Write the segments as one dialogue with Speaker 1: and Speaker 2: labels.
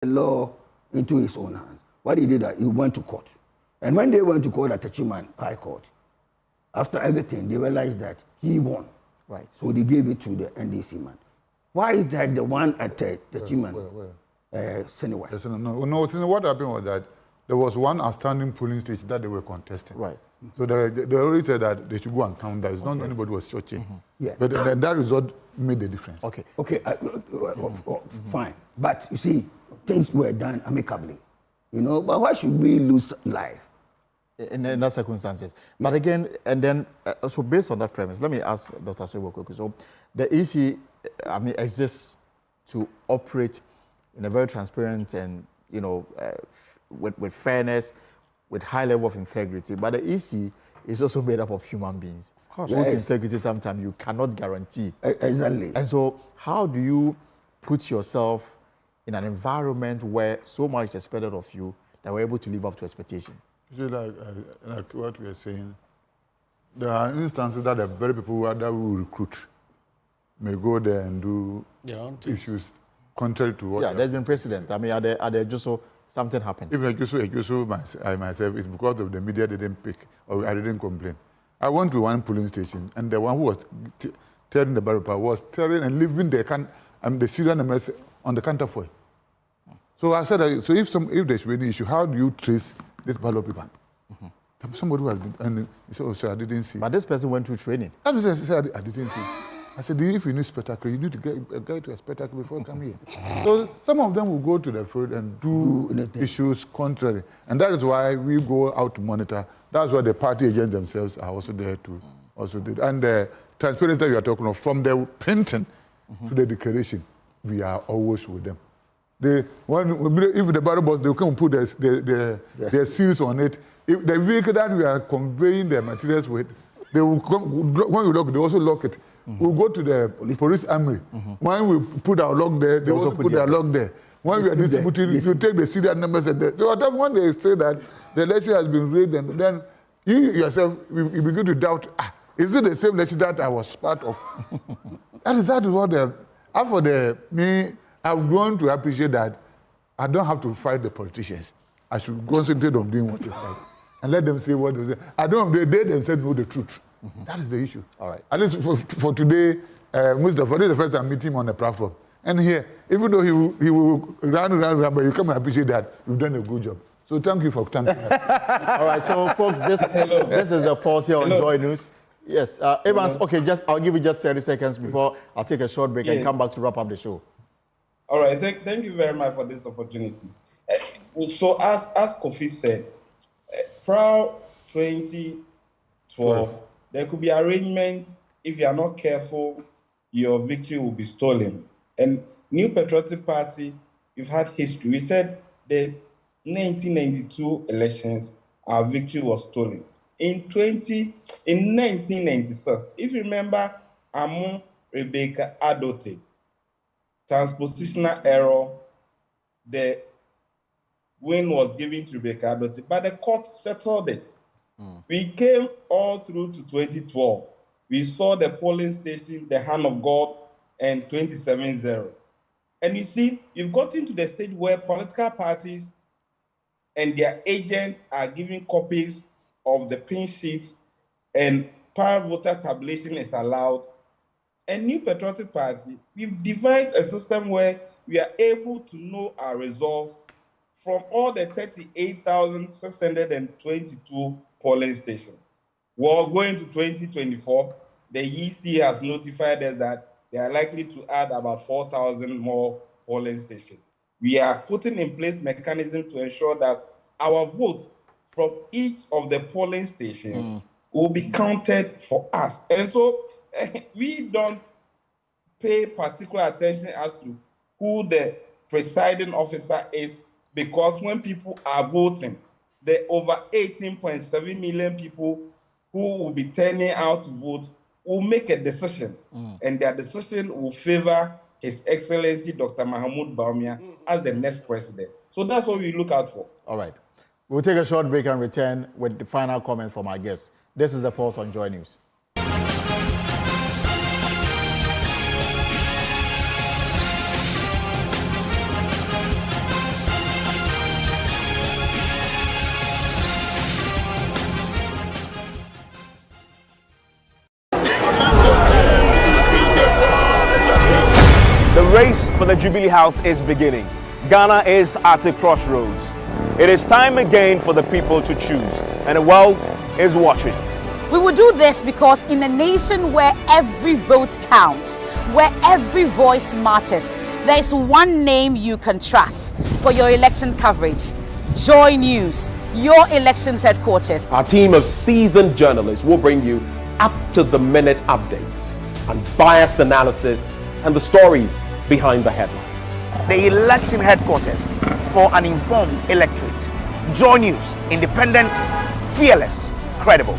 Speaker 1: the law into his own hands. What he did, he went to court. And when they went to court at Techiman High Court, after everything, they realized that he won.
Speaker 2: Right.
Speaker 1: So they gave it to the NDC man. Why is that the one at Techiman, Sanitation?
Speaker 3: No, what happened was that there was one outstanding polling station that they were contesting.
Speaker 2: Right.
Speaker 3: So they already said that they should go and count that. It's not anybody was searching.
Speaker 1: Yeah.
Speaker 3: But that result made the difference.
Speaker 2: Okay.
Speaker 1: Okay, fine. But you see, things were done amicably. You know, but why should we lose life?
Speaker 2: In those circumstances. But again, and then, so based on that premise, let me ask Dr. Coco. So the EC, exists to operate in a very transparent and, with fairness, with high level of integrity. But the EC is also made up of human beings. Whose integrity sometimes you cannot guarantee.
Speaker 1: Exactly.
Speaker 2: And so how do you put yourself in an environment where so much is expected of you that we're able to live up to expectation?
Speaker 3: You see, like what we are saying, there are instances that the very people that we recruit may go there and do issues contrary to what.
Speaker 2: Yeah, there's been precedent. Are there just so something happened?
Speaker 3: Even I myself, it's because of the media didn't pick or I didn't complain. I went to one polling station and the one who was telling the ballot paper was telling and leaving the serial numbers on the counterfoil. So I said, so if there's any issue, how do you trace this ballot paper? Somebody who has been, and he said, oh, sir, I didn't see.
Speaker 2: But this person went through training.
Speaker 3: I said, I didn't see. I said, if you need spectacle, you need to get to a spectacle before you come here. So some of them will go to the field and do issues contrary. And that is why we go out to monitor. That's why the party agents themselves are also there to also do. And the transparency that we are talking of, from the printing to the declaration, we are always with them. If the ballot box, they can put their seals on it. If the vehicle that we are conveying the materials with, they will come, when you lock, they also lock it. We'll go to the police armory. When we put our lock there, they also put their lock there. When we are distributing, you take the serial numbers and so when they say that the election has been rigged, and then you yourself, you begin to doubt, is it the same election that I was part of? That is what I've grown to appreciate that I don't have to fight the politicians. I should concentrate on doing what is right and let them say what they say. I don't have they themselves know the truth. That is the issue.
Speaker 2: All right.
Speaker 3: At least for today, Mustafa, this is the first time I meet him on a platform. And here, even though he will run, but you come and appreciate that you've done a good job. So thank you for coming.
Speaker 2: All right, so folks, this is a pause here on Joy News. Yes, Evans, okay, I'll give you just 30 seconds before I'll take a short break and come back to wrap up the show.
Speaker 4: All right, thank you very much for this opportunity. So as Kofi said, throughout 2012, there could be arrangements. If you are not careful, your victory will be stolen. And New Patriotic Party, we've had history. We said the 1992 elections, our victory was stolen. In 1996, if you remember, Amu Rebecca Adote, transpositional error, the win was given to Rebecca Adote, but the court settled it. We came all through to 2012. We saw the polling station, the hand of God, and 27-0. And you see, you've gotten to the stage where political parties and their agents are giving copies of the pin sheets and power voter tabulation is allowed. And New Patriotic Party, we've devised a system where we are able to know our results from all the 38,622 polling stations. Well, going to 2024, the EC has notified us that they are likely to add about 4,000 more polling stations. We are putting in place mechanisms to ensure that our votes from each of the polling stations will be counted for us. And so we don't pay particular attention as to who the presiding officer is, because when people are voting, the over 18.7 million people who will be turning out to vote will make a decision, and their decision will favor His Excellency Dr. Mahmoud Bawumia as the next president. So that's what we look out for.
Speaker 2: All right. We'll take a short break and return with the final comment from our guests. This is the Pulse on Joy News.
Speaker 5: the Jubilee House is beginning. Ghana is at a crossroads. It is time again for the people to choose, and the world is watching.
Speaker 6: We will do this because in a nation where every vote counts, where every voice matters, there is one name you can trust for your election coverage. JoyNews, your elections headquarters.
Speaker 7: Our team of seasoned journalists will bring you up-to-the-minute updates, unbiased analysis, and the stories behind the headlines.
Speaker 8: The election headquarters for an informed electorate. JoyNews, independent, fearless, credible.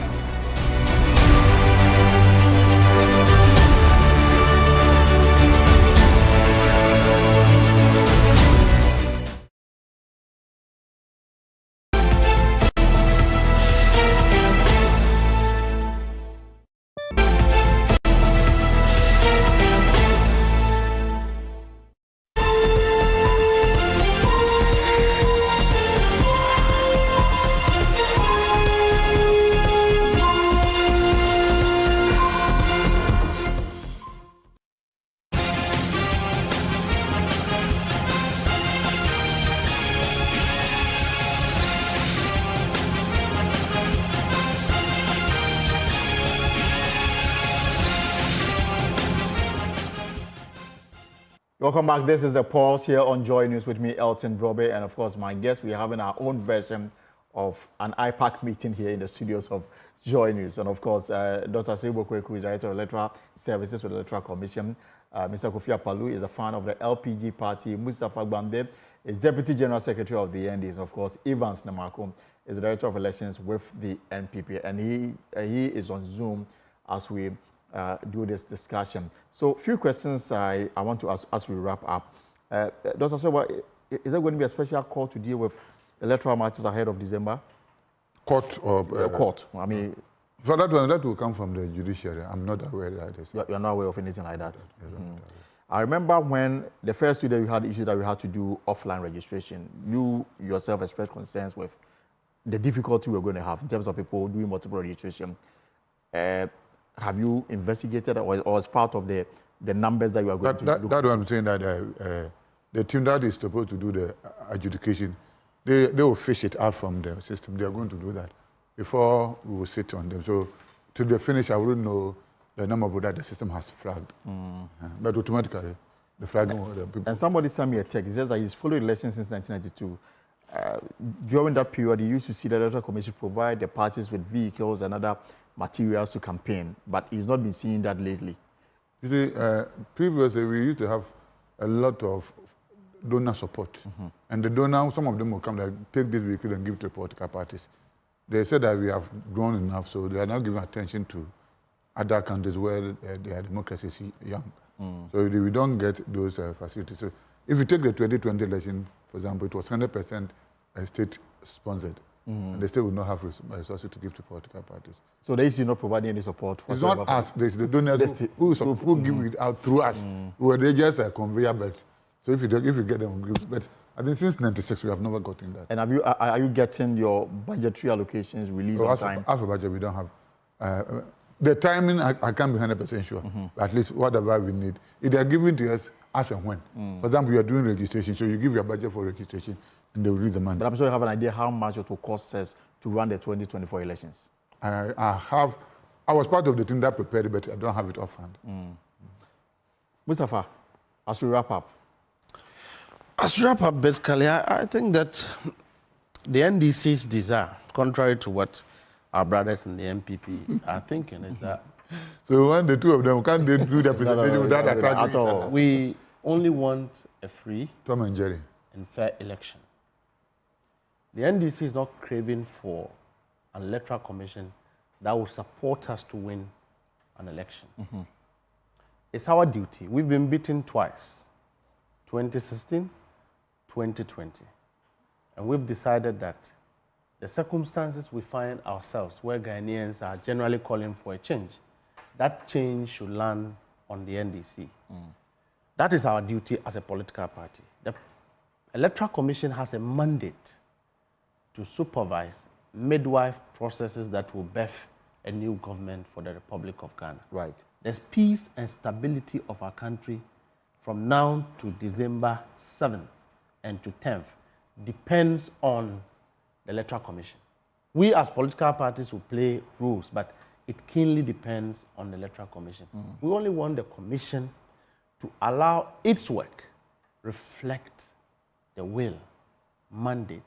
Speaker 2: Welcome back. This is the Pulse here on Joy News with me, Elton Brobe, and of course my guest. We are having our own version of an IPAC meeting here in the studios of Joy News. And of course, Dr. Sebo, who is Director of Electoral Services with the Electoral Commission. Mr. Kofi Apalu is a fan of the LPG party. Mustafa Gbande is Deputy General Secretary of the NDs. And of course, Evans Namako is the Director of Elections with the NPP. And he is on Zoom as we do this discussion. So, a few questions I want to ask as we wrap up. Dr. Sebo, is there going to be a special call to deal with electoral matters ahead of December?
Speaker 3: Court or
Speaker 2: court? I mean,
Speaker 3: for that one, that will come from the judiciary. I'm not aware of this.
Speaker 2: You're not aware of anything like that. I remember when the first 2 days we had issues that we had to do offline registration. You yourself expressed concerns with the difficulty we're going to have in terms of people doing multiple registration. Have you investigated or as part of the numbers that you are going to look at?
Speaker 3: That's what I'm saying, that the team that is supposed to do the adjudication, they will fish it out from the system. They are going to do that before we will sit on them. So till they finish, I wouldn't know the number that the system has flagged. But automatically, the flagging of the people.
Speaker 2: And somebody sent me a text. He says that he's followed elections since 1992. During that period, he used to see the Electoral Commission provide the parties with vehicles and other materials to campaign, but he's not been seeing that lately.
Speaker 3: You see, previously we used to have a lot of donor support. And the donors, some of them will come, like, take this vehicle and give to political parties. They said that we have grown enough, so they are now giving attention to other countries where their democracy is young. So we don't get those facilities. So if you take the 2020 election, for example, it was 100% state-sponsored. And they still will not have resources to give to political parties.
Speaker 2: So they is not providing any support?
Speaker 3: It's not us. There's the donors who give it out through us. Where they just a conveyor belt. So if you get them, but I think since '96 we have never gotten that.
Speaker 2: And are you getting your budgetary allocations released on time?
Speaker 3: As for budget, we don't have. The timing, I can't be 100% sure. But at least whatever we need, if they are given to us as and when. For example, you are doing registration, so you give your budget for registration, and they will read the money.
Speaker 2: But I'm sure you have an idea how much it will cost us to run the 2024 elections.
Speaker 3: I was part of the team that prepared it, but I don't have it offhand.
Speaker 2: Mustafa, as we wrap up.
Speaker 9: As we wrap up, basically, I think that the NDC's desire, contrary to what our brothers in the MPP are thinking, is that.
Speaker 3: So when the two of them, can't they do the presentation without attacking each other?
Speaker 9: We only want a free
Speaker 3: Tom and Jerry
Speaker 9: and fair election. The NDC is not craving for an electoral commission that will support us to win an election. It's our duty. We've been beaten twice, 2016, 2020. And we've decided that the circumstances we find ourselves, where Ghanaians are generally calling for a change, that change should land on the NDC. That is our duty as a political party. The Electoral Commission has a mandate to supervise midwife processes that will birth a new government for the Republic of Ghana.
Speaker 2: Right.
Speaker 9: There's peace and stability of our country from now to December 7th and to 10th depends on the Electoral Commission. We as political parties will play rules, but it keenly depends on the Electoral Commission. We only want the Commission to allow its work reflect the will, mandate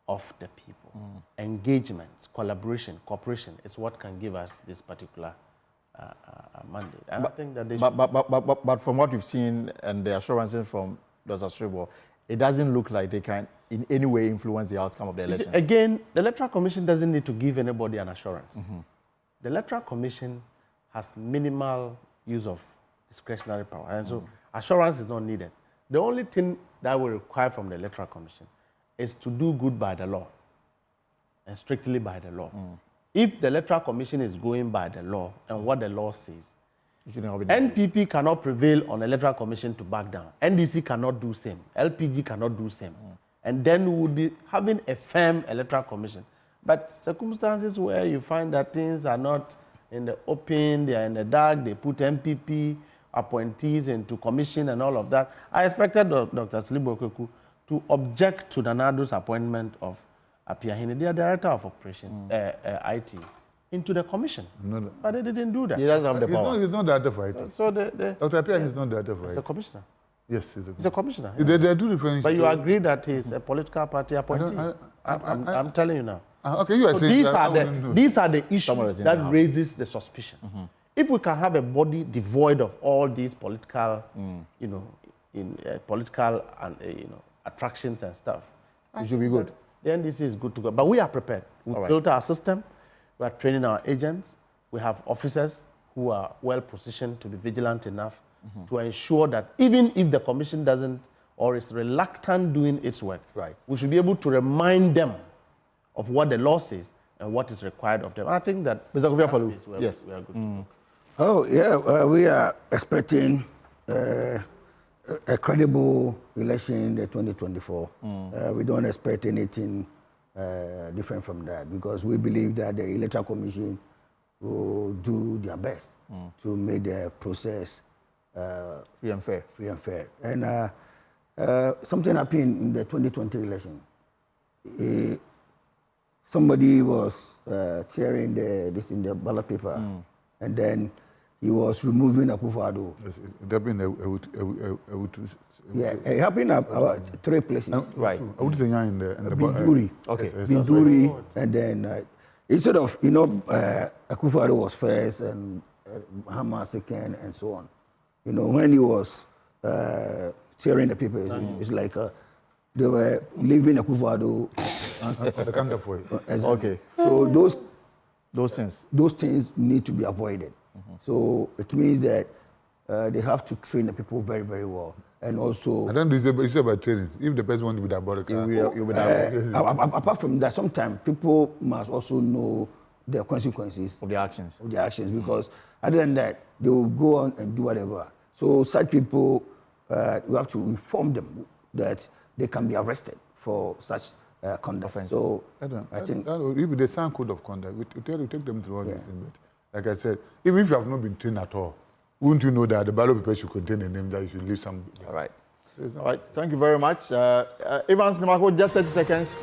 Speaker 9: of the people. Engagement, collaboration, cooperation is what can give us this particular mandate. And I think that they
Speaker 2: but from what we've seen and the assurances from Dr. Sribo, it doesn't look like they can in any way influence the outcome of the elections.
Speaker 9: Again, the Electoral Commission doesn't need to give anybody an assurance. The Electoral Commission has minimal use of discretionary power, and so assurance is not needed. The only thing that we require from the Electoral Commission is to do good by the law and strictly by the law. If the Electoral Commission is going by the law and what the law says, NPP cannot prevail on the Electoral Commission to back down. NDC cannot do same. LPG cannot do same. And then we would be having a firm Electoral Commission. But circumstances where you find that things are not in the open, they are in the dark, they put MPP appointees into commission and all of that. I expected Dr. Slibo to object to Nanado's appointment of Apiahine, the director of operation, IT, into the commission. No. But they didn't do that.
Speaker 2: He doesn't have the power.
Speaker 3: He's not director of IT.
Speaker 9: So
Speaker 3: Dr. Apiahine is not director of IT.
Speaker 9: He's a commissioner.
Speaker 3: Yes,
Speaker 9: he's a commissioner.
Speaker 3: Yeah. They do different.
Speaker 9: But you agree that he's a political party appointee? I'm telling you now.
Speaker 3: Okay, you are
Speaker 9: so
Speaker 3: saying
Speaker 9: these are the issues that raises the suspicion. If we can have a body devoid of all these political, political and attractions and stuff,
Speaker 2: it should be good.
Speaker 9: The NDC is good to go. But we are prepared. We built our system. We are training our agents. We have officers who are well positioned to be vigilant enough to ensure that even if the commission doesn't or is reluctant doing its work, we should be able to remind them of what the law says and what is required of them. I think that
Speaker 2: Mr. Kofi
Speaker 9: yes, we are good to go.
Speaker 1: Oh, yeah, we are expecting a credible election in the 2024. We don't expect anything different from that because we believe that the Electoral Commission will do their best to make the process
Speaker 2: free and fair.
Speaker 1: And something happened in the 2020 election. Somebody was tearing this in the ballot paper, and then he was removing Akufo-Addo. It happened about 3 places.
Speaker 2: Right.
Speaker 1: Binduri.
Speaker 2: Okay.
Speaker 1: Binduri, and then instead of, Akufo-Addo was first and Mahama second and so on. When he was tearing the papers, it's like they were leaving Akufo-Addo
Speaker 3: the counterfoil.
Speaker 2: Okay.
Speaker 1: So those things need to be avoided. So it means that they have to train the people very, very well. And also...
Speaker 3: I don't it's about training. If the person wants to be that body
Speaker 1: apart from that, sometimes people must also know the consequences
Speaker 2: of their actions.
Speaker 1: Because other than that, they will go on and do whatever. So such people, we have to inform them that they can be arrested for such conduct.
Speaker 2: Offenses.
Speaker 1: So I think...
Speaker 3: If they sign code of conduct, we take them through all these things. Like I said, even if you have not been trained at all, wouldn't you know that the ballot paper should contain a name that you should leave some...
Speaker 2: All right. Thank you very much. Evans Nimako, just 30 seconds.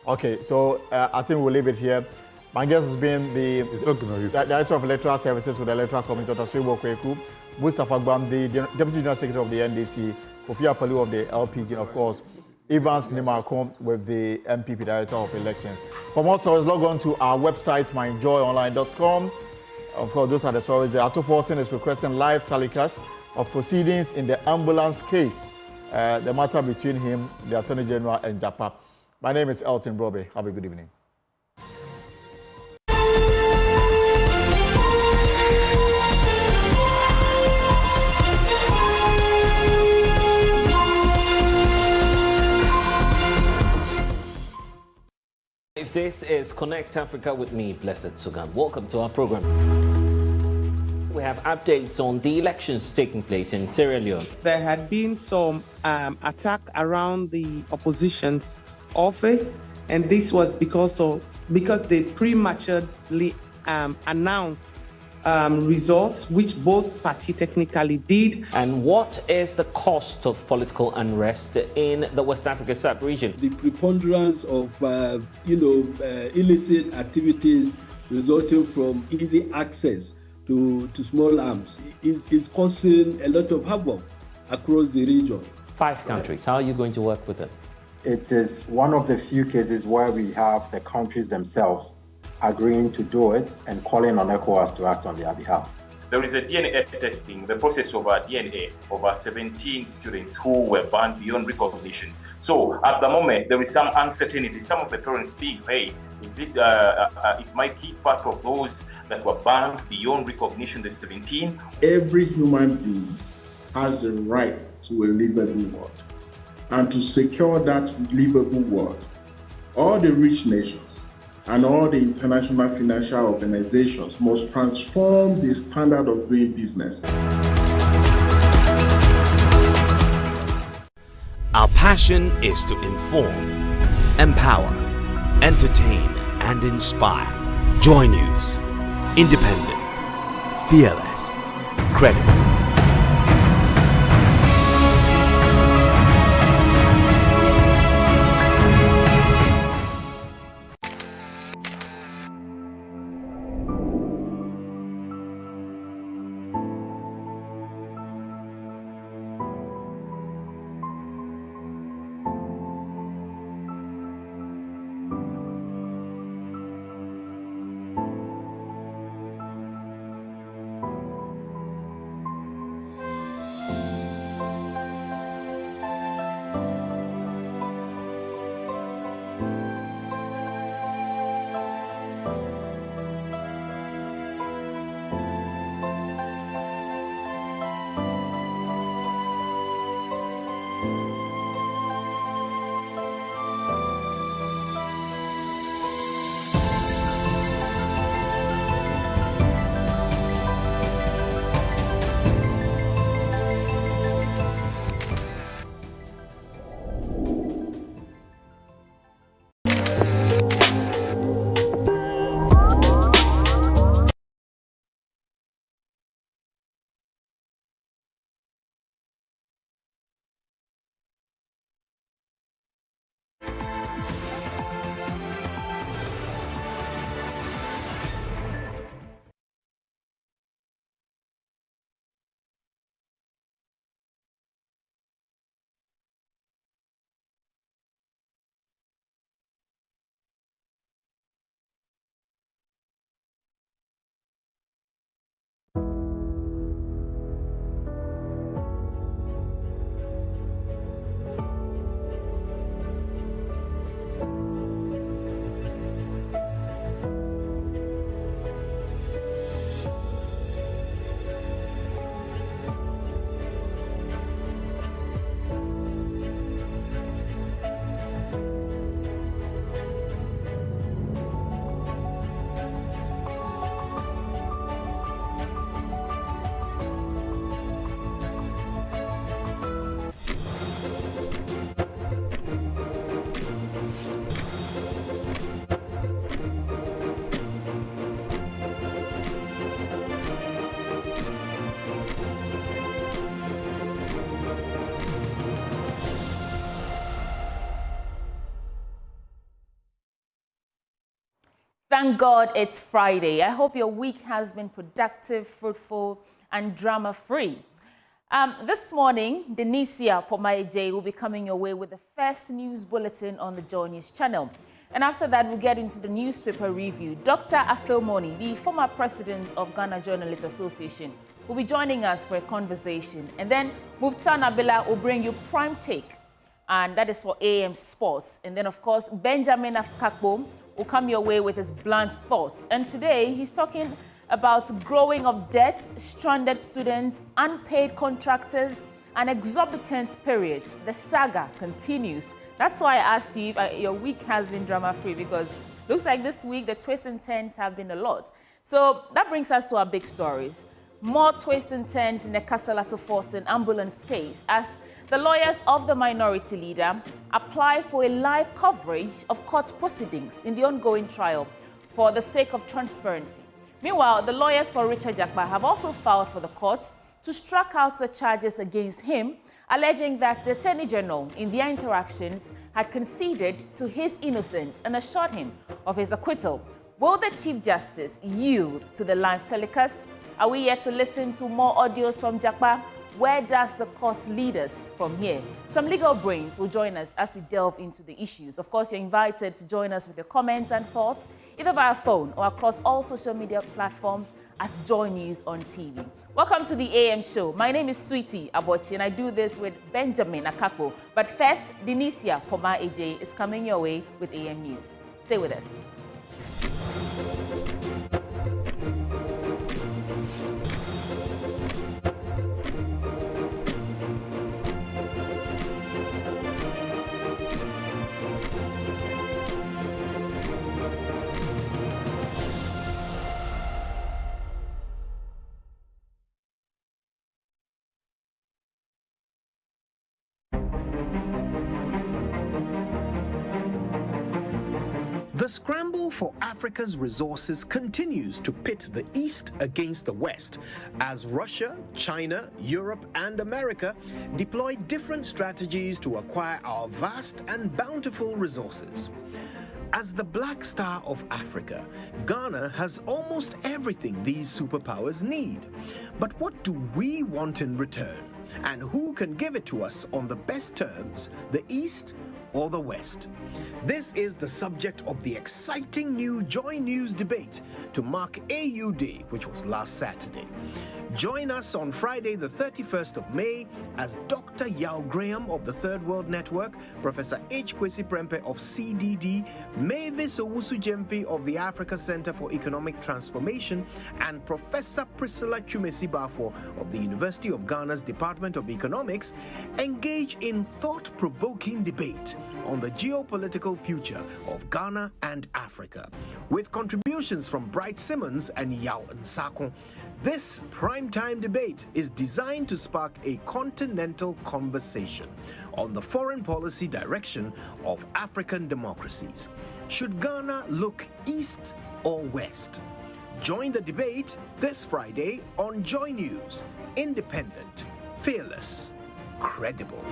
Speaker 2: Okay, so I think we'll leave it here. My guest has been the Director of Electoral Services with the Electoral Committee, Dr. Sribo Kweku, Mustafa Gbam, the Deputy General Secretary of the NDC, Kofi Apalu of the LPG, and of course, Evans Nimako with the MPP Director of Elections. For more stories, log on to our website, myjoyonline.com. Of course, those are the stories. The Ato Forsen is requesting live telecast of proceedings in the ambulance case, the matter between him, the Attorney General, and Japa. My name is Elton Brobe. Have a good evening.
Speaker 10: This is Connect Africa with me, Blessed Sugan. Welcome to our program. We have updates on the elections taking place in Sierra Leone.
Speaker 11: There had been some attack around the opposition's office, and this was because they prematurely announced results, which both parties technically did.
Speaker 10: And what is the cost of political unrest in the West Africa sub-region?
Speaker 12: The preponderance of, illicit activities resulting from easy access to small arms is causing a lot of havoc across the region.
Speaker 10: 5 countries. How are you going to work with them?
Speaker 13: It is one of the few cases where we have the countries themselves agreeing to do it and calling on ECOWAS to act on their behalf.
Speaker 14: There is a DNA testing, the process of DNA of 17 students who were banned beyond recognition. So at the moment, there is some uncertainty. Some of the parents think, hey, is my kid part of those that were banned beyond recognition, the 17?
Speaker 15: Every human being has the right to a livable world. And to secure that livable world, all the rich nations and all the international financial organizations must transform the standard of doing business.
Speaker 16: Our passion is to inform, empower, entertain, and inspire. JoyNews, independent, fearless, credible.
Speaker 6: Thank God it's Friday. I hope your week has been productive, fruitful, and drama-free. This morning, Denisia Pomayeje will be coming your way with the first news bulletin on the JoyNews channel. And after that, we'll get into the newspaper review. Dr. Afilmoni, the former president of Ghana Journalists Association, will be joining us for a conversation. And then Muftan Abila will bring you Prime Take, and that is for AM Sports. And then, of course, Benjamin Afkakbo will come your way with his blunt thoughts. And today, he's talking about growing of debt, stranded students, unpaid contractors, and exorbitant periods. The saga continues. That's why I asked you if your week has been drama-free, because looks like this week the twists and turns have been a lot. So that brings us to our big stories. More twists and turns in the Kasalato Forsten ambulance case as the lawyers of the minority leader apply for a live coverage of court proceedings in the ongoing trial for the sake of transparency. Meanwhile, the lawyers for Richard Jakpa have also filed for the court to strike out the charges against him, alleging that the Attorney General, in their interactions, had conceded to his innocence and assured him of his acquittal. Will the Chief Justice yield to the live telecast? Are we yet to listen to more audios from Jakpa? Where does the court lead us from here? Some legal brains will join us as we delve into the issues. Of course, you're invited to join us with your comments and thoughts, either via phone or across all social media platforms at JoyNews on TV. Welcome to the AM show. My name is Sweetie Abochi, and I do this with Benjamin Akapo. But first, Denicia Poma AJ is coming your way with AM News. Stay with us.
Speaker 17: The scramble for Africa's resources continues to pit the East against the West as Russia, China, Europe, and America deploy different strategies to acquire our vast and bountiful resources. As the black star of Africa, Ghana has almost everything these superpowers need. But what do we want in return? And who can give it to us on the best terms, the East or the West? This is the subject of the exciting new JoyNews debate to mark AU Day, which was last Saturday. Join us on Friday, the 31st of May, as Dr. Yao Graham of the Third World Network, Professor H. Kwesi Prempeh of CDD, Mavis Owusu-Gyamfi of the Africa Center for Economic Transformation, and Professor Priscilla Chumesi-Bafo of the University of Ghana's Department of Economics engage in thought-provoking debate on the geopolitical future of Ghana and Africa, with contributions from Bright Simmons and Yao Nsako. This primetime debate is designed to spark a continental conversation on the foreign policy direction of African democracies. Should Ghana look east or west? Join the debate this Friday on JoyNews. Independent, fearless, credible.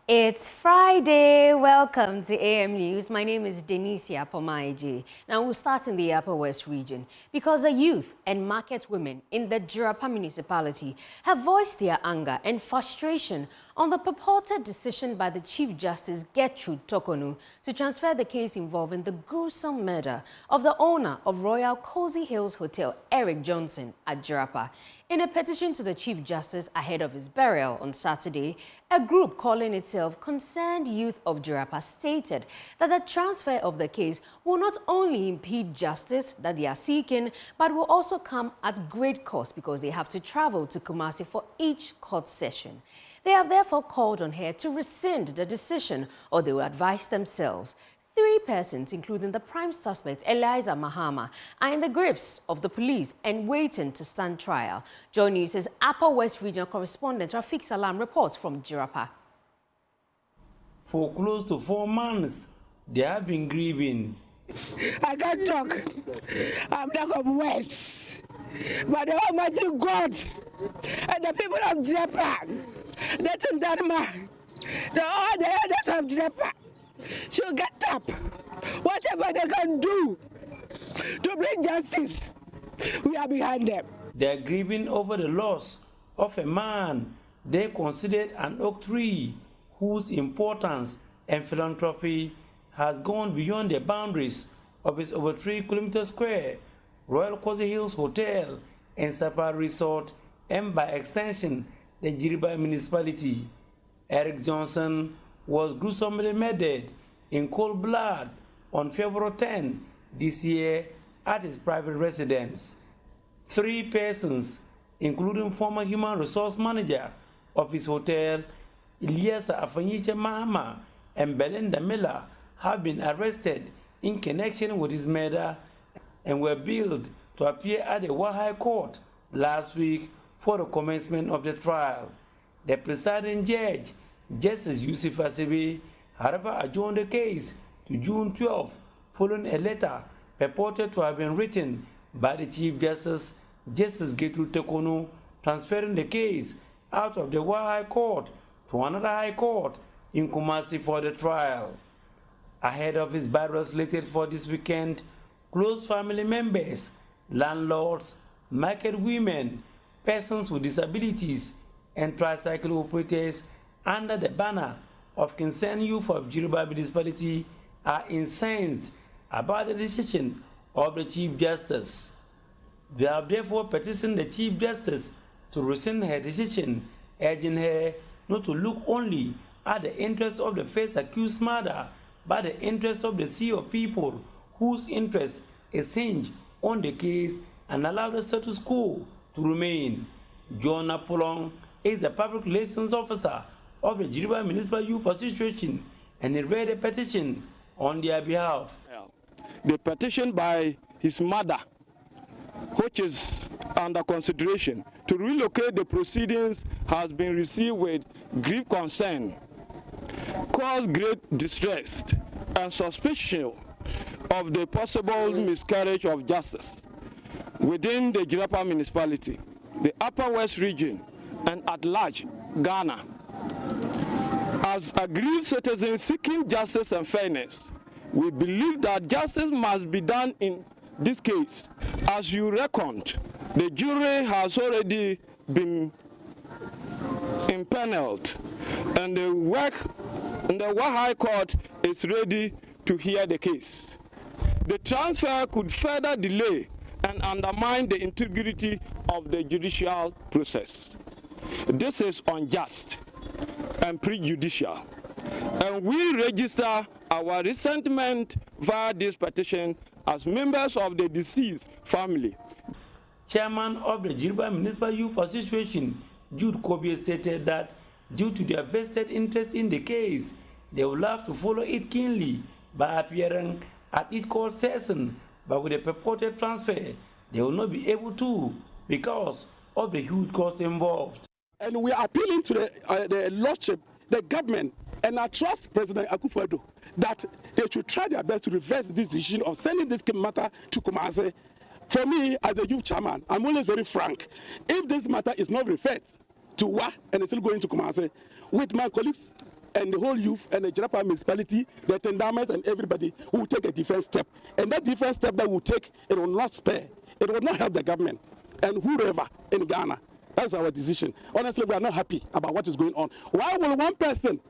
Speaker 18: It's Friday. Welcome to AM News. My name is Denicia Pomaiji. Now we'll start in the Upper West region because the youth and market women in the Jirapa municipality have voiced their anger and frustration on the purported decision by the Chief Justice Gertrude Tokonu to transfer the case involving the gruesome murder of the owner of Royal Cozy Hills Hotel, Eric Johnson, at Jirapa. In a petition to the Chief Justice ahead of his burial on Saturday, a group calling itself Concerned Youth of Jirapa stated that the transfer of the case will not only impede justice that they are seeking, but will also come at great cost because they have to travel to Kumasi for each court session. They have therefore called on her to rescind the decision or they will advise themselves. 3 persons, including the prime suspect, Eliza Mahama, are in the grips of the police and waiting to stand trial. JoyNews' Upper West Regional correspondent Rafiq Salam reports from Jirapa.
Speaker 19: For close to 4 months, they have been grieving.
Speaker 20: I can't talk. I'm not of West. But the Almighty God and the people of Jirapa, that's in Denmark, all the elders of Jirapa, should get up. Whatever they can do to bring justice, we are behind them.
Speaker 19: They are grieving over the loss of a man they considered an oak tree whose importance and philanthropy has gone beyond the boundaries of its over 3 kilometers square Royal Cozy Hills Hotel and Safari Resort, and by extension the Jirapa municipality. Eric Johnson was gruesomely murdered in cold blood on February 10 this year at his private residence. 3 persons, including former human resource manager of his hotel, Ilyasa Afanyiche Mahama, and Belinda Miller, have been arrested in connection with his murder and were billed to appear at the Wahai Court last week for the commencement of the trial. The presiding judge, Justice Yusuf Asibi, however, adjourned the case to June 12 following a letter purported to have been written by the Chief Justice, Justice Getu Tekonu, transferring the case out of the Wahai Court to another High Court in Kumasi for the trial. Ahead of his burial slated for this weekend, close family members, landlords, market women, persons with disabilities, and tricycle operators under the banner of Concerned Youth of Yoruba Municipality are incensed about the decision of the Chief Justice. They have therefore petitioned the Chief Justice to rescind her decision, urging her not to look only at the interests of the first accused murder, but the interests of the sea of people whose interest is hinged on the case, and allow the status quo to remain. John Apolong is the public relations officer of the Yoruba Municipal Youth Association, and he read a petition on their behalf.
Speaker 21: The petition by his mother, which is under consideration, to relocate the proceedings has been received with grave concern, caused great distress and suspicion of the possible miscarriage of justice within the Yoruba municipality, the Upper West region, and at large, Ghana. As aggrieved citizens seeking justice and fairness, we believe that justice must be done in this case. As you reckoned, the jury has already been impaneled, and the Wahai Court is ready to hear the case. The transfer could further delay and undermine the integrity of the judicial process. This is unjust and prejudicial, and we register our resentment via this petition as members of the deceased family.
Speaker 19: Chairman of the Yoruba Municipal Youth Association, Jude Kobe, stated that due to their vested interest in the case, they will have to follow it keenly by appearing at each court session, but with a purported transfer, they will not be able to because of the huge costs involved.
Speaker 22: And we are appealing to the Lordship, the government, and I trust President Akufo-Addo that they should try their best to reverse this decision of sending this matter to Kumasi. For me, as a youth chairman, I'm always very frank. If this matter is not referred to WA and it's still going to Kumasi, with my colleagues and the whole youth and the Yoruba municipality, the attendants and everybody, who will take a different step. And that different step that we will take, it will not spare. It will not help the government and whoever in Ghana. That's our decision. Honestly, we are not happy about what is going on. Why will one person,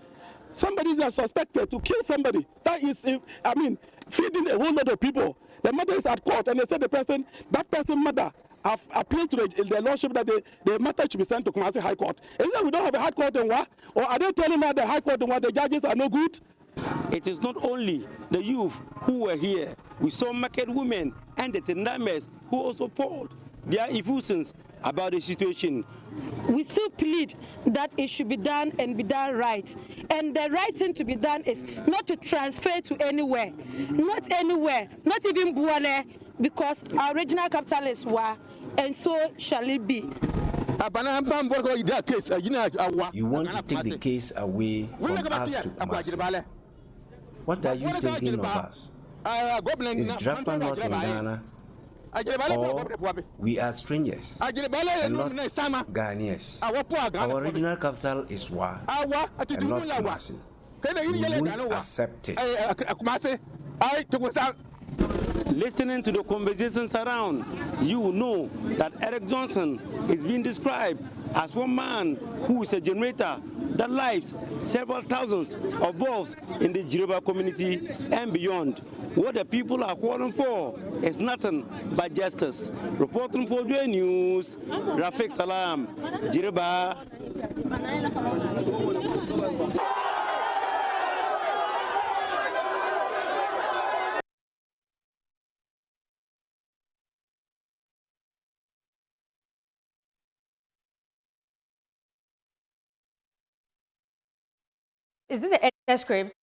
Speaker 22: somebody is suspected to kill somebody, that is, feeding a whole lot of people. The mother is at court, and they said that person mother have appealed to the Lordship that the matter should be sent to Kumasi High Court. Is that we don't have a High Court in WA? Or are they telling us the High Court in WA, the judges are no good?
Speaker 19: It is not only the youth who were here. We saw market women and the tendames who also poured their effusions about the situation.
Speaker 23: We still plead that it should be done and be done right. And the right thing to be done is not to transfer to anywhere, not even Buale, because our regional capital is Wa, and so shall it be.
Speaker 24: You want to take the case away from us to Kumasi. What are you thinking of us? Is Drapa not in Ghana? Or we are strangers and not Ghanaians. Our regional capital is Wa and not Kumasi. We won't accept it.
Speaker 19: Listening to the conversations around, you know that Eric Johnson is being described as one man who is a generator that lives several thousands of bulbs in the Yoruba community and beyond. What the people are calling for is nothing but justice. Reporting for JoyNews, Rafiq Salam, Yoruba.
Speaker 18: Is this an editor script?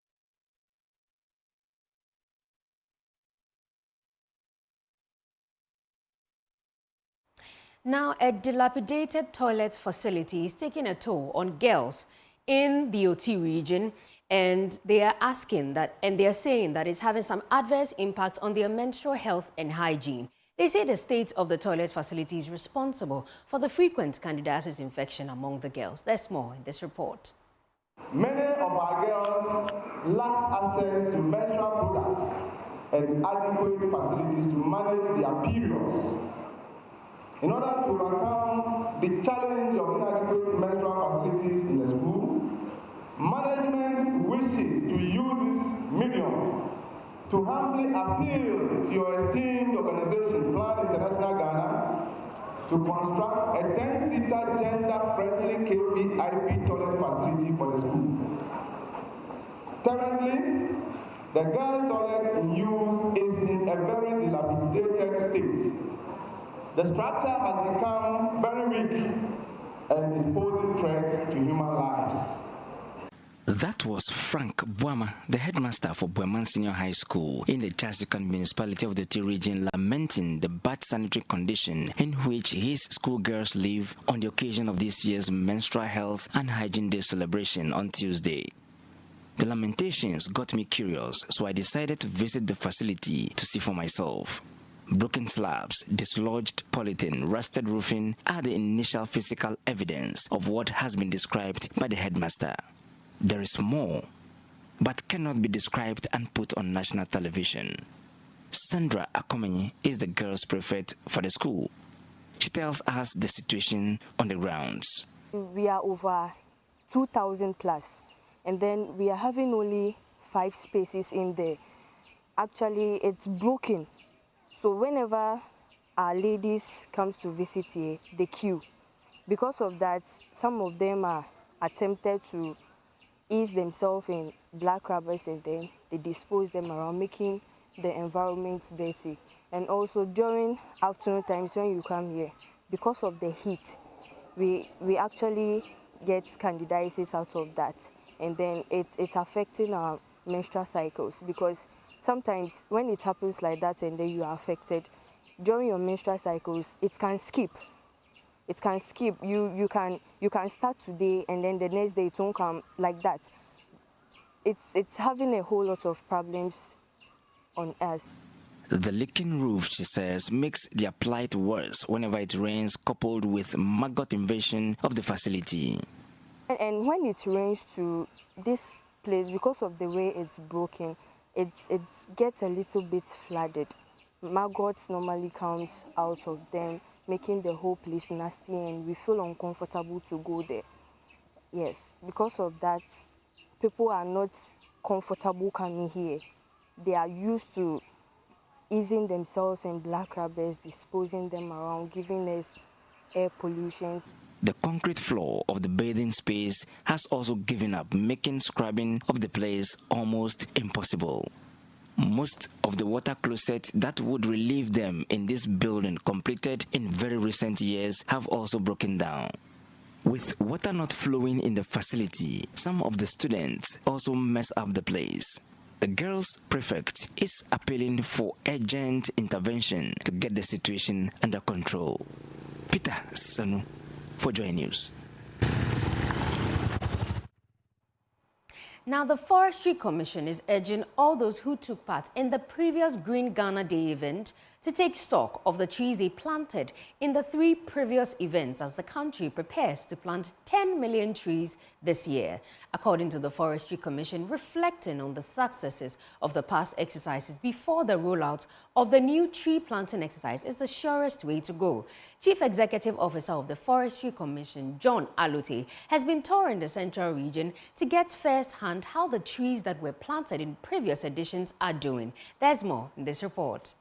Speaker 18: Now, a dilapidated toilet facility is taking a toll on girls in the OT region, and they are asking that, and they are saying that it's having some adverse impact on their menstrual health and hygiene. They say the state of the toilet facility is responsible for the frequent candidiasis infection among the girls. There's more in this report.
Speaker 4: Many of our girls lack access to menstrual products and adequate facilities to manage their periods. In order to overcome the challenge of inadequate menstrual facilities in the school, management wishes to use this medium to humbly appeal to your esteemed organization, Plan International Ghana, to construct a 10-seater gender-friendly KVIP toilet facility for the school. Currently, the girls' toilet in use is in a very dilapidated state. The structure has become very weak and is posing threats to human lives.
Speaker 5: That was Frank Buama, the headmaster for Buaman Senior High School in the Chasikan municipality of the T region, lamenting the bad sanitary condition in which his schoolgirls live on the occasion of this year's Menstrual Health and Hygiene Day celebration on Tuesday. The lamentations got me curious, so I decided to visit the facility to see for myself. Broken slabs, dislodged polythene, rusted roofing are the initial physical evidence of what has been described by the headmaster. There is more, but cannot be described and put on national television. Sandra Akomenyi is the girls' prefect for the school. She tells us the situation on the grounds.
Speaker 7: We are over 2,000 plus, and then we are having only 5 spaces in there. Actually, it's broken. So whenever our ladies come to visit here, they queue. Because of that, some of them are attempted to ease themselves in black rubbers, and then they dispose them around, making the environment dirty. And also during afternoon times when you come here, because of the heat, we actually get candidiasis out of that. And then it's affecting our menstrual cycles, because sometimes when it happens like that and then you are affected, during your menstrual cycles, it can skip. It can skip. You can start today and then the next day it won't come like that. It's having a whole lot of problems on us.
Speaker 5: The leaking roof, she says, makes their plight worse whenever it rains, coupled with maggot invasion of the facility.
Speaker 7: And when it rains to this place, because of the way it's broken, it gets a little bit flooded. Maggots normally comes out of them, making the whole place nasty, and we feel uncomfortable to go there. Yes, because of that, people are not comfortable coming here. They are used to easing themselves in black rubbers, disposing them around, giving us air pollution.
Speaker 5: The concrete floor of the bathing space has also given up, making scrubbing of the place almost impossible. Most of the water closets that would relieve them in this building, completed in very recent years, have also broken down. With water not flowing in the facility, some of the students also mess up the place. The girls' prefect is appealing for urgent intervention to get the situation under control. Peter Sanu for JoyNews.
Speaker 18: Now, the Forestry Commission is urging all those who took part in the previous Green Ghana Day event to take stock of the trees they planted in the 3 previous events as the country prepares to plant 10 million trees this year. According to the Forestry Commission, reflecting on the successes of the past exercises before the rollout of the new tree planting exercise is the surest way to go. Chief Executive Officer of the Forestry Commission, John Alute, has been touring the central region to get first-hand how the trees that were planted in previous editions are doing. There's more in this report.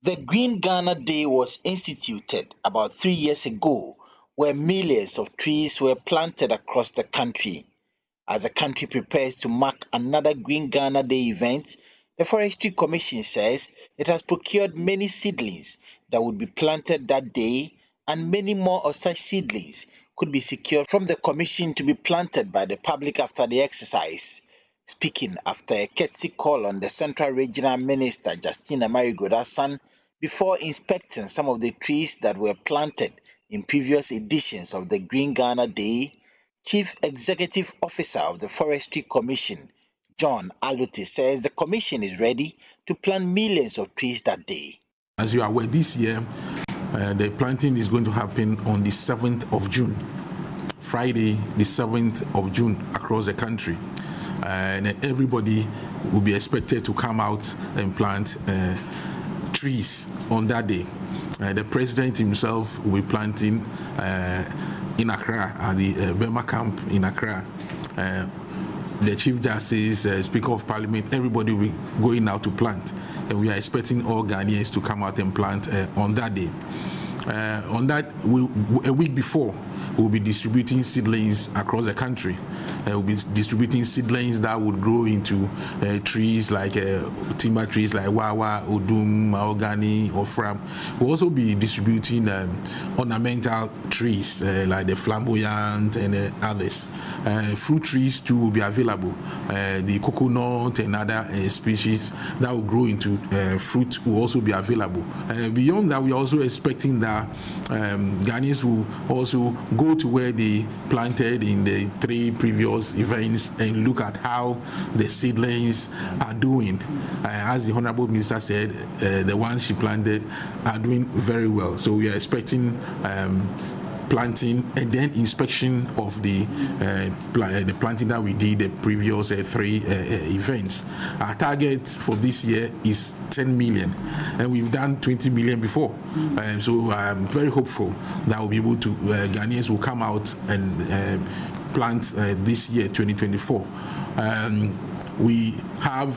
Speaker 8: The Green Ghana Day was instituted about 3 years ago, where millions of trees were planted across the country. As the country prepares to mark another Green Ghana Day event, the Forestry Commission says it has procured many seedlings that would be planted that day, and many more of such seedlings could be secured from the commission to be planted by the public after the exercise. Speaking after a courtesy call on the Central Regional Minister Justina Marigoda's son before inspecting some of the trees that were planted in previous editions of the Green Ghana Day, Chief Executive Officer of the Forestry Commission, John Alute, says the commission is ready to plant millions of trees that day.
Speaker 1: As you are aware, this year, the planting is going to happen on the 7th of June, Friday, the 7th of June, across the country. And everybody will be expected to come out and plant trees on that day. The president himself will be planting in Accra, at the Burma camp in Accra. The Chief Justice, Speaker of Parliament, everybody will be going out to plant. And we are expecting all Ghanaians to come out and plant on that day. On that, a week before, we'll be distributing seedlings across the country. We'll be distributing seedlings that would grow into trees like timber trees like Wawa, Odum, Mahogany, or Fram. We'll also be distributing ornamental trees like the flamboyant and others. Fruit trees too will be available. The coconut and other species that will grow into fruit will also be available. Beyond that, we are also expecting that Ghanaians will also go to where they planted in the 3 previous events and look at how the seedlings are doing. As the Honorable Minister said, the ones she planted are doing very well. So we are expecting planting and then inspection of the planting that we did the previous 3 events. Our target for this year is 10 million, and we've done 20 million before. So I'm very hopeful that we'll be able to, Ghanaians will come out and plant this year, 2024. We have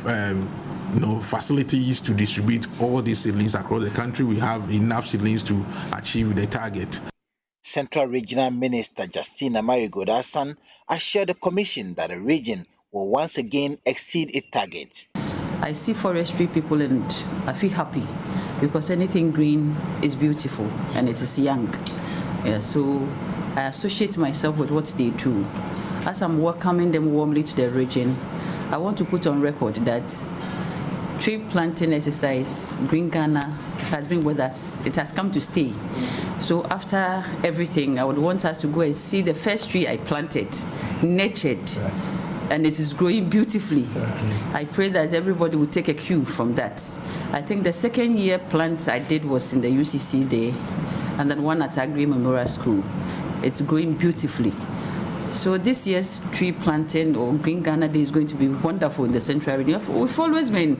Speaker 1: facilities to distribute all these seedlings across the country. We have enough seedlings to achieve the target.
Speaker 8: Central Regional Minister Justina Marigoda's son assured the commission that the region will once again exceed its targets.
Speaker 2: I see forestry people and I feel happy because anything green is beautiful and it is young. Yeah, so I associate myself with what they do. As I'm welcoming them warmly to the region, I want to put on record that tree planting exercise, Green Ghana, has been with us. It has come to stay. So after everything, I would want us to go and see the first tree I planted, nurtured, and it is growing beautifully. I pray that everybody will take a cue from that. I think the second year plant I did was in the UCC day, and then one at Agri Memorial School. It's growing beautifully. So this year's tree planting or Green Ghana Day is going to be wonderful in the Central Region. We've always been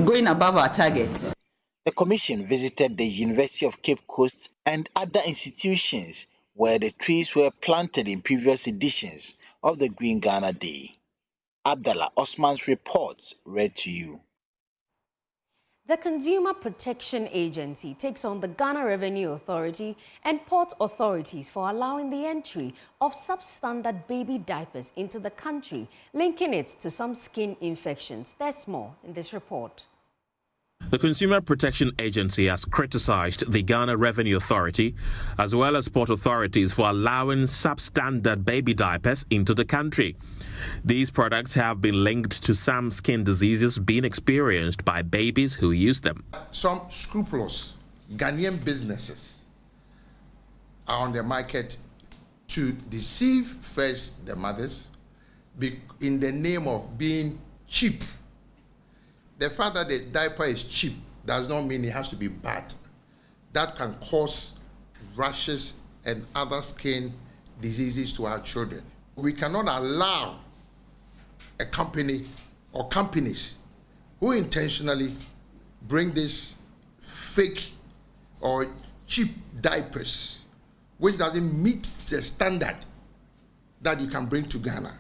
Speaker 2: going above our targets.
Speaker 8: The commission visited the University of Cape Coast and other institutions where the trees were planted in previous editions of the Green Ghana Day. Abdallah Osman's reports read to you.
Speaker 18: The Consumer Protection Agency takes on the Ghana Revenue Authority and port authorities for allowing the entry of substandard baby diapers into the country, linking it to some skin infections. There's more in this report.
Speaker 3: The Consumer Protection Agency has criticized the Ghana Revenue Authority as well as port authorities for allowing substandard baby diapers into the country. These products have been linked to some skin diseases being experienced by babies who use them.
Speaker 9: Some scrupulous Ghanaian businesses are on the market to deceive first the mothers in the name of being cheap. The fact that the diaper is cheap does not mean it has to be bad. That can cause rashes and other skin diseases to our children. We cannot allow a company or companies who intentionally bring these fake or cheap diapers, which doesn't meet the standard that you can bring to Ghana.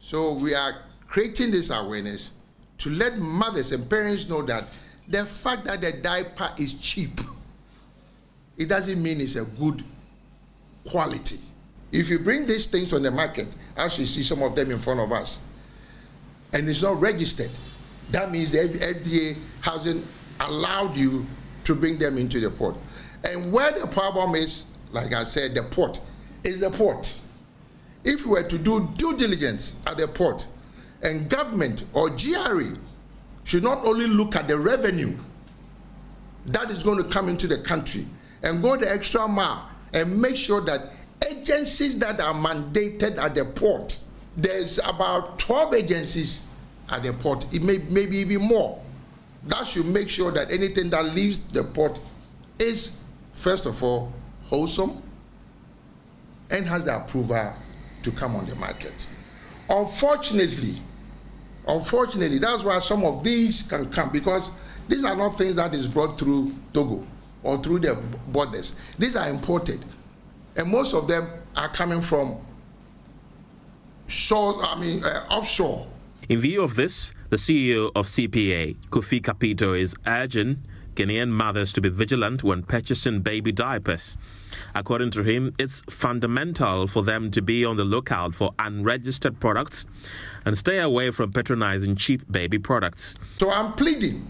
Speaker 9: So we are creating this awareness to let mothers and parents know that the fact that the diaper is cheap, it doesn't mean it's a good quality. If you bring these things on the market, as you see some of them in front of us, and it's not registered, that means the FDA hasn't allowed you to bring them into the port. And where the problem is, like I said, the port, is the port. If we were to do due diligence at the port, and government or GRA should not only look at the revenue that is going to come into the country and go the extra mile and make sure that agencies that are mandated at the port, there's about 12 agencies at the port, it may be even more. That should make sure that anything that leaves the port is, first of all, wholesome and has the approval to come on the market. Unfortunately, that's why some of these can come, because these are not things that is brought through Togo or through the borders. These are imported, and most of them are coming from offshore.
Speaker 3: In view of this, the CEO of CPA, Kofi Kapito, is urging Ghanaian mothers to be vigilant when purchasing baby diapers. According to him, it's fundamental for them to be on the lookout for unregistered products and stay away from patronizing cheap baby products.
Speaker 9: So I'm pleading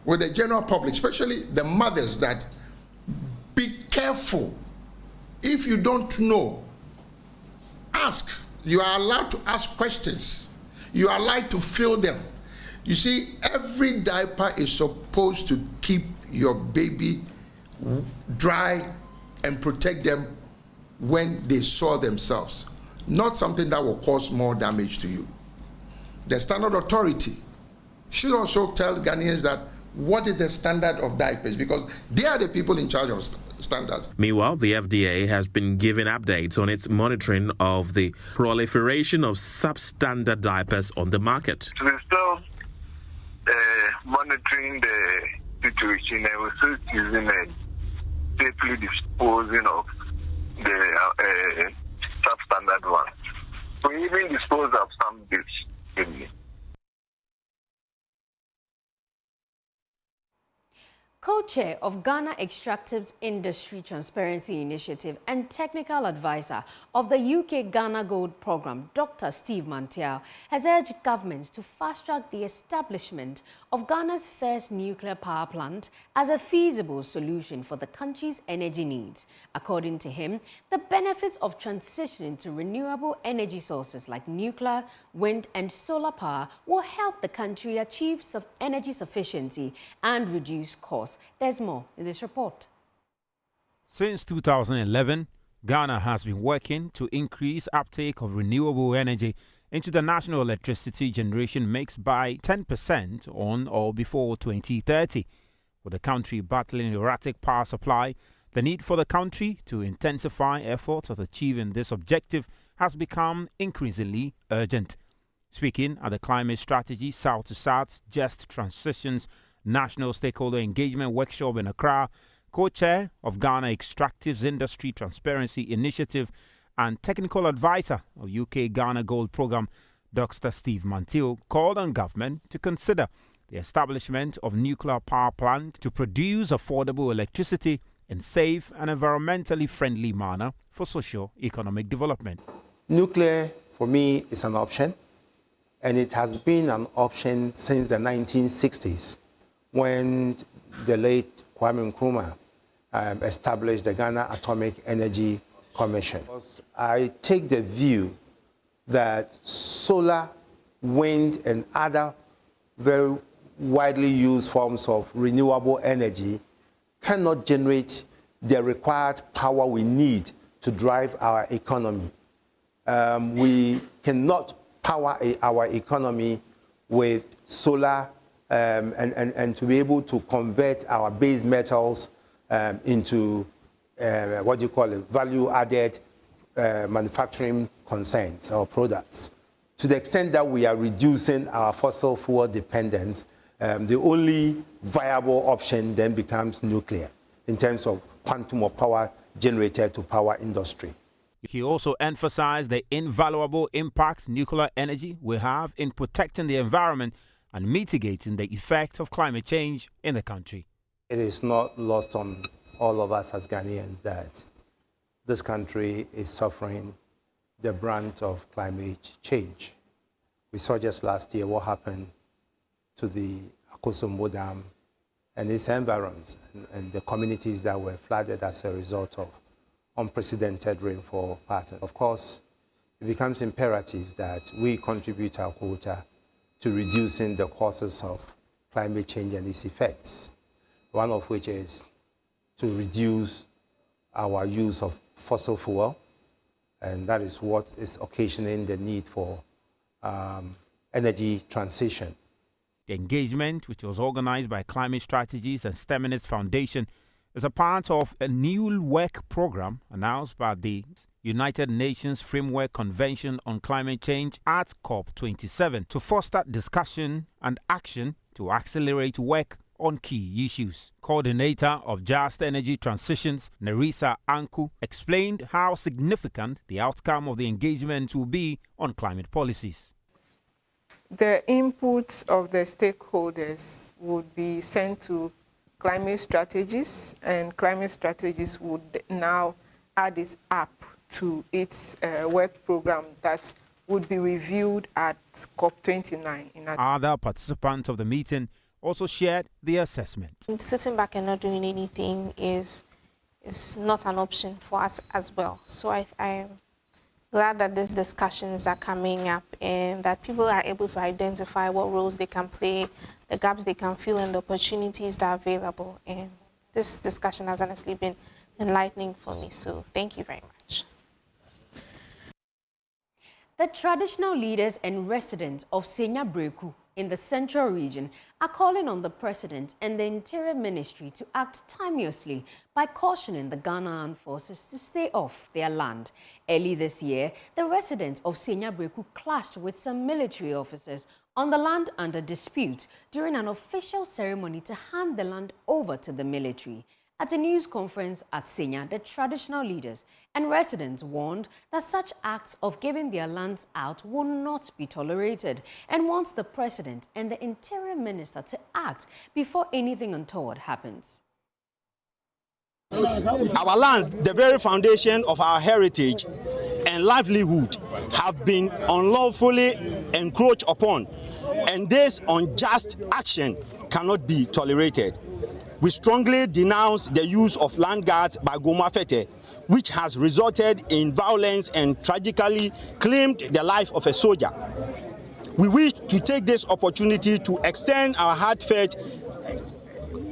Speaker 9: with the general public, especially the mothers, that be careful. If you don't know, ask. You are allowed to ask questions. You are allowed to fill them. You see, every diaper is supposed to keep your baby dry and protect them when they soil themselves, not something that will cause more damage to you. The Standard Authority should also tell Ghanaians that what is the standard of diapers, because they are the people in charge of standards.
Speaker 3: Meanwhile, the FDA has been giving updates on its monitoring of the proliferation of substandard diapers on the market.
Speaker 10: We're still monitoring the situation, and we're still using and safely disposing of the substandard ones. We even dispose of some this.
Speaker 18: Co-chair of Ghana Extractives Industry Transparency Initiative and technical advisor of the UK Ghana Gold Programme, Dr. Steve Mantiao, has urged governments to fast-track the establishment of Ghana's first nuclear power plant as a feasible solution for the country's energy needs. According to him, the benefits of transitioning to renewable energy sources like nuclear, wind and solar power will help the country achieve energy sufficiency and reduce costs. There's more in this report.
Speaker 11: Since 2011, Ghana has been working to increase uptake of renewable energy into the national electricity generation mix by 10% on or before 2030. With the country battling erratic power supply, the need for the country to intensify efforts at achieving this objective has become increasingly urgent. Speaking at the Climate Strategy South to South Just Transitions National Stakeholder Engagement Workshop in Accra, co-chair of Ghana Extractives Industry Transparency Initiative and technical advisor of UK Ghana Gold Programme, Dr. Steve Mantiao, called on government to consider the establishment of nuclear power plant to produce affordable electricity in safe and environmentally friendly manner for socio-economic development.
Speaker 12: Nuclear, for me, is an option, and it has been an option since the 1960s. When the late Kwame Nkrumah established the Ghana Atomic Energy Commission. I take the view that solar, wind, and other very widely used forms of renewable energy cannot generate the required power we need to drive our economy. We cannot power our economy with solar and to be able to convert our base metals into value-added manufacturing concerns or products. To the extent that we are reducing our fossil fuel dependence, the only viable option then becomes nuclear in terms of quantum of power generated to power industry.
Speaker 11: He also emphasized the invaluable impact nuclear energy will have in protecting the environment and mitigating the effect of climate change in the country.
Speaker 12: It is not lost on all of us as Ghanaians that this country is suffering the brunt of climate change. We saw just last year what happened to the Akosombo Dam and its environs and the communities that were flooded as a result of unprecedented rainfall pattern. Of course, it becomes imperative that we contribute our quota to reducing the causes of climate change and its effects, one of which is to reduce our use of fossil fuel, and that is what is occasioning the need for energy transition.
Speaker 11: The engagement, which was organized by Climate Strategies and STEMINIS Foundation, is a part of a new work program announced by the United Nations Framework Convention on Climate Change at COP27 to foster discussion and action to accelerate work on key issues. Coordinator of Just Energy Transitions, Nerissa Anku, explained how significant the outcome of the engagement will be on climate policies.
Speaker 13: The inputs of the stakeholders would be sent to climate strategies, and climate strategies would now add it up to its work program that would be reviewed at COP29.
Speaker 11: Other participants of the meeting also shared their assessment.
Speaker 14: Sitting back and not doing anything is not an option for us as well. So I am glad that these discussions are coming up and that people are able to identify what roles they can play, the gaps they can fill, and the opportunities that are available. And this discussion has honestly been enlightening for me. So thank you very much.
Speaker 18: The traditional leaders and residents of Senya Breku in the Central Region are calling on the President and the Interior Ministry to act timeously by cautioning the Ghana Armed Forces to stay off their land. Early this year, the residents of Senya Breku clashed with some military officers on the land under dispute during an official ceremony to hand the land over to the military. At a news conference at Senya, the traditional leaders and residents warned that such acts of giving their lands out will not be tolerated and wants the President and the Interior Minister to act before anything untoward happens.
Speaker 15: Our lands, the very foundation of our heritage and livelihood, have been unlawfully encroached upon, and this unjust action cannot be tolerated. We strongly denounce the use of land guards by Goma Fete, which has resulted in violence and tragically claimed the life of a soldier. We wish to take this opportunity to extend our heartfelt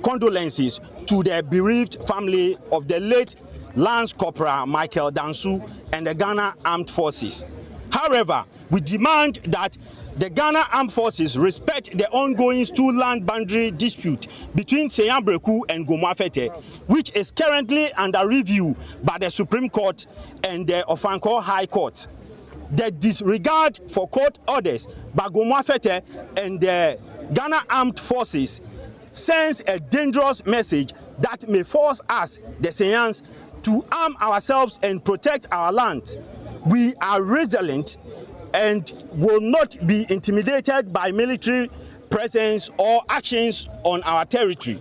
Speaker 15: condolences to the bereaved family of the late Lance Corporal Michael Dansu and the Ghana Armed Forces. However, we demand that the Ghana Armed Forces respect the ongoing stool land boundary dispute between Senya Breku and Goma Fete, which is currently under review by the Supreme Court and the Ofanko High Court. The disregard for court orders by Goma Fete and the Ghana Armed Forces sends a dangerous message that may force us, the Senyans, to arm ourselves and protect our land. We are resilient and will not be intimidated by military presence or actions on our territory.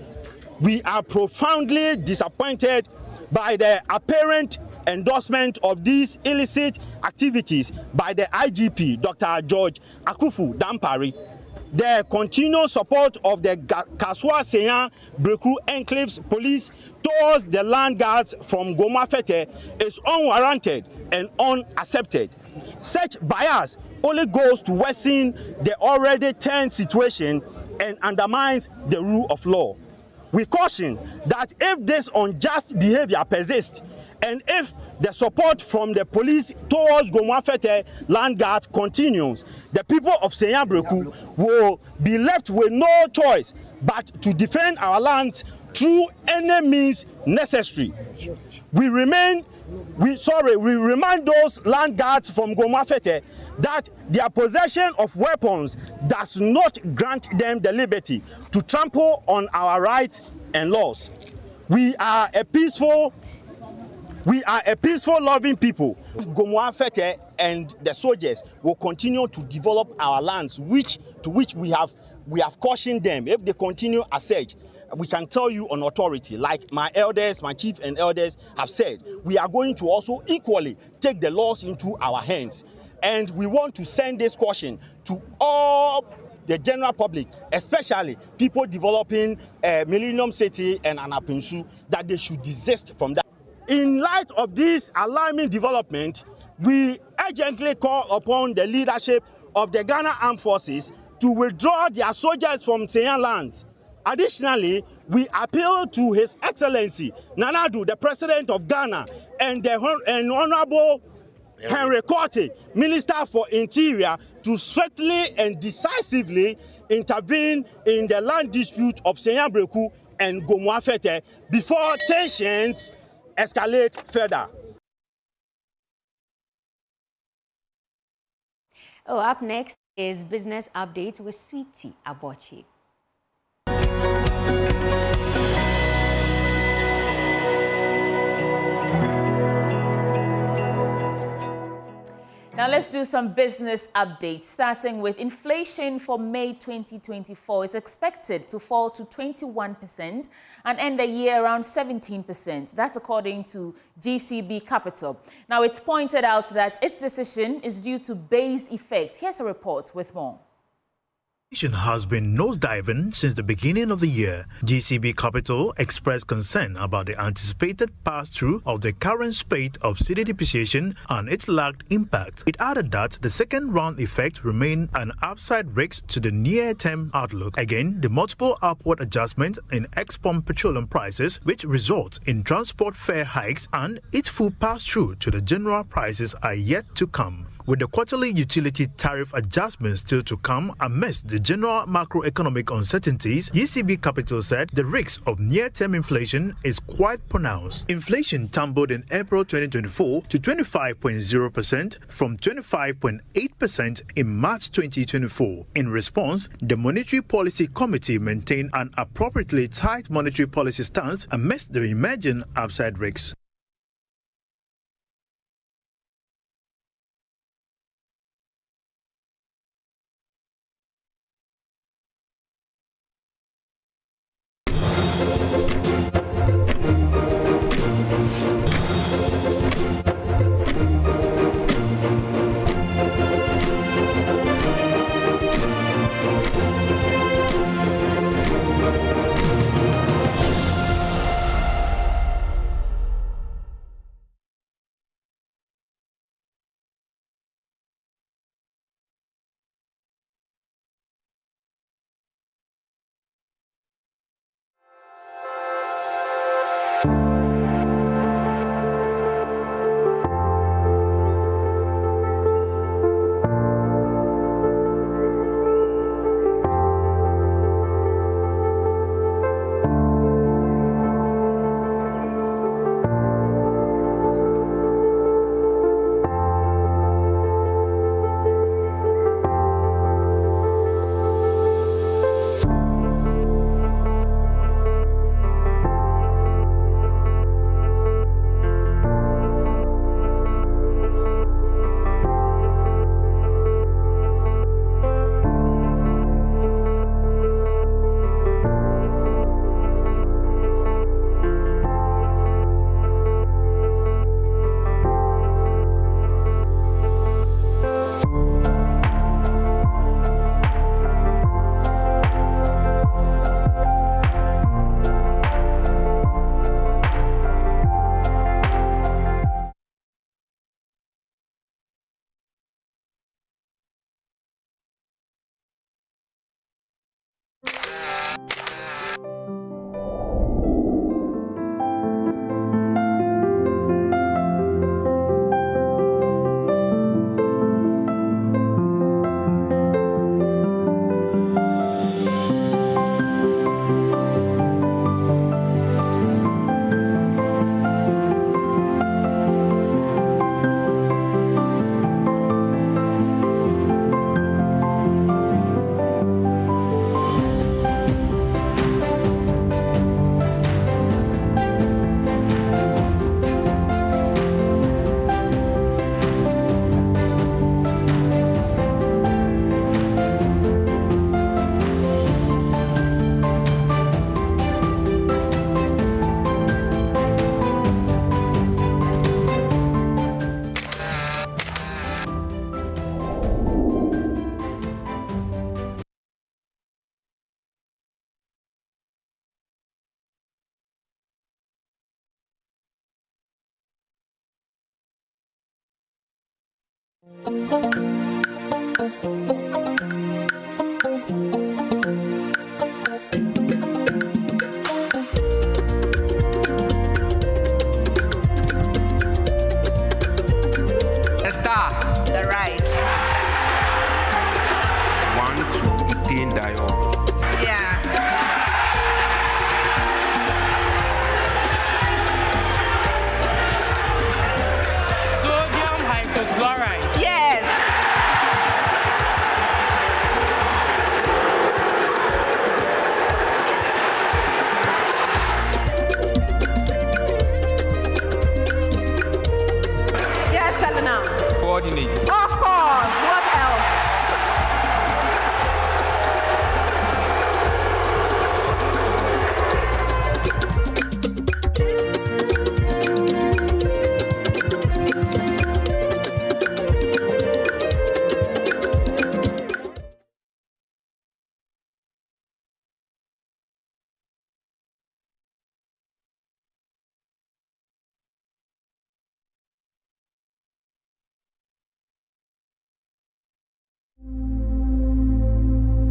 Speaker 15: We are profoundly disappointed by the apparent endorsement of these illicit activities by the IGP, Dr. George Akufu Dampari. The continued support of the Kaswa Senya Breku Enclaves Police towards the land guards from Goma Fete is unwarranted and unaccepted. Such bias only goes to worsen the already tense situation and undermines the rule of law. We caution that if this unjust behavior persists, and if the support from the police towards Goma Fete land guard continues, the people of Senya Breku will be left with no choice but to defend our land through any means necessary. We remind those land guards from Goma Fete that their possession of weapons does not grant them the liberty to trample on our rights and laws. We are a peaceful, loving people. Goma Fete and the soldiers will continue to develop our lands, to which we have cautioned them. If they continue as such, we can tell you on authority, like my chief and elders have said, we are going to also equally take the laws into our hands. And we want to send this caution to all the general public, especially people developing Millennium City and Anapinsu, that they should desist from that. In light of this alarming development, we urgently call upon the leadership of the Ghana Armed Forces to withdraw their soldiers from Senyan lands. Additionally, we appeal to His Excellency Nana Addo, the President of Ghana, and Honorable Henry Korte, Minister for Interior, to swiftly and decisively intervene in the land dispute of Senyan Breku and Gomuafete before tensions escalate further.
Speaker 18: Oh, up next is Business Updates with Sweetie Abochi.
Speaker 6: Now let's do some business updates, starting with inflation for May 2024 is expected to fall to 21% and end the year around 17%. That's according to GCB Capital. Now it's pointed out that its decision is due to base effect. Here's a report with more.
Speaker 16: Inflation has been nosediving since the beginning of the year. GCB Capital expressed concern about the anticipated pass-through of the current spate of cedi depreciation and its lagged impact. It added that the second round effect remained an upside risk to the near-term outlook. Again, the multiple upward adjustments in ex-pump petroleum prices, which result in transport fare hikes and its full pass-through to the general prices, are yet to come. With the quarterly utility tariff adjustments still to come amidst the general macroeconomic uncertainties, GCB Capital said the risk of near-term inflation is quite pronounced. Inflation tumbled in April 2024 to 25.0% from 25.8% in March 2024. In response, the Monetary Policy Committee maintained an appropriately tight monetary policy stance amidst the emerging upside risks.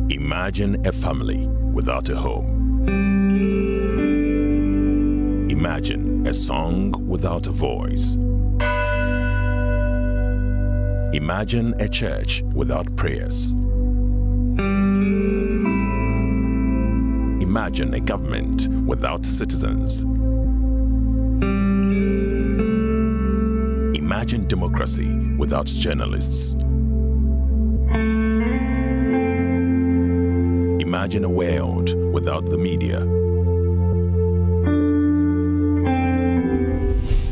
Speaker 17: Imagine a family without a home. Imagine a song without a voice. Imagine a church without prayers. Imagine a government without citizens. Imagine democracy without journalists. Imagine a world without the media.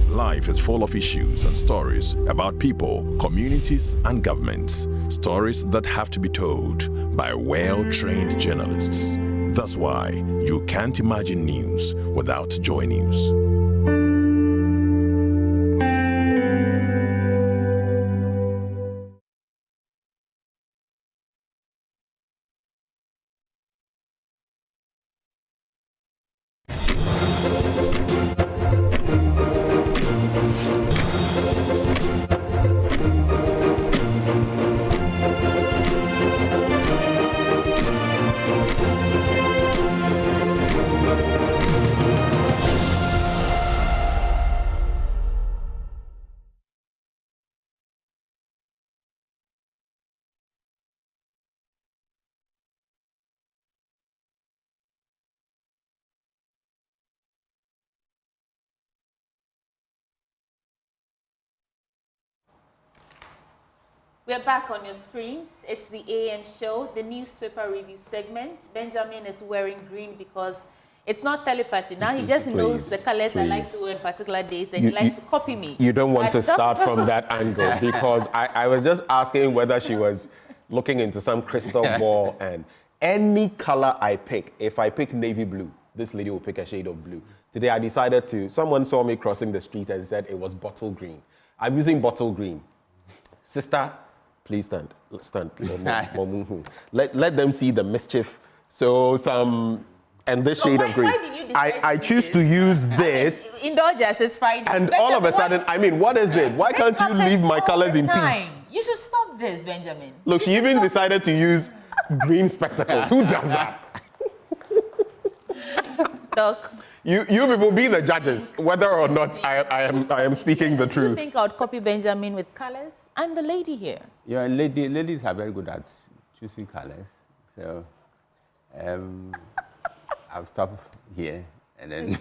Speaker 17: Life is full of issues and stories about people, communities, and governments. Stories that have to be told by well-trained journalists. That's why you can't imagine news without JoyNews.
Speaker 6: We're back on your screens. It's the AM show, the newspaper review segment. Benjamin is wearing green because it's not telepathy. Now he just knows the colors I like to wear on particular days, and he likes to copy me.
Speaker 20: You don't want to start from that angle, because I was just asking whether she was looking into some crystal ball, and any color I pick, if I pick navy blue, this lady will pick a shade of blue. Today I decided to, someone saw me crossing the street and said it was bottle green. I'm using bottle green. Sister, please stand. Stand. Let them see the mischief. So and this shade of green.
Speaker 6: Why did you decide
Speaker 20: I choose to use this.
Speaker 6: Indulge us, it's Friday.
Speaker 20: And all of a sudden, I mean, what is it? Why can't you leave my colors in peace?
Speaker 6: You should stop this, Benjamin.
Speaker 20: Look, she even decided to use green spectacles. Who does that?
Speaker 6: Doc.
Speaker 20: You people be the judges, whether or not I am speaking the truth.
Speaker 6: You think I would copy Benjamin with colors? I'm the lady here.
Speaker 21: Yeah, ladies are very good at choosing colors. So I'll stop here and then.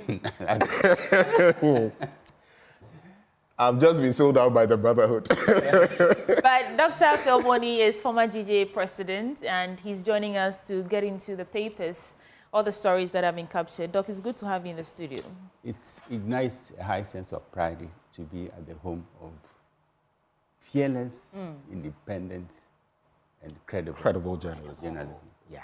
Speaker 20: I've just been sold out by the Brotherhood.
Speaker 6: But Dr. Phil Boni is former GJA president, and he's joining us to get into the papers, all the stories that have been captured. Doc, it's good to have you in the studio.
Speaker 21: It ignites a high sense of pride to be at the home of fearless, independent, and credible journalism. Yeah.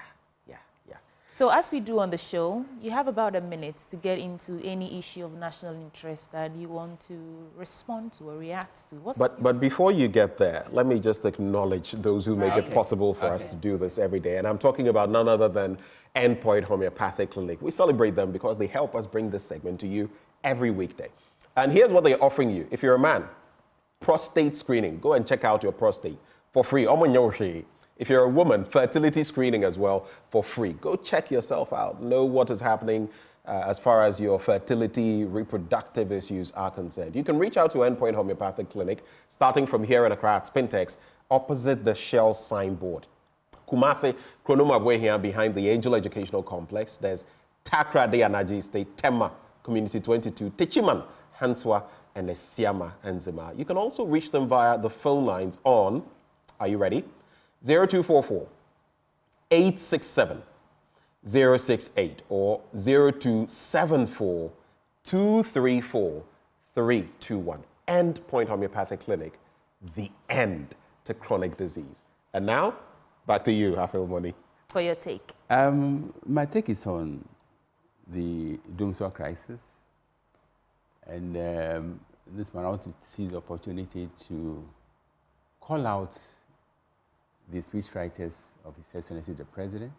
Speaker 6: So as we do on the show, you have about a minute to get into any issue of national interest that you want to respond to or react to.
Speaker 20: But before you get there, let me just acknowledge those who make it possible for us to do this every day. And I'm talking about none other than Endpoint Homeopathic Clinic. We celebrate them because they help us bring this segment to you every weekday. And here's what they're offering you. If you're a man, prostate screening. Go and check out your prostate. for free. If you're a woman, fertility screening as well for free. Go check yourself out. Know what is happening as far as your fertility, reproductive issues are concerned. You can reach out to Endpoint Homeopathic Clinic, starting from here in Accra at Spintex, opposite the Shell signboard. Kumasi, Kronoma here behind the Angel Educational Complex. There's Takra de Anaji State, Tema, Community 22, Techiman, Hanswa, and Esiama and Zima. You can also reach them via the phone lines on, are you ready? 0244 867 068 or 0274 234 321. Endpoint Homeopathic Clinic, the end to chronic disease. And now, back to you, Afil-Moni.
Speaker 6: For your take.
Speaker 21: My take is on the Dumsor crisis. And this one, I want to seize the opportunity to call out the speechwriters of His Excellency the President.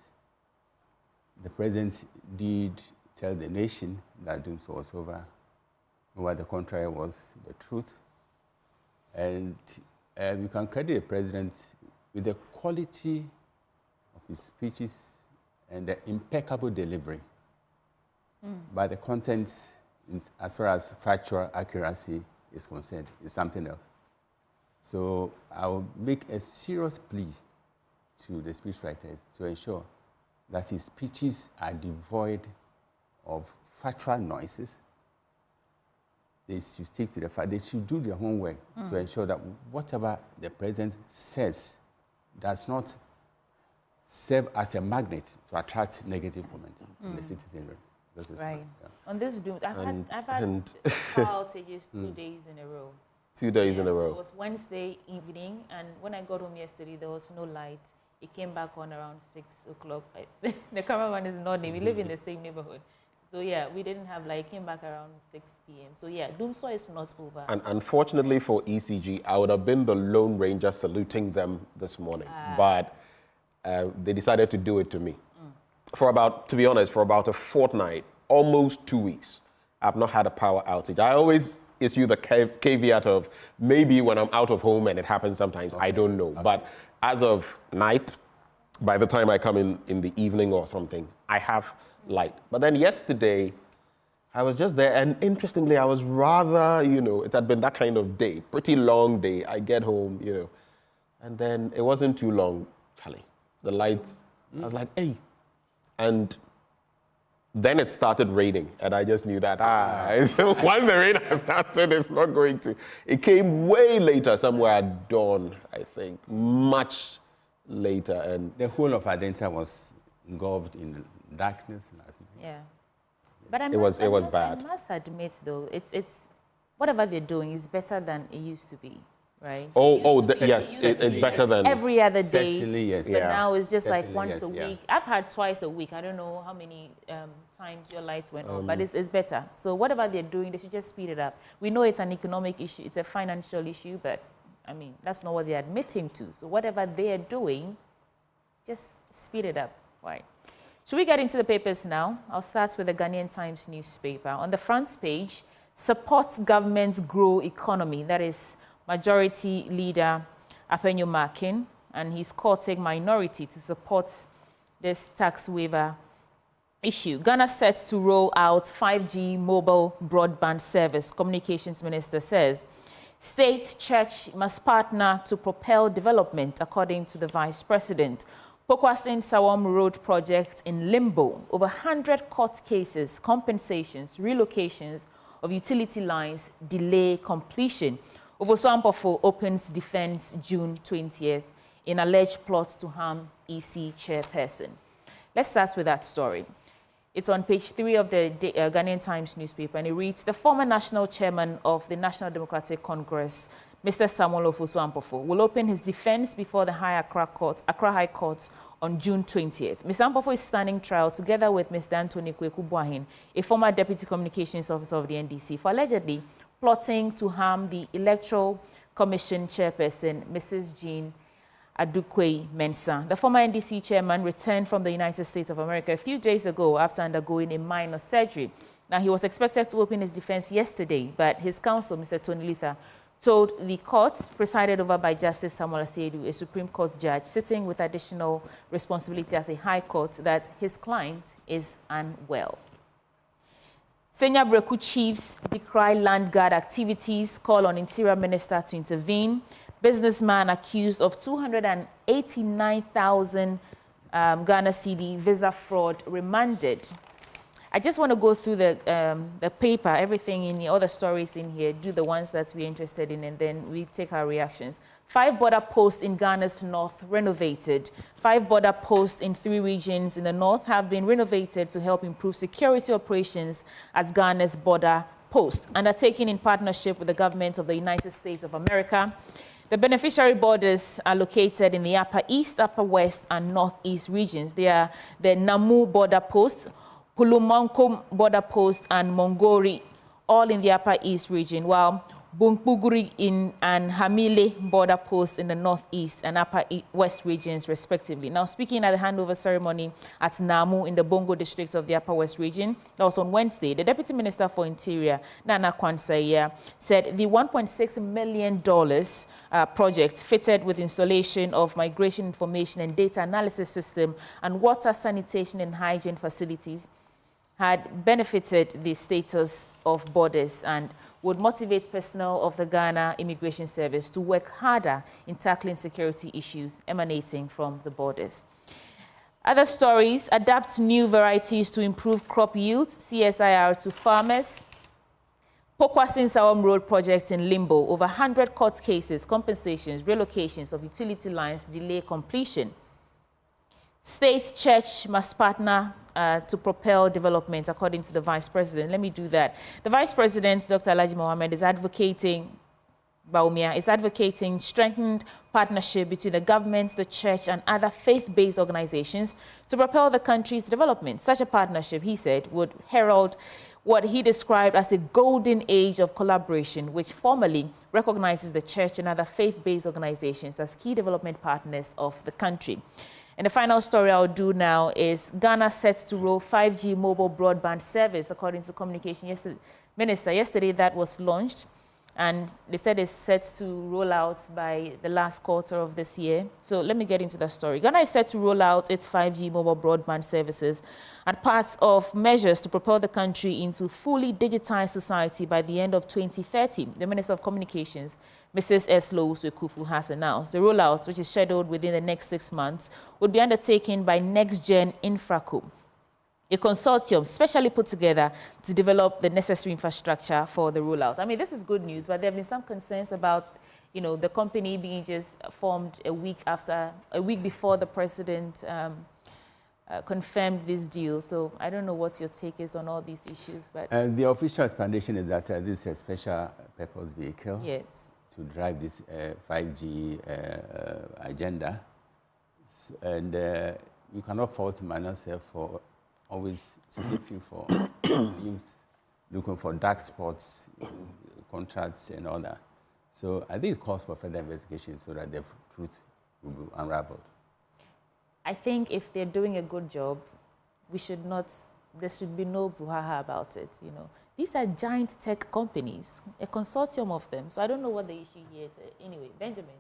Speaker 21: The President did tell the nation that Dumsor was over. What the contrary was the truth. And we can credit the President with the quality of his speeches and the impeccable delivery. But the content, as far as factual accuracy is concerned, is something else. So I will make a serious plea to the speechwriters to ensure that his speeches are devoid of factual noises. They should stick to the fact. They should do their homework to ensure that whatever the President says does not serve as a magnet to attract negative comments from the citizenry.
Speaker 6: Right. On this doom, I've had power outages 2 days in a row.
Speaker 20: 2 days in a row.
Speaker 6: So it was Wednesday evening, and when I got home yesterday, there was no light. It came back on around 6 o'clock. The cameraman is nodding. We live in the same neighborhood. So yeah, we didn't have light. It came back around 6 p.m. So yeah, Dumsor is not over.
Speaker 20: And unfortunately for ECG, I would have been the Lone Ranger saluting them this morning. But they decided to do it to me. For about, to be honest, for about a fortnight, almost 2 weeks, I've not had a power outage. I always issue the caveat of maybe when I'm out of home and it happens sometimes, I don't know. But as of night, by the time I come in the evening or something, I have light. But then yesterday, I was just there, and interestingly, I was rather, it had been that kind of day, pretty long day. I get home, and then it wasn't too long, Charlie. The lights, I was like, hey. And then it started raining, and I just knew that, once the rain has started, it's not going to. It came way later, somewhere at dawn, I think, much later. And
Speaker 21: the whole of Adenta was engulfed in darkness last night.
Speaker 6: Yeah. But
Speaker 20: it was bad.
Speaker 6: I must admit, though, it's whatever they're doing is better than it used to be. Right?
Speaker 20: Yes, it's better than
Speaker 6: every other day.
Speaker 21: Certainly, yes.
Speaker 6: But now it's just like once a
Speaker 21: yeah.
Speaker 6: week. I've had twice a week. I don't know how many times your lights went on, but it's better. So whatever they're doing, they should just speed it up. We know it's an economic issue, it's a financial issue, but I mean, that's not what they're admitting to. So whatever they're doing, just speed it up. Right. Should we get into the papers now? I'll start with the Ghanaian Times newspaper. On the front page, supports government's grow economy. That is Majority Leader Afenyo Makin, and he's courting minority to support this tax waiver issue. Ghana set to roll out 5G mobile broadband service, Communications Minister says. State church must partner to propel development, according to the Vice President. Pokwasin Sawam Road project in limbo. Over 100 court cases, compensations, relocations of utility lines delay completion. Ovoso opens defense June 20th in alleged plot to harm EC chairperson. Let's start with that story. It's on page 3 of the Ghanaian Times newspaper, and it reads, the former national chairman of the National Democratic Congress, Mr. Samuel Ofosu-Ampofo, will open his defense before the Accra High Court on June 20th. Mr. Ampofo is standing trial together with Mr. Anthony Kweku-Buahin, a former Deputy Communications Officer of the NDC, for allegedly plotting to harm the Electoral Commission chairperson, Mrs. Jean Adukwe-Mensah. The former NDC chairman returned from the United States of America a few days ago after undergoing a minor surgery. Now, he was expected to open his defense yesterday, but his counsel, Mr. Tony Litha, told the court, presided over by Justice Samuel Asiedu, a Supreme Court judge sitting with additional responsibility as a High Court, that his client is unwell. Senior Breku chiefs decry land guard activities, call on Interior Minister to intervene. Businessman accused of 289,000 Ghana cedi visa fraud remanded. I just want to go through the paper, everything in the other stories in here, do the ones that we're interested in, and then we take our reactions. 5 border posts in Ghana's north renovated. 5 border posts in 3 regions in the north have been renovated to help improve security operations at Ghana's border post, undertaken in partnership with the government of the United States of America. The beneficiary borders are located in the Upper East, Upper West, and Northeast regions. They are the Namu border post, Pulumonko border post, and Mongori, all in the Upper East region, while Bunkpuguri and Hamile border posts in the Northeast and Upper West regions, respectively. Now, speaking at the handover ceremony at Namu in the Bongo district of the Upper West region, that was on Wednesday, the Deputy Minister for Interior, Nana Kwansaya, said the $1.6 million project fitted with installation of migration information and data analysis system and water, sanitation, and hygiene facilities had benefited the status of borders and would motivate personnel of the Ghana Immigration Service to work harder in tackling security issues emanating from the borders. Other stories: adapt new varieties to improve crop yields, CSIR to farmers. Pokwasin Sawam Road project in limbo, over 100 court cases, compensations, relocations of utility lines delay completion. State church must partner to propel development, according to the Vice President. Let me do that. The Vice President, Dr. Alhaji Mohammed, is advocating strengthened partnership between the government, the church, and other faith-based organizations to propel the country's development. Such a partnership, he said, would herald what he described as a golden age of collaboration, which formally recognizes the church and other faith-based organizations as key development partners of the country. And the final story I'll do now is Ghana set to roll 5G mobile broadband service, according to Communication Minister. Yesterday that was launched, and they said it's set to roll out by the last quarter of this year. So let me get into the story. Ghana is set to roll out its 5G mobile broadband services as part of measures to propel the country into fully digitized society by the end of 2030. The Minister of Communications, Mrs. S. Lowusu-Kufu, has announced. The rollout, which is scheduled within the next 6 months, would be undertaken by Next Gen Infraco, a consortium specially put together to develop the necessary infrastructure for the rollout. I mean, this is good news, but there have been some concerns about, you know, the company being just formed a week before the president confirmed this deal. So I don't know what your take is on all these issues, but
Speaker 21: the official explanation is that this is a special purpose vehicle.
Speaker 6: Yes.
Speaker 21: To drive this 5G agenda, and you cannot fault myself for always seeking for use, looking for dark spots, contracts, and all that. So I think it calls for further investigation so that the truth will be unraveled.
Speaker 6: I think if they're doing a good job, there should be no brouhaha about it, you know. These are giant tech companies, a consortium of them. So I don't know what the issue here is. Anyway, Benjamin.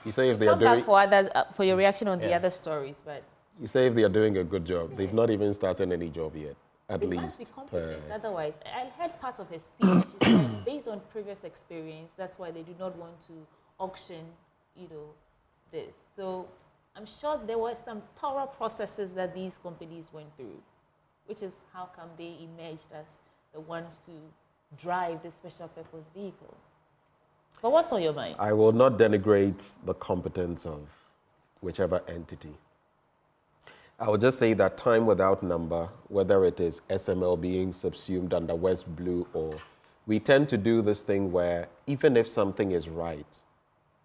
Speaker 20: You say if they are doing...
Speaker 6: Come back for your reaction on the other stories, but...
Speaker 20: You say if they are doing a good job. They've not even started any job yet, at least. They must
Speaker 6: be competent, otherwise. I heard part of his speech. He said, based on previous experience, that's why they do not want to auction, you know, this. So I'm sure there were some thorough processes that these companies went through, which is how come they emerged as the ones to drive the special purpose vehicle. But what's on your mind?
Speaker 20: I will not denigrate the competence of whichever entity. I would just say that time without number, whether it is SML being subsumed under West Blue, or we tend to do this thing where even if something is right,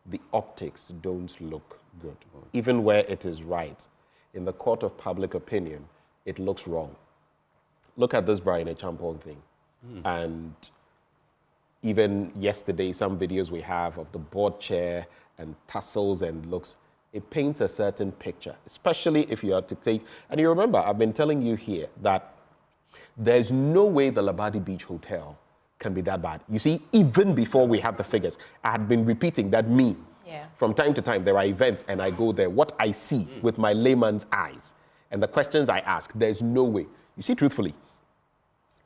Speaker 20: the optics don't look good. Even where it is right, in the court of public opinion, it looks wrong. Look at this Brian Champong thing. And even yesterday, some videos we have of the board chair and tassels and looks, it paints a certain picture, especially if you are to take, and you remember, I've been telling you here that there's no way the Labadi Beach Hotel can be that bad. You see, even before we had the figures, I had been repeating that from time to time, there are events and I go there. What I see with my layman's eyes and the questions I ask, there's no way. You see, truthfully,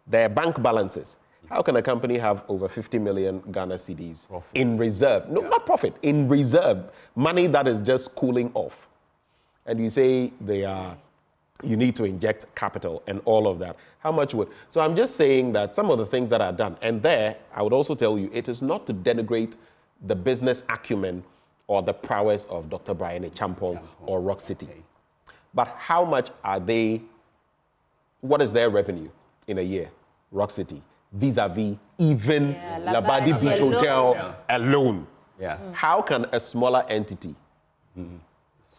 Speaker 20: their bank balances. How can a company have over 50 million Ghana cedis in reserve? No, not profit, in reserve. Money that is just cooling off. And you say you need to inject capital and all of that. How much would? So I'm just saying that some of the things that are done, and there, I would also tell you, it is not to denigrate the business acumen or the prowess of Dr. Brian Champong or Rock City. But how much are they, what is their revenue in a year, Rock City, vis-a-vis even Labadi Beach Hotel alone? How can a smaller entity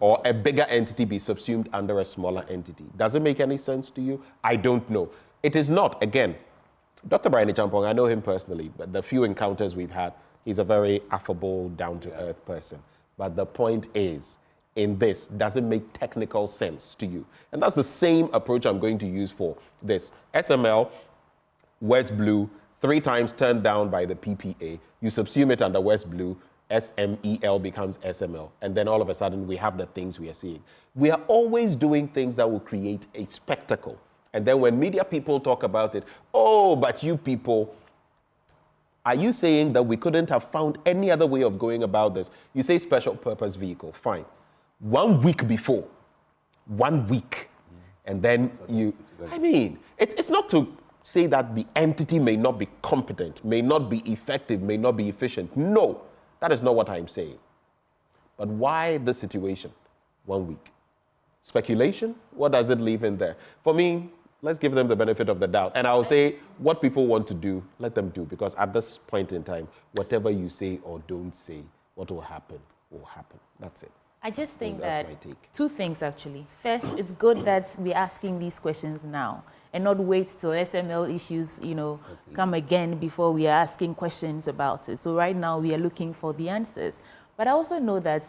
Speaker 20: or a bigger entity be subsumed under a smaller entity? Does it make any sense to you? I don't know. It is not. Again, Dr. Brian Champong, I know him personally, but the few encounters we've had, he's a very affable, down-to-earth person. But the point is, in this, does it make technical sense to you? And that's the same approach I'm going to use for this. SML, West Blue, 3 times turned down by the PPA. You subsume it under West Blue, SMEL becomes SML. And then all of a sudden, we have the things we are seeing. We are always doing things that will create a spectacle. And then when media people talk about it, oh, but you people, are you saying that we couldn't have found any other way of going about this? You say special purpose vehicle, fine. 1 week before, 1 week, and then you, I mean, it's not to say that the entity may not be competent, may not be effective, may not be efficient. No. That is not what I'm saying. But why this situation? 1 week. Speculation? What does it leave in there? For me, let's give them the benefit of the doubt. And I'll say what people want to do, let them do. Because at this point in time, whatever you say or don't say, what will happen will happen. That's it.
Speaker 6: I just think that 2 things actually. First, it's good that we're asking these questions now and not wait till SML issues, come again before we are asking questions about it. So right now we are looking for the answers. But I also know that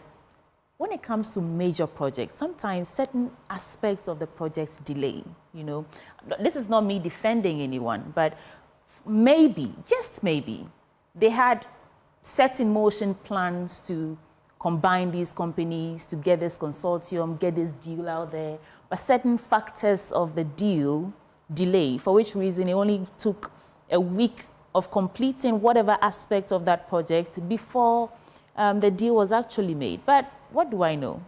Speaker 6: when it comes to major projects, sometimes certain aspects of the projects delay, This is not me defending anyone, but maybe, just maybe, they had set in motion plans to combine these companies to get this consortium, get this deal out there. But certain factors of the deal delay, for which reason it only took a week of completing whatever aspect of that project before the deal was actually made. But what do I know?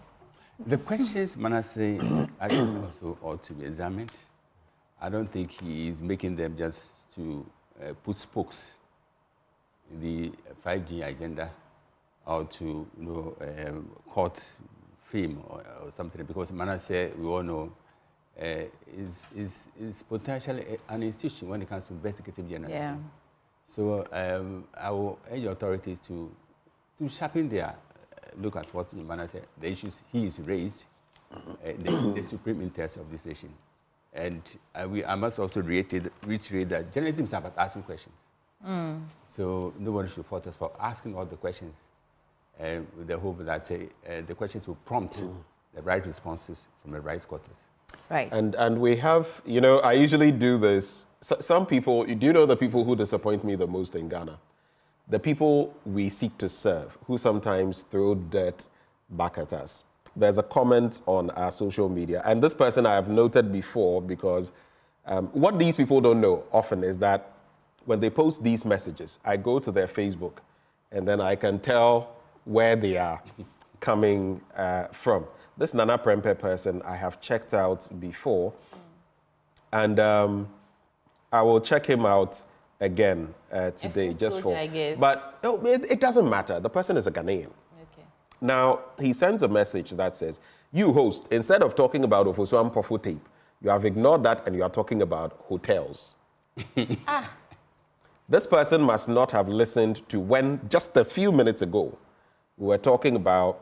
Speaker 21: The questions Manasseh I think also ought to be examined. I don't think he is making them just to put spokes in the 5G agenda or to court fame or something, because Manasseh, we all know, is potentially an institution when it comes to investigative journalism. So I will urge authorities to sharpen their look at what Manasseh, the issues he is raised, the supreme interest of this nation. And I must also reiterate that journalism is about asking questions. So nobody should fault us for asking all the questions with the hope that the questions will prompt the right responses from the right quarters.
Speaker 6: Right.
Speaker 20: And we have, I usually do this. Some people, do you know the people who disappoint me the most in Ghana? The people we seek to serve, who sometimes throw dirt back at us. There's a comment on our social media, and this person I have noted before, because what these people don't know often is that when they post these messages, I go to their Facebook, and then I can tell where they are coming from. This Nana Prempe person I have checked out before, and I will check him out again today, just for.
Speaker 6: I guess.
Speaker 20: But no, it doesn't matter. The person is a Ghanaian.
Speaker 6: Okay.
Speaker 20: Now he sends a message that says, "You host, instead of talking about Ofosuam Pofu tape, you have ignored that and you are talking about hotels." This person must not have listened to when just a few minutes ago we were talking about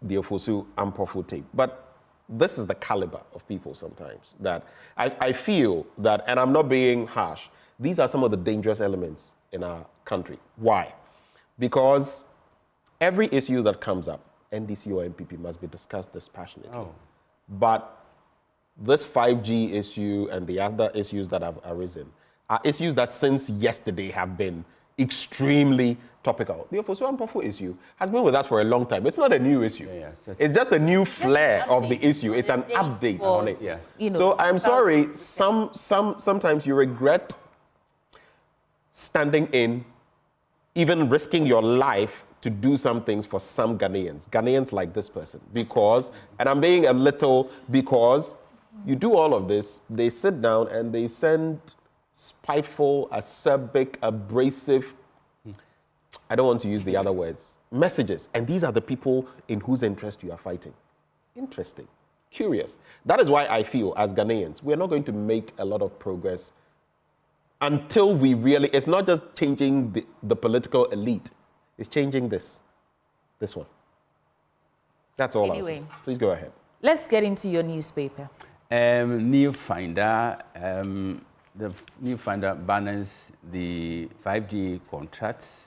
Speaker 20: the Ofosu Ampofu tape. But this is the caliber of people sometimes that I feel that, and I'm not being harsh, these are some of the dangerous elements in our country. Why? Because every issue that comes up, NDC or MPP, must be discussed dispassionately. But this 5G issue and the other issues that have arisen, are issues that since yesterday have been extremely topical. The Ofosu issue has been with us for a long time. It's not a new issue. It's just a new flair of the issue. It's an update on it. So I'm sorry, sometimes you regret standing in, even risking your life to do some things for some Ghanaians like this person. Because, and I'm being a little, because you do all of this, they sit down and they send spiteful, acerbic, abrasive, I don't want to use the other words, messages. And these are the people in whose interest you are fighting. Interesting. Curious. That is why I feel, as Ghanaians, we're not going to make a lot of progress until we really, it's not just changing the political elite, it's changing this one. That's all I'll say. Please go ahead.
Speaker 6: Let's get into your newspaper.
Speaker 21: New Finder, the New Finder banners the 5G contracts,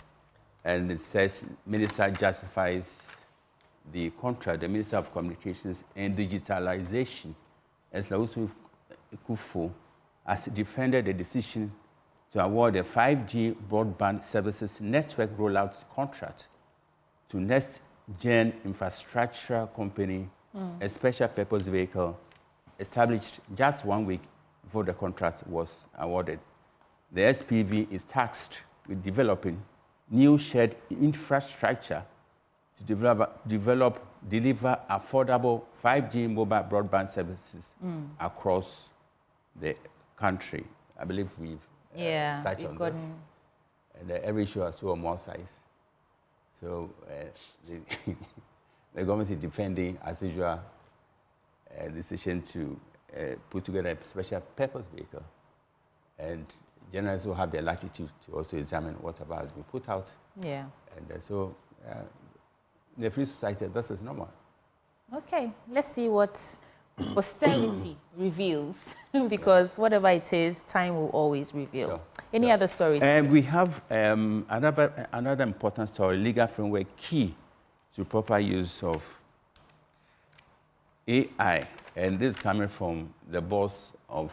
Speaker 21: and it says Minister justifies the contract, the Minister of Communications and Digitalization, as Lausu Kufu, has defended the decision to award a 5G broadband services network rollout contract to Next Gen Infrastructure Company, a special purpose vehicle established just 1 week before the contract was awarded. The SPV is tasked with developing new shared infrastructure to deliver affordable 5G mobile broadband services across the country. I believe we've touched on this. And every issue has two or more sides. So the government is defending, as usual, a decision to put together a special purpose vehicle. And journalists will have the latitude to also examine whatever has been put out.
Speaker 6: Yeah.
Speaker 21: And so in a free society, this is normal.
Speaker 6: Okay, let's see what posterity reveals, because whatever it is, time will always reveal. Any other stories?
Speaker 21: We have another important story, legal framework key to proper use of AI. And this is coming from the boss of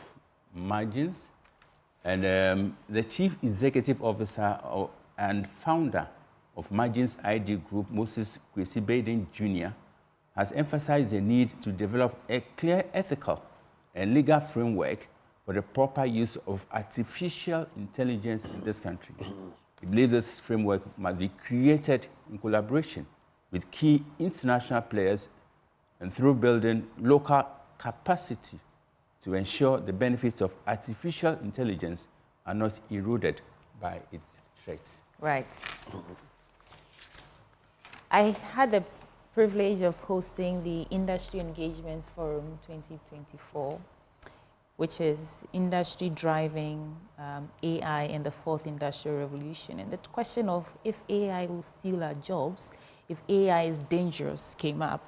Speaker 21: Margins. And the Chief Executive Officer and founder of Margins ID Group, Moses Kwesi Baden Jr., has emphasized the need to develop a clear ethical and legal framework for the proper use of artificial intelligence in this country. We believe this framework must be created in collaboration with key international players and through building local capacity to ensure the benefits of artificial intelligence are not eroded by its threats.
Speaker 6: Right. I had the privilege of hosting the Industry Engagement Forum 2024, which is industry driving AI in the fourth industrial revolution. And the question of if AI will steal our jobs, if AI is dangerous, came up.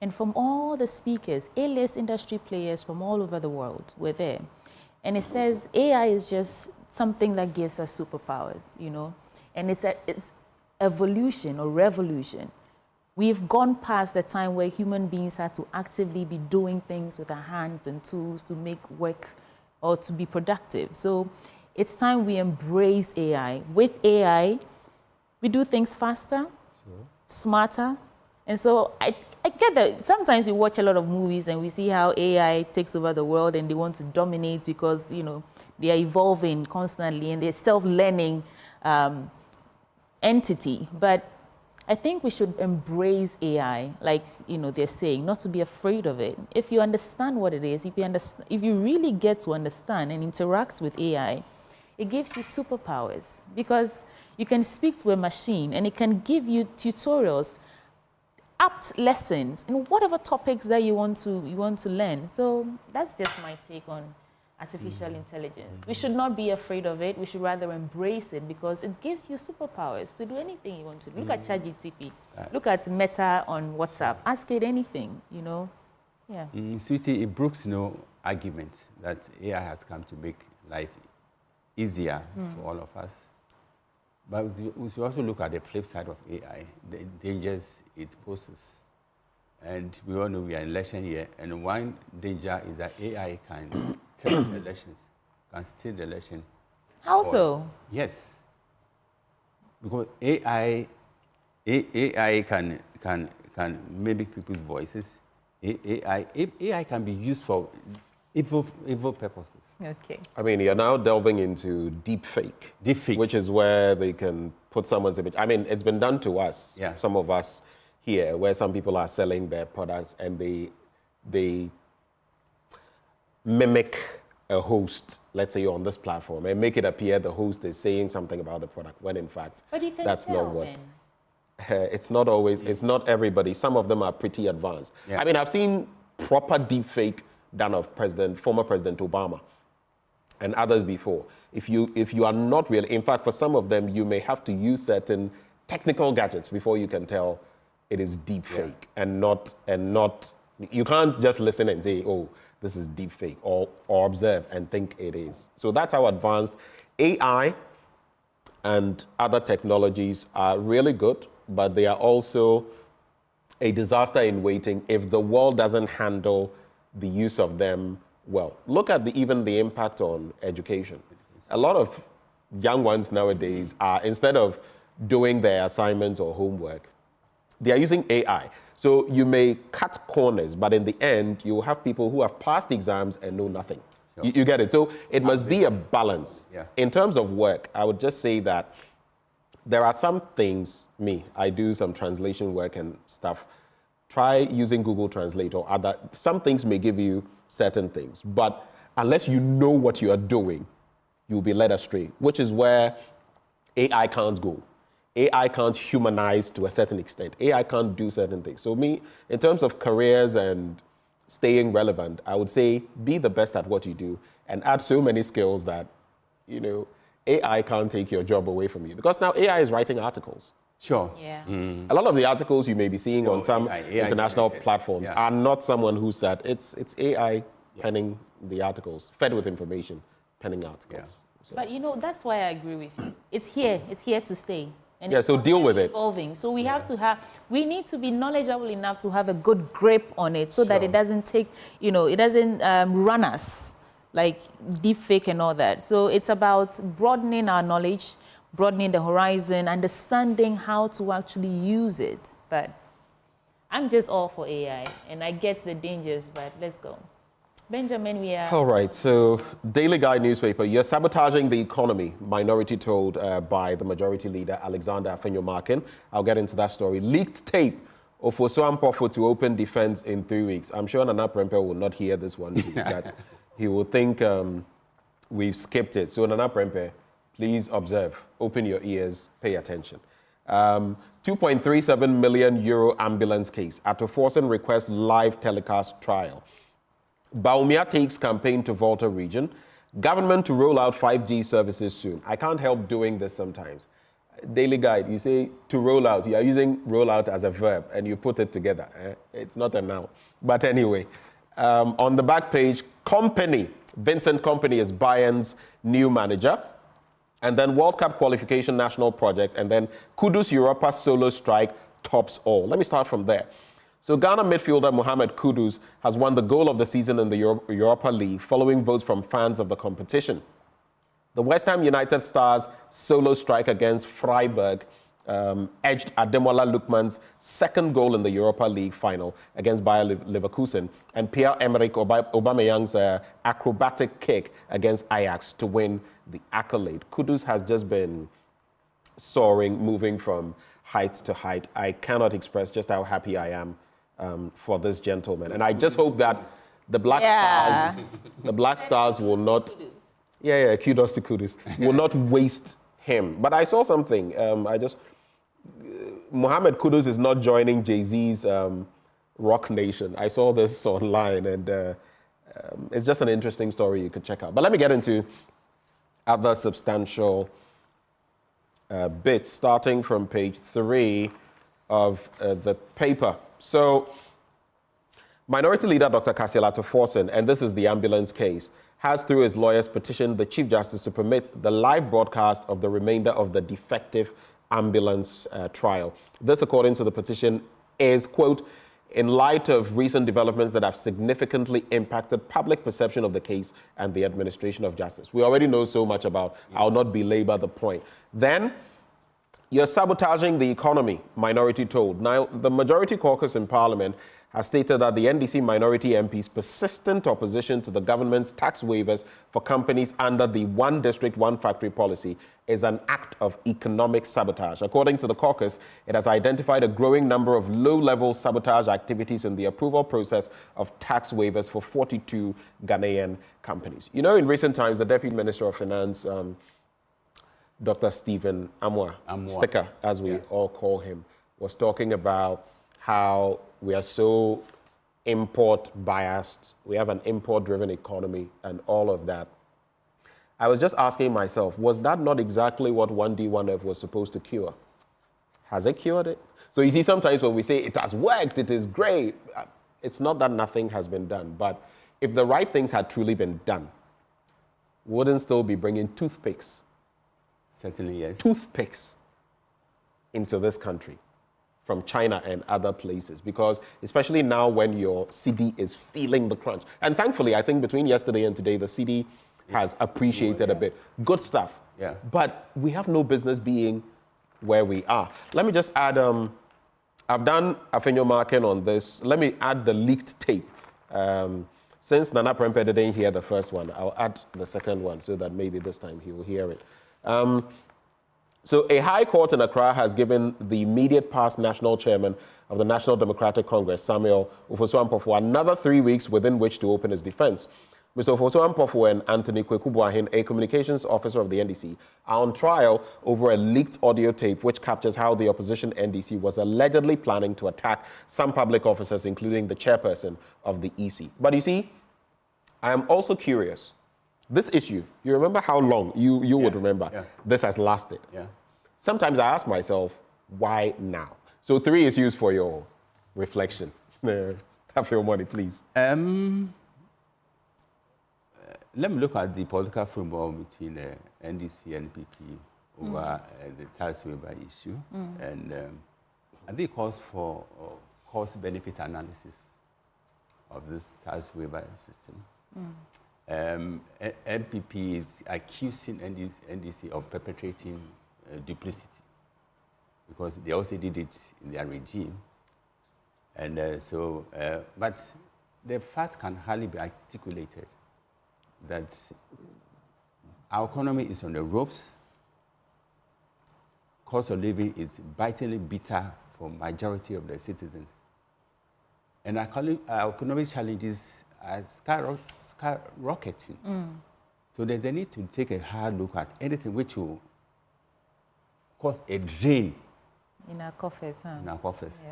Speaker 6: And from all the speakers, A-list industry players from all over the world were there. And it says AI is just something that gives us superpowers, you know, and it's evolution or revolution. We've gone past the time where human beings had to actively be doing things with our hands and tools to make work or to be productive. So it's time we embrace AI. With AI, we do things faster, smarter. And so I get that sometimes we watch a lot of movies and we see how AI takes over the world and they want to dominate because, you know, they are evolving constantly and they're self-learning entity. But I think we should embrace AI, like, you know, they're saying, not to be afraid of it. If you understand what it is, if you really get to understand and interact with AI, it gives you superpowers because you can speak to a machine and it can give you tutorials, apt lessons in whatever topics that you want to learn. So that's just my take on artificial intelligence. We should not be afraid of it. We should rather embrace it because it gives you superpowers to do anything you want to do. Look at ChatGPT. Look at Meta on WhatsApp. Ask it anything, you know. Yeah.
Speaker 21: Sweetie, it brooks no argument that AI has come to make life easier for all of us. But we should also look at the flip side of AI, the dangers it poses. And we all know we are in election year, and one danger is that AI can tell the elections, can steal the election,
Speaker 6: How so?
Speaker 21: Yes. Because AI can mimic people's voices. AI can be used for evil purposes.
Speaker 6: Okay.
Speaker 20: I mean, you're now delving into deepfake, which is where they can put someone's image. I mean, it's been done to us, some of us here, where some people are selling their products and they mimic a host, let's say on this platform, and make it appear the host is saying something about the product, when in fact, that's not what. It's not always, it's not everybody. Some of them are pretty advanced. I mean, I've seen proper deepfake done of former President Obama and others before. If you are not really, in fact, for some of them, you may have to use certain technical gadgets before you can tell it is deepfake and not, you can't just listen and say, oh, this is deepfake, or observe and think it is. So that's how advanced AI and other technologies are really good, but they are also a disaster in waiting if the world doesn't handle the use of them well. Look at even the impact on education. A lot of young ones nowadays are, instead of doing their assignments or homework, they are using AI. So you may cut corners, but in the end, you will have people who have passed exams and know nothing. Sure. You get it? So it must be a balance. In terms of work, I would just say that there are some things, I do some translation work and stuff. Try using Google Translate or other. Some things may give you certain things, but unless you know what you are doing, you'll be led astray, which is where AI can't go. AI can't humanize to a certain extent. AI can't do certain things. So in terms of careers and staying relevant, I would say be the best at what you do and add so many skills that, AI can't take your job away from you. Because now AI is writing articles.
Speaker 21: Sure.
Speaker 6: Yeah.
Speaker 21: Mm.
Speaker 20: A lot of the articles you may be seeing on some international platforms are not someone who said, it's AI penning the articles, fed with information, penning articles. So.
Speaker 6: But that's why I agree with you. It's here to stay. And
Speaker 20: so deal with it.
Speaker 6: Evolving. So we need to be knowledgeable enough to have a good grip on it so that it doesn't take, it doesn't run us like deepfake and all that. So it's about broadening our knowledge, broadening the horizon, understanding how to actually use it. But I'm just all for AI, and I get the dangers, but let's go. Benjamin, we are...
Speaker 20: All right, so Daily Guide newspaper, you're sabotaging the economy, minority told by the majority leader, Alexander Afenyo-Markin. I'll get into that story. Leaked tape of Osuam Pofo to open defense in 3 weeks. I'm sure Nana Prempeh will not hear this one, that he will think we've skipped it. So Nana Prempeh, please observe, open your ears, pay attention. 2.37 million euro ambulance case. Atoforsen requests live telecast trial. Baumia takes campaign to Volta region. Government to roll out 5G services soon. I can't help doing this sometimes. Daily Guide, you say to roll out. You are using roll out as a verb and you put it together. It's not a noun. But anyway, on the back page, Vincent Kompany is Bayern's new manager. And then World Cup qualification national project. And then Kudus Europa solo strike tops all. Let me start from there. So Ghana midfielder Mohamed Kudus has won the goal of the season in the Europa League following votes from fans of the competition. The West Ham United stars' solo strike against Freiburg edged Ademola Lookman's second goal in the Europa League final against Bayer Leverkusen and Pierre-Emerick Aubameyang's acrobatic kick against Ajax to win the accolade. Kudus has just been soaring, moving from height to height. I cannot express just how happy I am for this gentleman. And I just hope that the Black Stars will not... kudos to Kudus. Will not waste him. But I saw something. Mohamed Kudus is not joining Jay-Z's Rock Nation. I saw this online, and it's just an interesting story you could check out. But let me get into other substantial bits, starting from page 3 of the paper. So, Minority Leader Dr. Cassiel Atoforsen, and this is the ambulance case, has through his lawyers petitioned the Chief Justice to permit the live broadcast of the remainder of the defective ambulance trial. This, according to the petition, is, quote, in light of recent developments that have significantly impacted public perception of the case and the administration of justice. We already know so much about, I'll not belabor the point. Then, you're sabotaging the economy, Minority told. Now, the Majority Caucus in Parliament has stated that the NDC minority MP's persistent opposition to the government's tax waivers for companies under the One District, One Factory policy is an act of economic sabotage. According to the caucus, it has identified a growing number of low-level sabotage activities in the approval process of tax waivers for 42 Ghanaian companies. You know, in recent times, the Deputy Minister of Finance, Dr. Stephen Amwa, Sticker, as we all call him, was talking about how we are so import biased, we have an import-driven economy and all of that. I was just asking myself, was that not exactly what 1D1F was supposed to cure? Has it cured it? So you see, sometimes when we say it has worked, it is great, it's not that nothing has been done, but if the right things had truly been done, wouldn't still be bringing toothpicks?
Speaker 21: Certainly, yes.
Speaker 20: Toothpicks into this country from China and other places, because especially now when your CD is feeling the crunch. And thankfully, I think between yesterday and today, the CD has appreciated a bit. Good stuff.
Speaker 21: Yeah. But
Speaker 20: we have no business being where we are. Let me just add, I've done a finger marking on this. Let me add the leaked tape. Since Nana Prempeh didn't hear the first one, I'll add the second one so that maybe this time he will hear it. So a high court in Accra has given the immediate past national chairman of the National Democratic Congress, Samuel Ofosu-Ampofo, another 3 weeks within which to open his defense. Mr. Ofosu-Ampofo and Anthony Kweku-Buahin, a communications officer of the NDC, are on trial over a leaked audio tape which captures how the opposition NDC was allegedly planning to attack some public officers, including the chairperson of the EC. But you see, I am also curious. This issue, you remember how long, you would remember, this has lasted. Sometimes I ask myself, why now? So 3 issues for your reflection. Have your money, please.
Speaker 21: Let me look at the political framework between NDC and PP over the tax waiver issue. And I think it calls for cost-benefit analysis of this tax waiver system. NPP is accusing NDC of perpetrating duplicity because they also did it in their regime. And but the fact can hardly be articulated that our economy is on the ropes, cost of living is bitterly bitter for majority of the citizens, and our economic challenges are skyrocketing. So there's a need to take a hard look at anything which will cause a drain
Speaker 6: in our coffers.
Speaker 21: In our coffers.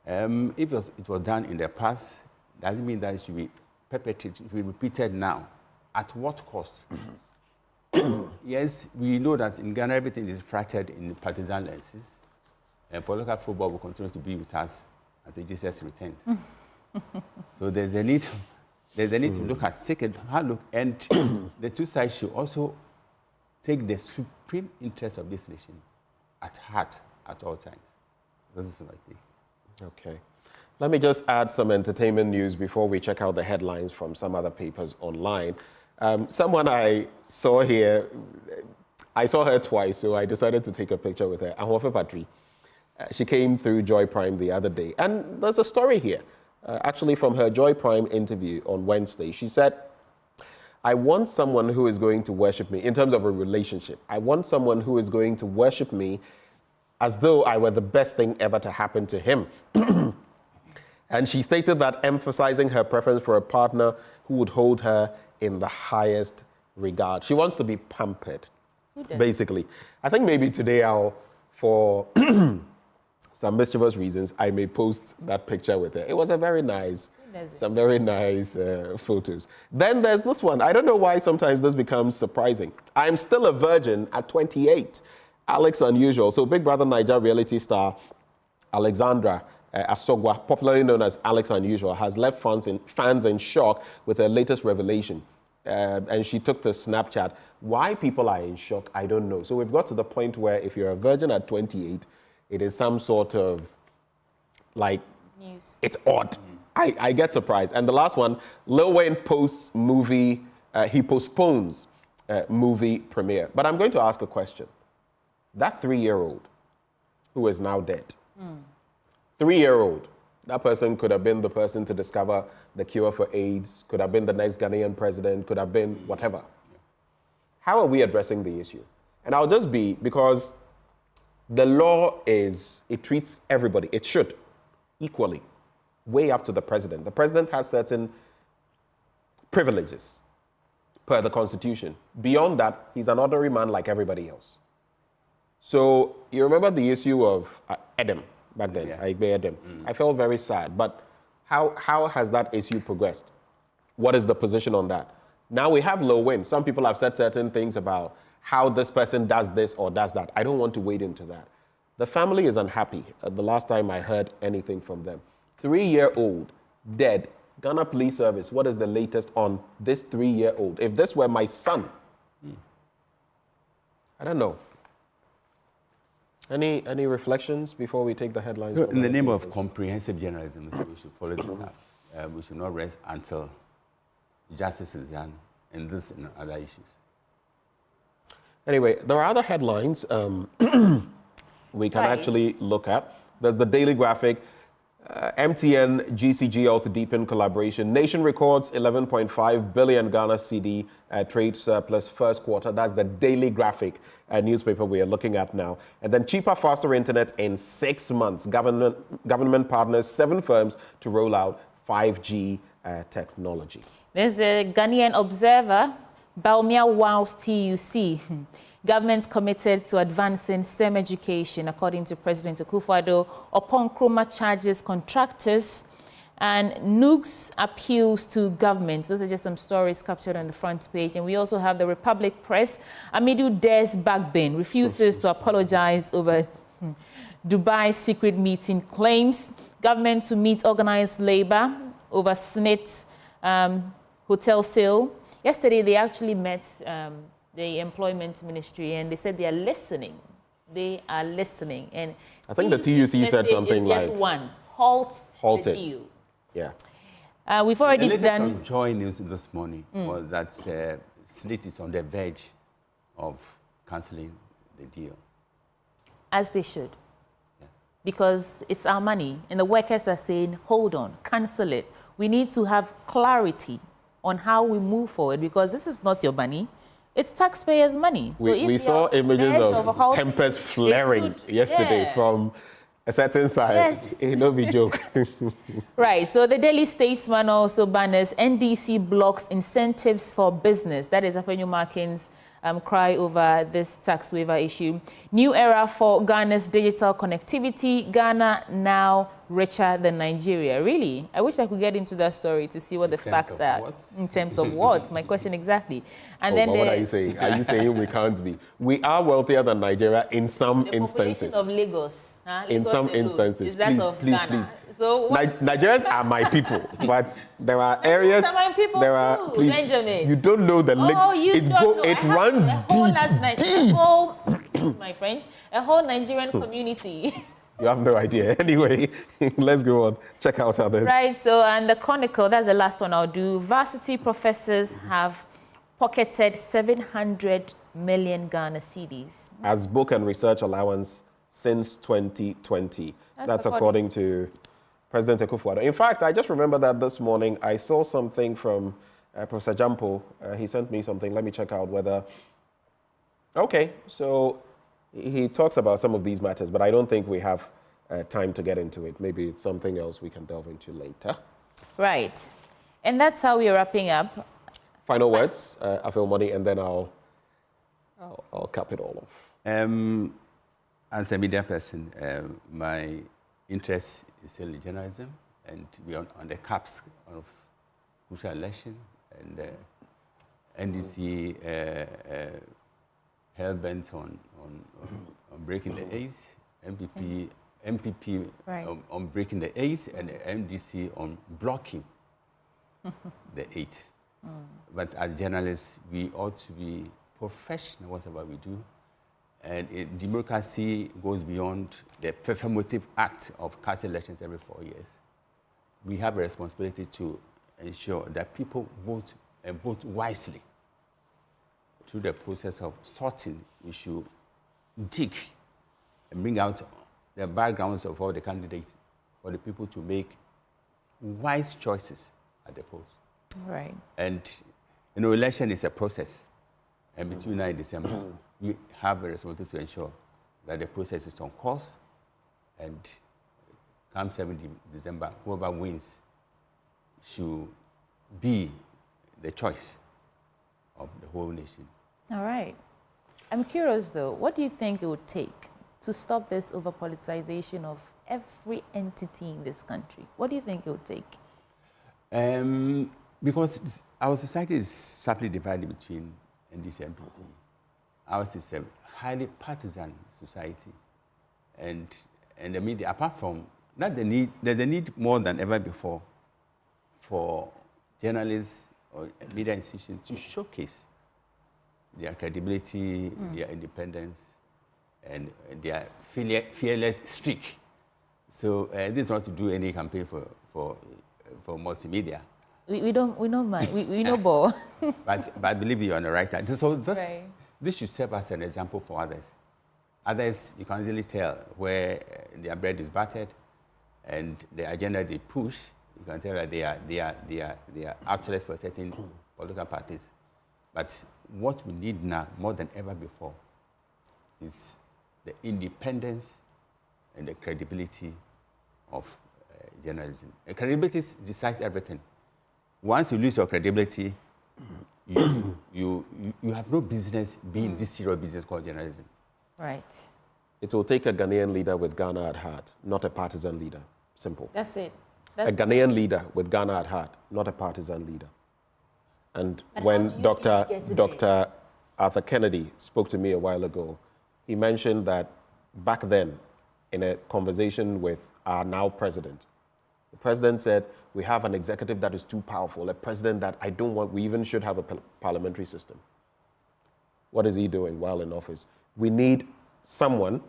Speaker 21: If it was done in the past, doesn't mean that it should be perpetrated, it will be repeated now. At what cost? Yes, we know that in Ghana everything is fractured in partisan lenses, and political football will continue to be with us until Jesus returns. So there's a need to take a hard look, and the two sides should also take the supreme interest of this nation at heart at all times. This is my thing.
Speaker 20: Okay. Let me just add some entertainment news before we check out the headlines from some other papers online. Someone I saw here, I saw her twice, so I decided to take a picture with her. Ahofe Patri. She came through Joy Prime the other day, and there's a story here, actually from her Joy Prime interview on Wednesday. She said, I want someone who is going to worship me, in terms of a relationship. I want someone who is going to worship me as though I were the best thing ever to happen to him. And she stated that, emphasizing her preference for a partner who would hold her in the highest regard. She wants to be pampered, basically. I think maybe today for some mischievous reasons, I may post that picture with her. It was a very nice, some very nice photos. Then there's this one. I don't know why sometimes this becomes surprising. I'm still a virgin at 28. Alex Unusual. So Big Brother Naija reality star Alexandra Asogwa, popularly known as Alex Unusual, has left fans in shock with her latest revelation. And she took to Snapchat. Why people are in shock, I don't know. So we've got to the point where if you're a virgin at 28, it is some sort of like
Speaker 6: news.
Speaker 20: It's odd. I get surprised. And the last one, Lil Wayne posts movie, he postpones movie premiere. But I'm going to ask a question. That 3-year-old who is now dead, 3-year-old, that person could have been the person to discover the cure for AIDS, could have been the next Ghanaian president, could have been whatever. How are we addressing the issue? And I'll just be, because the law is, it treats everybody, it should, equally, way up to the president. The president has certain privileges per the Constitution. Beyond that, he's an ordinary man like everybody else. So you remember the issue of Edem back then, Edem. I felt very sad, but how has that issue progressed? What is the position on that? Now we have Lil Wayne. Some people have said certain things about how this person does this or does that. I don't want to wade into that. The family is unhappy. The last time I heard anything from them. 3-year-old, dead. Ghana Police Service, what is the latest on this 3-year-old? If this were my son, I don't know. Any reflections before we take the headlines?
Speaker 21: So in the name of comprehensive journalism, we should follow this up. We should not rest until justice is done in this and other issues.
Speaker 20: Anyway, there are other headlines we can actually look at. There's the Daily Graphic, MTN, GCGL to deepen collaboration. Nation records 11.5 billion Ghana cedi trade surplus first quarter. That's the Daily Graphic newspaper we are looking at now. And then cheaper, faster internet in 6 months. Government partners 7 firms to roll out 5G technology.
Speaker 6: There's the Ghanaian Observer, Baumia Wows TUC. Government committed to advancing STEM education, according to President Akufo-Addo, upon Chroma charges contractors, and Nooks appeals to governments. Those are just some stories captured on the front page. And we also have the Republic Press. Amidu dares Bagbin, refuses to apologize over Dubai secret meeting, claims government to meet organized labor over SNIT hotel sale. Yesterday, they actually met the Employment Ministry, and they said they are listening. They are listening. And
Speaker 20: I think the TUC said something like,
Speaker 6: one, halt the
Speaker 20: it.
Speaker 6: deal.
Speaker 20: Yeah.
Speaker 6: We've already
Speaker 21: the
Speaker 6: done.
Speaker 21: On JoyNews this morning was that SNIT is on the verge of cancelling the deal.
Speaker 6: As they should. Because it's our money, and the workers are saying, hold on, cancel it. We need to have clarity on how we move forward, because this is not your money. It's taxpayers' money. So
Speaker 20: we saw images of tempers flaring yesterday from a certain side.
Speaker 6: Yes.
Speaker 20: No be joke.
Speaker 6: Right. So the Daily Statesman also banners NDC blocks incentives for business. That is Afenyo Markin's cry over this tax waiver issue. New era for Ghana's digital connectivity. Ghana now richer than Nigeria. Really? I wish I could get into that story to see what the facts are. In terms of what? My question exactly. And then
Speaker 20: what are you saying? Are you saying we can't be? We are wealthier than Nigeria in some instances.
Speaker 6: The population of Lagos.
Speaker 20: In some instances.
Speaker 6: Is that of Ghana? So
Speaker 20: Nigerians are my people, but there are areas.
Speaker 6: These are my people too,
Speaker 20: please,
Speaker 6: Benjamin.
Speaker 20: You don't know the link.
Speaker 6: Oh, you don't know.
Speaker 20: It runs
Speaker 6: deep. Excuse my French. A whole Nigerian community.
Speaker 20: You have no idea. Anyway, let's go on. Check out others.
Speaker 6: Right. So, and the Chronicle. That's the last one I'll do. Varsity professors have pocketed 700 million Ghana cedis
Speaker 20: as book and research allowance since 2020. That's according to President Akufo-Addo. In fact, I just remember that this morning I saw something from Professor Jampo. He sent me something. Let me check out whether... Okay, so he talks about some of these matters, but I don't think we have time to get into it. Maybe it's something else we can delve into later.
Speaker 6: Right. And that's how we're wrapping up.
Speaker 20: Final words, Afil Money, and then I'll cap it all off.
Speaker 21: As a media person, my interest is still in journalism, and we are on the cusp of crucial election, and NDC hell-bent on breaking the A's, MPP on breaking the A's, and MDC on blocking the 8. But as journalists, we ought to be professional whatever we do. And democracy goes beyond the performative act of casting elections every 4 years. we have a responsibility to ensure that people vote and vote wisely. Through the process of sorting, we should dig and bring out the backgrounds of all the candidates for the people to make wise choices at the polls.
Speaker 6: Right.
Speaker 21: And election is a process. And between now and December, we have a responsibility to ensure that the process is on course. And come 7th December, whoever wins should be the choice of the whole nation.
Speaker 6: All right. I'm curious, though, what do you think it would take to stop this over-politicization of every entity in this country? What do you think it would take?
Speaker 21: Because our society is sharply divided between NDC and PDP. Ours is a highly partisan society. And the media, apart from that, there's a need more than ever before for journalists or media institutions to showcase their credibility, their independence, and their fearless streak. So this is not to do any campaign for multimedia.
Speaker 6: We don't mind. We know more.
Speaker 21: but I believe you're on the right track. So this should serve as an example for others. Others, you can easily tell where their bread is buttered, and the agenda they push. You can tell that they are actually for certain political parties. But what we need now, more than ever before, is the independence and the credibility of journalism. Credibility decides everything. Once you lose your credibility, you have no business being this serious business called journalism.
Speaker 6: Right.
Speaker 20: It will take a Ghanaian leader with Ghana at heart, not a partisan leader. Simple.
Speaker 6: That's it.
Speaker 20: A Ghanaian leader with Ghana at heart, not a partisan leader. And when Dr. Arthur Kennedy spoke to me a while ago, he mentioned that back then, in a conversation with our now president, the president said, we have an executive that is too powerful, a president that I don't want, we even should have a parliamentary system. What is he doing while in office? We need someone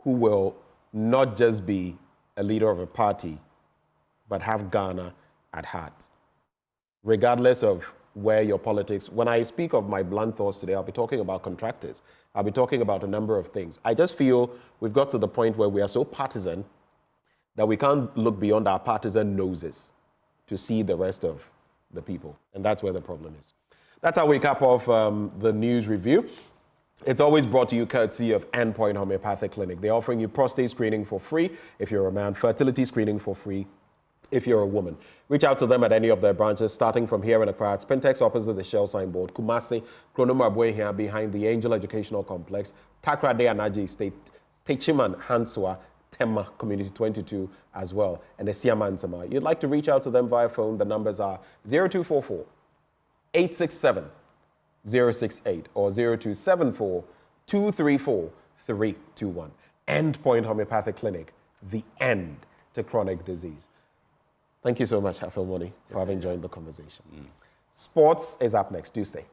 Speaker 20: who will not just be a leader of a party, but have Ghana at heart. Regardless of where your politics, when I speak of my blunt thoughts today, I'll be talking about contractors. I'll be talking about a number of things. I just feel we've got to the point where we are so partisan that we can't look beyond our partisan noses to see the rest of the people. And that's where the problem is. That's our recap of the news review. It's always brought to you courtesy of Endpoint Homeopathic Clinic. They're offering you prostate screening for free if you're a man, fertility screening for free if you're a woman. Reach out to them at any of their branches, starting from here in Accra, Spintex opposite the Shell signboard, Kumasi, Kronomabwe here behind the Angel Educational Complex, Takra De Anaji Estate, Techiman, Hanswa, Tema Community 22 as well, and the Siamantama. You'd like to reach out to them via phone. The numbers are 0244 867 068 or 0274 234 321. Endpoint Homeopathic Clinic, the end to chronic disease. Thank you so much, Afilmoni, for having joined the conversation. Sports is up next. Do stay.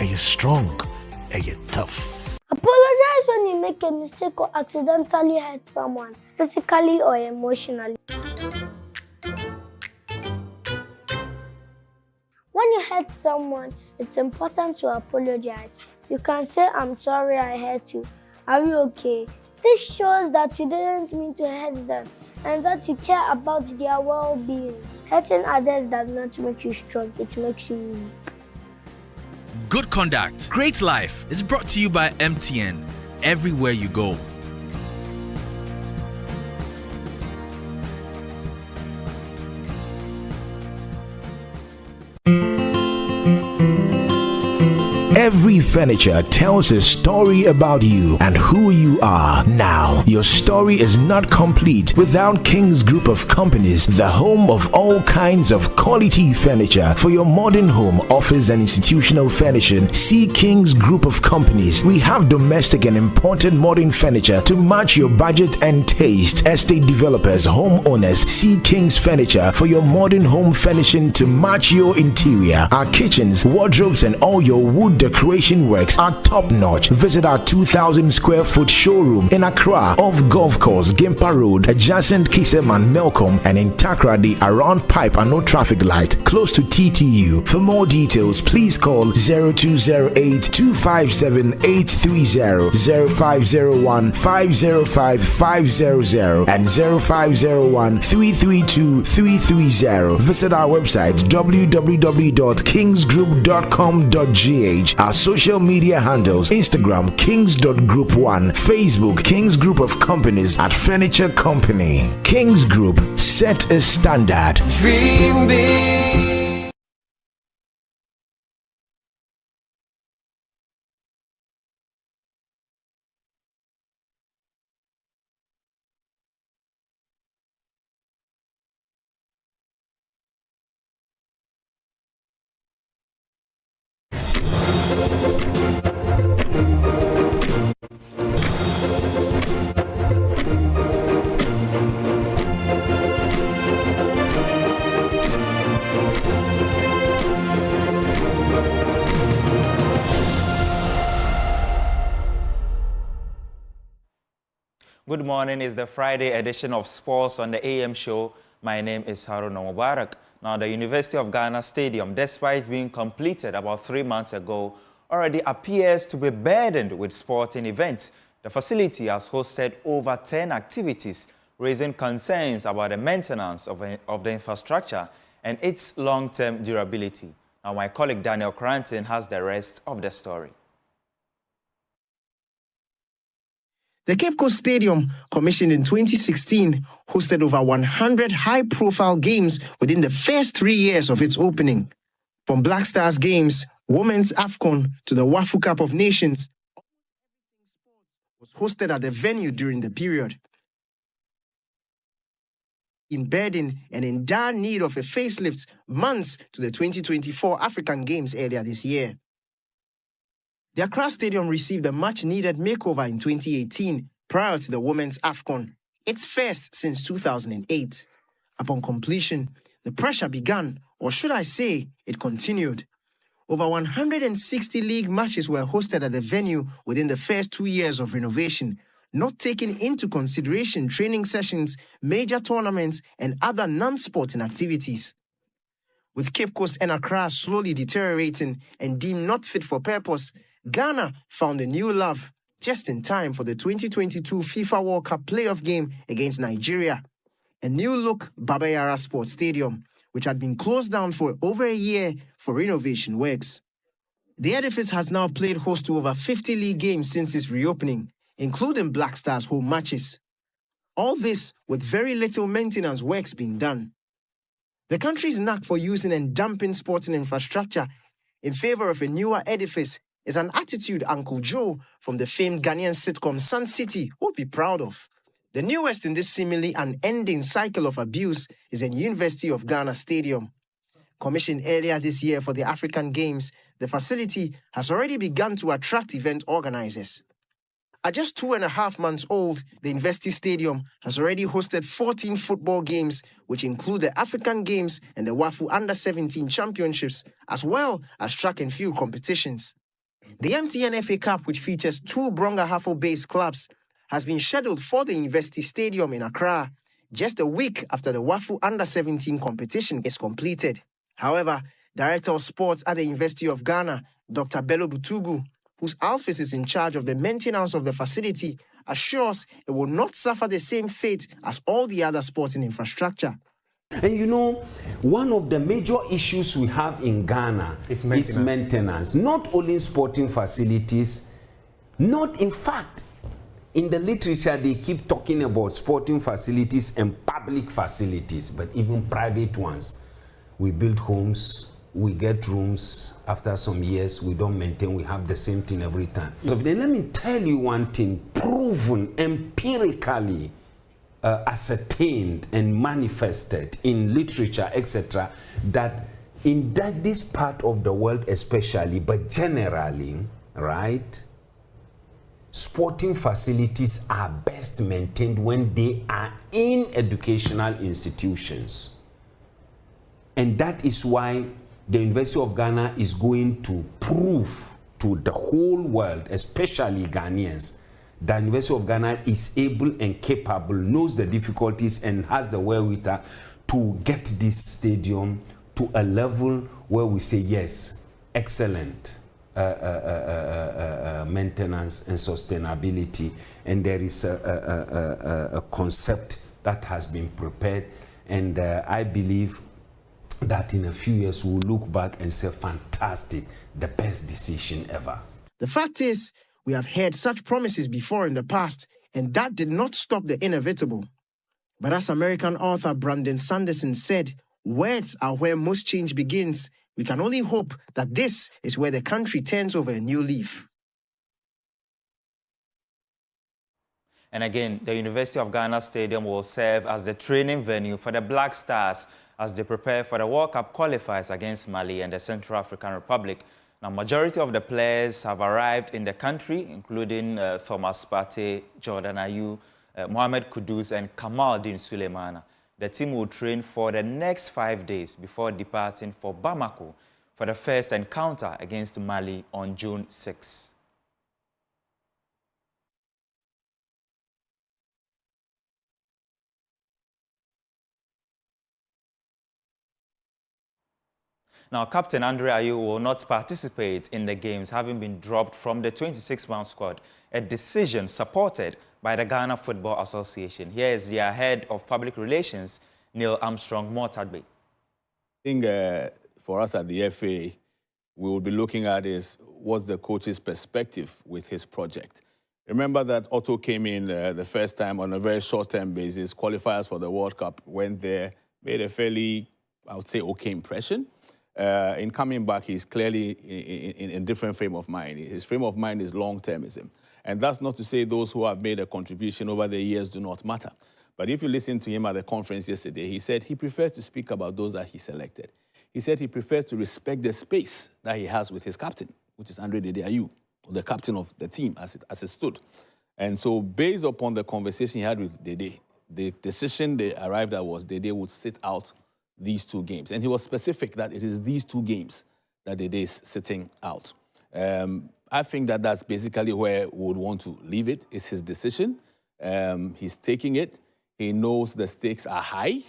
Speaker 19: Are you strong? Are you tough?
Speaker 22: Apologize when you make a mistake or accidentally hurt someone, physically or emotionally. When you hurt someone, it's important to apologize. You can say, I'm sorry I hurt you. Are you okay? This shows that you didn't mean to hurt them and that you care about their well-being. Hurting others does not make you strong, it makes you weak.
Speaker 23: Good Conduct, Great Life is brought to you by MTN. Everywhere you go.
Speaker 4: Every furniture tells a story about you and who you are. Now, your story is not complete without King's Group of Companies, the home of all kinds of quality furniture for your modern home, office, and institutional furnishing. See King's Group of Companies. We have domestic and imported modern furniture to match your budget and taste. Estate developers, homeowners, see King's Furniture for your modern home furnishing to match your interior. Our kitchens, wardrobes, and all your wood decoration works are top notch. Visit our 2,000 square foot showroom in Accra off Golf Course, Gimpa Road, adjacent Kiseman, Melcom, and in Takrady around Pipe and No Traffic Light, close to TTU. For more details, please call 0208 257 830, 0501 505 500, and 0501 332 330. Visit our website www.kingsgroup.com.gh. Our social media handles: Instagram kings.group1, Facebook Kings Group of Companies at Furniture Company. Kings Group, set a standard.
Speaker 5: Dream big.
Speaker 7: Good morning. It's the Friday edition of Sports on the AM show. My name is Haruna Mubarak. Now, the University of Ghana Stadium, despite being completed about 3 months ago, already appears to be burdened with sporting events. The facility has hosted over 10 activities, raising concerns about the maintenance of the infrastructure and its long-term durability. Now, my colleague Daniel Cranton has the rest of the story.
Speaker 24: The Cape Coast Stadium, commissioned in 2016, hosted over 100 high-profile games within the first 3 years of its opening. From Black Stars games, Women's AFCON, to the Wafu Cup of Nations, was hosted at the venue during the period. In burden and in dire need of a facelift months to the 2024 African Games earlier this year. The Accra Stadium received a much-needed makeover in 2018 prior to the Women's AFCON, its first since 2008. Upon completion, the pressure began, or should I say, it continued. Over 160 league matches were hosted at the venue within the first 2 years of renovation, not taking into consideration training sessions, major tournaments, and other non-sporting activities. With Cape Coast and Accra slowly deteriorating and deemed not fit for purpose, Ghana found a new love just in time for the 2022 FIFA World Cup playoff game against Nigeria. A new-look Baba Yara Sports Stadium, which had been closed down for over a year for renovation works. The edifice has now played host to over 50 league games since its reopening, including Black Stars home matches. All this with very little maintenance works being done. The country's knack for using and dumping sporting infrastructure in favor of a newer edifice is an attitude Uncle Joe from the famed Ghanaian sitcom Sun City would be proud of. The newest in this seemingly unending cycle of abuse is the University of Ghana Stadium. Commissioned earlier this year for the African Games, the facility has already begun to attract event organizers. At just 2.5 months old, the University Stadium has already hosted 14 football games, which include the African Games and the Wafu Under-17 Championships, as well as track and field competitions. The MTN FA Cup, which features 2 Bronga-Hafo-based clubs, has been scheduled for the University Stadium in Accra, just a week after the Wafu Under-17 competition is completed. However, Director of Sports at the University of Ghana, Dr. Bello Butugu, whose office is in charge of the maintenance of the facility, assures it will not suffer the same fate as all the other sporting infrastructure.
Speaker 25: And you know, one of the major issues we have in Ghana is maintenance. Not only in sporting facilities, not in fact, in the literature they keep talking about sporting facilities and public facilities, but even private ones. We build homes, we get rooms after some years, we don't maintain, we have the same thing every time. So then let me tell you one thing, proven empirically, ascertained and manifested in literature, etc., that in this part of the world especially, but generally, right, sporting facilities are best maintained when they are in educational institutions. And that is why the University of Ghana is going to prove to the whole world, especially Ghanaians, that the University of Ghana is able and capable, knows the difficulties and has the wherewithal to get this stadium to a level where we say, yes, excellent maintenance and sustainability. And there is a concept that has been prepared. And I believe that in a few years we'll look back and say, fantastic, the best decision ever.
Speaker 24: The fact is, we have heard such promises before in the past, and that did not stop the inevitable. But as American author Brandon Sanderson said, words are where most change begins. We can only hope that this is where the country turns over a new leaf.
Speaker 7: And again, the University of Ghana Stadium will serve as the training venue for the Black Stars as they prepare for the World Cup qualifiers against Mali and the Central African Republic. Now, majority of the players have arrived in the country, including Thomas Partey, Jordan Ayew, Mohamed Kudus, and Kamaldeen Sulemana. The team will train for the next 5 days before departing for Bamako for the first encounter against Mali on June 6. Now, Captain Andre Ayew will not participate in the games, having been dropped from the 26-man squad, a decision supported by the Ghana Football Association. Here is their head of public relations, Neil Armstrong Mortadbe.
Speaker 1: I think for us at the FA, we will be looking at is what's the coach's perspective with his project. Remember that Otto came in the first time on a very short-term basis, qualifiers for the World Cup, went there, made a fairly, I would say, okay impression. In coming back, he's clearly in a different frame of mind. His frame of mind is long-termism. And that's not to say those who have made a contribution over the years do not matter. But if you listen to him at the conference yesterday, he said he prefers to speak about those that he selected. He said he prefers to respect the space that he has with his captain, which is Andre Dede Ayew, the captain of the team as it stood. And so based upon the conversation he had with Dede, the decision they arrived at was Dede would sit out these 2 games. And he was specific that it is these 2 games that Dede is sitting out. I think that that's basically where we would want to leave it. It's his decision. He's taking it. He knows the stakes are high.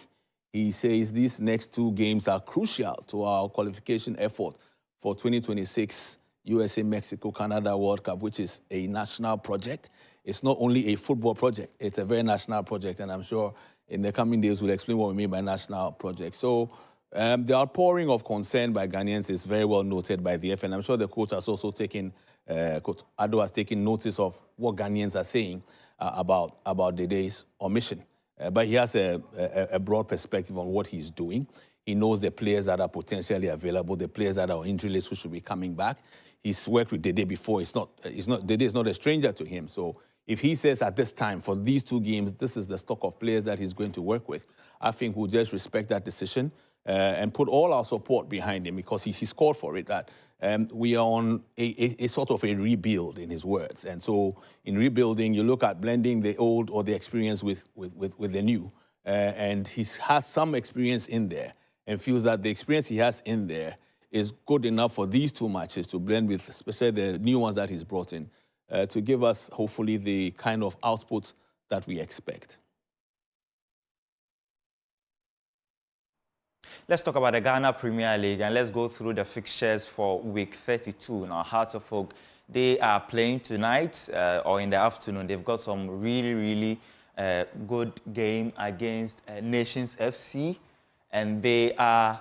Speaker 1: He says these next 2 games are crucial to our qualification effort for 2026 USA, Mexico, Canada World Cup, which is a national project. It's not only a football project, it's a very national project, and I'm sure in the coming days we'll explain what we mean by national project. So the outpouring of concern by Ghanaians is very well noted by the FA, and I'm sure the coach has also taken, Coach Ado has taken notice of what Ghanaians are saying about Dede's omission. But he has a broad perspective on what he's doing. He knows the players that are potentially available, the players that are on injury list who should be coming back. He's worked with Dede before. Dede is not a stranger to him. So if he says at this time, for these 2 games, this is the stock of players that he's going to work with, I think we'll just respect that decision and put all our support behind him because he's called for it, that we are on a sort of a rebuild, in his words. And so in rebuilding, you look at blending the old or the experience with the new. And he has some experience in there and feels that the experience he has in there is good enough for these 2 matches to blend with, especially the new ones that he's brought in, to give us, hopefully, the kind of output that we expect.
Speaker 7: Let's talk about the Ghana Premier League, and let's go through the fixtures for week 32. Now, Hearts of Oak, they are playing tonight or in the afternoon. They've got some really good game against Nations FC, and they are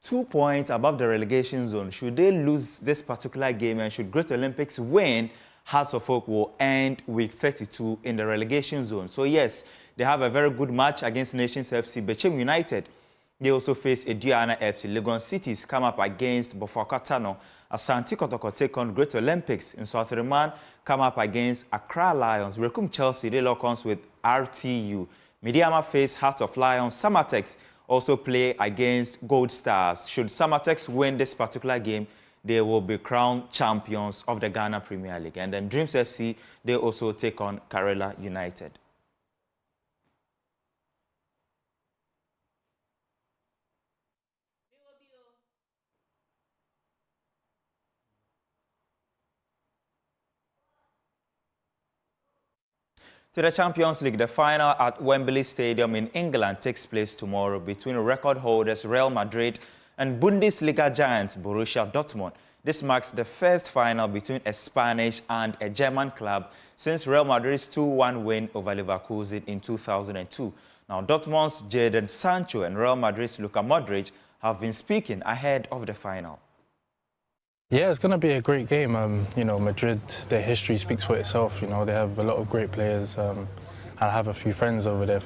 Speaker 7: 2 points above the relegation zone. Should they lose this particular game and should Great Olympics win, Hearts of Oak will end week 32 in the relegation zone. So yes, they have a very good match against Nations FC. Bechem United, They also face Aduana FC. Legon Cities come up against Bofokatano. Asante Kotoko take on Great Olympics. In South Remand come up against Accra Lions. Rekum Chelsea, they lock ons with RTU. Mediama face Heart of Lions. Samatex also play against Gold Stars. Should Samatex win this particular game, they will be crowned champions of the Ghana Premier League. And then Dreams FC, they also take on Karela United. To the Champions League, the final at Wembley Stadium in England takes place tomorrow between record holders Real Madrid and Bundesliga giants Borussia Dortmund. This marks the first final between a Spanish and a German club since Real Madrid's 2-1 win over Leverkusen in 2002. Now, Dortmund's Jadon Sancho and Real Madrid's Luka Modric have been speaking ahead of the final.
Speaker 2: Yeah, it's going to be a great game. You know, Madrid, their history speaks for itself. You know, they have a lot of great players. I have a few friends over there,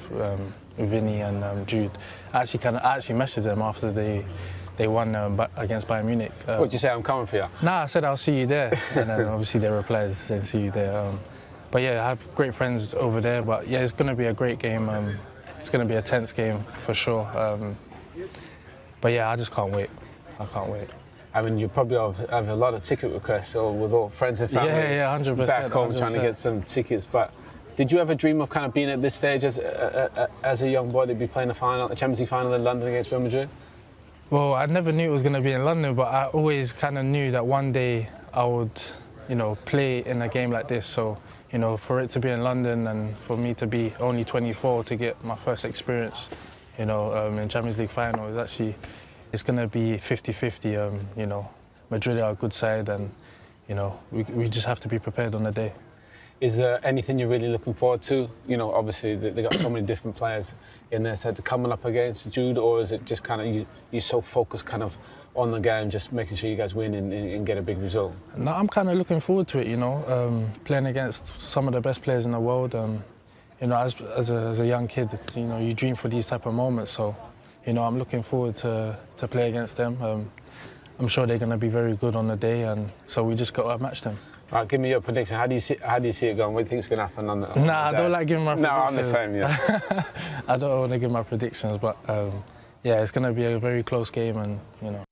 Speaker 2: Vinny and Jude. I actually messaged them after they won against Bayern Munich.
Speaker 3: What did you say? I'm coming for you?
Speaker 2: Nah, I said I'll see you there. And then obviously they replied saying see you there. But yeah, I have great friends over there. But yeah, it's going to be a great game. It's going to be a tense game for sure. But yeah, I just can't wait. I can't wait.
Speaker 3: I mean, you probably have a lot of ticket requests, or with all friends and family
Speaker 2: yeah, 100%,
Speaker 3: back home
Speaker 2: 100%.
Speaker 3: trying to get some tickets. But did you ever dream of kind of being at this stage as a young boy to be playing a Champions League final in London against Real Madrid?
Speaker 2: Well, I never knew it was going to be in London, but I always kind of knew that one day I would, you know, play in a game like this. So, you know, for it to be in London and for me to be only 24 to get my first experience, you know, in Champions League final is actually. It's going to be 50-50, you know. Madrid are a good side and, you know, we just have to be prepared on the day.
Speaker 3: Is there anything you're really looking forward to? You know, obviously they got so many different players in there, so coming up against Jude, or is it just kind of you're so focused kind of on the game, just making sure you guys win and get a big result?
Speaker 2: No, I'm kind of looking forward to it, you know, playing against some of the best players in the world. You know, as a young kid, you know, you dream for these type of moments, so. You know, I'm looking forward to play against them. I'm sure they're going to be very good on the day, and so we just got to match them.
Speaker 3: All right, give me your prediction. How do you see it going? What do you think is going to happen on the
Speaker 2: day? I don't like giving my predictions.
Speaker 3: No, I'm the same, yeah.
Speaker 2: I don't want to give my predictions, but yeah, it's going to be a very close game, and you know.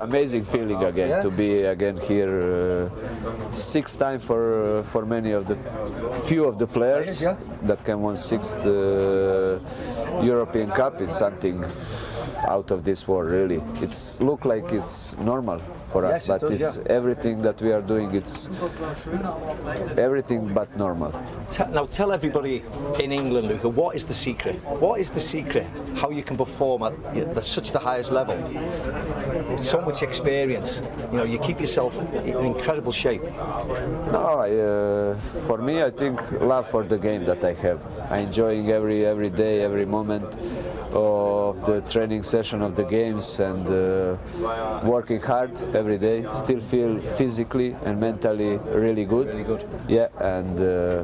Speaker 8: Amazing feeling again to be again here. Sixth time for many of the few of the players that can won sixth European Cup. It's something out of this world, really. It's look like it's normal for us, but it's everything that we are doing. It's everything but normal.
Speaker 9: Now tell everybody in England, Luca, what is the secret? What is the secret? How you can perform at such the highest level? So much experience. You know, you keep yourself in incredible shape.
Speaker 8: No, for me, I think love for the game that I have. I'm enjoying every day, every moment of the training session of the games, and working hard every day. Still feel physically and mentally really good.
Speaker 9: Really good.
Speaker 8: Yeah, and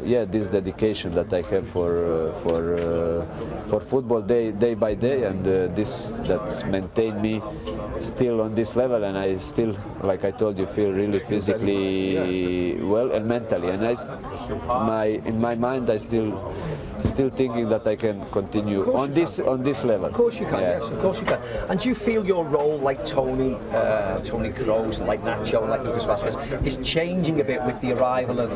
Speaker 8: yeah, this dedication that I have for football day by day, and this that's maintained me still on this level, and I still, like I told you, feel really physically well and mentally. And in my mind, I still thinking that I can continue on this level.
Speaker 9: Of course you can, yes, of course you can. And do you feel your role, like Tony Kroos, and like Nacho, and like Lucas Vazquez, is changing a bit with the arrival of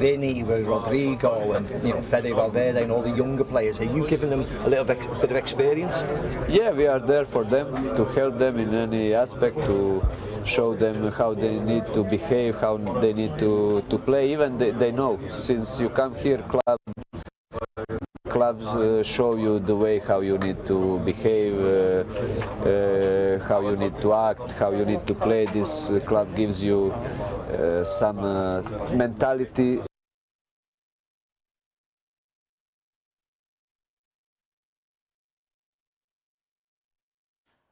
Speaker 9: Vinny, Rodrigo, and you know, Fede Valverde, and all the younger players? Are you giving them a little bit of experience?
Speaker 8: Yeah, we are there for them, to help them in any aspect, to show them how they need to behave, how they need to play. Even they know, since you come here, clubs show you the way how you need to behave, how you need to act, how you need to play. This club gives you some mentality.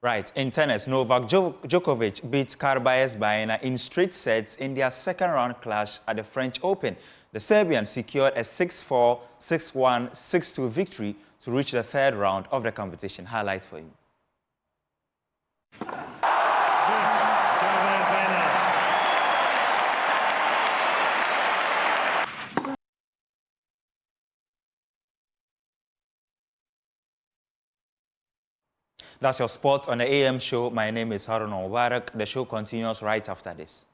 Speaker 7: Right, in tennis, Novak Djokovic beat Carballes Baena in straight sets in their second round clash at the French Open. The Serbian secured a 6-4, 6-1, 6-2 victory to reach the third round of the competition. Highlights for you. That's your sport on the AM show. My name is Haruna Mubarak. The show continues right after this.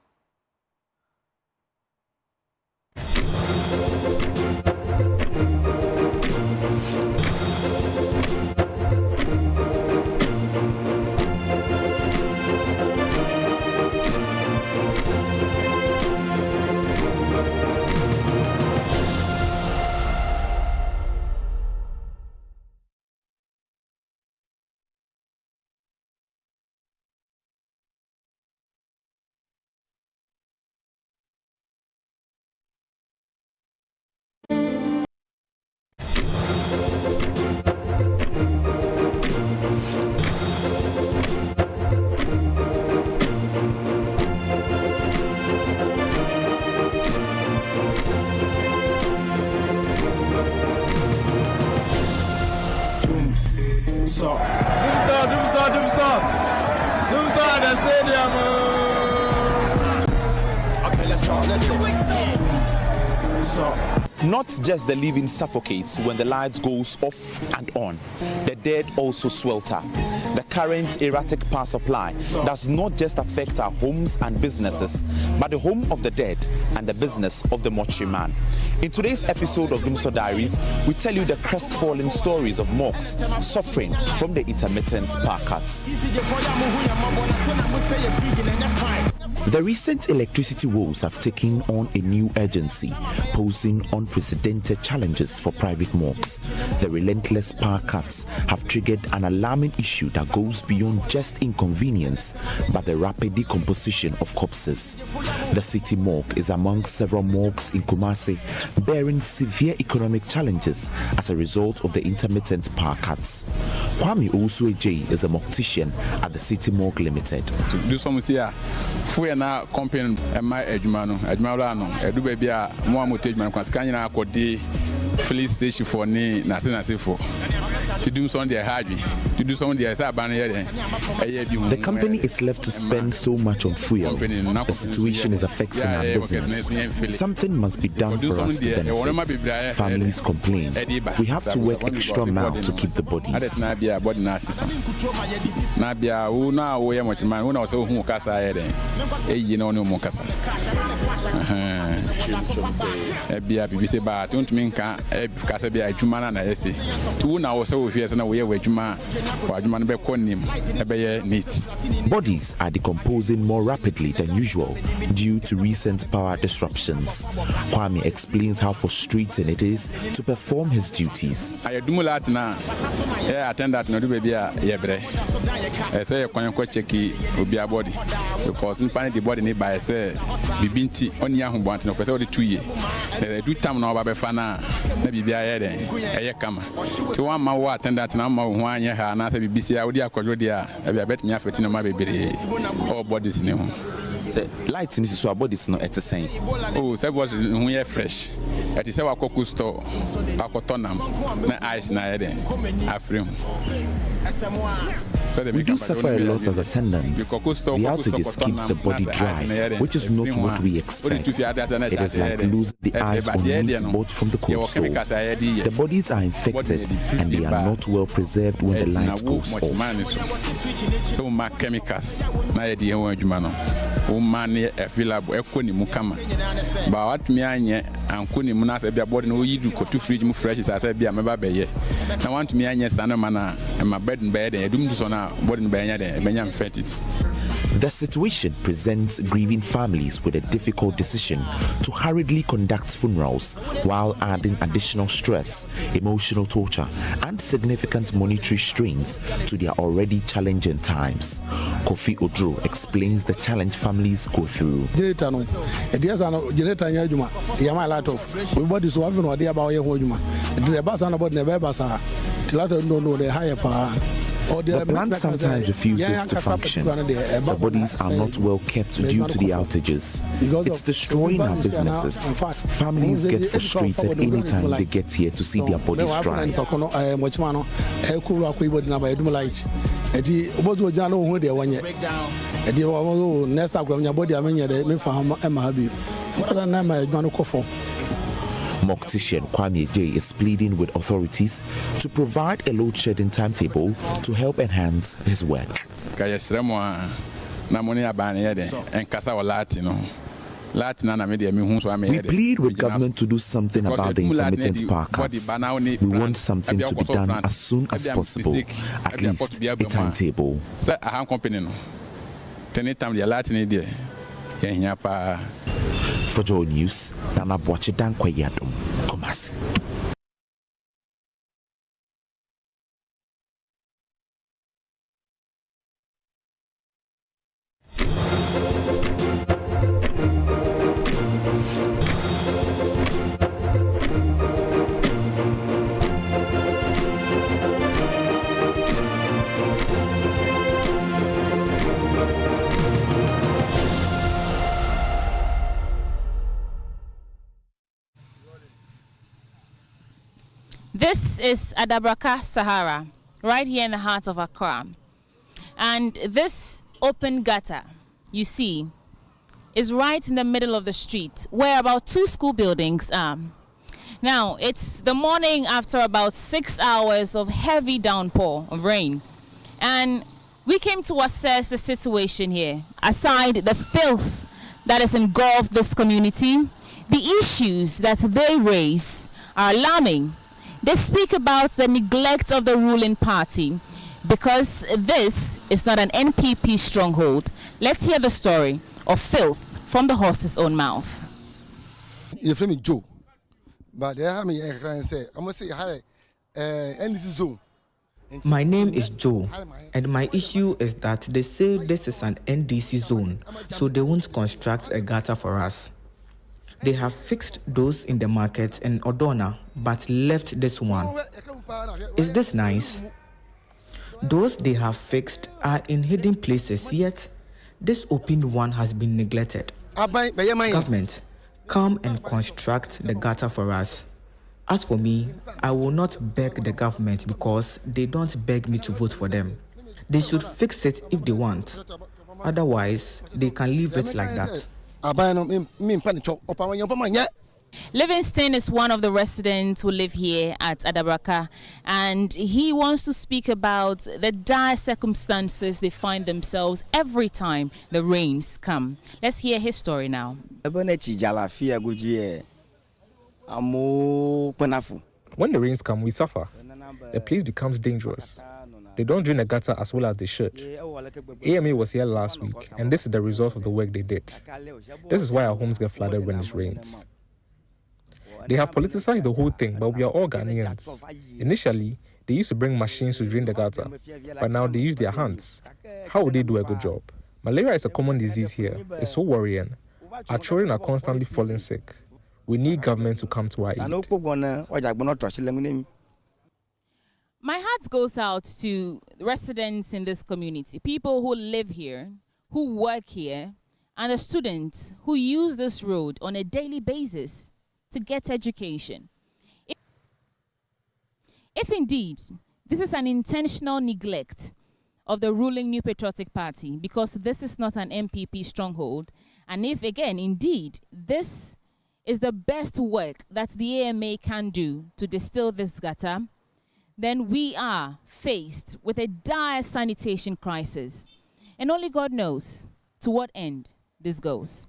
Speaker 10: Not just the living suffocates when the lights goes off and on. The dead also swelter. The current erratic power supply does not just affect our homes and businesses, but the home of the dead and the business of the mortuary man. In today's episode of Dumso Diaries, we tell you the crestfallen stories of morgues suffering from the intermittent power cuts. The recent electricity woes have taken on a new urgency, posing unprecedented challenges for private morgues. The relentless power cuts have triggered an alarming issue that goes beyond just inconvenience, but the rapid decomposition of corpses. The city morgue is among several morgues in Kumasi, bearing severe economic challenges as a result of the intermittent power cuts. Kwame Osueje is a mortician at the City Morgue Limited.
Speaker 11: Na company my adwuma no edu ba bia mo amotejuma kwa sika nyina akodi police station for ni na se for to do something hard to do something
Speaker 10: the company is left to spend so much on fuel. The situation is affecting our business. Something must be done for us to benefit. Families complain. We have to work extra mile to keep the bodies. Bodies are decomposing more rapidly than usual due to recent power disruptions. Kwame explains how frustrating it is to perform his duties.
Speaker 11: Because in the body need by say bibinti oni ahunbo no pese odi 2 years do time na oba be fa na bibia ye den eye kama ti wan ma wo attendant na ma ho anye ha na say bibisia odi akojo dia e bia bet nya feti no ma bebere all bodies ni ho
Speaker 10: say light ni so bodies no etesen
Speaker 11: oh say was hu ye fresh ati say wa Coco store akotonam na ice na ye den afrim.
Speaker 10: We do suffer a lot as attendants. The outages keeps the body dry, which is not what we expect. It is like losing the eyes on meat bought from the cold store. The bodies are infected and they are not well preserved when the light goes off.
Speaker 11: So my chemicals na ye di enwa adwuma no o man e available ekoni mu kama ba wat mi anye ankoni mu na say bia body no yidu kotu fridge mu fresh say bia meba beye na want mi anye sana mana my bed bed edum so na body benya de benya infected.
Speaker 10: The situation presents grieving families with a difficult decision to hurriedly conduct funerals while adding additional stress, emotional torture, and significant monetary strains to their already challenging times. Kofi Odro explains the challenge families go through. The plant sometimes refuses to function. The bodies are not well kept due to the outages. It's destroying our businesses. Families get frustrated anytime they get here to see their bodies dry. Mortician Kwame J is pleading with authorities to provide a load shedding timetable to help enhance his work.
Speaker 11: We
Speaker 10: plead with government to do something about the intermittent power cuts. We want something to be done as soon as possible, at least a timetable. For JoyNews, Nana Boachidan Kwayadum, Kumasi.
Speaker 6: This is Adabraka Sahara, right here in the heart of Accra. And this open gutter, you see, is right in the middle of the street where about 2 school buildings are. Now, it's the morning after about 6 hours of heavy downpour of rain. And we came to assess the situation here. Aside the filth that has engulfed this community, the issues that they raise are alarming. They speak about the neglect of the ruling party because this is not an NPP stronghold. Let's hear the story of filth from the horse's own mouth.
Speaker 12: Your friend Joe, but they have me say, I must say, hi, zone.
Speaker 13: My name is Joe, and my issue is that they say this is an NDC zone, so they won't construct a gutter for us. They have fixed those in the market in Odona, but left this one. Is this nice? Those they have fixed are in hidden places, yet this open one has been neglected. Government, come and construct the gutter for us. As for me, I will not beg the government because they don't beg me to vote for them. They should fix it if they want. Otherwise, they can leave it like that.
Speaker 6: Livingston is one of the residents who live here at Adabraka, and he wants to speak about the dire circumstances they find themselves every time the rains come. Let's hear his story now.
Speaker 14: When the
Speaker 15: rains come, we suffer. The place becomes dangerous. They don't drain the gutter as well as they should. AMA was here last week, and this is the result of the work they did. This is why our homes get flooded when it rains. They have politicized the whole thing, but we are all Ghanaians. Initially, they used to bring machines to drain the gutter, but now they use their hands. How would they do a good job? Malaria is a common disease here. It's so worrying. Our children are constantly falling sick. We need government to come to our aid.
Speaker 6: My heart goes out to residents in this community, people who live here, who work here, and the students who use this road on a daily basis to get education. If indeed this is an intentional neglect of the ruling New Patriotic Party, because this is not an MPP stronghold, and if again indeed this is the best work that the AMA can do to distill this gutter, then we are faced with a dire sanitation crisis. And only God knows to what end this goes.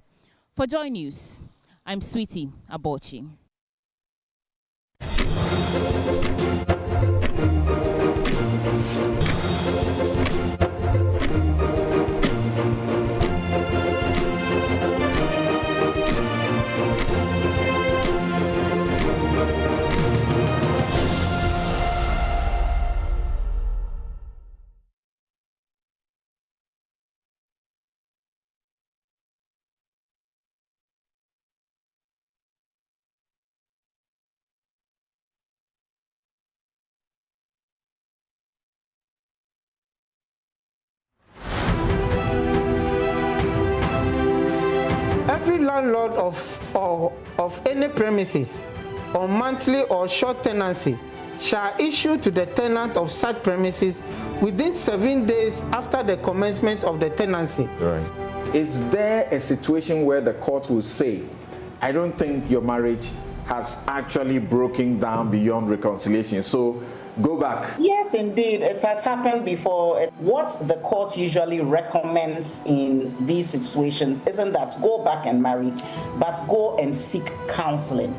Speaker 6: For JoyNews, I'm Sweetie Abochi.
Speaker 18: Every landlord of any premises on monthly or short tenancy shall issue to the tenant of such premises within 7 days after the commencement of the tenancy.
Speaker 26: Right. Is there a situation where the court will say, I don't think your marriage
Speaker 16: has actually broken down beyond reconciliation. So go back.
Speaker 17: Yes, indeed. It has happened before. What the court usually recommends in these situations isn't that go back and marry, but go and seek counseling.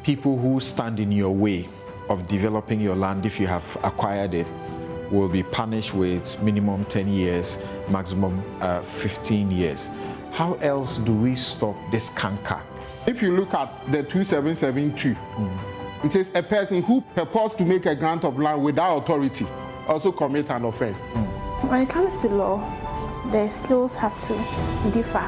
Speaker 19: People who stand in your way of developing your land, if you have acquired it, will be punished with minimum 10 years, maximum 15 years. How else do we stop this canker?
Speaker 20: If you look at the 2772, it says a person who purports to make a grant of land without authority also commit an offense.
Speaker 21: When it comes to law, the skills have to differ.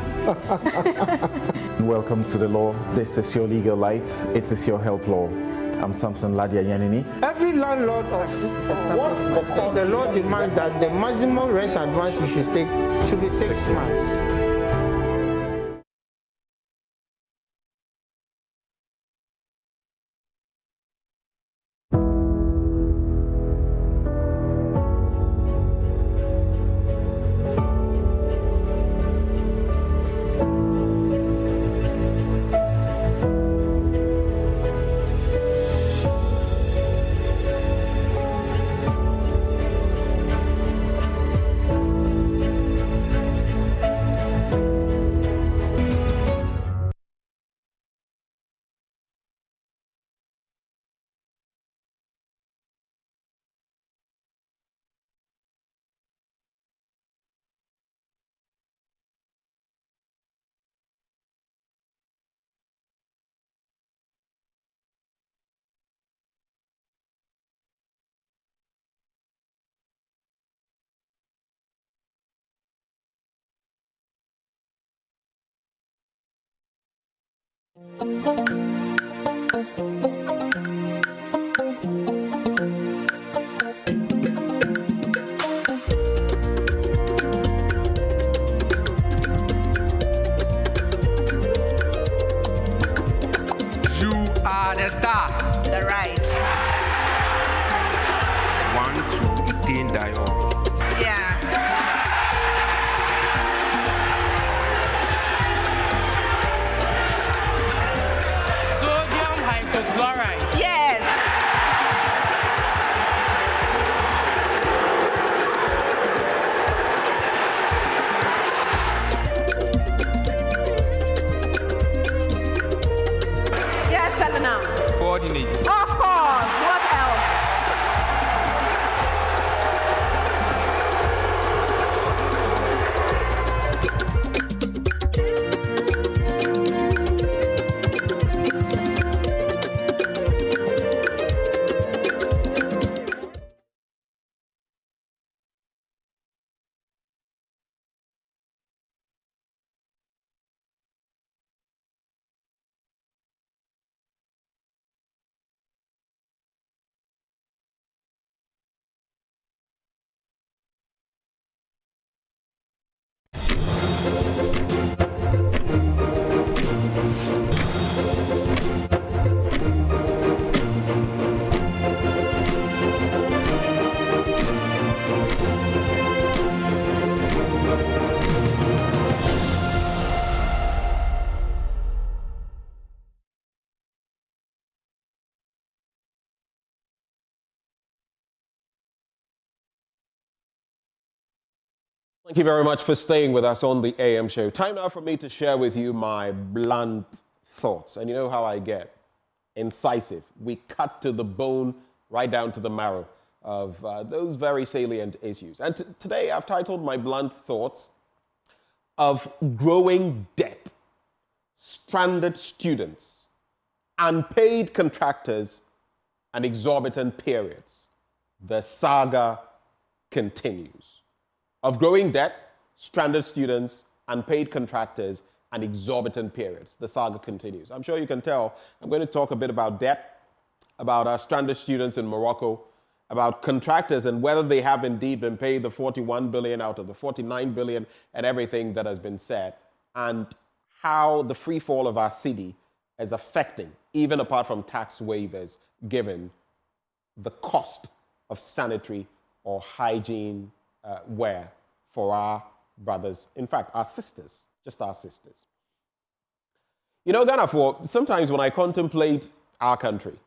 Speaker 19: Welcome to the law. This is your legal light. It is your health law. I'm Samson Ladia Yanini.
Speaker 18: Every landlord of the law demands that the maximum rent advance you should take should be 6 months.
Speaker 26: The right.
Speaker 19: One to Ethane Dayo.
Speaker 26: Yeah.
Speaker 2: Sodium hypochlorite.
Speaker 26: Yes. Yes, Selena.
Speaker 19: Coordinates.
Speaker 26: Of course. What else?
Speaker 27: Thank you very much for staying with us on the AM show. Time now for me to share with you my blunt thoughts. And you know how I get. Incisive. We cut to the bone, right down to the marrow of those very salient issues. And today I've titled my blunt thoughts of growing debt, stranded students, unpaid contractors, and exorbitant periods. The saga continues. Of growing debt, stranded students, unpaid contractors, and exorbitant periods. The saga continues. I'm sure you can tell I'm going to talk a bit about debt, about our stranded students in Morocco, about contractors and whether they have indeed been paid the 41 billion out of the 49 billion and everything that has been said, and how the free fall of our city is affecting, even apart from tax waivers, given the cost of sanitary or hygiene wear for our brothers, in fact, our sisters, just our sisters. You know, Ghana, sometimes when I contemplate our country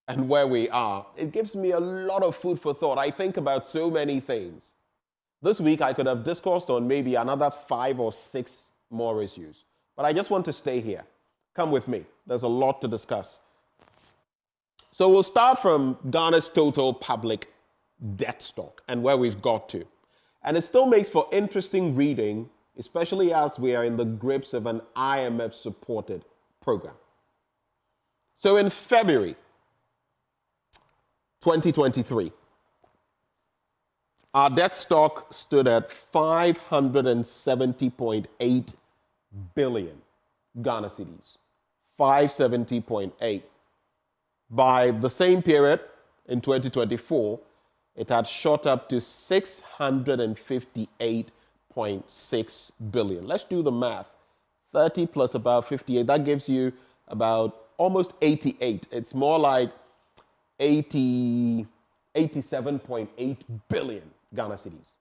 Speaker 27: and where we are, it gives me a lot of food for thought. I think about so many things. This week, I could have discussed on maybe another 5 or 6 more issues, but I just want to stay here. Come with me. There's a lot to discuss. So we'll start from Ghana's total public debt stock and where we've got to. And it still makes for interesting reading, especially as we are in the grips of an IMF-supported program. So in February 2023, our debt stock stood at 570.8 billion Ghana cedis. 570.8. By the same period in 2024, it had shot up to 658.6 billion. Let's do the math. 30 plus about 58, that gives you about almost 88. It's more like 87.8 billion Ghana cedis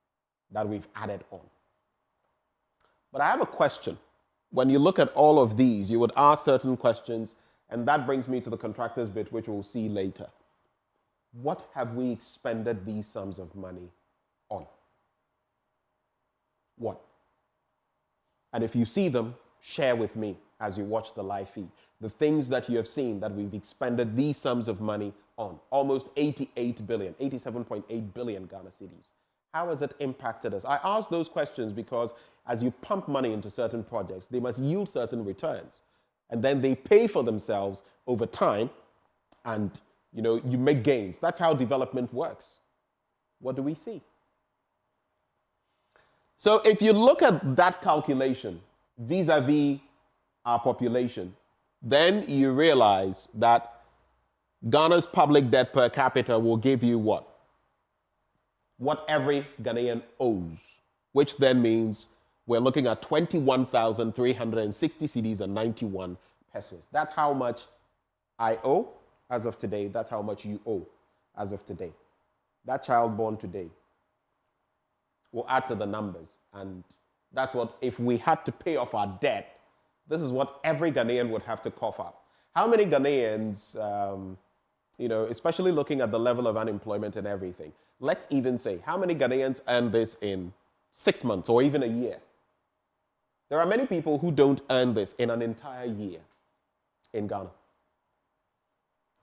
Speaker 27: that we've added on. But I have a question. When you look at all of these, you would ask certain questions, and that brings me to the contractors bit, which we'll see later. What have we expended these sums of money on? What? And if you see them, share with me as you watch the live feed. The things that you have seen that we've expended these sums of money on. Almost 88 billion, 87.8 billion Ghana cedis. How has it impacted us? I ask those questions because as you pump money into certain projects, they must yield certain returns. And then they pay for themselves over time, and you make gains. That's how development works. What do we see? So if you look at that calculation vis-a-vis our population, then you realize that Ghana's public debt per capita will give you what? What every Ghanaian owes, which then means we're looking at 21,360 cedis and 91 pesos. That's how much I owe as of today. That's how much you owe as of today. That child born today will add to the numbers. And that's what, if we had to pay off our debt, this is what every Ghanaian would have to cough up. How many Ghanaians, especially looking at the level of unemployment and everything, let's even say, how many Ghanaians earn this in 6 months or even a year? There are many people who don't earn this in an entire year in Ghana.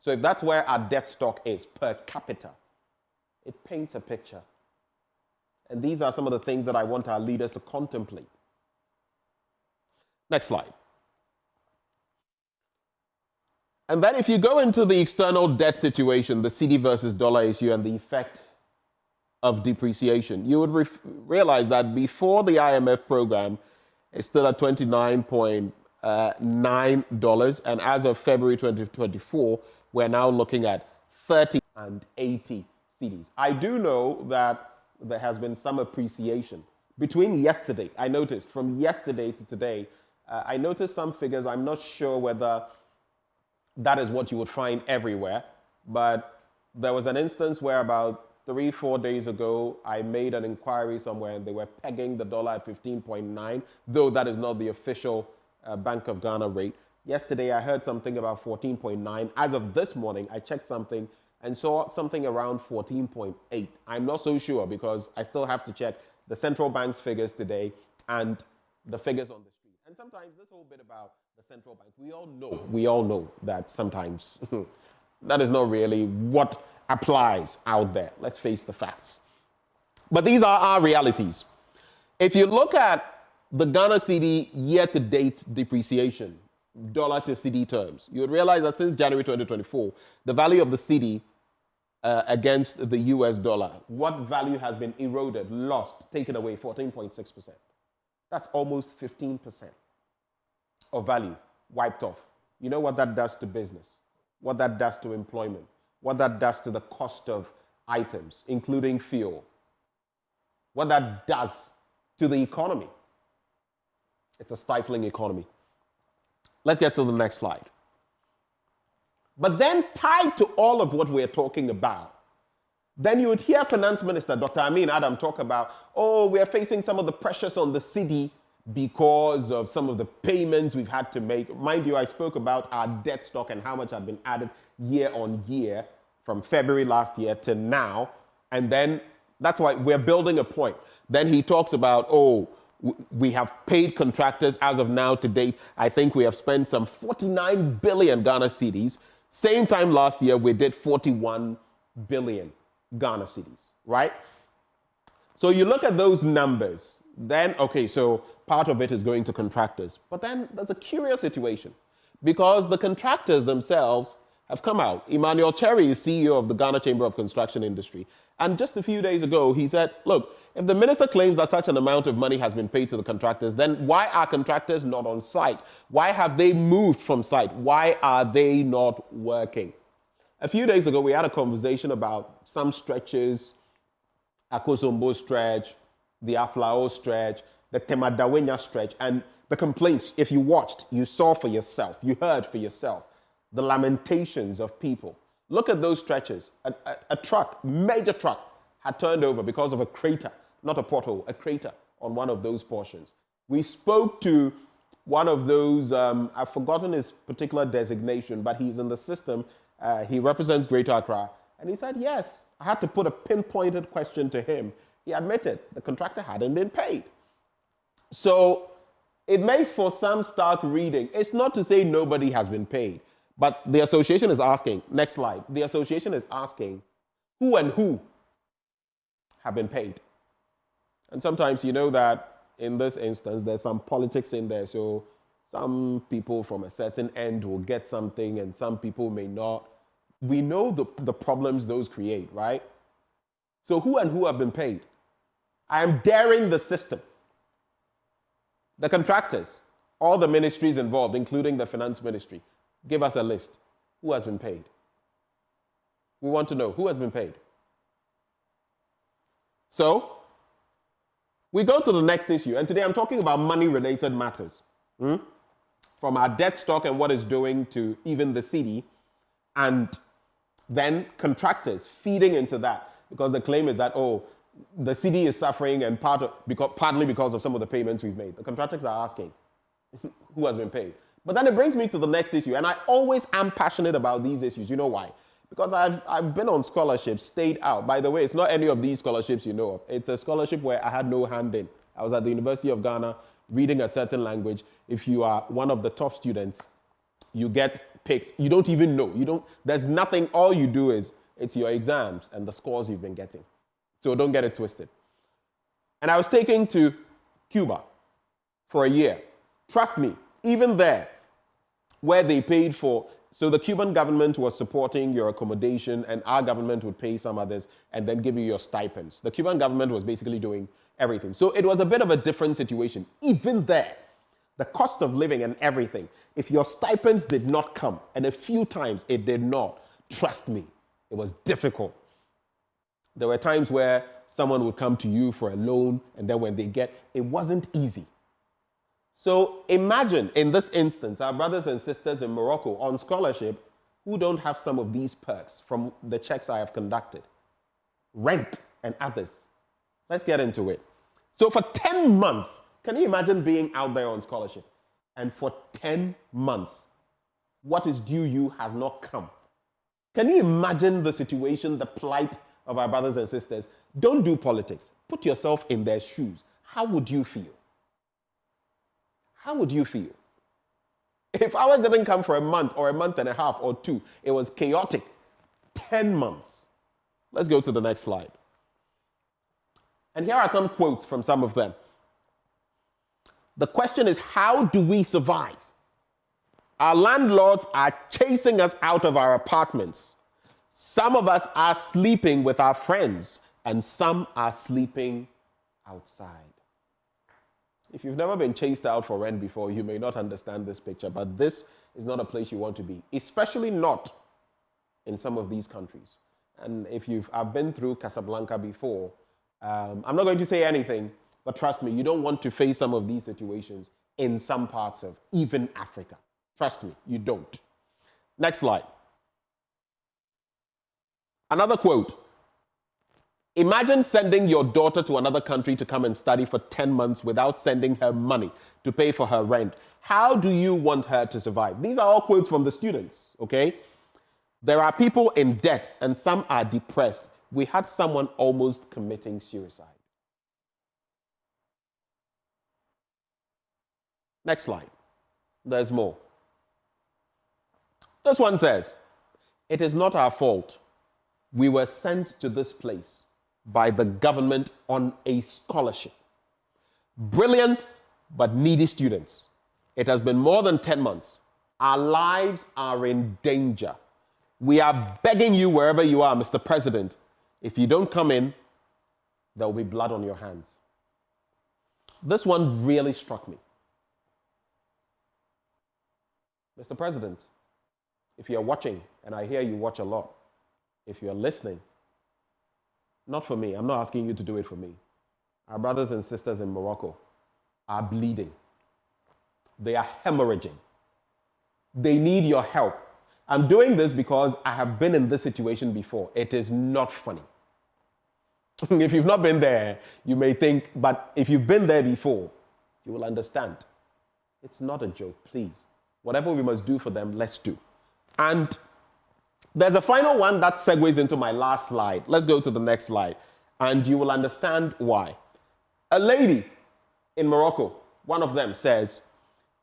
Speaker 27: So if that's where our debt stock is per capita, it paints a picture. And these are some of the things that I want our leaders to contemplate. Next slide. And then if you go into the external debt situation, the cedi versus dollar issue and the effect of depreciation, you would realize that before the IMF program, it stood at $29.9, and as of February 2024, we're now looking at 30 and 80 cedis. I do know that there has been some appreciation. Between yesterday, I noticed, from yesterday to today, I noticed some figures. I'm not sure whether that is what you would find everywhere, but there was an instance where about 3-4 days ago, I made an inquiry somewhere and they were pegging the dollar at 15.9, though that is not the official Bank of Ghana rate. Yesterday, I heard something about 14.9. As of this morning, I checked something and saw something around 14.8. I'm not so sure because I still have to check the central bank's figures today and the figures on the street. And sometimes this whole bit about the central bank, we all know that sometimes that is not really what applies out there. Let's face the facts. But these are our realities. If you look at the Ghana cedi year-to-date depreciation, dollar to cedi terms, you would realize that since January 2024, the value of the cedi against the US dollar, what value has been eroded, lost, taken away? 14.6%. That's almost 15% of value wiped off. You know what that does to business, what that does to employment, what that does to the cost of items, including fuel, what that does to the economy. It's a stifling economy. Let's get to the next slide. But then tied to all of what we're talking about, then you would hear Finance Minister Dr. Amin Adam talk about, we are facing some of the pressures on the cedi because of some of the payments we've had to make. Mind you, I spoke about our debt stock and how much had been added year on year from February last year to now. And then that's why we're building a point. Then he talks about, oh, we have paid contractors as of now to date. I think we have spent some 49 billion Ghana cedis. Same time last year, we did 41 billion Ghana cedis, right? So you look at those numbers, then, okay, so part of it is going to contractors. But then there's a curious situation because the contractors themselves have come out. Emmanuel Cherry is CEO of the Ghana Chamber of Construction Industry. And just a few days ago, he said, look, if the minister claims that such an amount of money has been paid to the contractors, then why are contractors not on site? Why have they moved from site? Why are they not working? A few days ago, we had a conversation about some stretches, Akosombo stretch, the Aflao stretch, the Temadawenya stretch, and the complaints. If you watched, you saw for yourself, you heard for yourself, the lamentations of people. Look at those stretches. A truck, major truck, had turned over because of a crater, not a pothole, a crater on one of those portions. We spoke to one of those, I've forgotten his particular designation, but he's in the system. He represents Greater Accra. And he said, yes. I had to put a pinpointed question to him. He admitted the contractor hadn't been paid. So it makes for some stark reading. It's not to say nobody has been paid, but the association is asking, next slide, the association is asking who and who have been paid. And sometimes you know that in this instance, there's some politics in there. So some people from a certain end will get something and some people may not. We know the problems those create, right? So who and who have been paid? I am daring the system, the contractors, all the ministries involved, including the finance ministry. Give us a list. Who has been paid? We want to know who has been paid. So we go to the next issue. And today I'm talking about money-related matters. From our debt stock and what it's doing to even the city, and then contractors feeding into that, because the claim is that, oh, the city is suffering and partly because of some of the payments we've made. The contractors are asking who has been paid. But then it brings me to the next issue, and I always am passionate about these issues. You know why? Because I've been on scholarships, stayed out. By the way, it's not any of these scholarships you know of. It's a scholarship where I had no hand in. I was at the University of Ghana reading a certain language. If you are one of the top students, you get picked. You don't even know. There's nothing. All you do is it's your exams and the scores you've been getting. So don't get it twisted. And I was taken to Cuba for a year. Trust me, even there, where they paid for, so the Cuban government was supporting your accommodation and our government would pay some others and then give you your stipends. The Cuban government was basically doing everything. So it was a bit of a different situation. Even there, the cost of living and everything, if your stipends did not come, and a few times it did not, trust me, it was difficult. There were times where someone would come to you for a loan, and then when they it wasn't easy. So imagine, in this instance, our brothers and sisters in Morocco on scholarship who don't have some of these perks from the checks I have conducted. Rent and others. Let's get into it. So for 10 months, can you imagine being out there on scholarship? And for 10 months, what is due you has not come. Can you imagine the situation, the plight of our brothers and sisters? Don't do politics. Put yourself in their shoes. How would you feel? How would you feel? If ours didn't come for a month or a month and a half or two, it was chaotic. 10 months. Let's go to the next slide. And here are some quotes from some of them. The question is, how do we survive? Our landlords are chasing us out of our apartments. Some of us are sleeping with our friends, and some are sleeping outside. If you've never been chased out for rent before, you may not understand this picture, but this is not a place you want to be, especially not in some of these countries. And if I've been through Casablanca before, I'm not going to say anything, but trust me, you don't want to face some of these situations in some parts of even Africa. Trust me, you don't. Next slide. Another quote. Imagine sending your daughter to another country to come and study for 10 months without sending her money to pay for her rent. How do you want her to survive? These are all quotes from the students, okay? There are people in debt and some are depressed. We had someone almost committing suicide. Next slide. There's more. This one says, it is not our fault. We were sent to this place by the government on a scholarship. Brilliant but needy students. It has been more than 10 months. Our lives are in danger. We are begging you wherever you are, Mr. President. If you don't come in, there will be blood on your hands. This one really struck me. Mr. President, if you're watching, and I hear you watch a lot, if you're listening, not for me, I'm not asking you to do it for me. Our brothers and sisters in Morocco are bleeding. They are hemorrhaging. They need your help. I'm doing this because I have been in this situation before. It is not funny. If you've not been there, you may think, but if you've been there before, you will understand. It's not a joke, please. Whatever we must do for them, let's do. And there's a final one that segues into my last slide. Let's go to the next slide, and you will understand why. A lady in Morocco, one of them says,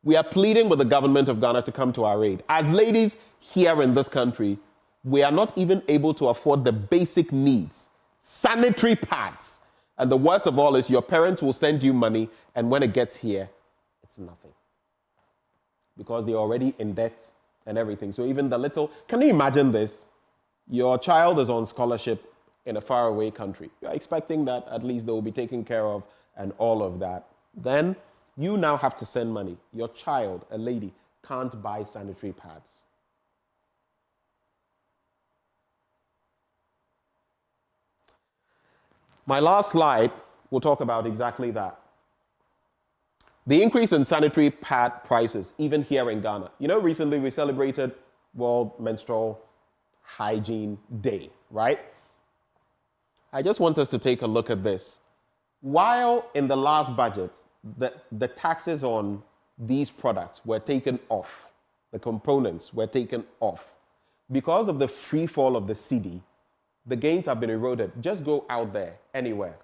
Speaker 27: we are pleading with the government of Ghana to come to our aid. As ladies here in this country, we are not even able to afford the basic needs, sanitary pads. And the worst of all is your parents will send you money, and when it gets here, it's nothing. Because they're already in debt and everything. So even the little, can you imagine this? Your child is on scholarship in a faraway country. You're expecting that at least they will be taken care of and all of that. Then you now have to send money. Your child, a lady, can't buy sanitary pads. My last slide will talk about exactly that. The increase in sanitary pad prices, even here in Ghana. You know, recently we celebrated World Menstrual Hygiene Day, right? I just want us to take a look at this. While in the last budget, the taxes on these products were taken off, the components were taken off. Because of the free fall of the cedi, the gains have been eroded. Just go out there, anywhere,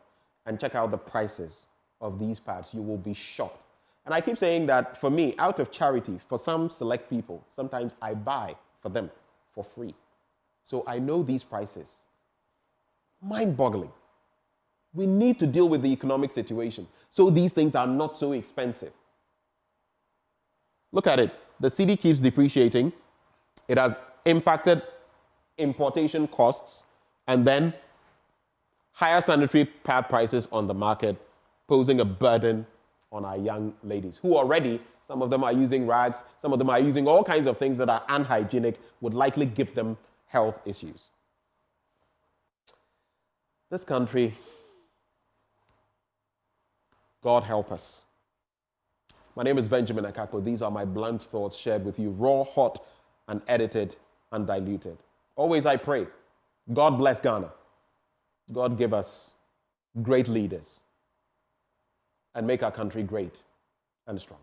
Speaker 27: and check out the prices of these pads. You will be shocked. And I keep saying that for me, out of charity, for some select people, sometimes I buy for them for free. So I know these prices. Mind-boggling. We need to deal with the economic situation so these things are not so expensive. Look at it. The cedi keeps depreciating. It has impacted importation costs and then higher sanitary pad prices on the market, posing a burden on our young ladies who already, some of them are using rags, some of them are using all kinds of things that are unhygienic, would likely give them health issues. This country, God help us. My name is Benjamin Akako. These are my blunt thoughts shared with you, raw, hot, unedited, undiluted. Always I pray, God bless Ghana. God give us great leaders and make our country great and strong.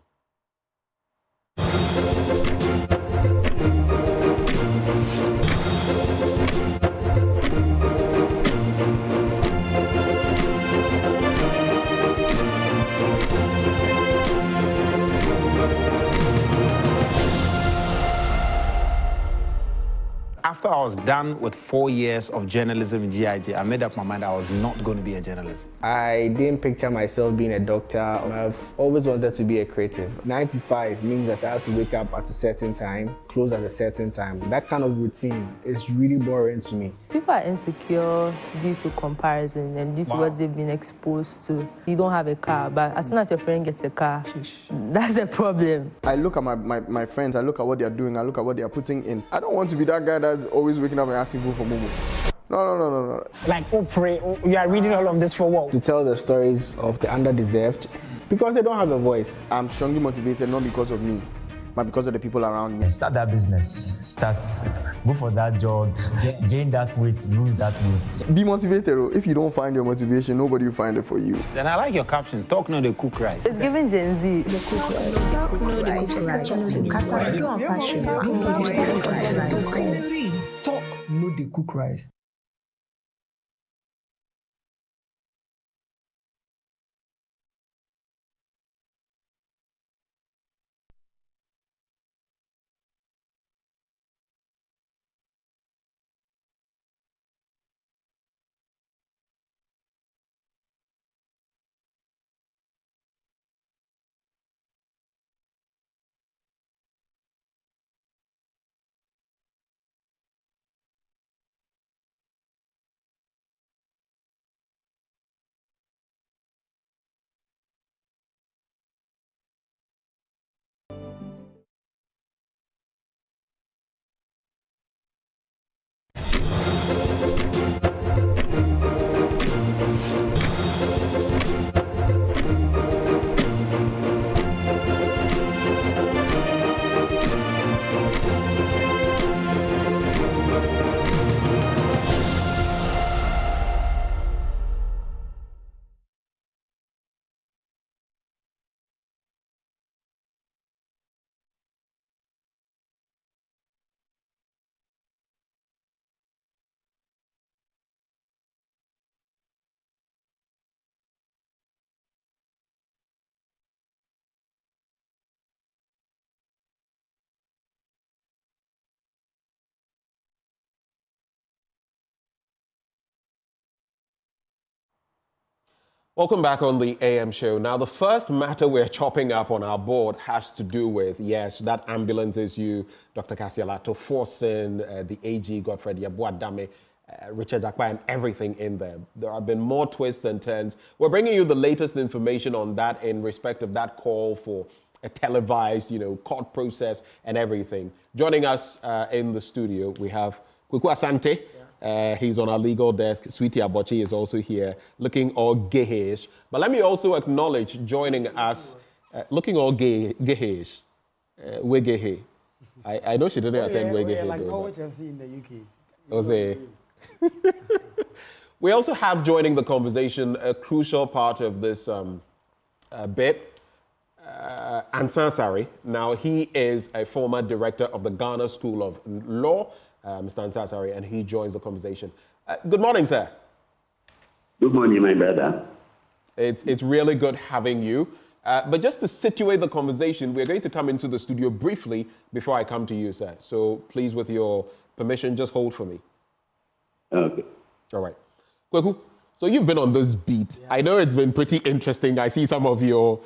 Speaker 1: After I was done with 4 years of journalism in GIG, I made up my mind I was not going to be a journalist.
Speaker 4: I didn't picture myself being a doctor. I've always wanted to be a creative. 9 to 5 means that I have to wake up at a certain time, close at a certain time. That kind of routine is really boring to me.
Speaker 5: People are insecure due to comparison and due to what they've been exposed to. You don't have a car, but as soon as your friend gets a car, that's a problem.
Speaker 22: I look at my friends, I look at what they're doing, I look at what they're putting in. I don't want to be that guy that's always waking up and asking people for Momo. No.
Speaker 23: Like, pray, you are reading all of this for what?
Speaker 4: To tell the stories of the underdeserved, because they don't have a voice. I'm strongly motivated, not because of me,
Speaker 22: but because of the people around me.
Speaker 3: Start that business. Go for that job, gain that weight, lose that weight.
Speaker 22: Be motivated. If you don't find your motivation, nobody will find it for you.
Speaker 1: And I like your caption, talk no they cook rice.
Speaker 5: It's giving Gen Z.
Speaker 21: The cook rice. Talk no they cook rice.
Speaker 7: Talk no they cook rice.
Speaker 27: Welcome back on the AM show. Now, the first matter we're chopping up on our board has to do with, yes, that ambulance issue, Dr. Kasialato forcing the AG, Godfred Yabuadame, Richard Akpa, and everything in there. There have been more twists and turns. We're bringing you the latest information on that in respect of that call for a televised, court process and everything. Joining us in the studio, we have Coco Asante. He's on our legal desk. Sweetie Abochi is also here, looking all gayish. But let me also acknowledge joining us, looking all gayish. We're gay. I know she didn't attend We're gay.
Speaker 8: Like Norwich FC in the UK.
Speaker 27: Jose. We also have joining the conversation a crucial part of this bit, Ansan Sari. Now, he is a former director of the Ghana School of Law. Mr. Ansasari, and he joins the conversation. Good morning, sir.
Speaker 9: Good morning, my brother.
Speaker 27: It's really good having you. But just to situate the conversation, we're going to come into the studio briefly before I come to you, sir. So please, with your permission, just hold for me.
Speaker 9: Okay.
Speaker 27: All right. Kweku, so you've been on this beat. Yeah. I know it's been pretty interesting. I see some of your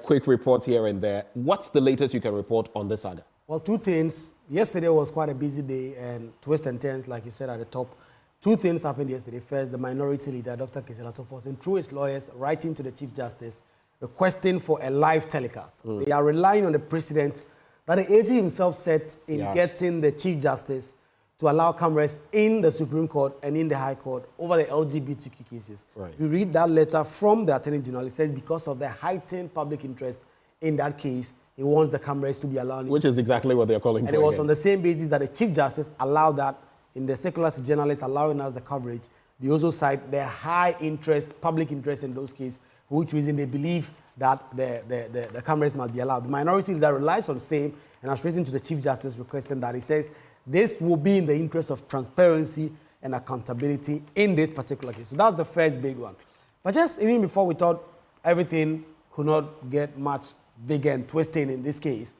Speaker 27: quick reports here and there. What's the latest you can report on this saga?
Speaker 8: Well, two things. Yesterday was quite a busy day and twists and turns, like you said at the top. Two things happened yesterday. First, the minority leader, Dr. Kasialato forcing through his lawyers, writing to the Chief Justice, requesting for a live telecast. They are relying on the precedent that the AG himself set in getting the Chief Justice to allow cameras in the Supreme Court and in the High Court over the LGBTQ cases. Right. You read that letter from the Attorney General. It says because of the heightened public interest in that case, he wants the cameras to be allowed.
Speaker 27: Which is exactly what they're calling for.
Speaker 8: And it was on the same basis that the Chief Justice allowed that in the circular to journalists allowing us the coverage. They also cite the high interest, public interest in those cases, for which reason they believe that the cameras must be allowed. The minority leader relies on same and has written to the Chief Justice requesting that. He says this will be in the interest of transparency and accountability in this particular case. So that's the first big one. But just even before we thought everything could not get much bigger and twisting in this case,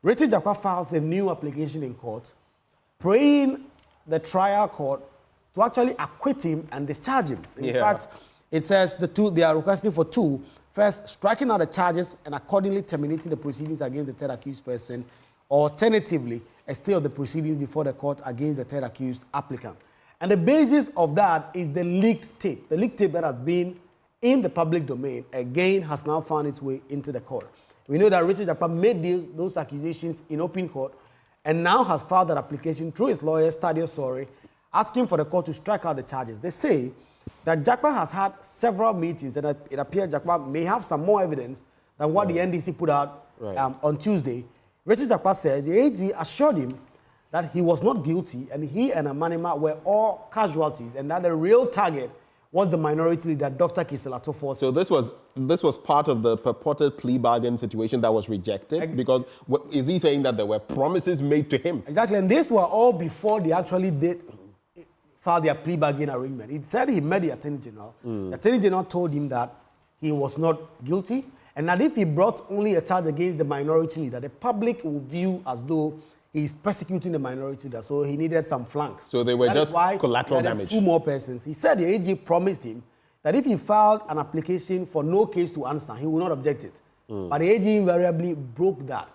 Speaker 8: Richard Jakwa files a new application in court, praying the trial court to actually acquit him and discharge him. In fact, it says they are requesting for two. First, striking out the charges and accordingly terminating the proceedings against the third accused person, or alternatively, a stay of the proceedings before the court against the third accused applicant. And the basis of that is the leaked tape. The leaked tape that has been in the public domain, again, has now found its way into the court. We know that Richard Jakwa made those accusations in open court and now has filed that application through his lawyer, Stadio Sori, asking for the court to strike out the charges. They say that Jakwa has had several meetings and it appears Jakwa may have some more evidence than what the NDC put out on Tuesday, Richard Jakpa said the AG assured him that he was not guilty and he and Amanima were all casualties and that the real target was the minority leader, Dr. Kisela-Tofor.
Speaker 27: So this was part of the purported plea bargain situation that was rejected? Because is he saying that there were promises made to him?
Speaker 8: Exactly, and these were all before they actually did file their plea bargain arrangement. He said he met the Attorney General. The Attorney General told him that he was not guilty and that if he brought only a charge against the minority leader, the public will view as though he's persecuting the minority leader, so he needed some flanks.
Speaker 27: So they were just collateral damage.
Speaker 8: 2 more persons. He said the AG promised him that if he filed an application for no case to answer, he would not object it. But the AG invariably broke that.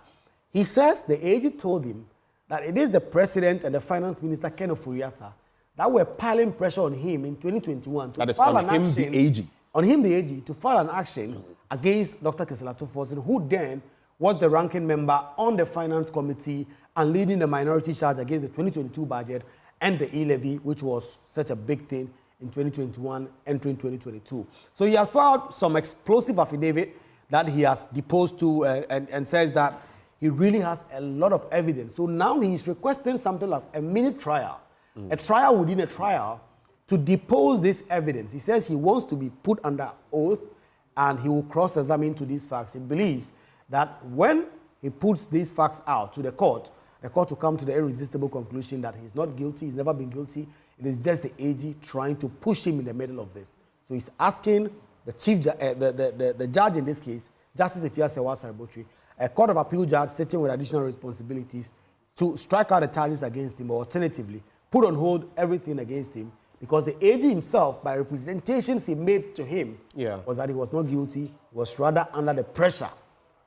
Speaker 8: He says the AG told him that it is the president and the finance minister, Ken Ofori-Atta, that were piling pressure on him in 2021 to file an action. On him, the AG, to file an action against Dr. Kisela-Tofor, who then was the ranking member on the finance committee and leading the minority charge against the 2022 budget and the e-levy, which was such a big thing in 2021, entering 2022. So he has filed some explosive affidavit that he has deposed to and says that he really has a lot of evidence. So now he is requesting something like a mini trial, a trial within a trial, to depose this evidence. He says he wants to be put under oath and he will cross-examine to these facts. He believes that when he puts these facts out to the court will come to the irresistible conclusion that he's not guilty, he's never been guilty. It is just the AG trying to push him in the middle of this. So he's asking the the judge in this case, Justice Ifeanyi Sewa-Saribotri, a Court of Appeal judge sitting with additional responsibilities, to strike out the charges against him, or alternatively, put on hold everything against him, because the AG himself, by representations he made to him, was that he was not guilty, he was rather under the pressure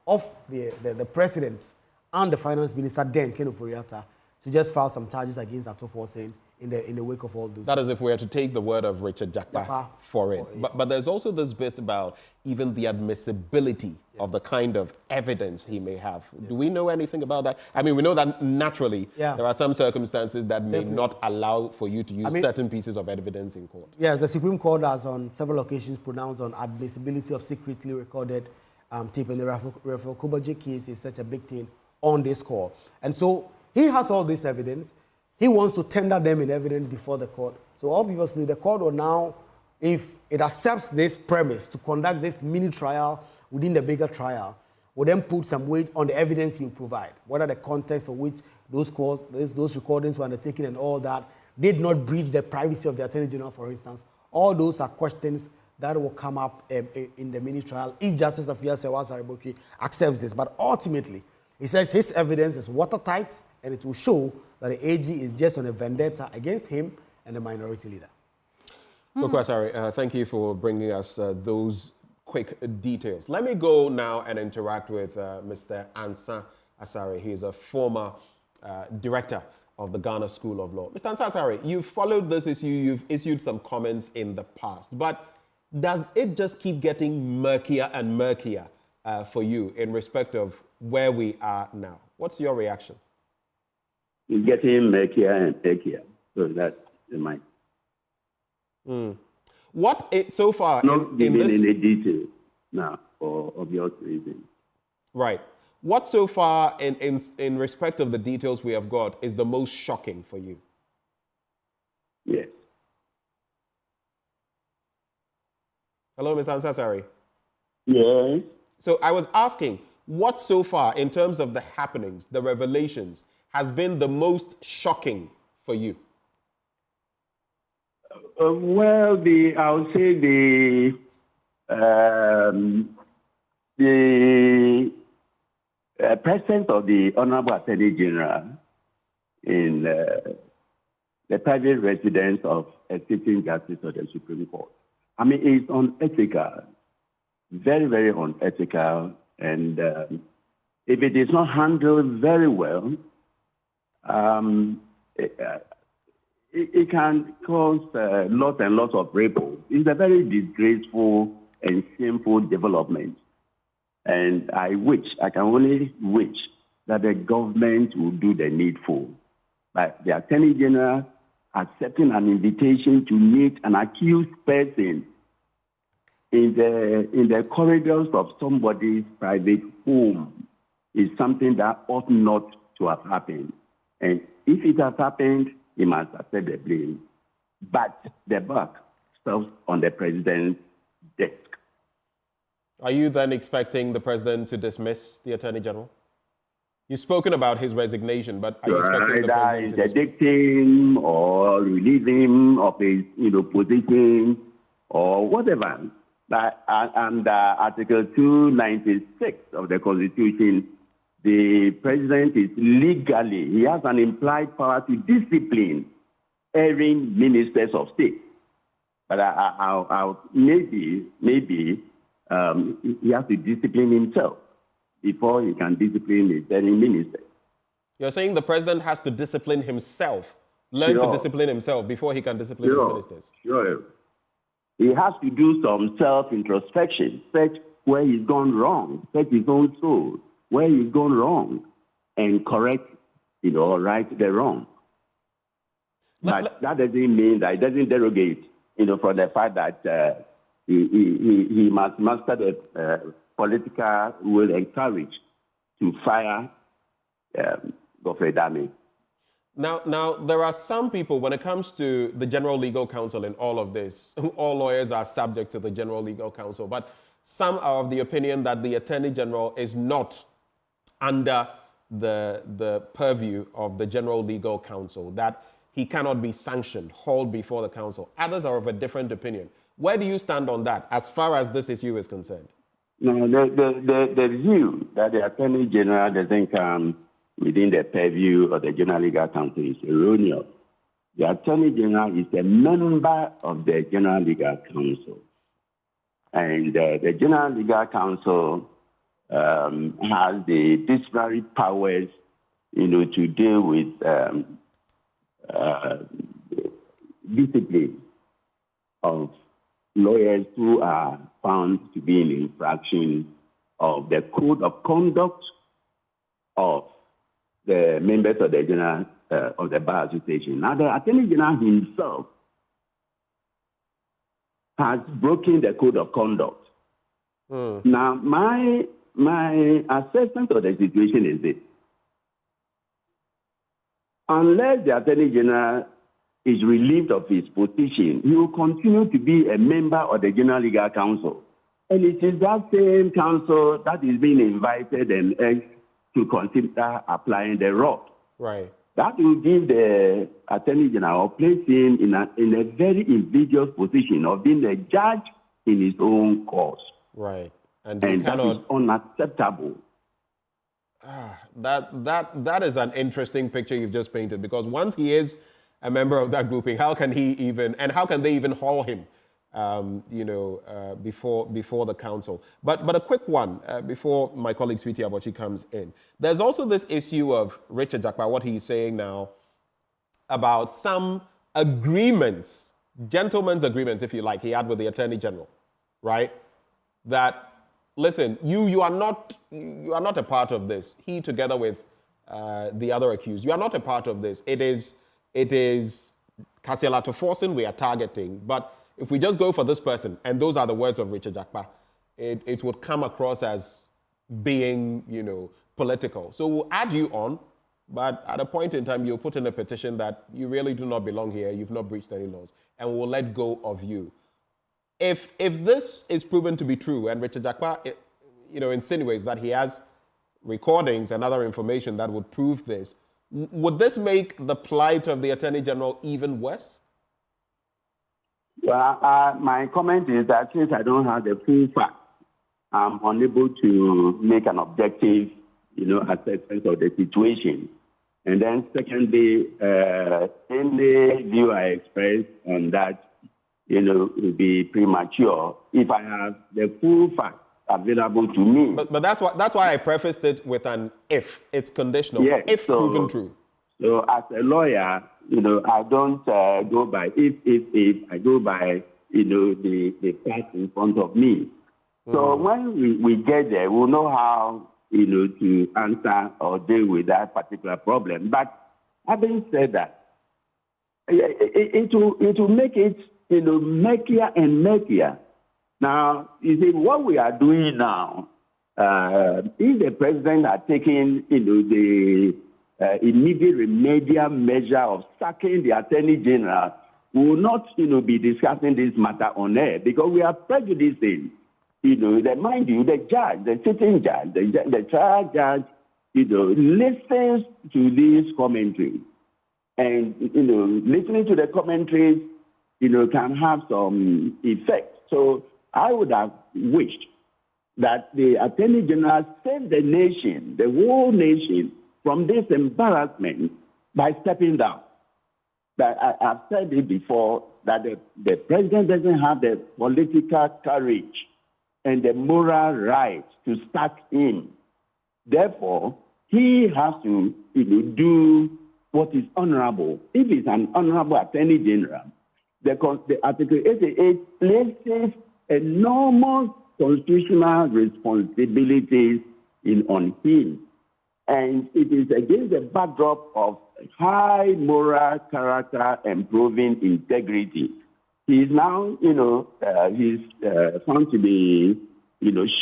Speaker 8: of the president and the finance minister, then Ken Ofori-Atta, to just file some charges against Atofor in the wake of all those.
Speaker 27: That is if we are to take the word of Richard Jakpa for it. But there's also this bit about even the admissibility of the kind of evidence he may have. Do we know anything about that? I mean, we know that naturally there are some circumstances that may not allow for you to use certain pieces of evidence in court.
Speaker 8: Yes, the Supreme Court has on several occasions pronounced on admissibility of secretly recorded tape, and the Raphael Kubaji case is such a big thing on this call. And so he has all this evidence. He wants to tender them in evidence before the court. So obviously the court will now, if it accepts this premise to conduct this mini trial within the bigger trial, will then put some weight on the evidence he will provide. What are the context of which those recordings were undertaken and all that did not breach the privacy of the Attorney General, for instance. All those are questions that will come up in the mini trial if Justice Ifeanyi Sewa-Saribotri accepts this. But ultimately, he says his evidence is watertight and it will show that the AG is just on a vendetta against him and the minority leader.
Speaker 27: Coco Asare, thank you for bringing us those quick details. Let me go now and interact with Mr. Ansa Asare. He's a former director of the Ghana School of Law. Mr. Ansa Asare, you've followed this issue, you've issued some comments in the past, but does it just keep getting murkier and murkier for you in respect of where we are now? What's your reaction?
Speaker 9: It's getting murkier and murkier. So that's the mind.
Speaker 27: What so far
Speaker 9: not giving any detail now for obvious reasons.
Speaker 27: Right. What so far in respect of the details we have got is the most shocking for you?
Speaker 9: Yes.
Speaker 27: Hello, Ms. Ansasari.
Speaker 9: Yes.
Speaker 27: So I was asking, what so far in terms of the happenings, the revelations, has been the most shocking for you?
Speaker 9: Well, I would say the presence of the Honorable Attorney General in the private residence of a sitting justice of the Supreme Court. I mean, it's unethical, very, very unethical, and if it is not handled very well, it can cause lots and lots of ripples. It's a very disgraceful and shameful development. And I can only wish that the government will do the needful. But the Attorney General accepting an invitation to meet an accused person in the corridors of somebody's private home is something that ought not to have happened. And if it has happened, he must accept the blame. But the buck stops on the president's desk.
Speaker 27: Are you then expecting the president to dismiss the Attorney General? You've spoken about his resignation, but are you expecting the president to
Speaker 9: interdict him or release him of his position or whatever? But under Article 296 of the Constitution, the president is legally, he has an implied power to discipline erring ministers of state. But maybe he has to discipline himself before he can discipline his erring minister.
Speaker 27: You're saying the president has to discipline himself, learn to discipline himself before he can discipline his ministers?
Speaker 9: Sure. He has to do some self-introspection, search where he's gone wrong, search his own soul, where he's gone wrong, and correct, right the wrong. But that doesn't mean that it doesn't derogate, from the fact that he must master the political will and courage to fire Godfrey Dame.
Speaker 27: Now, there are some people, when it comes to the General Legal Counsel and all of this, all lawyers are subject to the General Legal Counsel, but some are of the opinion that the Attorney General is not under the purview of the General Legal Counsel, that he cannot be sanctioned, hauled before the council. Others are of a different opinion. Where do you stand on that, as far as this issue is concerned?
Speaker 9: No, the view that the Attorney General doesn't come within the purview of the General Legal Counsel is erroneous. The Attorney General is a member of the General Legal Counsel. And the General Legal Counsel has the disciplinary powers, to deal with discipline of lawyers who are found to be in infraction of the code of conduct of the members of the General of the Bar Association. Now, the Attorney General himself has broken the code of conduct. Now, my assessment of the situation is this: unless the Attorney General is relieved of his position, he will continue to be a member of the General Legal Counsel. And it is that same council that is being invited and urged to consider applying the rod.
Speaker 27: Right.
Speaker 9: That will give the Attorney General, place him in a very invidious position of being a judge in his own cause.
Speaker 27: Right. And
Speaker 9: that is unacceptable.
Speaker 27: That is an interesting picture you've just painted, because once he is a member of that grouping, how can they even haul him, before the council? But a quick one before my colleague Sweetie Abochi comes in. There's also this issue of Richard Jakpa, what he's saying now about some agreements, gentlemen's agreements, if you like, he had with the Attorney General, right? That, listen, you are not a part of this. He, together with the other accused, you are not a part of this. It is Kasiela Toforson we are targeting, but if we just go for this person, and those are the words of Richard Jakpa, it would come across as being, political. So we'll add you on, but at a point in time, you'll put in a petition that you really do not belong here, you've not breached any laws, and we'll let go of you. If this is proven to be true, and Richard Jakpa, insinuates that he has recordings and other information that would prove this, would this make the plight of the Attorney General even worse?
Speaker 9: Well, my comment is that since I don't have the full facts, I'm unable to make an objective, assessment of the situation. And then secondly, any view I express on that, will be premature if I have the full facts available to me.
Speaker 27: But that's why I prefaced it with an if. It's conditional.
Speaker 9: Yes,
Speaker 27: if proven true.
Speaker 9: So as a lawyer, I don't go by if. I go by, the facts in front of me. So when we get there, we'll know how, to answer or deal with that particular problem. But having said that, it will make it, murkier and murkier. Now, you see, what we are doing now if the president had taken, the immediate remedial measure of sacking the Attorney General, we will not, be discussing this matter on air because we are prejudicing, mind you, the judge, the sitting judge, the trial judge, listens to these commentaries. And, listening to the commentaries, can have some effect. So I would have wished that the Attorney General saved the nation, the whole nation, from this embarrassment by stepping down. But I've said it before that the president doesn't have the political courage and the moral right to sack him. Therefore, he has to do what is honorable. If he's an honorable Attorney General, the Article 88 places enormous constitutional responsibilities on him. And it is against the backdrop of high moral character and proven integrity. He is now, he's found to be,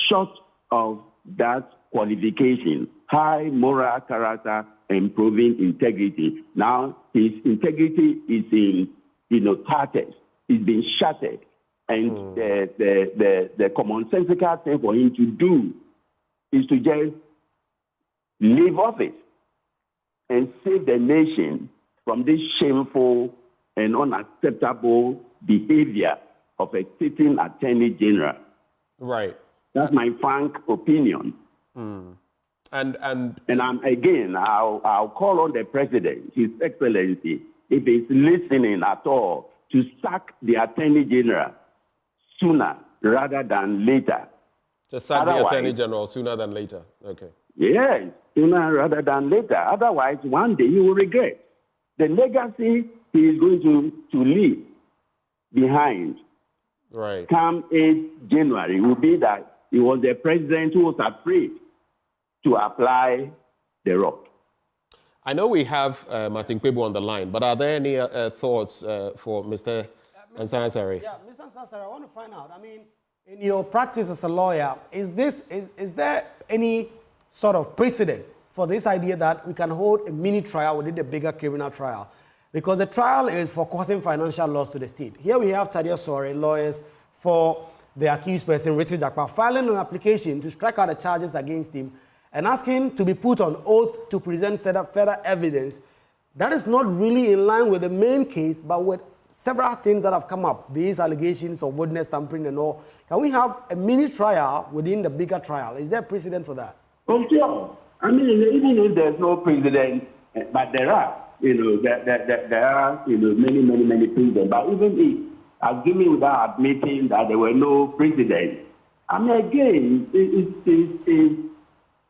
Speaker 9: short of that qualification, high moral character and proven integrity. Now his integrity is in, tatters. It's been shattered. And the commonsensical thing for him to do is to just leave office and save the nation from this shameful and unacceptable behavior of a sitting Attorney General.
Speaker 27: Right.
Speaker 9: That's my frank opinion. And I'll call on the President, His Excellency, if he's listening at all, to sack the Attorney General sooner rather than later.
Speaker 27: To sack the Attorney General sooner than later. Okay.
Speaker 9: Yes, sooner rather than later. Otherwise, one day he will regret. The legacy he is going to leave behind come 8 January will be that he was the president who was afraid to apply the rod.
Speaker 27: I know we have Martin Kpebu on the line, but are there any thoughts for Mr. Ansari?
Speaker 8: Yeah, Mr. Ansari, I want to find out. I mean, in your practice as a lawyer, is there any sort of precedent for this idea that we can hold a mini trial within the bigger criminal trial? Because the trial is for causing financial loss to the state. Here we have Tadia Sori, lawyers for the accused person, Richard Jakpa, filing an application to strike out the charges against him and asking to be put on oath to present further evidence. That is not really in line with the main case, but with several things that have come up, these allegations of witness tampering and all. Can we have a mini trial within the bigger trial? Is there precedent for that?
Speaker 9: Well, sure. I mean, even if there's no precedent, but there are, there are, many precedents. But even if, assuming without admitting that there were no precedents, I mean, again,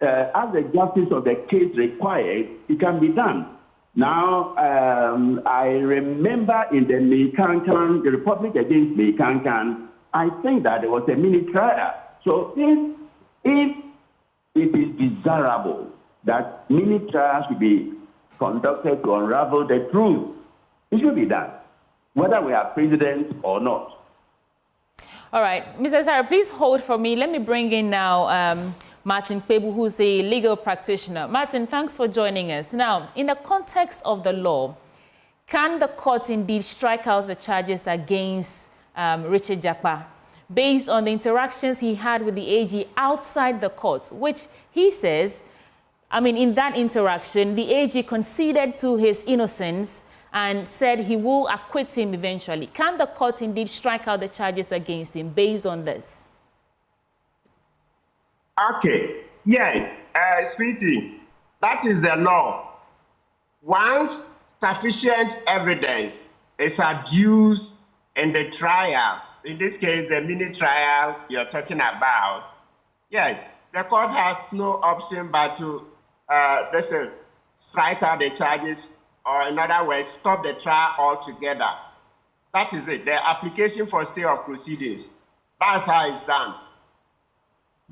Speaker 9: as the justice of the case required, it can be done. Now, I remember in the Mekankan, the Republic against Mekankan, I think that there was a mini trial. So if it is desirable that mini trials should be conducted to unravel the truth, it should be done, whether we are president or not.
Speaker 6: All right, Mr. Ansari, please hold for me. Let me bring in now Martin Kpebu, who's a legal practitioner. Martin, thanks for joining us. Now, in the context of the law, can the court indeed strike out the charges against Richard Jakpa based on the interactions he had with the AG outside the court, which he says, I mean, in that interaction, the AG conceded to his innocence and said he will acquit him eventually. Can the court indeed strike out the charges against him based on this?
Speaker 10: Okay, yes, sweetie, that is the law. Once sufficient evidence is adduced in the trial, in this case, the mini trial you're talking about, yes, the court has no option but to strike out the charges, or in other words, stop the trial altogether. That is it, the application for stay of proceedings. That's how it's done.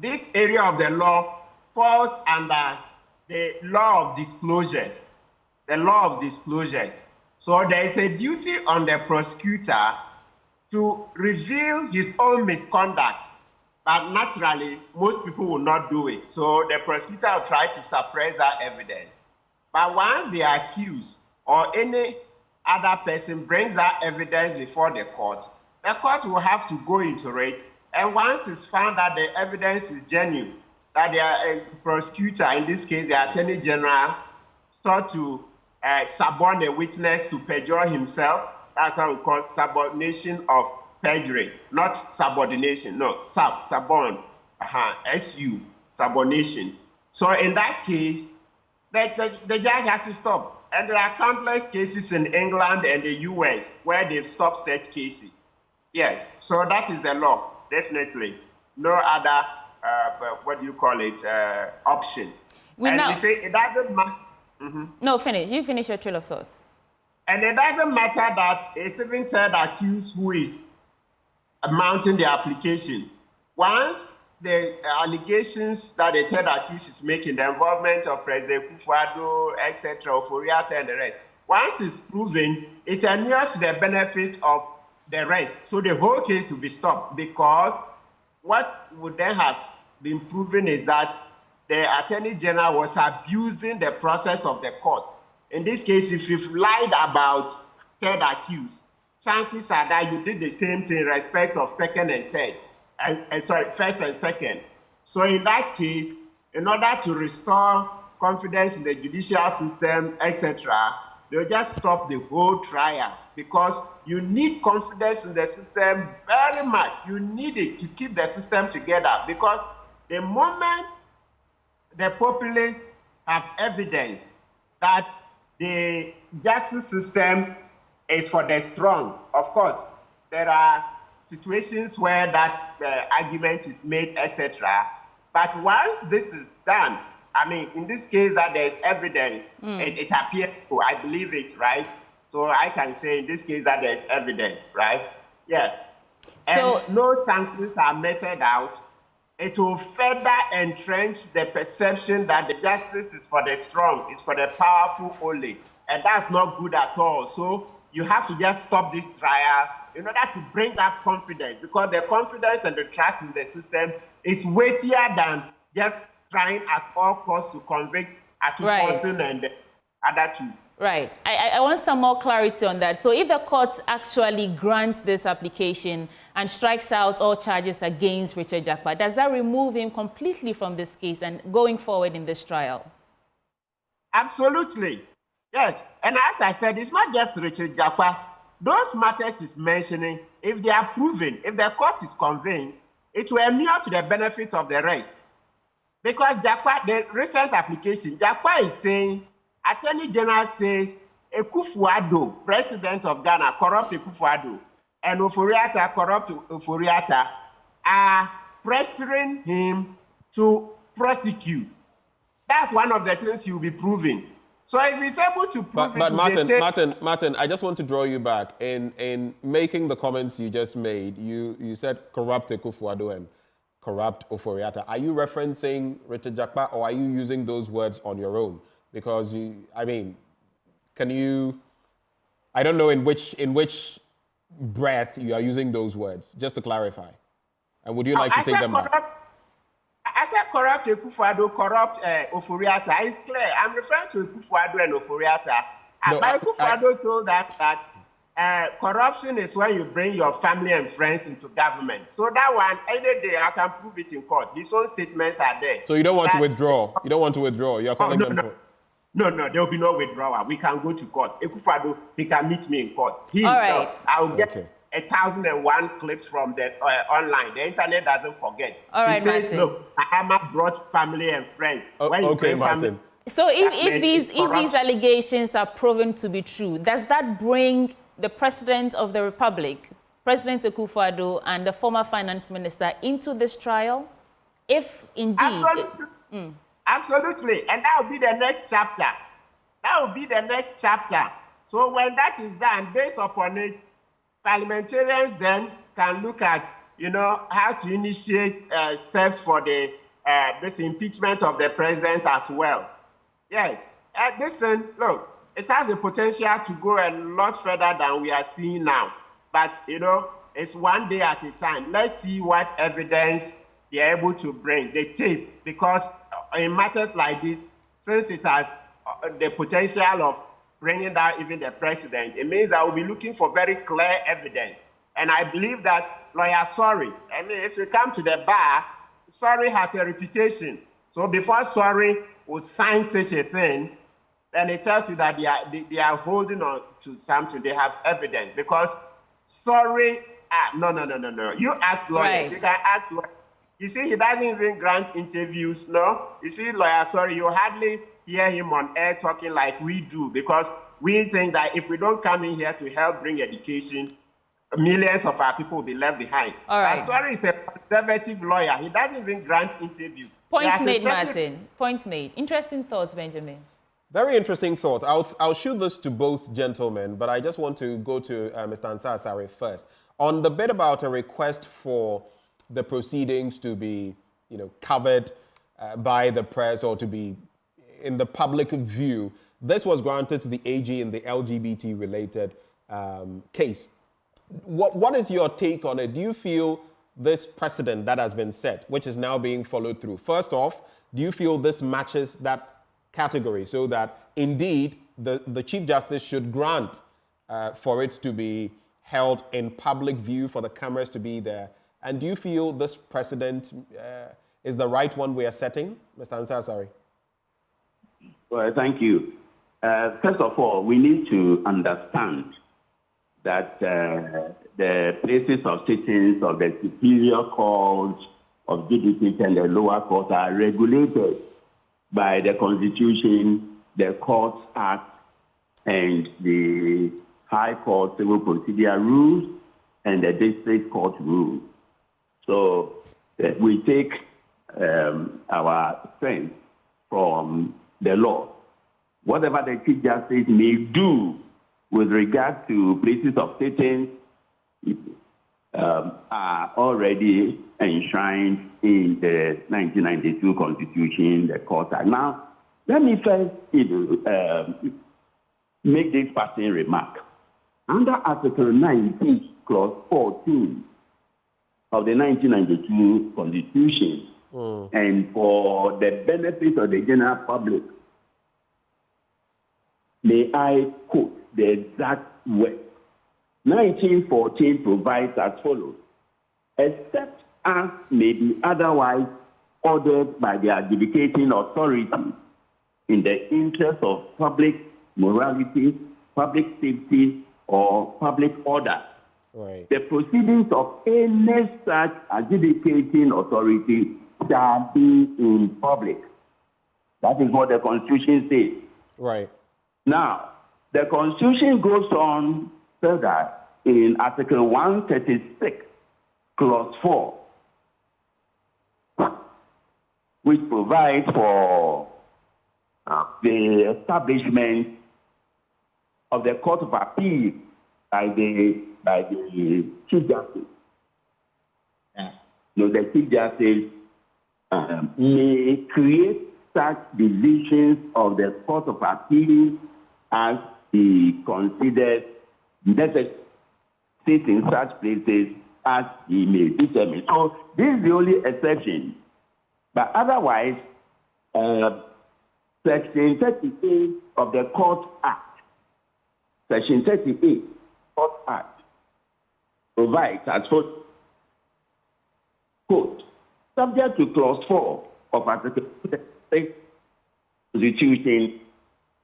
Speaker 10: This area of the law falls under the law of disclosures. The law of disclosures. So there is a duty on the prosecutor to reveal his own misconduct But naturally, most people will not do it. So the prosecutor will try to suppress that evidence. But once the accused or any other person brings that evidence before the court will have to go into it. And once it's found that the evidence is genuine, that the prosecutor, in this case the Attorney General, sought to suborn a witness to perjure himself, that's what we call subordination of perjury, not subordination, no, suborn, SU, subordination. So in that case, the judge has to stop. And there are countless cases in England and the US where they've stopped such cases. Yes, so that is the law, definitely. No other, what do you call it, option. We say it doesn't matter.
Speaker 6: No, finish. You finish your trail of thoughts.
Speaker 10: And it doesn't matter that a 7th accused who is mounting the application, once the allegations that the third accused is making, the involvement of President Kufuor, etc., Oforiatta and the rest, once it's proven, it inures to the benefit of the rest. So the whole case will be stopped, because what would then have been proven is that the Attorney General was abusing the process of the court. In this case, if you've lied about third accused, chances are that you did the same thing in respect of second and third. First and second. So in that case, in order to restore confidence in the judicial system, etc., they'll just stop the whole trial, because you need confidence in the system very much. You need it to keep the system together, because the moment the populace have evidence that the justice system is for the strong, of course, there are situations where that argument is made, etc. But once this is done, I mean, in this case that there's evidence, it appears, I believe it, right? So I can say in this case that there's evidence, right? Yeah. And no sanctions are meted out. It will further entrench the perception that the justice is for the strong, it's for the powerful only. And that's not good at all. So you have to just stop this trial in order to bring that confidence, because the confidence and the trust in the system is weightier than just trying at all costs to convict Atuforsen and the other two.
Speaker 6: Right. I want some more clarity on that. So if the court actually grants this application and strikes out all charges against Richard Jakpa, does that remove him completely from this case and going forward in this trial?
Speaker 10: Absolutely. Yes. And as I said, it's not just Richard Jakpa. Those matters he's mentioning, if they are proven, if the court is convinced, it will inure to the benefit of the rest. Because Jakpa, the recent application, Jakpa is saying, Attorney General says, Akufo-Addo, President of Ghana, corrupt Akufo-Addo, and Oforiatta, corrupt Oforiatta, are pressuring him to prosecute. That's one of the things he will be proving. So if he's able to prove
Speaker 27: but Martin, I just want to draw you back. In making the comments you just made, you said corrupt Akufo-Addo and corrupt Oforiatta. Are you referencing Richard Jakpa, or are you using those words on your own? Because I don't know in which breath you are using those words, just to clarify. And would you like to take them back?
Speaker 10: I said corrupt Akufo-Addo, corrupt Oforiatta. It's clear. I'm referring to Akufo-Addo and Oforiatta. But Akufo-Addo told that corruption is when you bring your family and friends into government. So that one, any day I can prove it in court. His own statements are there.
Speaker 27: So you don't want to withdraw? You don't want to withdraw? You're calling them...
Speaker 10: No, there will be no withdrawal. We can go to court. Akufo-Addo, he can meet me in court. He himself, I will get 1,001 clips from the online. The internet doesn't forget.
Speaker 6: All right,
Speaker 10: he says,
Speaker 6: Martin.
Speaker 10: look, Mahama brought family and friends.
Speaker 27: Okay, Martin.
Speaker 6: So if these allegations are proven to be true, does that bring the President of the Republic, President Akufo-Addo, and the former finance minister into this trial? If indeed...
Speaker 10: Absolutely. And that will be the next chapter. That will be the next chapter. So when that is done, based upon it, parliamentarians then can look at, how to initiate steps for the this impeachment of the president as well. Yes. Listen, look, it has the potential to go a lot further than we are seeing now. But, it's one day at a time. Let's see what evidence they are able to bring the tape, because in matters like this, since it has the potential of bringing down even the president, it means that we'll be looking for very clear evidence. And I believe that lawyer Sorry, I mean, if you come to the bar, Sorry has a reputation. So before Sorry will sign such a thing, then it tells you that they are holding on to something. They have evidence, because Sorry, no. You ask lawyers. Right. You can ask lawyers. You see, he doesn't even grant interviews, no? You see, lawyer Sorry, you hardly hear him on air talking like we do, because we think that if we don't come in here to help bring education, millions of our people will be left behind. All right. Sorry is a conservative lawyer. He doesn't even grant interviews.
Speaker 6: Points made, Martin. Points made. Interesting thoughts, Benjamin.
Speaker 27: Very interesting thoughts. I'll shoot this to both gentlemen, but I just want to go to Mr. Ansah Asare first. On the bit about a request for the proceedings to be, covered by the press or to be in the public view, this was granted to the AG in the LGBT-related case. What is your take on it? Do you feel this precedent that has been set, which is now being followed through, first off, do you feel this matches that category, so that indeed the Chief Justice should grant for it to be held in public view, for the cameras to be there? And do you feel this precedent is the right one we are setting? Mr. Ansah Asare.
Speaker 9: Well, thank you. First of all, we need to understand that the places of sittings of the superior courts, of judicial and the lower courts are regulated by the Constitution, the Courts Act, and the High Court Civil Procedure Rules, and the District Court Rules. So we take our strength from the law. Whatever the Chief Justice may do with regard to places of sittings are already enshrined in the 1992 Constitution, the Court Act. Now, let me first make this passing remark. Under Article 19, Clause 14 of the 1992 Constitution, and for the benefit of the general public, may I quote the exact word. 1914 provides as follows: except as may be otherwise ordered by the adjudicating authority in the interest of public morality, public safety, or public order. Right. The proceedings of any such adjudicating authority shall be in public. That is what the Constitution says.
Speaker 27: Right.
Speaker 9: Now, the Constitution goes on further in Article 136, Clause 4, which provides for the establishment of the Court of Appeal by the Chief Justice. The Chief Justice may create such divisions of the Court of Appeal as he considers necessary, sit in such places as he may determine. So this is the only exception. But otherwise, Section 38 of the Court Act, Section 38 Court Act, provides as follows, quote, subject to Clause 4 of Article 6 Constitution,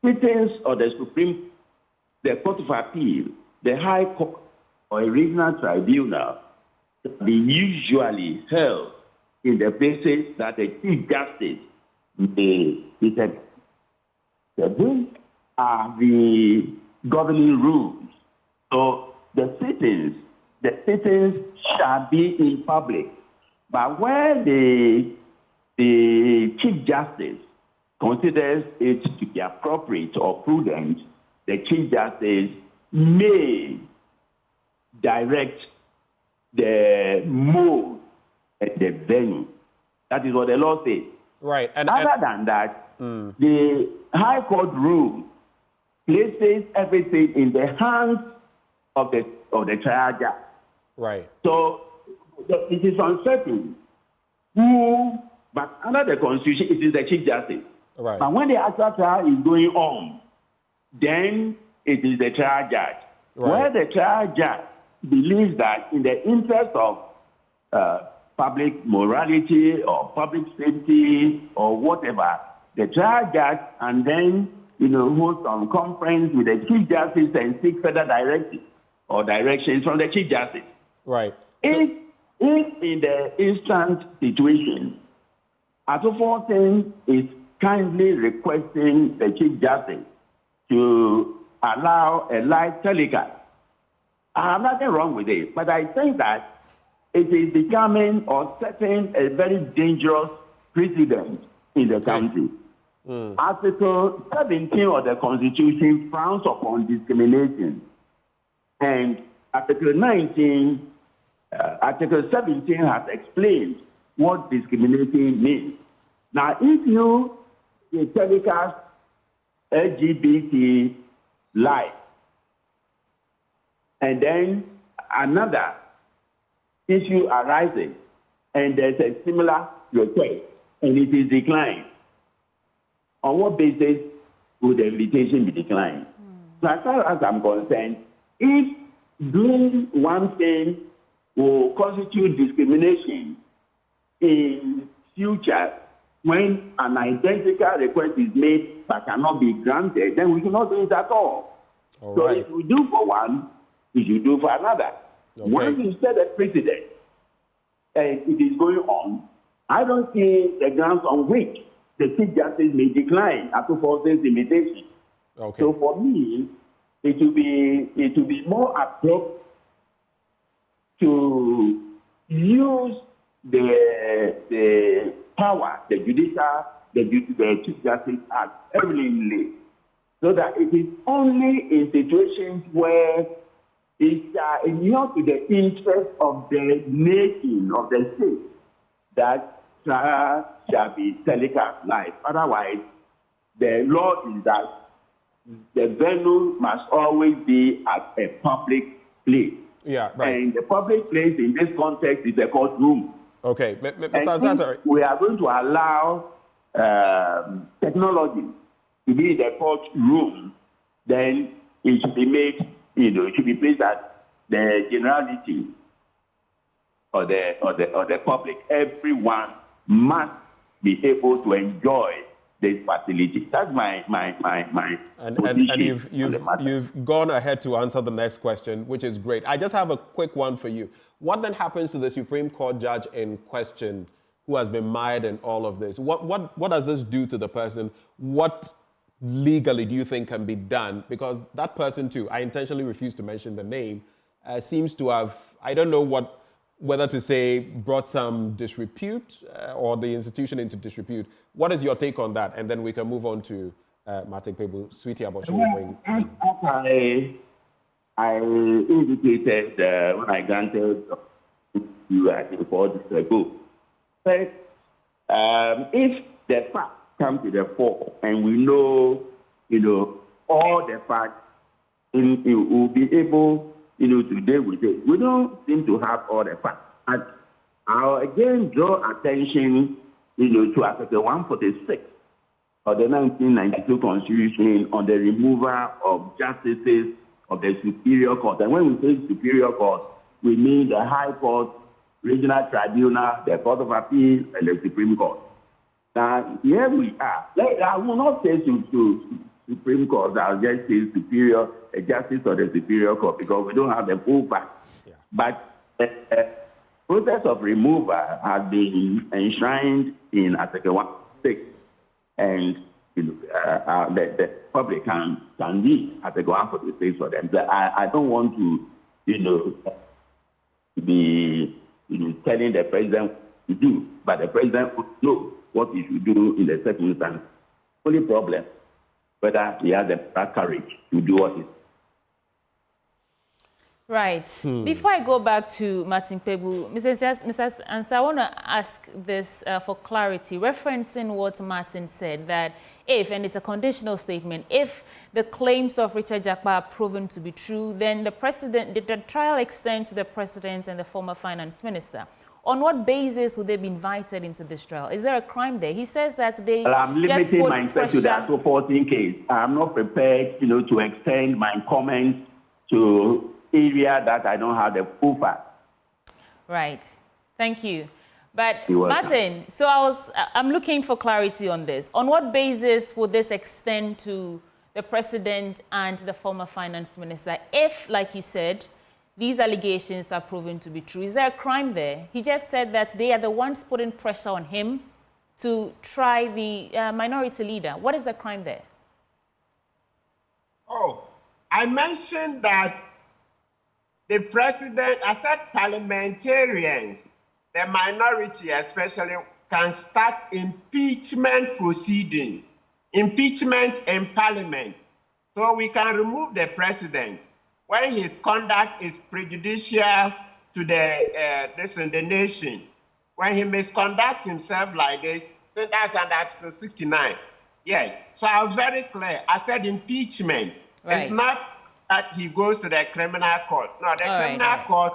Speaker 9: sittings of the Supreme, the Court of Appeal, the High Court, or a regional tribunal be usually held in the places that the Chief Justice may determine. These are the governing rules. So the sittings shall be in public. But where the Chief Justice considers it to be appropriate or prudent, the Chief Justice may direct the mode and the venue. That is what the law says.
Speaker 27: Right.
Speaker 9: Other than that, the High Court rule places everything in the hands of the trial judge.
Speaker 27: Right.
Speaker 9: So it is uncertain But under the Constitution, it is the Chief Justice.
Speaker 27: Right.
Speaker 9: But when the actual trial is going on, then it is the trial judge.
Speaker 27: Right.
Speaker 9: Where the trial judge believes that in the interest of public morality or public safety or whatever, the trial judge and then, host some conference with the Chief Justice and seek further directives or directions from the Chief Justice.
Speaker 27: Right.
Speaker 9: If in the instant situation, Atofo is kindly requesting the Chief Justice to allow a live telecast, I have nothing wrong with it, but I think that it is becoming or setting a very dangerous precedent in the country. Article 17 of the Constitution frowns upon discrimination, and Article 19, Article 17 has explained what discrimination means. Now, if you telecast LGBT live, and then another issue arises, and there's a similar request, and it is declined, on what basis would the invitation be declined? So as far as I'm concerned, if doing one thing will constitute discrimination in future when an identical request is made but cannot be granted, then we cannot do it at all. So if we do for one, we should do for another. Once you set a precedent and it is going on, I don't see the grounds on which the Chief Justice may decline Atofo's invitation. So for me, it will be more appropriate to use the power, the judicial, the Chief Justice Act evidently, so that it is only in situations where it's not to the interest of the nation, of the state, that trial shall be telecast live. Otherwise, the law is that the venue must always be at a public place.
Speaker 27: Yeah, right.
Speaker 9: And the public place in this context is the courtroom.
Speaker 27: Okay,
Speaker 9: And if we are going to allow technology to be in the courtroom, then it should be made, it should be placed at the generality or the public. Everyone must be able to enjoy this facility. That's my
Speaker 27: and you've gone ahead to answer the next question, which is great. I just have a quick one for you. What then happens to the Supreme Court judge in question who has been mired in all of this? What does this do to the person? What legally do you think can be done? Because that person too, I intentionally refuse to mention the name, seems to have, I don't know whether to say brought some disrepute or the institution into disrepute. What is your take on that? And then we can move on to Martin Pebu, Sweetie Aboshi.
Speaker 9: I indicated when I granted you, I think 4 days ago, that if the facts come to the fore and we know, all the facts, we will be able, to deal with it. We don't seem to have all the facts. And I'll again draw attention, to Article 146 of the 1992 Constitution on the removal of justices of the Superior Court. And when we say Superior Court, we mean the High Court, Regional Tribunal, the Court of Appeal, and the Supreme Court. Now, here we are. I will not say to Supreme Court, I'll just say Superior, a justice of the Superior Court, because we don't have the full facts. Yeah. But the process of removal has been enshrined in Article 146, and the public can read Article 146 for them. So I don't want to, be telling the president what to do, but the president would know what he should do in the circumstance. Only problem, whether he has the courage to do what he.
Speaker 6: Right. Before I go back to Martin Pebu, Mrs. Ansah, I want to ask this for clarity, referencing what Martin said, that if, and it's a conditional statement, if the claims of Richard Jakpa are proven to be true, then the trial extend to the president and the former finance minister. On what basis would they be invited into this trial? Is there a crime there? He says that they
Speaker 9: I'm
Speaker 6: just
Speaker 9: limiting
Speaker 6: put
Speaker 9: myself to the
Speaker 6: pressure.
Speaker 9: Article 14 case. I'm not prepared, to extend my comments to area that I don't have the full fact.
Speaker 6: Right. Thank you. But
Speaker 9: You're welcome.
Speaker 6: Martin, so I'm looking for clarity on this. On what basis would this extend to the president and the former finance minister if, like you said, these allegations are proven to be true? Is there a crime there? He just said that they are the ones putting pressure on him to try the minority leader. What is the crime there?
Speaker 10: Oh, I mentioned that the president, I said parliamentarians, the minority especially, can start impeachment proceedings, impeachment in parliament. So we can remove the president when his conduct is prejudicial to the nation. When he misconducts himself like this, then that's under Article 69. Yes, so I was very clear. I said impeachment.
Speaker 6: Right.
Speaker 10: It's not that he goes to the criminal court. No, the criminal court,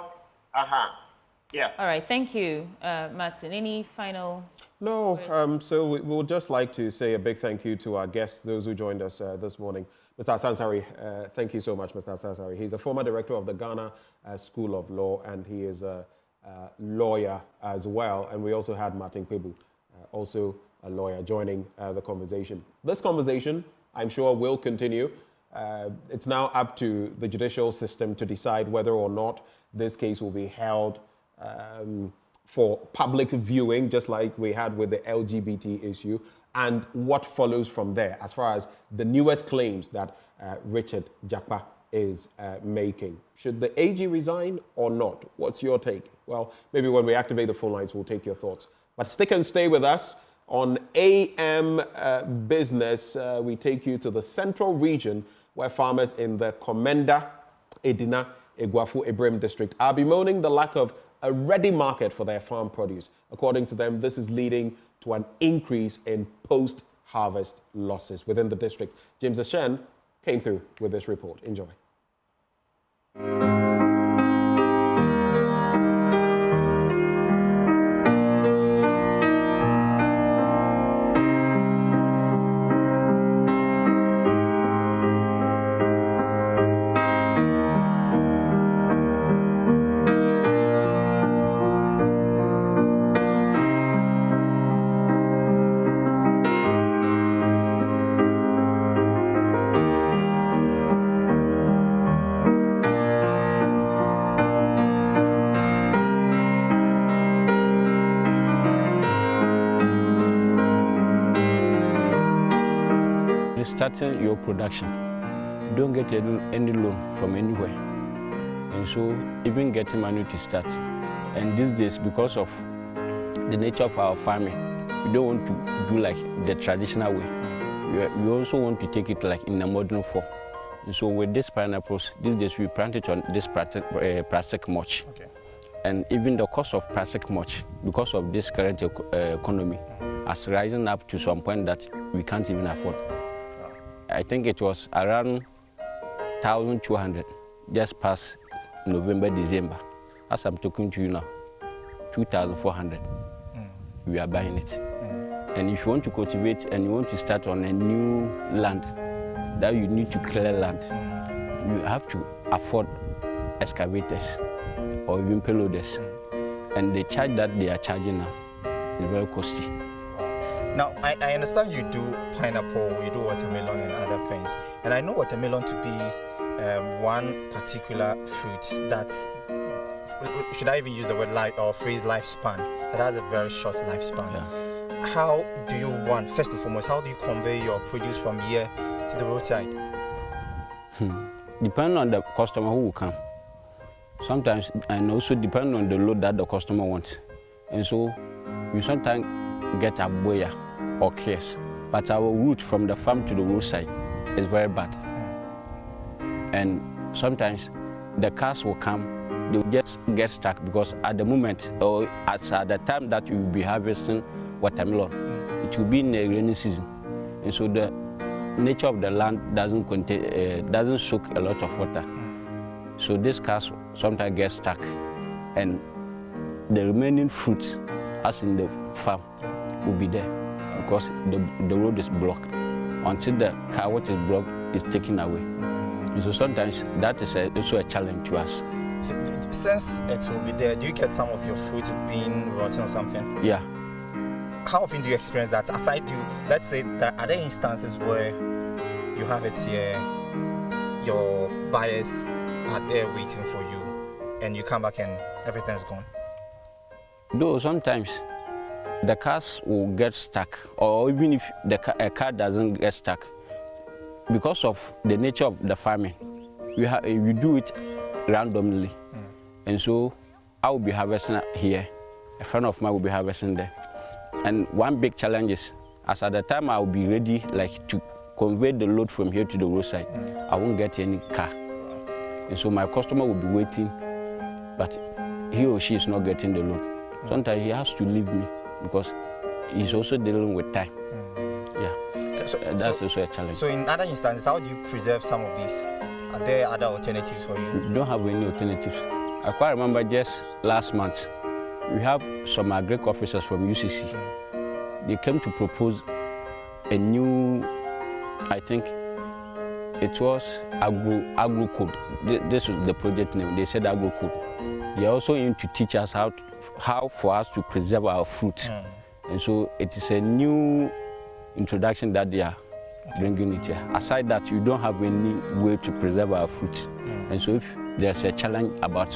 Speaker 10: yeah.
Speaker 6: All right, thank you, Martin. Any final?
Speaker 27: No, so we would just like to say a big thank you to our guests, those who joined us this morning. Mr. Asansari, thank you so much, Mr. Asansari. He's a former director of the Ghana School of Law, and he is a lawyer as well. And we also had Martin Pebu, also a lawyer, joining the conversation. This conversation, I'm sure, will continue. It's now up to the judicial system to decide whether or not this case will be held for public viewing, just like we had with the LGBT issue, and what follows from there as far as the newest claims that Richard Jakpa is making. Should the AG resign or not? What's your take? Well, maybe when we activate the phone lines, we'll take your thoughts. But stick and stay with us. On AM Business, we take you to the central region where farmers in the Komenda, Edina, Egwafu, Ibrahim district are bemoaning the lack of a ready market for their farm produce. According to them, this is leading to an increase in post-harvest losses within the district. James Ashen came through with this report. Enjoy.
Speaker 11: Starting your production, don't get any loan from anywhere, and so even getting money to start. And these days, because of the nature of our farming, we don't want to do like the traditional way. We also want to take it like in a modern form. And so with this pineapples, these days we plant it on this plastic mulch. Okay. And even the cost of plastic mulch, because of this current economy, has risen up to some point that we can't even afford. I think it was around 1,200 just past November, December. As I'm talking to you now, 2,400. We are buying it. And if you want to cultivate and you want to start on a new land, that you need to clear land, you have to afford excavators or even payloaders. And the charge that they are charging now is very costly.
Speaker 12: Now, I understand you do pineapple, you do watermelon and other things. And I know watermelon to be one particular fruit that, should I even use the word life or phrase lifespan, that has a very short lifespan. Yeah. How do you want, first and foremost, how do you convey your produce from here to the roadside?
Speaker 11: Depending on the customer who will come. Sometimes, and also depending on the load that the customer wants. And so, you sometimes get a boya or case, but our route from the farm to the roadside is very bad. And sometimes the cars will come, they will just get stuck because at the moment, or at the time that you will be harvesting watermelon, it will be in the rainy season. And so the nature of the land doesn't soak a lot of water. So these cars sometimes get stuck. And the remaining fruit, as in the farm, will be there because the road is blocked. Until the car what is blocked is taken away. And so sometimes that is also a challenge to us.
Speaker 12: So, since it will be there, do you get some of your fruit being rotten or something?
Speaker 11: Yeah.
Speaker 12: How often do you experience that? Aside you, let's say there are other instances where you have it here, your buyers are there waiting for you, and you come back and everything is gone.
Speaker 11: Though sometimes the cars will get stuck, or even if a car doesn't get stuck, because of the nature of the farming, we do it randomly. And so I will be harvesting here, a friend of mine will be harvesting there. And one big challenge is, as at the time I will be ready like to convey the load from here to the roadside, I won't get any car. And so my customer will be waiting, but he or she is not getting the load. Sometimes he has to leave me because he's also dealing with time. Yeah, that's also a challenge.
Speaker 12: So in other instances, how do you preserve some of these? Are there other alternatives for you?
Speaker 11: We don't have any alternatives. I quite remember just last month, we have some agric officers from UCC. They came to propose a new, I think it was agro code. This was the project name. They said agro code. They are also in to teach us how for us to preserve our fruits. And so it is a new introduction that they are bringing it here. Aside that, you don't have any way to preserve our fruits. And so if there's a challenge about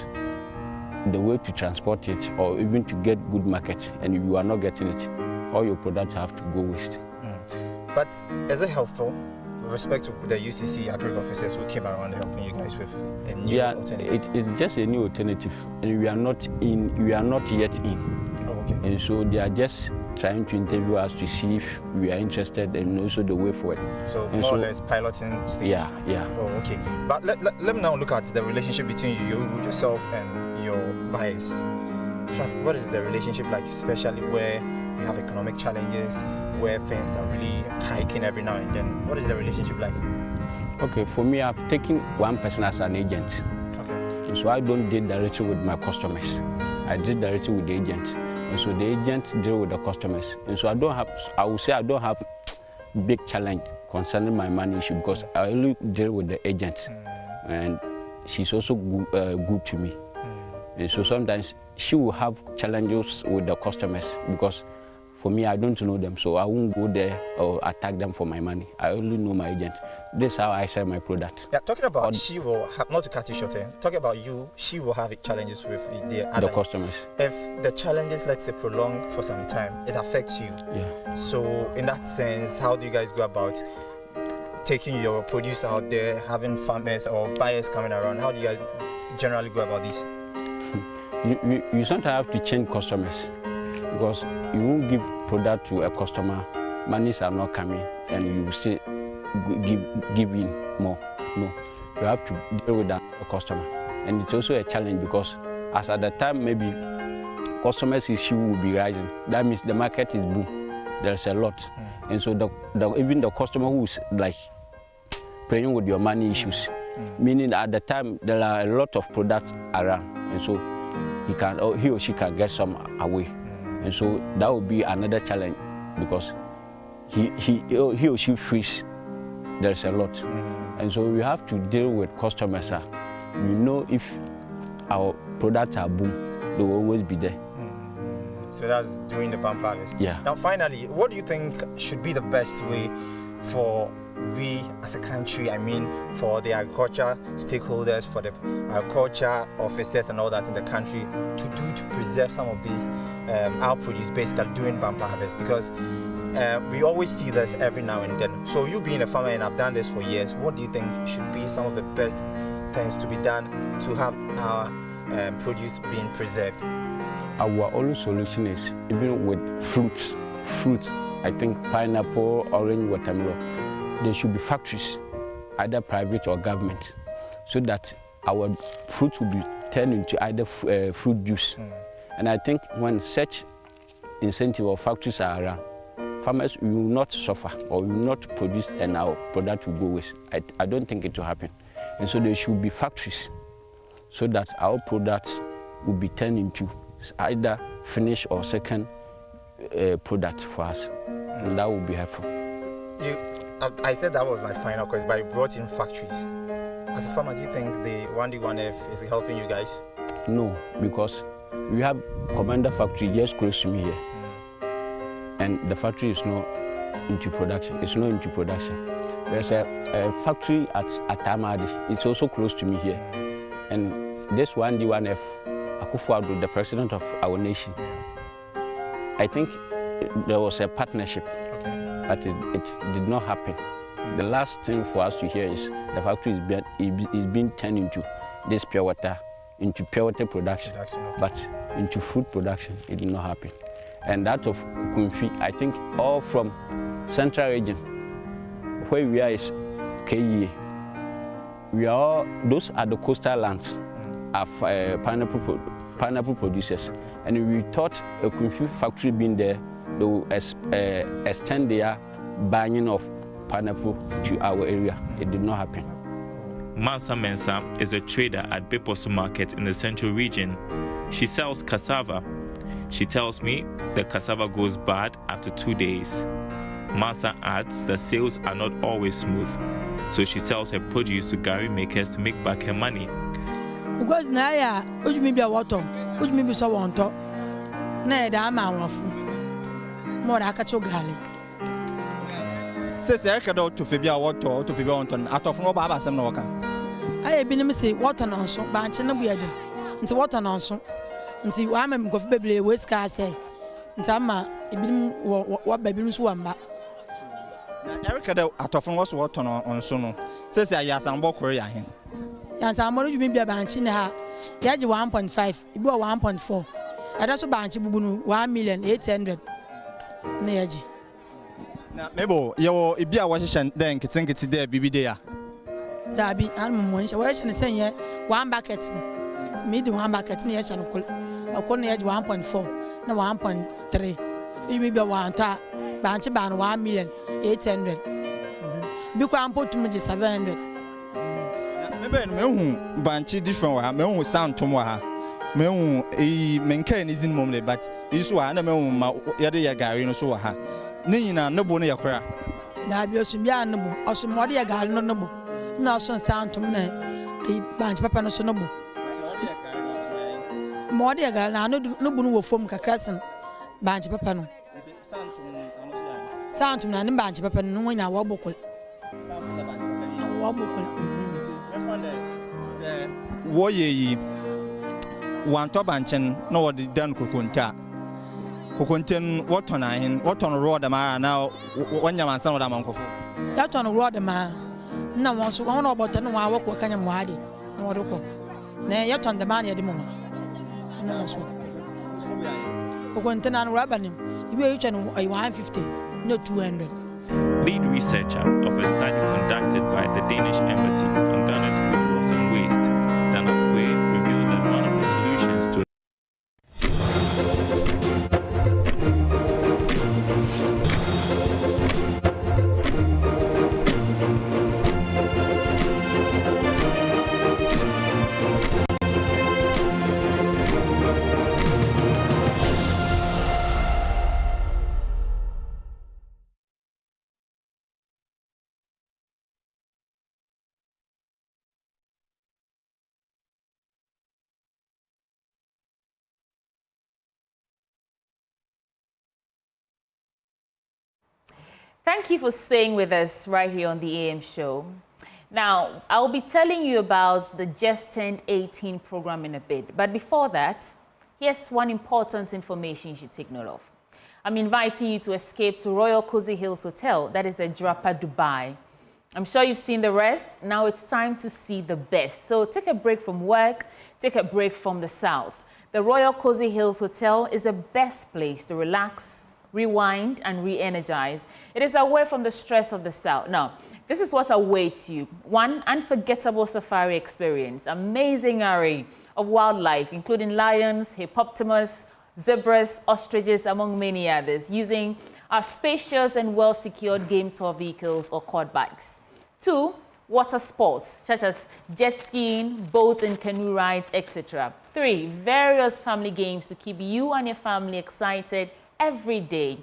Speaker 11: the way to transport it or even to get good market and you are not getting it, all your products have to go waste.
Speaker 12: But is it helpful with respect to the UCC agric officers who came around helping you guys with a new alternative?
Speaker 11: It's just a new alternative, and we are not yet in.
Speaker 12: Oh, okay.
Speaker 11: And so they are just trying to interview us to see if we are interested and also the way forward.
Speaker 12: So more or less piloting stage.
Speaker 11: Yeah.
Speaker 12: Oh, okay. But let me now look at the relationship between yourself and your buyers. What is the relationship like, especially where we have economic challenges, where things are really hiking every now and then? What is the relationship like?
Speaker 11: Okay, for me, I've taken one person as an agent. Okay. So I don't deal directly with my customers. I deal directly with the agent. And so the agent deal with the customers. And so I would say I don't have big challenge concerning my money issue because I only deal with the agent. And she's also good to me. And so sometimes she will have challenges with the customers because for me, I don't know them, so I won't go there or attack them for my money. I only know my agent. This is how I sell my product.
Speaker 12: Yeah, talking about she will have, not to cut you short, talking about you, she will have challenges with the
Speaker 11: customers.
Speaker 12: If the challenges, let's say, prolong for some time, it affects you.
Speaker 11: Yeah.
Speaker 12: So in that sense, how do you guys go about taking your produce out there, having farmers or buyers coming around? How do you guys generally go about this?
Speaker 11: You sometimes have to change customers because you won't give product to a customer, monies are not coming, and you say give in more. No, you have to deal with that customer, and it's also a challenge because as at the time maybe customers' issue will be rising. That means the market is boom. There's a lot, and so even the customer who's like playing with your money issues, meaning at the time there are a lot of products around, and so he or she can get some away. And so that would be another challenge because he or she feels there's a lot. And so we have to deal with customers. We know if our products are boom, they will always be there.
Speaker 12: So that's doing the bumper harvest.
Speaker 11: Yeah.
Speaker 12: Now finally, what do you think should be the best way for we as a country, I mean for the agriculture stakeholders, for the agriculture officers and all that in the country to do to preserve some of these our produce basically during bumper harvest? Because we always see this every now and then. So you being a farmer and I've done this for years, what do you think should be some of the best things to be done to have our produce being preserved?
Speaker 11: Our only solution is even with fruits, I think pineapple, orange, watermelon, there should be factories, either private or government, so that our fruit will be turned into either fruit juice. And I think when such incentive or factories are around, farmers will not suffer or will not produce and our product will go waste. I don't think it will happen. And so there should be factories so that our products will be turned into either finish or second product for us. And that would be helpful.
Speaker 12: I said that was my final question, but you brought in factories. As a farmer, do you think the 1D1F is helping you guys?
Speaker 11: No, because we have Commander factory just close to me here. And the factory is not into production. It's not into production. There's a factory at Tamadi. It's also close to me here. And this 1D1F, Akufo-Addo, the president of our nation, I think there was a partnership, but it did not happen. The last thing for us to hear is the factory is being turned into this pure water, into pure water production, but into food production, it did not happen. And that of Kumfi, I think all from central region, where we are is KE. We are all, those are the coastal lands of pineapple producers. And we thought a Kumfi factory being there, they will extend their buying of pineapple to our area. It did not happen.
Speaker 13: Mansa Mensah is a trader at Beposo Market in the central region. She sells cassava. She tells me the cassava goes bad after 2 days. Mansa adds that sales are not always smooth, so she sells her produce to gari makers to make back her money.
Speaker 14: Because now, would you be a water? Would you be so on top? Nay, the amount of more akacho gali.
Speaker 12: Says Erica to Fibia water to Fibia on out of no Baba Samnoka.
Speaker 14: I have been say water on some bunch and a weird. Into water on some. Until one of them baby West Car say, Zama, what baby swam back.
Speaker 12: Erica out of was water on Sono. Says I has some book Korea.
Speaker 14: Yes, I'm already been a bunch in her. Yaji 1.5, you go 1.4. I also bunch 1,800,000. Neaji.
Speaker 12: Now, maybe your Ibia Washington then can think it's there, BB there.
Speaker 14: That be animal. So, where should I say, 1 bucket? Medium 1 bucket near Chanukul. I couldn't add 1.4, no 1.3. You may be a 1 tap, bunch about 1,800,000. Because I'm put to me 700.
Speaker 12: Maybe no bunchy different, my own sound tomorrow. My own a maintain is in moment, but this one, I'm Yada Gary, no so ha. Nina, no bonnet, a cry.
Speaker 14: Now be a Simian, or some more dear girl, no noble. No son sound to me, a bunch papa no so noble. More dear girl, now no one will form Cacrasson, bunch papa no. Sound to me, and bunch papa no in our wobble.
Speaker 12: Woye one top and no what done Coconta. Cocontin, what on road am I now? One young man, some of them uncle.
Speaker 14: That on a road, man. No one's one about 10 hours work can you wadi. No one. Nay, yet on the money at the moment. No one's what. Cocontin and Rabanim, you will each and 150, no 200.
Speaker 13: Lead researcher of a study conducted by the Danish Embassy on Ghana's food loss and waste, Dana Kwe, revealed that one of the solutions to
Speaker 6: Thank you for staying with us right here on the AM show. Now, I'll be telling you about the Just Turned 18 program in a bit. But before that, here's one important information you should take note of. I'm inviting you to escape to Royal Cozy Hills Hotel, that is the Drapa Dubai. I'm sure you've seen the rest. Now it's time to see the best. So take a break from work, take a break from the South. The Royal Cozy Hills Hotel is the best place to relax, rewind, and re-energize. It is away from the stress of the South. Now, this is what awaits you. One unforgettable safari experience, amazing array of wildlife, including lions, hippopotamus, zebras, ostriches, among many others, using our spacious and well-secured game tour vehicles or quad bikes. 2, water sports, such as jet skiing, boat and canoe rides, etc. 3, various family games to keep you and your family excited every day.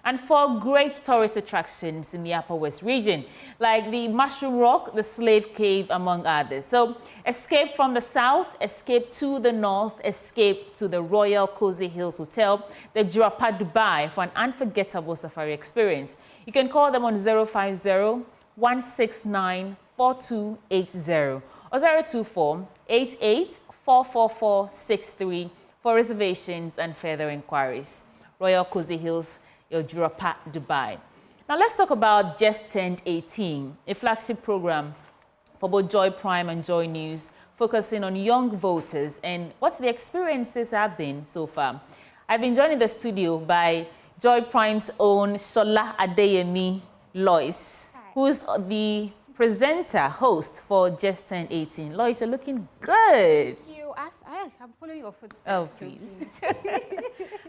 Speaker 6: And 4, great tourist attractions in the Upper West region, like the Mushroom Rock, the Slave Cave, among others. So escape from the south, escape to the north, escape to the Royal Cozy Hills Hotel, the Jurapa Dubai, for an unforgettable safari experience. You can call them on 050-169-4280 or 024-88-44463 for reservations and further inquiries. Royal Cozy Hills, your Jurapa Dubai. Now let's talk about Just Turned 18, a flagship program for both Joy Prime and Joy News, focusing on young voters and what the experiences have been so far. I've been joined in the studio by Joy Prime's own Shola Adeyemi Lois, who's the presenter, host for Just Turned 18. Lois, you're looking good.
Speaker 15: Thank you. I'm following your footsteps.
Speaker 6: Oh, please.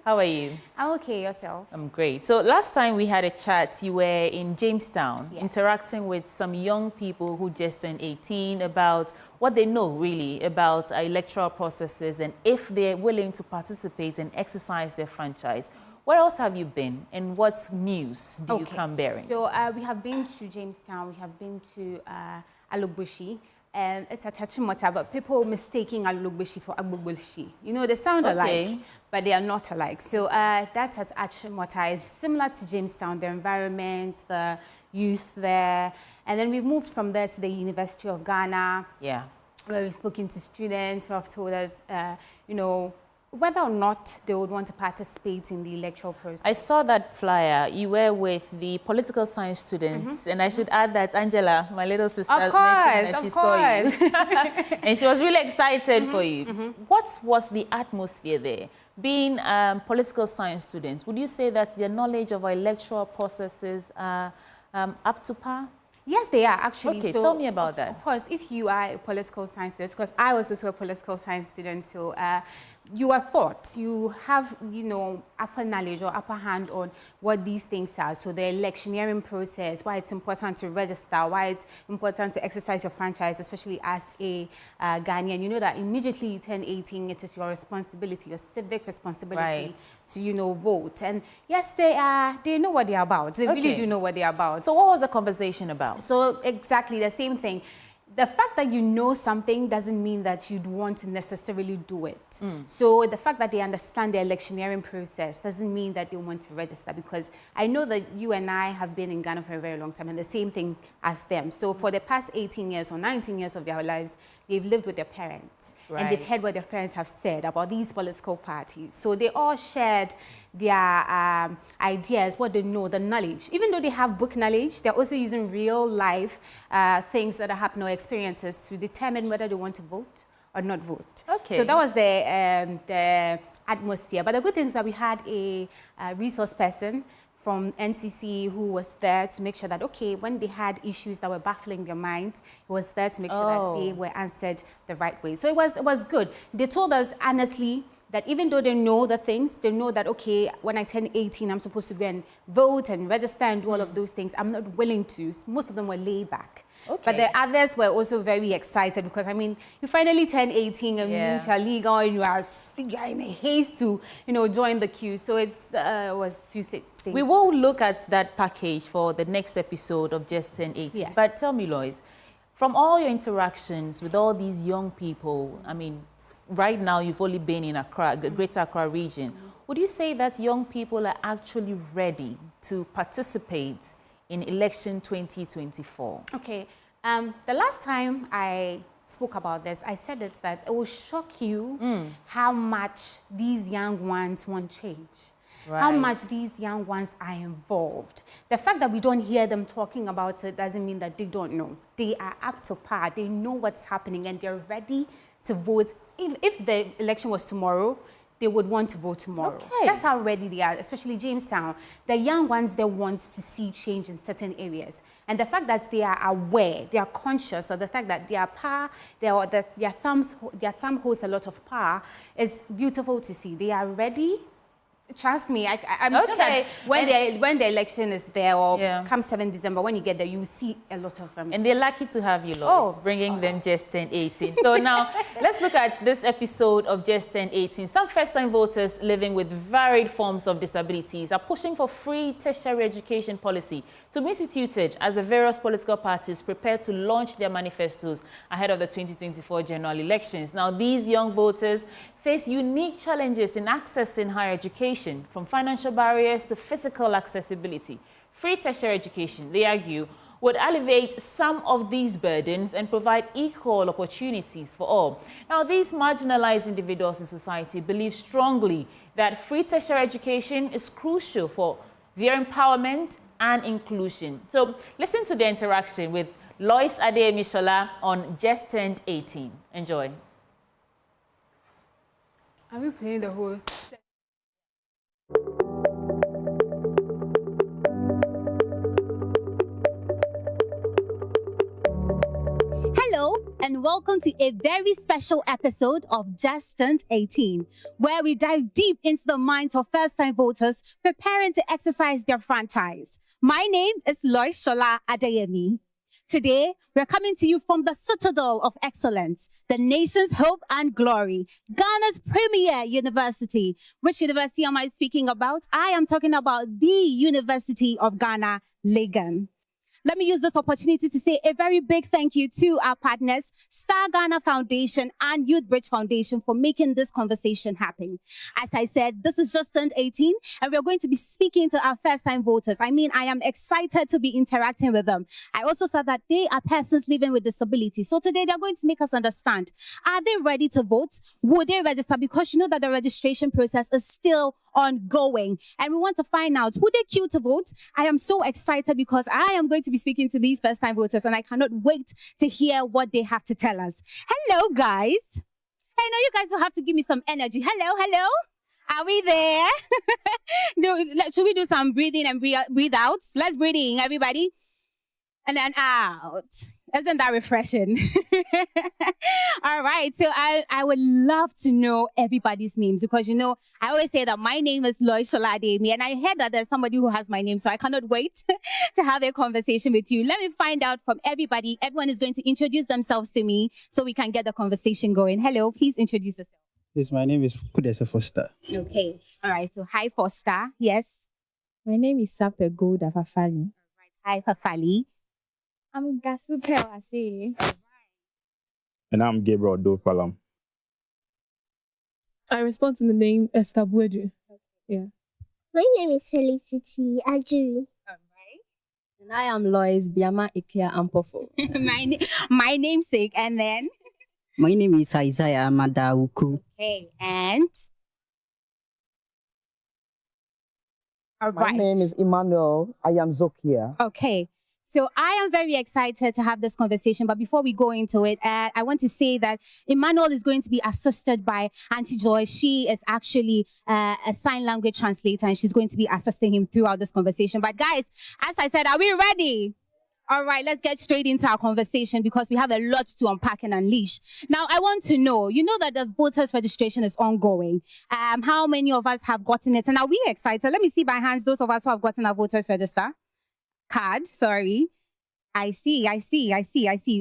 Speaker 6: How are you?
Speaker 15: I'm okay, yourself?
Speaker 6: I'm great. So last time we had a chat, you were in Jamestown,
Speaker 15: yes,
Speaker 6: interacting with some young people who just turned 18 about what they know really about electoral processes and if they're willing to participate and exercise their franchise. Where else have you been and what news do you come bearing?
Speaker 15: So we have been to Jamestown, we have been to Alogboshi. And it's a Chachimota, but people mistaking Alogboshi for Agbogboshi. You know, they sound alike, but they are not alike. So that's at Achimota. It's similar to Jamestown, the environment, the youth there. And then we've moved from there to the University of Ghana.
Speaker 6: Yeah.
Speaker 15: Where we've spoken to students who have told us, you know, whether or not they would want to participate in the electoral process.
Speaker 6: I saw that flyer. You were with the political science students, and I should add that Angela, my little sister, mentioned that she saw you. And she was really excited for you. What was the atmosphere there? Being political science students, would you say that their knowledge of our electoral processes are up to par?
Speaker 15: Yes, they are actually.
Speaker 6: Okay,
Speaker 15: so,
Speaker 6: tell me about that.
Speaker 15: Of course, if you are a political science student, because I was also a political science student, so you are taught, you have, you know, upper knowledge or upper hand on what these things are. So the electioneering process, why it's important to register, why it's important to exercise your franchise, especially as a Ghanaian. You know that immediately you turn 18, it is your responsibility, your civic responsibility to, you know, vote. And yes, they know what they're about. They really do know what they're about.
Speaker 6: So what was the conversation about?
Speaker 15: So exactly the same thing. The fact that you know something doesn't mean that you'd want to necessarily do it. So the fact that they understand the electioneering process doesn't mean that they want to register, because I know that you and I have been in Ghana for a very long time and the same thing as them. So for the past 18 years or 19 years of their lives, they've lived with their parents and they've heard what their parents have said about these political parties. So they all shared their ideas, what they know, the knowledge. Even though they have book knowledge, they're also using real life things that are happening or experiences to determine whether they want to vote or not vote. So that was the atmosphere. But the good thing is that we had a resource person from NCC who was there to make sure that, okay, when they had issues that were baffling their minds, he was there to make sure that they were answered the right way. So it was good. They told us honestly that even though they know the things, they know that, okay, when I turn 18, I'm supposed to go and vote and register and do all of those things. I'm not willing to. Most of them were laid back. But the others were also very excited because, I mean, you finally turn 18 and you are legal and you are in a haste to, you know, join the queue. So it was two things.
Speaker 6: We will look at that package for the next episode of Just Turn 18.
Speaker 15: Yes.
Speaker 6: But tell me, Lois, from all your interactions with all these young people, I mean, right now you've only been in Accra, the Greater Accra region. Would you say that young people are actually ready to participate in election 2024?
Speaker 15: Okay. The last time I spoke about this, I said it that it will shock you how much these young ones want change. How much these young ones are involved. The fact that we don't hear them talking about it doesn't mean that they don't know. They are up to par. They know what's happening and they're ready to vote. If the election was tomorrow, they would want to vote tomorrow. That's how ready they are, especially Jamestown. The young ones, they want to see change in certain areas. And the fact that they are aware, they are conscious of the fact that their power, their thumb holds a lot of power is beautiful to see. They are ready. Trust me, I'm sure that when the election is there or come 7 December, when you get there, you will see a lot of them.
Speaker 6: And they're lucky to have you, Lois, bringing them Just Turned 18. So now, let's look at this episode of Just Turned 18. Some first-time voters living with varied forms of disabilities are pushing for free tertiary education policy to be instituted as the various political parties prepare to launch their manifestos ahead of the 2024 general elections. Now, these young voters face unique challenges in accessing higher education, from financial barriers to physical accessibility. Free tertiary education, they argue, would alleviate some of these burdens and provide equal opportunities for all. Now, these marginalized individuals in society believe strongly that free tertiary education is crucial for their empowerment and inclusion. So, listen to the interaction with Lois Adeyemi on Just Turned 18. Enjoy.
Speaker 15: Are we playing the whole?
Speaker 2: Hello and welcome to a very special episode of Just Turned 18, where we dive deep into the minds of first-time voters preparing to exercise their franchise. My name is Lois Adeyemi. Today, we're coming to you from the Citadel of Excellence, the nation's hope and glory, Ghana's premier university. Which university am I speaking about? I am talking about the University of Ghana, Legon. Let me use this opportunity to say a very big thank you to our partners, Star Ghana Foundation and Youth Bridge Foundation, for making this conversation happen. As I said, this is Just Turned 18, and we're going to be speaking to our first-time voters. I mean, I am excited to be interacting with them. I also said that they are persons living with disability. So today, they're going to make us understand, are they ready to vote? Would they register? Because you know that the registration process is still ongoing, and we want to find out, would they queue to vote? I am so excited because I am going to be speaking to these first-time voters, and I cannot wait to hear what they have to tell us. Hello, guys. I know you guys will have to give me some energy. Hello, hello. Are we there? Should we do some breathing and breathe out? Let's breathe in, everybody. And then out. Isn't that refreshing? All right. So I would love to know everybody's names because, you know, I always say that my name is Lois Adeyemi, and I heard that there's somebody who has my name, so I cannot wait to have a conversation with you. Let me find out from everybody. Everyone is going to introduce themselves to me so we can get the conversation going. Hello, please introduce yourself.
Speaker 16: Yes, my name is Kudese Foster.
Speaker 2: Okay. All right. So hi, Foster. Yes.
Speaker 17: My name is Sape Gold Afafali.
Speaker 2: Hi, Fafali.
Speaker 17: I'm Gasupe Wasi.
Speaker 16: And I'm Gabriel Dopalam.
Speaker 17: I respond to the name Esther Bueju. Yeah.
Speaker 21: My name is Felicity Ajuri.
Speaker 17: And I am Lois Biama Ikia Ampofo.
Speaker 2: my namesake, and then?
Speaker 18: My name is Isaiah Madauku.
Speaker 2: Okay, and?
Speaker 20: My name is Emmanuel. I am Zokia.
Speaker 2: Okay. So I am very excited to have this conversation, but before we go into it, I want to say that Emmanuel is going to be assisted by Auntie Joy. She is actually a sign language translator, and she's going to be assisting him throughout this conversation. But guys, as I said, are we ready? All right, let's get straight into our conversation because we have a lot to unpack and unleash. Now, I want to know, you know that the voters registration is ongoing. How many of us have gotten it? And are we excited? Let me see by hands those of us who have gotten our voters register card. Sorry. I see.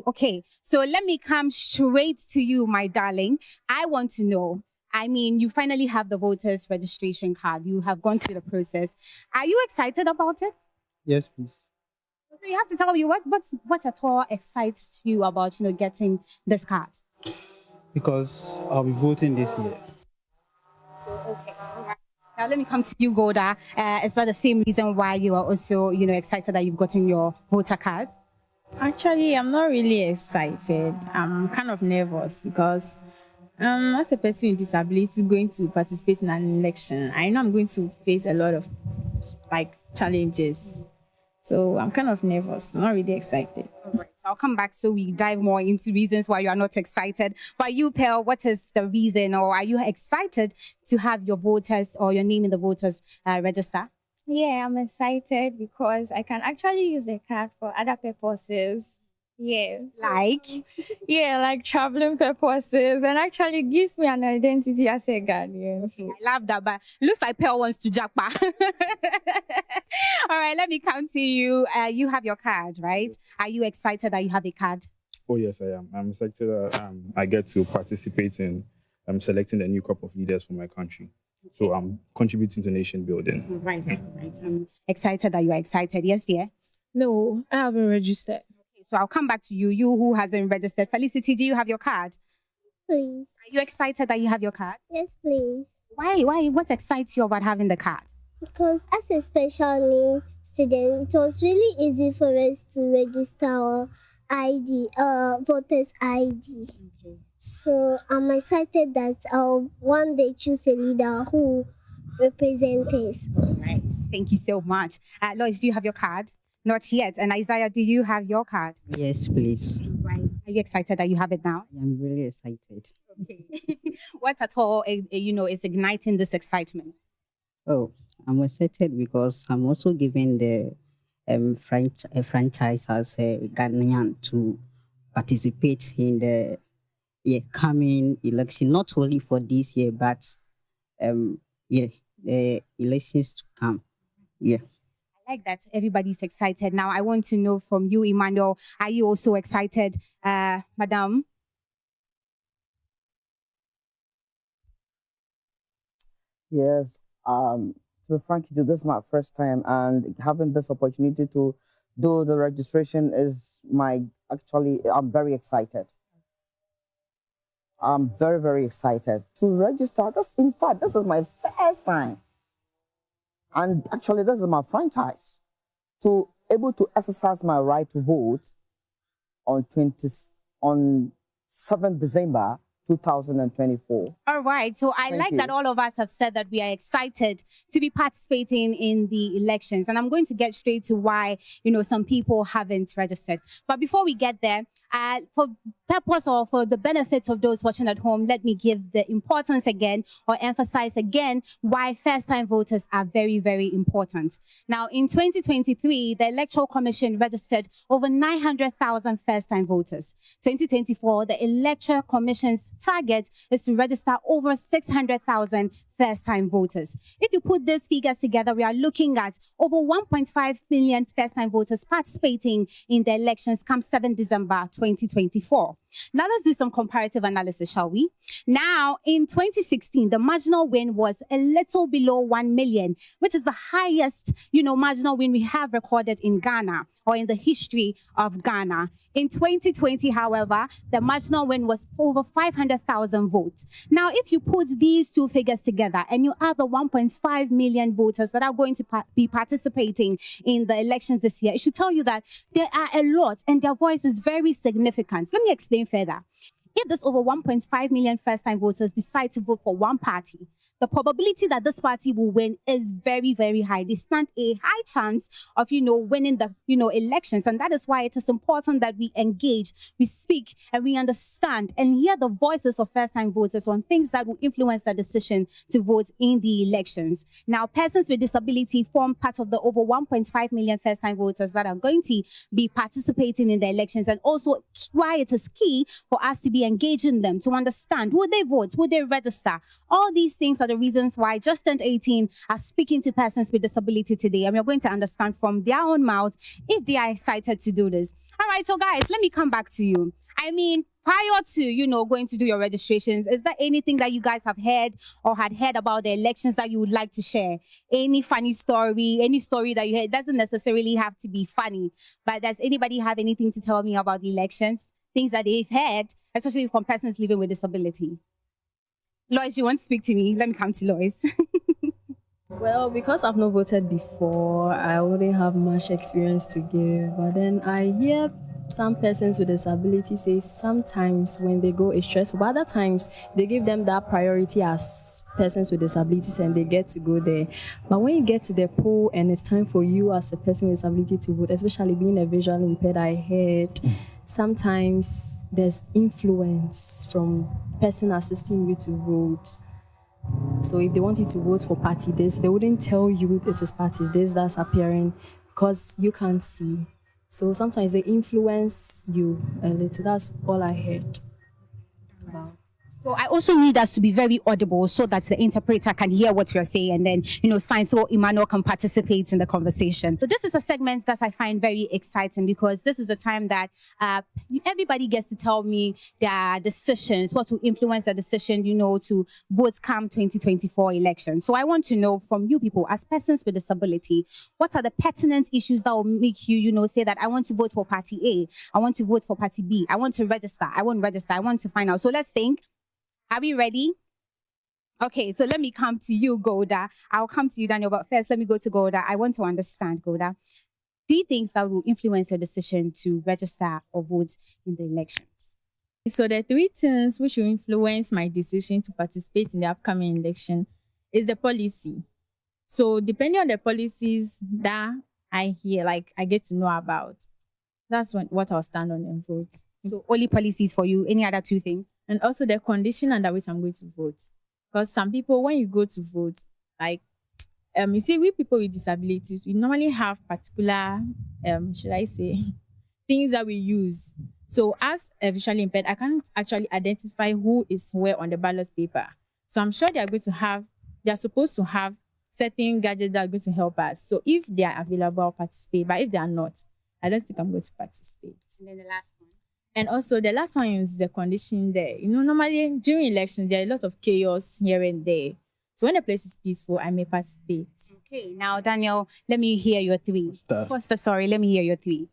Speaker 2: Okay. So let me come straight to you, my darling. I want to know, I mean, you finally have the voters registration card. You have gone through the process. Are you excited about it?
Speaker 16: Yes, please.
Speaker 2: So you have to tell me what at all excites you about, you know, getting this card?
Speaker 16: Because I'll be voting this year.
Speaker 2: So, okay. All right. Now let me come to you, Goda. Is that the same reason why you are also, you know, excited that you've gotten your voter card?
Speaker 17: Actually, I'm not really excited. I'm kind of nervous because as a person with disability going to participate in an election, I know I'm going to face a lot of challenges. So I'm kind of nervous, not really excited.
Speaker 2: All right, so I'll come back so we dive more into reasons why you are not excited. But you, Pearl, what is the reason, or are you excited to have your voters or your name in the voters register?
Speaker 17: Yeah, I'm excited because I can actually use the card for other purposes. Yes.
Speaker 2: Like?
Speaker 17: Yeah, like traveling purposes, and actually gives me an identity as a Ghanaian.
Speaker 2: Okay, I love that, but looks like Pearl wants to jackpot. All right, let me come to you. You have your card, right? Are you excited that you have a card?
Speaker 16: Oh, yes, I am. I'm excited that I get to participate in selecting the new crop of leaders for my country. So I'm contributing to nation building.
Speaker 2: Right. I'm excited that you are excited. Yes, dear?
Speaker 17: No, I haven't registered.
Speaker 2: Okay, so I'll come back to you. You who hasn't registered. Felicity, do you have your card?
Speaker 3: Please.
Speaker 2: Are you excited that you have your card?
Speaker 3: Yes, please.
Speaker 2: Why? What excites you about having the card?
Speaker 3: Because as a special needs student, it was really easy for us to register our ID, voters ID.
Speaker 2: Okay.
Speaker 3: So I'm excited that I'll one day choose a leader who represents us.
Speaker 2: Right. Thank you so much. Lois, do you have your card? Not yet. And Isaiah, do you have your card?
Speaker 18: Yes, please.
Speaker 2: Right. Are you excited that you have it now?
Speaker 18: I am really excited.
Speaker 2: Okay. What at all, is igniting this excitement?
Speaker 18: Oh, I'm excited because I'm also given the franchise as a Ghanaian to participate in the coming election, not only for this year, but the elections to come. Yeah.
Speaker 2: I like that everybody's excited. Now, I want to know from you, Emmanuel, are you also excited, Madam?
Speaker 20: Yes. To be frank, this is my first time, and having this opportunity to do the registration is I'm very excited. I'm very, very excited to register. In fact, this is my first time. And actually, this is my franchise. To able to exercise my right to vote on 7th December 2024.
Speaker 2: All right. So I like that all of us have said that we are excited to be participating in the elections. And I'm going to get straight to why, some people haven't registered. But before we get there, for purpose or for the benefits of those watching at home, let me give the importance again or emphasize again why first-time voters are very, very important. Now, in 2023, the Electoral Commission registered over 900,000 first-time voters. 2024, the Electoral Commission's target is to register over 600,000 first-time voters. If you put these figures together, we are looking at over 1.5 million first-time voters participating in the elections come 7 December 2024. Now let's do some comparative analysis, shall we? Now, in 2016, the marginal win was a little below 1 million, which is the highest, marginal win we have recorded in Ghana or in the history of Ghana. In 2020, however, the marginal win was over 500,000 votes. Now, if you put these two figures together and you add the 1.5 million voters that are going to be participating in the elections this year, it should tell you that there are a lot and their voice is very significant. Let me explain further. If this over 1.5 million first-time voters decide to vote for one party, the probability that this party will win is very, very high. They stand a high chance of, winning the, elections. And that is why it is important that we engage, we speak, and we understand and hear the voices of first-time voters on things that will influence their decision to vote in the elections. Now, persons with disability form part of the over 1.5 million first-time voters that are going to be participating in the elections, and also why it is key for us to be engaging them to understand, will they vote, will they register? All these things are the reasons why Just Turned 18 are speaking to persons with disability today, and we're going to understand from their own mouths if they are excited to do this. All right, so guys, let me come back to you. I mean, prior to, going to do your registrations, is there anything that you guys have heard or had heard about the elections that you would like to share? Any funny story, any story that you heard? It doesn't necessarily have to be funny, but does anybody have anything to tell me about the elections? Things that they've heard, especially from persons living with disability. Lois, you want to speak to me? Let me come to Lois.
Speaker 5: Well, because I've not voted before, I wouldn't have much experience to give. But then I hear some persons with disability say sometimes when they go, it's stressful. But other times, they give them that priority as persons with disabilities and they get to go there. But when you get to the poll and it's time for you as a person with disability to vote, especially being a visually impaired, I heard sometimes there's influence from person assisting you to vote. So if they want you to vote for party this, they wouldn't tell you it is party this that's appearing because you can't see. So sometimes they influence you a little. That's all I heard about.
Speaker 2: So I also need us to be very audible so that the interpreter can hear what we're saying and then, sign so Emmanuel can participate in the conversation. So this is a segment that I find very exciting because this is the time that everybody gets to tell me their decisions, what will influence their decision, to vote come 2024 election. So I want to know from you people as persons with disability, what are the pertinent issues that will make you, say that I want to vote for party A, I want to vote for party B, I want to register, I want to find out. So let's think. Are we ready? Okay, so let me come to you, Golda. I'll come to you, Daniel, but first let me go to Golda. I want to understand, Golda. 3 things that will influence your decision to register or vote in the elections.
Speaker 17: So the 3 things which will influence my decision to participate in the upcoming election is the policy. So depending on the policies that I hear, I get to know about, that's what I'll stand on and vote.
Speaker 2: So only policies for you, any other 2 things?
Speaker 17: And also the condition under which I'm going to vote. Because some people, when you go to vote, you see, we people with disabilities, we normally have particular, should I say, things that we use. So as a visually impaired, I can't actually identify who is where on the ballot paper. So I'm sure they're supposed to have certain gadgets that are going to help us. So if they are available, I'll participate. But if they are not, I don't think I'm going to participate.
Speaker 2: And then the last one.
Speaker 17: And also the last one is the condition there. Normally during elections, there are a lot of chaos here and there. So when the place is peaceful, I may participate.
Speaker 2: Okay, now Daniel, let me hear your 3. Let me hear your 3.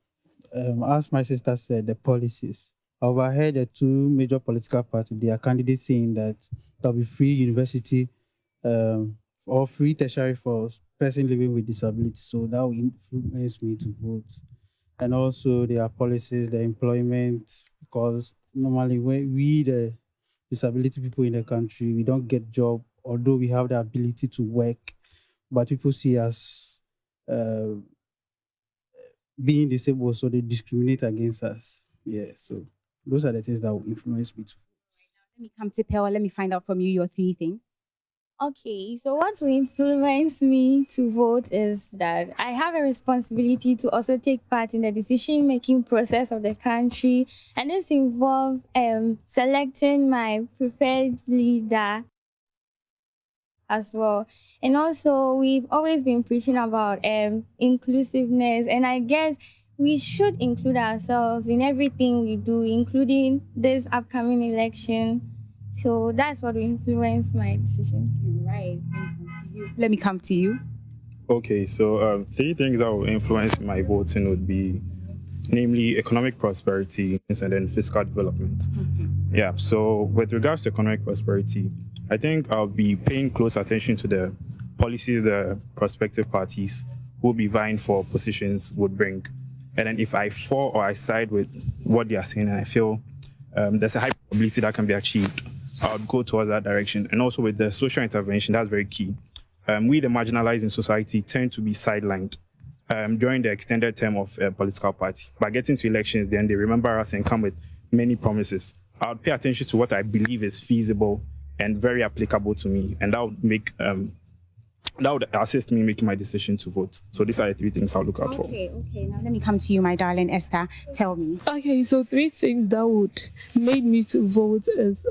Speaker 16: As my sister said, the policies. I overheard the 2 major political parties, their candidates saying that there'll be free university or free tertiary for person living with disability. So that will influence me to vote. And also their policies, the employment, because normally when we, the disability people in the country, we don't get job, although we have the ability to work, but people see us being disabled, so they discriminate against us. Yeah, so those are the things that will influence me too.
Speaker 2: Let me come to Pearl. Let me find out from you your 3 things.
Speaker 4: Okay, so what will influence me to vote is that I have a responsibility to also take part in the decision-making process of the country, and this involves selecting my preferred leader as well. And also, we've always been preaching about inclusiveness, and I guess we should include ourselves in everything we do, including this upcoming election. So that's what will influence my decision.
Speaker 2: Right. Let me come to you.
Speaker 16: Okay, so 3 things that will influence my voting would be, namely, economic prosperity and then fiscal development. Yeah, so with regards to economic prosperity, I think I'll be paying close attention to the policies the prospective parties who will be vying for positions would bring. And then if I fall or I side with what they are saying and I feel there's a high probability that can be achieved, I would go towards that direction. And also with the social intervention, that's very key. We, the marginalized in society, tend to be sidelined during the extended term of a political party. By getting to elections, then they remember us and come with many promises. I would pay attention to what I believe is feasible and very applicable to me, and that would make that would assist me in making my decision to vote. So these are the 3 things I'll look out for.
Speaker 2: Okay. Now let me come to you, my darling Esther. Tell me.
Speaker 19: Okay, so 3 things that would make me to vote is,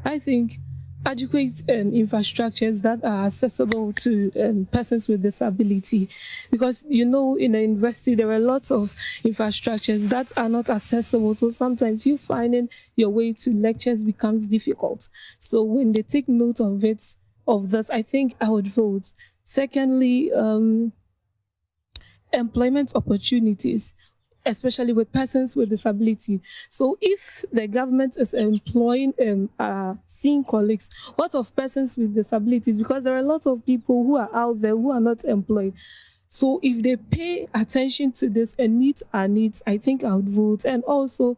Speaker 19: I think, adequate infrastructures that are accessible to persons with disability. Because, in the university, there are lots of infrastructures that are not accessible. So sometimes you finding your way to lectures becomes difficult. So when they take note of this, I think I would vote. Secondly, employment opportunities, especially with persons with disability. So if the government is employing seeing colleagues, what of persons with disabilities? Because there are a lot of people who are out there who are not employed. So if they pay attention to this and meet our needs, I think I would vote. And also,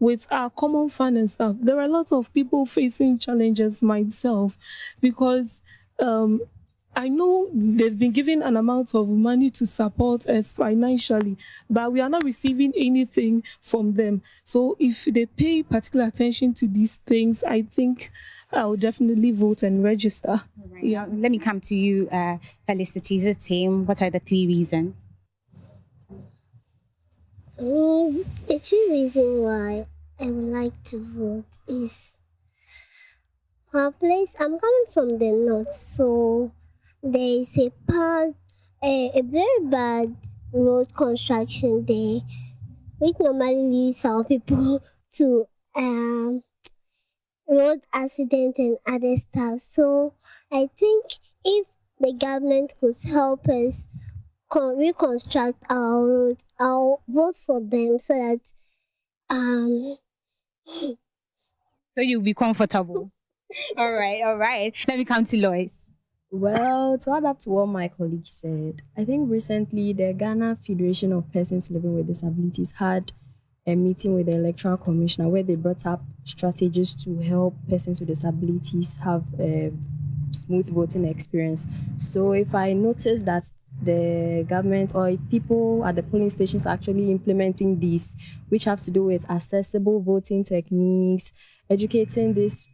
Speaker 19: with our common fund and stuff, there are a lot of people facing challenges myself, because I know they've been given an amount of money to support us financially, but we are not receiving anything from them. So if they pay particular attention to these things, I think I will definitely vote and register.
Speaker 2: Right. Yeah. Let me come to you, Felicity's team. What are the 3 reasons?
Speaker 3: The true reason why I would like to vote is our place. I'm coming from the north, so there is a very bad road construction there, which normally leads our people to road accident and other stuff. So I think if the government could help us reconstruct our road, I'll vote for them so that
Speaker 2: so you'll be comfortable. All right. Let me come to Lois.
Speaker 5: Well, to add up to what my colleague said, I think recently the Ghana Federation of Persons Living with Disabilities had a meeting with the Electoral Commissioner where they brought up strategies to help persons with disabilities have a smooth voting experience. So if I notice that the government or people at the polling stations are actually implementing these, which have to do with accessible voting techniques, educating these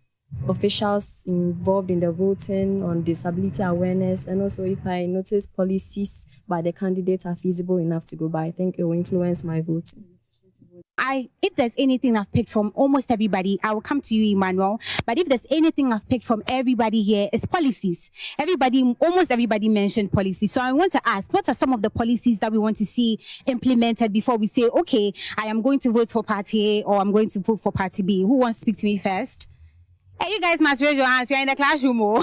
Speaker 5: officials involved in the voting on disability awareness, and also if I notice policies by the candidate are feasible enough to go by, I think it will influence my voting.
Speaker 2: If there's anything I've picked from almost everybody, I will come to you, Emmanuel. But if there's anything I've picked from everybody here, it's policies. Almost everybody mentioned policies. So I want to ask, what are some of the policies that we want to see implemented before we say, okay, I am going to vote for party A or I'm going to vote for party B? Who wants to speak to me first? Hey, you guys must raise your hands. You're in the classroom. All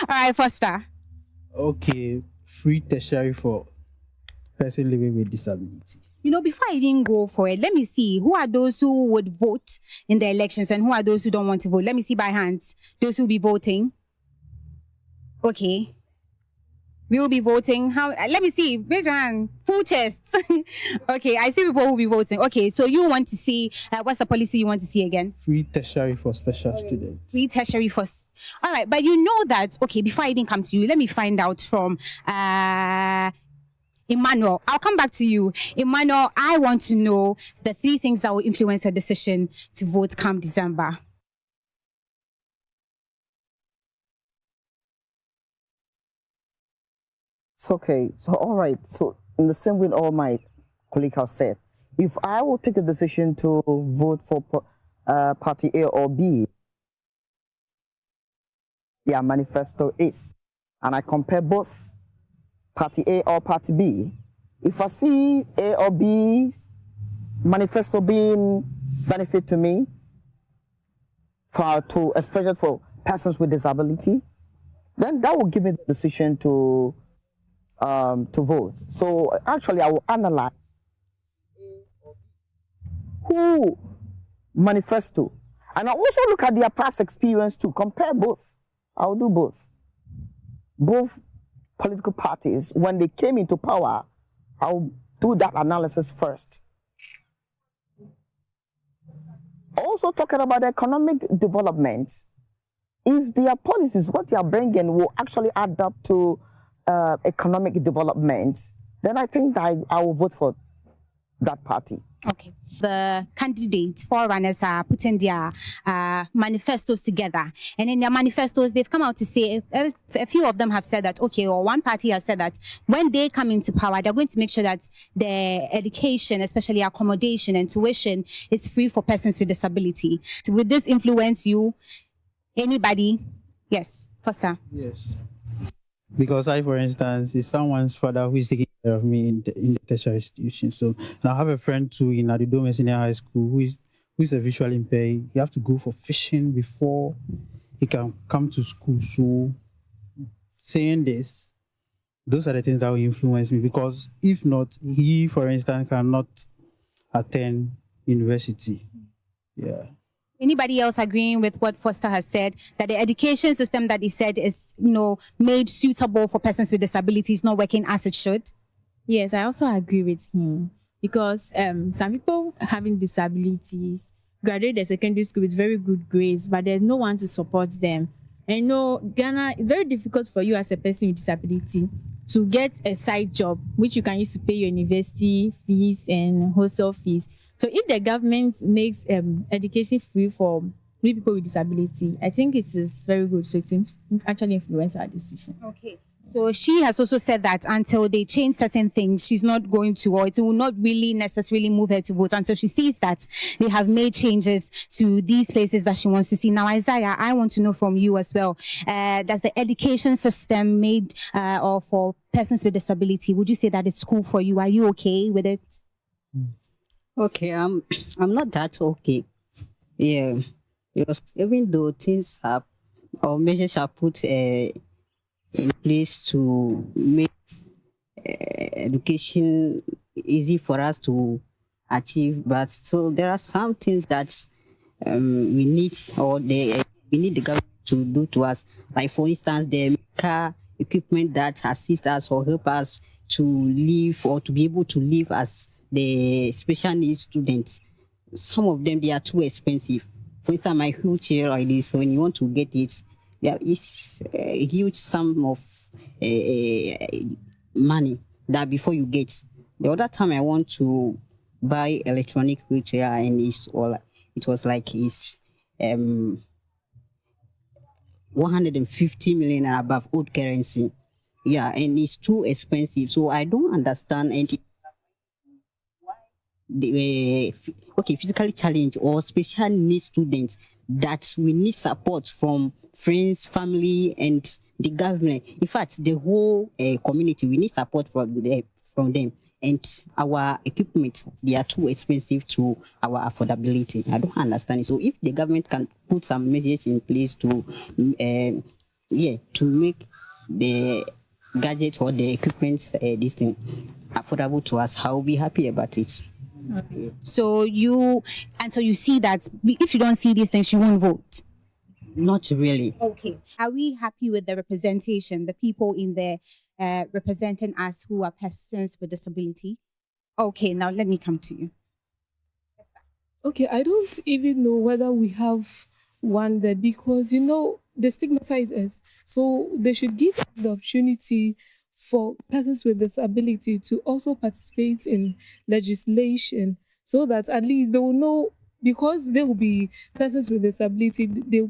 Speaker 2: right, Foster.
Speaker 1: Okay, free tertiary for person living with disability.
Speaker 2: You know, before I even go for it, let me see who are those who would vote in the elections and who are those who don't want to vote. Let me see by hands. Those who will be voting. Okay. We will be voting. Let me see. Raise your hand. Full chest. Okay, I see people who will be voting. Okay, so you want to see, what's the policy you want to see again?
Speaker 1: Free tertiary for special students.
Speaker 2: Free tertiary for... All right, but you know that, okay, before I even come to you, let me find out from... Emmanuel, I'll come back to you. Emmanuel, I want to know the 3 things that will influence your decision to vote come December.
Speaker 20: It's okay. So, all right. So, in the same way all my colleagues have said, if I will take a decision to vote for party A or B, their manifesto is, and I compare both party A or party B, if I see A or B's manifesto being benefit to me, especially for persons with disability, then that will give me the decision to vote. So actually, I will analyze who manifesto, and I also look at their past experience to compare both. I will do both. Both political parties, when they came into power, I'll do that analysis first. Also talking about economic development, if their policies, what they are bringing will actually add up to economic development, then I think that I will vote for that party.
Speaker 2: Okay. The candidates, forerunners are putting their manifestos together. And in their manifestos, they've come out to say, a few of them have said that, okay, or one party has said that when they come into power, they're going to make sure that their education, especially accommodation and tuition, is free for persons with disability. So would this influence you? Anybody? Yes, Foster.
Speaker 1: Yes. Because I, for instance, is someone's father who is taking care of me in the tertiary institution. So, and I have a friend too in Adidome Senior High School who is a visually impaired. He have to go for fishing before he can come to school. So, saying this, those are the things that will influence me. Because if not, he, for instance, cannot attend university. Yeah.
Speaker 2: Anybody else agreeing with what Foster has said, that the education system that he said is, made suitable for persons with disabilities not working as it should?
Speaker 17: Yes, I also agree with him because some people having disabilities graduate the secondary school with very good grades, but there's no one to support them. And Ghana, it's very difficult for you as a person with disability to get a side job, which you can use to pay your university fees and hostel fees. So if the government makes education free for people with disability, I think it is very good. So it actually influence our decision.
Speaker 2: Okay. So she has also said that until they change certain things, she's not going to, or it will not really necessarily move her to vote until she sees that they have made changes to these places that she wants to see. Now, Isaiah, I want to know from you as well. Does the education system made or for persons with disability, would you say that it's cool for you? Are you okay with it?
Speaker 18: Okay, I'm not that okay. Yeah, because even though things are or measures are put in place to make education easy for us to achieve, but still there are some things that we need we need the government to do to us. Like for instance, the car equipment that assist us or help us to live or to be able to live as the special needs students. Some of them, they are too expensive. For instance, my wheelchair like this, when you want to get it, yeah, it's a huge sum of money that before you get. The other time I want to buy electronic wheelchair and it was like it's 150 million and above old currency. Yeah, and it's too expensive. So I don't understand physically challenged or special needs students that we need support from friends, family, and the government. In fact, the whole community, we need support from them. And our equipment, they are too expensive to our affordability. I don't understand it. So if the government can put some measures in place to make the gadget or the equipment this thing affordable to us, I'll be happy about it.
Speaker 2: Okay. So until you see that, if you don't see these things, you won't vote?
Speaker 18: Not really.
Speaker 2: Okay. Are we happy with the representation, the people in there representing us who are persons with disability? Okay, now let me come to you.
Speaker 19: Okay, I don't even know whether we have one there because, they stigmatize us. So they should give us the opportunity for persons with disability to also participate in legislation so that at least they will know, because they will be persons with disability, they're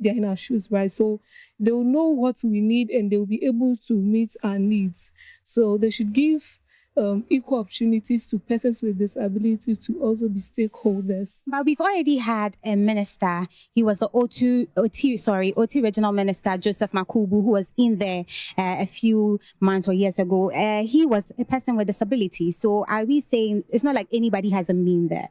Speaker 19: in our shoes, right? So they will know what we need and they will be able to meet our needs. So they should give equal opportunities to persons with disability to also be stakeholders.
Speaker 2: But we've already had a minister. He was the OT Regional Minister, Joseph Makubu, who was in there a few months or years ago. He was a person with disability. So are we saying it's not like anybody hasn't been there?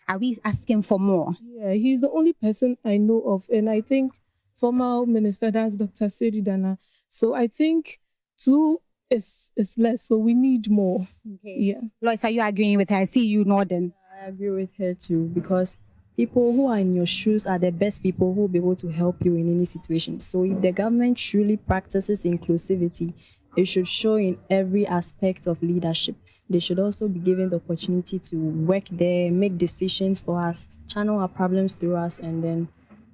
Speaker 2: Are we asking for more?
Speaker 19: Yeah, he's the only person I know of. And I think former minister, that's Dr. Sedi Dana. So I think two is less, so we need more.
Speaker 2: Okay.
Speaker 19: Yeah.
Speaker 2: Lois, are you agreeing with her? I see you nodding.
Speaker 5: I agree with her too, because people who are in your shoes are the best people who will be able to help you in any situation. So if the government truly practices inclusivity, it should show in every aspect of leadership. They should also be given the opportunity to work there, make decisions for us, channel our problems through us, and then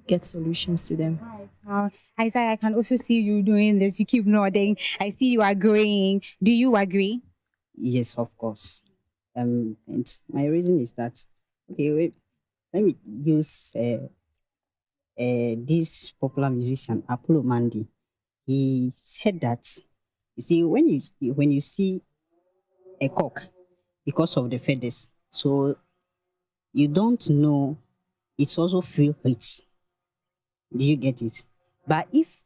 Speaker 5: get solutions to them.
Speaker 2: Right. Isaiah, I can also see you doing this. You keep nodding. I see you agreeing. Do you agree?
Speaker 18: Yes, of course. And my reason is that, okay, let me use this popular musician, Apollo Mandi. He said that, you see, when you see a cock, because of the feathers, so you don't know it's also feel heat. Do you get it? But if,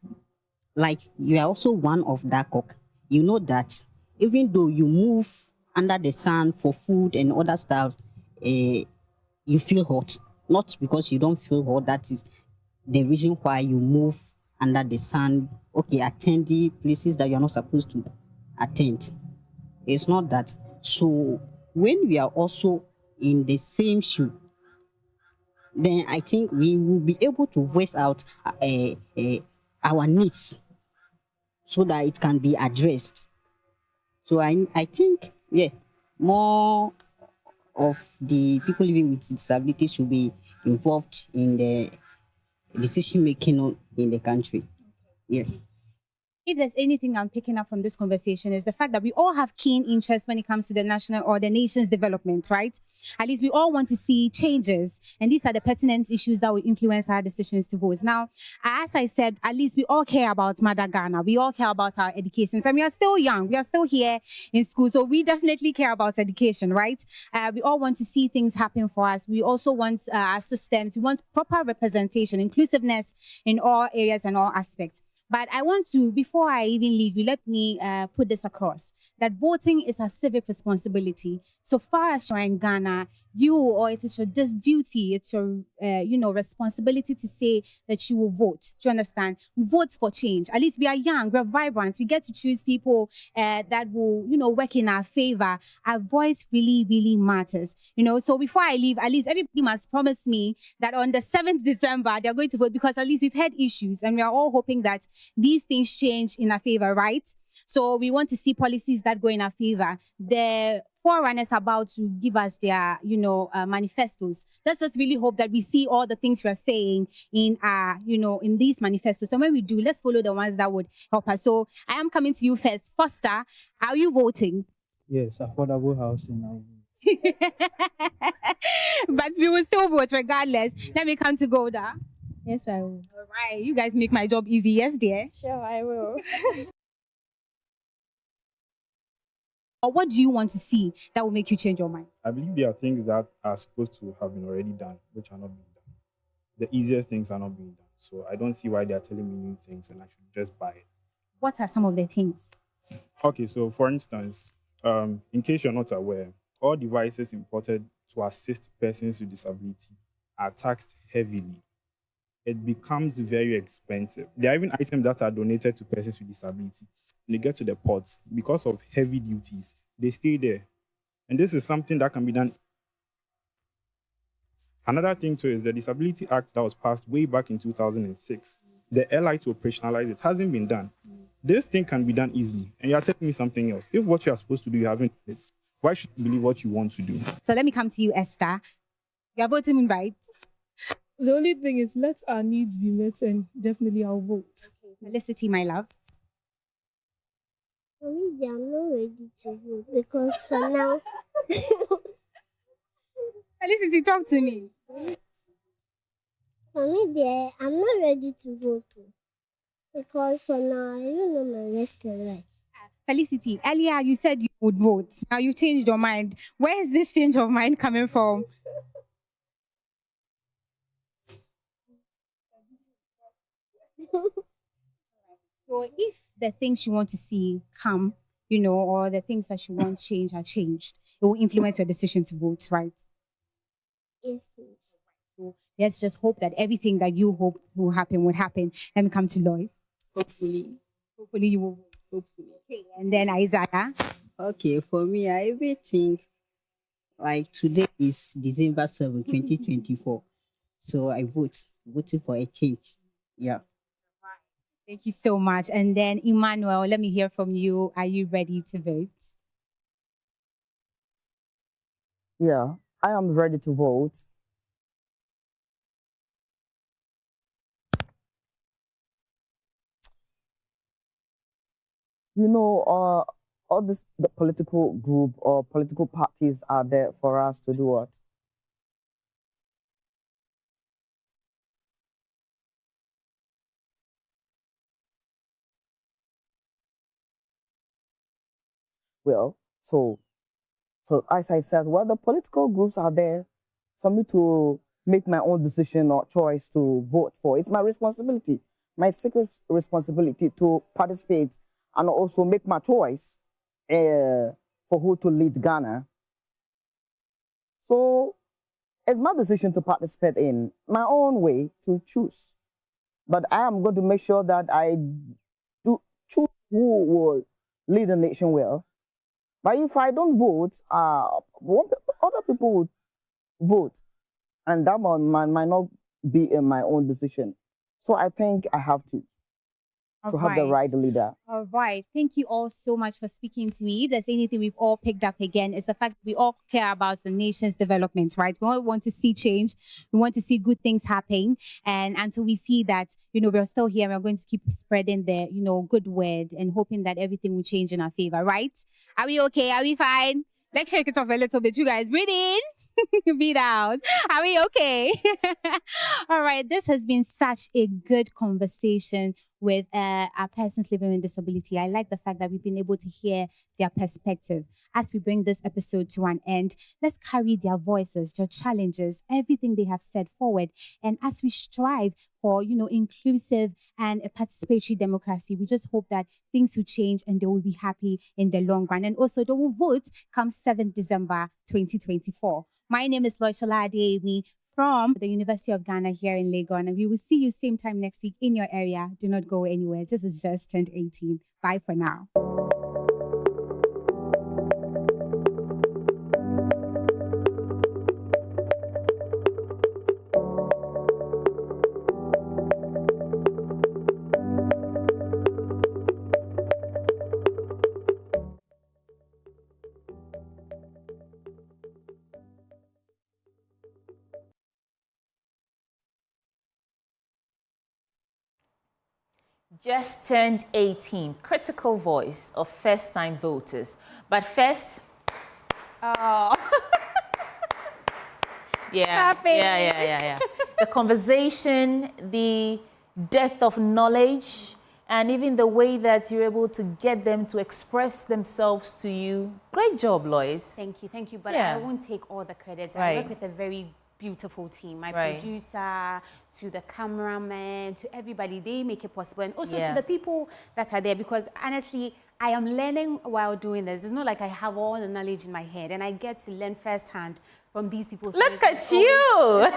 Speaker 18: like, you are also one of that cock, you know that even though you move under the sun for food and other stuff, you feel hot. Not because you don't feel hot, that is the reason why you move under the sun, okay, attend the places that you're not supposed to attend. It's not that. So when we are also in the same shoe, then I think we will be able to voice out our needs so that it can be addressed. So I think, yeah, more of the people living with disabilities should be involved in the decision making in the country. Yeah.
Speaker 2: If there's anything I'm picking up from this conversation is the fact that we all have keen interest when it comes to the national or the nation's development, right? At least we all want to see changes, and these are the pertinent issues that will influence our decisions to vote. Now, as I said, at least we all care about Mother Ghana. We all care about our education. And we are still young. We are still here in school, so we definitely care about education, right? We all want to see things happen for us. We also want our systems. We want proper representation, inclusiveness in all areas and all aspects. But I want to, before I even leave you, let me put this across, that voting is a civic responsibility. So far as you're in Ghana, it is your duty, it's your, responsibility to say that you will vote. Do you understand? Vote for change. At least we are young, we're vibrant. We get to choose people that will, work in our favor. Our voice really, really matters. So before I leave, at least everybody must promise me that on the 7th December, they're going to vote, because at least we've had issues and we are all hoping that these things change in our favor, right? So we want to see policies that go in our favor. The forerunners are about to give us their, manifestos. Let's just really hope that we see all the things we're saying in our, in these manifestos. And when we do, let's follow the ones that would help us. So I am coming to you first. Foster, are you voting?
Speaker 1: Yes, affordable housing.
Speaker 2: But we will still vote regardless. Let me come to Golda.
Speaker 17: Yes, I will.
Speaker 2: All right, you guys make my job easy. Yes, dear.
Speaker 4: Sure, I will.
Speaker 2: Or what do you want to see that will make you change your mind?
Speaker 16: I believe there are things that are supposed to have been already done, which are not being done. The easiest things are not being done. So I don't see why they are telling me new things and I should just buy it.
Speaker 2: What are some of the things?
Speaker 16: Okay, so for instance, in case you're not aware, all devices imported to assist persons with disability are taxed heavily. It becomes very expensive. There are even items that are donated to persons with disability. When they get to the ports, because of heavy duties, they stay there. And this is something that can be done. Another thing too is the Disability Act that was passed way back in 2006. The LI to operationalize it hasn't been done. This thing can be done easily. And you're telling me something else. If what you are supposed to do, you haven't done it, why should you believe what you want to do?
Speaker 2: So let me come to you, Esther. You're voting right?
Speaker 19: The only thing is, let our needs be met, and definitely I'll vote.
Speaker 2: Okay. Felicity, my love.
Speaker 3: For me, I'm not ready to vote because for now.
Speaker 2: Felicity, talk to me.
Speaker 3: For me, I'm not ready to vote because for now, I don't know my left and right.
Speaker 2: Felicity, earlier you said you would vote. Now you changed your mind. Where is this change of mind coming from? So if the things you want to see come, or the things that you want change are changed, it will influence your decision to vote, right?
Speaker 3: Yes, please.
Speaker 2: So let's just hope that everything that you hope will happen would happen. Let me come to Lois. Hopefully you will vote. Hopefully. Okay, and then Isaiah.
Speaker 18: Okay, for me, I even think like today is December 7, 2024. So I voting for a change. Yeah.
Speaker 2: Thank you so much. And then Emmanuel, let me hear from you. Are you ready to vote?
Speaker 20: Yeah, I am ready to vote. All the political group or political parties are there for us to do what? Well, so as I said, the political groups are there for me to make my own decision or choice to vote for. It's my responsibility, my sacred responsibility to participate and also make my choice for who to lead Ghana. So it's my decision to participate in my own way to choose. But I am going to make sure that I do choose who will lead the nation well. But if I don't vote, other people would vote. And that might not be in my own decision. So I think I have to. to have the right leader.
Speaker 2: All right. Thank you all so much for speaking to me. If there's anything we've all picked up again, it's the fact that we all care about the nation's development, right? We all want to see change. We want to see good things happening. And until we see that, we're still here, we're going to keep spreading the, good word and hoping that everything will change in our favor, right? Are we okay? Are we fine? Let's shake it off a little bit. You guys, breathe in, breathe out. Are we okay? All right. This has been such a good conversation with our persons living with disability. I like the fact that we've been able to hear their perspective. As we bring this episode to an end, let's carry their voices, their challenges, everything they have said forward. And as we strive for, inclusive and a participatory democracy, we just hope that things will change and they will be happy in the long run. And also they will vote come 7th December 2024. My name is Loishola Adeyemi from the University of Ghana here in Legon. And we will see you same time next week in your area. Do not go anywhere. Just turned 18. Bye for now.
Speaker 6: Just turned 18, critical voice of first-time voters. But first, yeah. The conversation, the depth of knowledge, and even the way that you're able to get them to express themselves to you. Great job, Lois.
Speaker 2: Thank you. But I won't take all the credit. I work with a very beautiful team. My producer, to the cameraman, to everybody, they make it possible. And also to the people that are there, because honestly, I am learning while doing this. It's not like I have all the knowledge in my head, and I get to learn firsthand from these people. So
Speaker 6: look at you!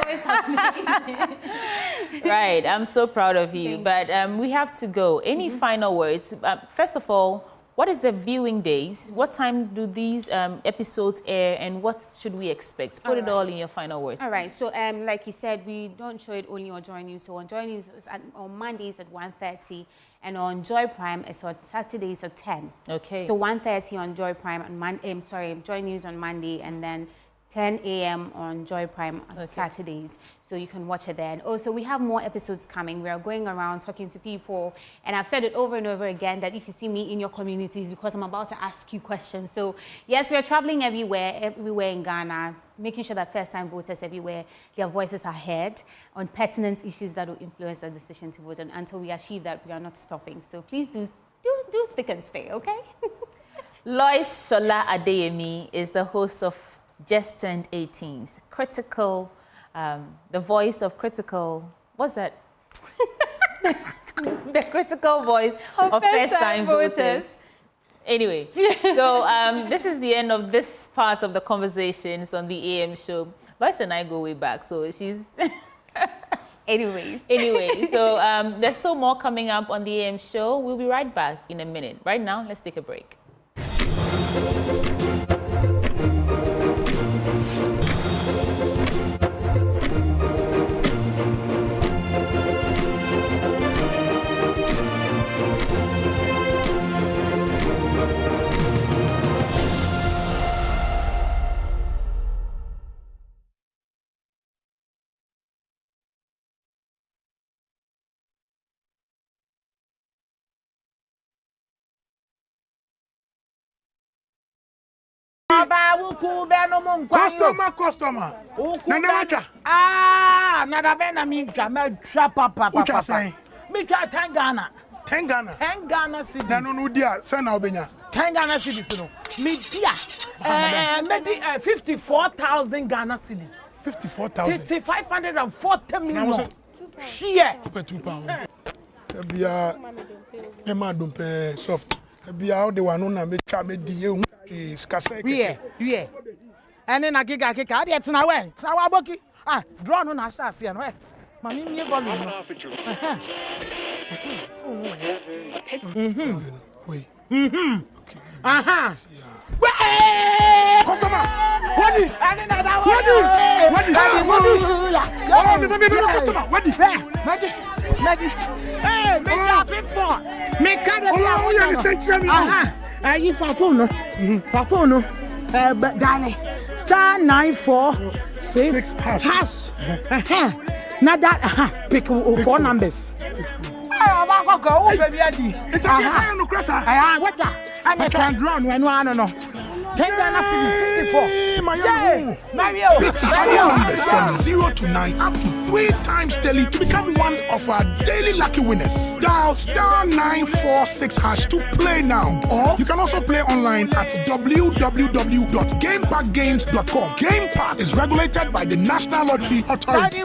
Speaker 6: Right, I'm so proud of you. But we have to go. Any final words? First of all, what is the viewing days? What time do these episodes air, and what should we expect? Put it all in your final words.
Speaker 2: All right. So, like you said, we don't show it only on JoyNews. So on JoyNews, on Mondays at 1:30, and on Joy Prime, it's on Saturdays at 10.
Speaker 6: Okay.
Speaker 2: So 1:30 on Joy Prime on JoyNews on Monday, and then 10 a.m. on Joy Prime on Saturdays. So you can watch it there. And also, we have more episodes coming. We are going around talking to people. And I've said it over and over again that you can see me in your communities because I'm about to ask you questions. So yes, we're traveling everywhere in Ghana, making sure that first-time voters everywhere, their voices are heard on pertinent issues that will influence their decision to vote. And until we achieve that, we are not stopping. So please do stick and stay, okay?
Speaker 6: Loishola Adeyemi is the host of Just Turned 18's Critical, the voice of critical, what's that? The critical voice of first-time voters. Anyway, so this is the end of this part of the conversations on the AM show. Lois and I go way back, so she's... Anyway, so there's still more coming up on the AM show. We'll be right back in a minute. Right now, let's take a break.
Speaker 7: Customer. Nadabena minka, me papa. Ucha say. Me try 10 Ghana. 10 Ghana. 10 Ghana cedis. Na no dia, say na obenya. 10 Ghana cedis no. Me dia. 54,000 Ghana cedis. 54,000. 540 million. Here. 2 pounds. Bia e ma dumpe soft. Bia how the one na me try me die hu skasa keke. Yeah. Ene na giga keka ade tena we. Tena wa boki. Draw no na asase no. Mami mi volume. Wait. Okay. Customer. Wadi. Wadi. Hey, make a big four. Make a you for phone. For phone. But darling, star 946 hash. Now that pick 4 numbers. Oh, baby, it's a what? I'm a can draw when one no. 10 Ghana cedis 54. Mario.
Speaker 8: Numbers from 0 to 9 up to 3 times daily to become one of our daily lucky winners. Dial star 946 hash to play now. Or you can also play online at www.gamepackgames.com. Game Park is regulated by the National Lottery Authority.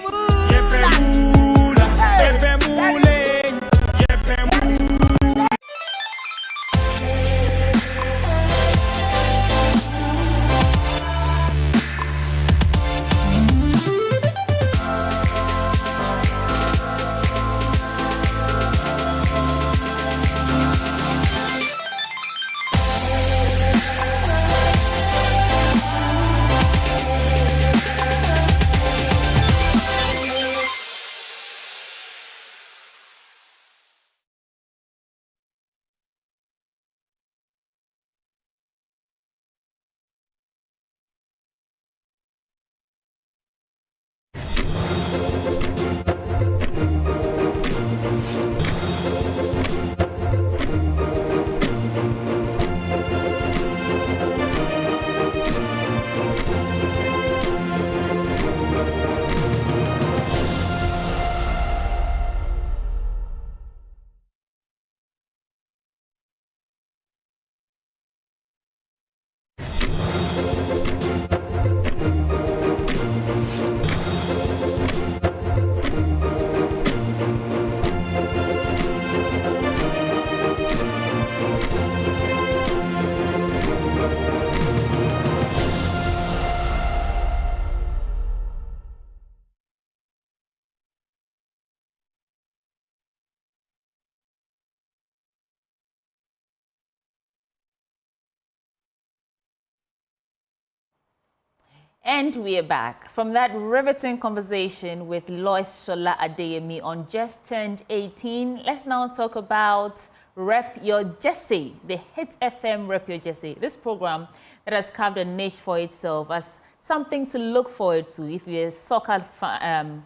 Speaker 6: And we are back from that riveting conversation with Lois Shola Adeyemi on Just Turned 18. Let's now talk about Rep Your Jesse, the Hit FM Rep Your Jesse. This program that has carved a niche for itself as something to look forward to if you're a soccer a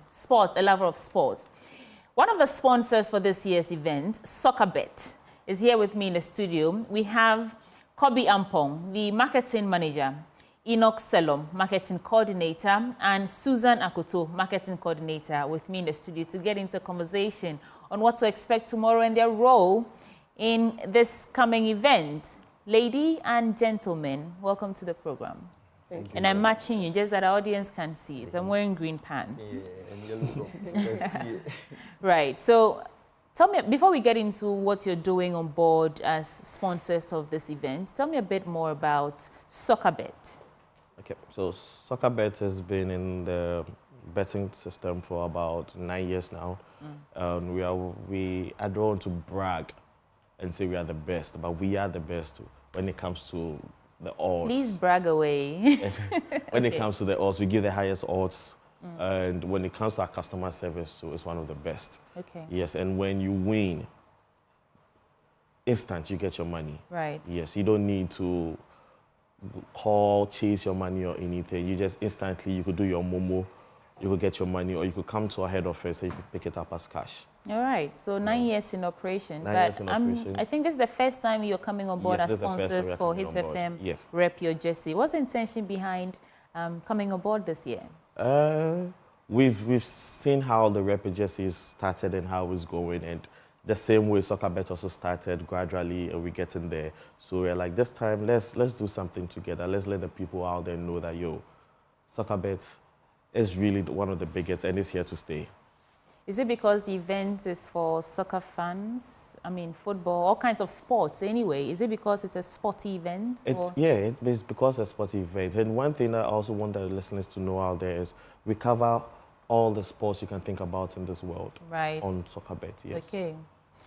Speaker 6: lover of sports. One of the sponsors for this year's event, SoccerBet, is here with me in the studio. We have Kobe Ampong, the marketing manager, Enoch Selom, marketing coordinator, and Susan Akoto, marketing coordinator, with me in the studio to get into a conversation on what to expect tomorrow and their role in this coming event. Lady and gentlemen, welcome to the program.
Speaker 9: Thank you.
Speaker 6: And I'm matching you, just that our audience can see it. I'm wearing green pants.
Speaker 9: Yeah, and yellow.
Speaker 6: Right, so tell me, before we get into what you're doing on board as sponsors of this event, tell me a bit more about SoccerBet.
Speaker 9: Okay, so SoccerBet has been in the betting system for about 9 years now. I don't want to brag and say we are the best, but we are the best when it comes to the odds.
Speaker 6: Please brag away.
Speaker 9: When it comes to the odds, we give the highest odds. And when it comes to our customer service, too, it's one of the best.
Speaker 6: Okay.
Speaker 9: Yes, and when you win, instant, you get your money.
Speaker 6: Right.
Speaker 9: Yes, you don't need to call, chase your money or anything. You just instantly, you could do your Momo, you could get your money, or you could come to our head office and you could pick it up as cash.
Speaker 6: All right, so 9 years in operation.
Speaker 9: 9 years in operation.
Speaker 6: I think this is the first time you're coming on board
Speaker 9: Yes,
Speaker 6: as
Speaker 9: this is the first time
Speaker 6: sponsors
Speaker 9: we are
Speaker 6: for
Speaker 9: coming
Speaker 6: Hit
Speaker 9: on board.
Speaker 6: FM
Speaker 9: Yeah.
Speaker 6: Rep Your Jesse. What's the intention behind coming on board this year?
Speaker 9: We've seen how the Rep Your Jesse started and how it's going, and the same way SoccerBet also started gradually, and we're getting there. So we're like, this time, let's do something together. Let's let the people out there know that, SoccerBet is really one of the biggest, and it's here to stay.
Speaker 6: Is it because the event is for soccer fans? I mean, football, all kinds of sports anyway. Is it because it's a sporty event?
Speaker 9: It's because it's a sporty event. And one thing I also want the listeners to know out there is we cover all the sports you can think about in this world.
Speaker 6: Right.
Speaker 9: On SoccerBet, yes.
Speaker 6: Okay.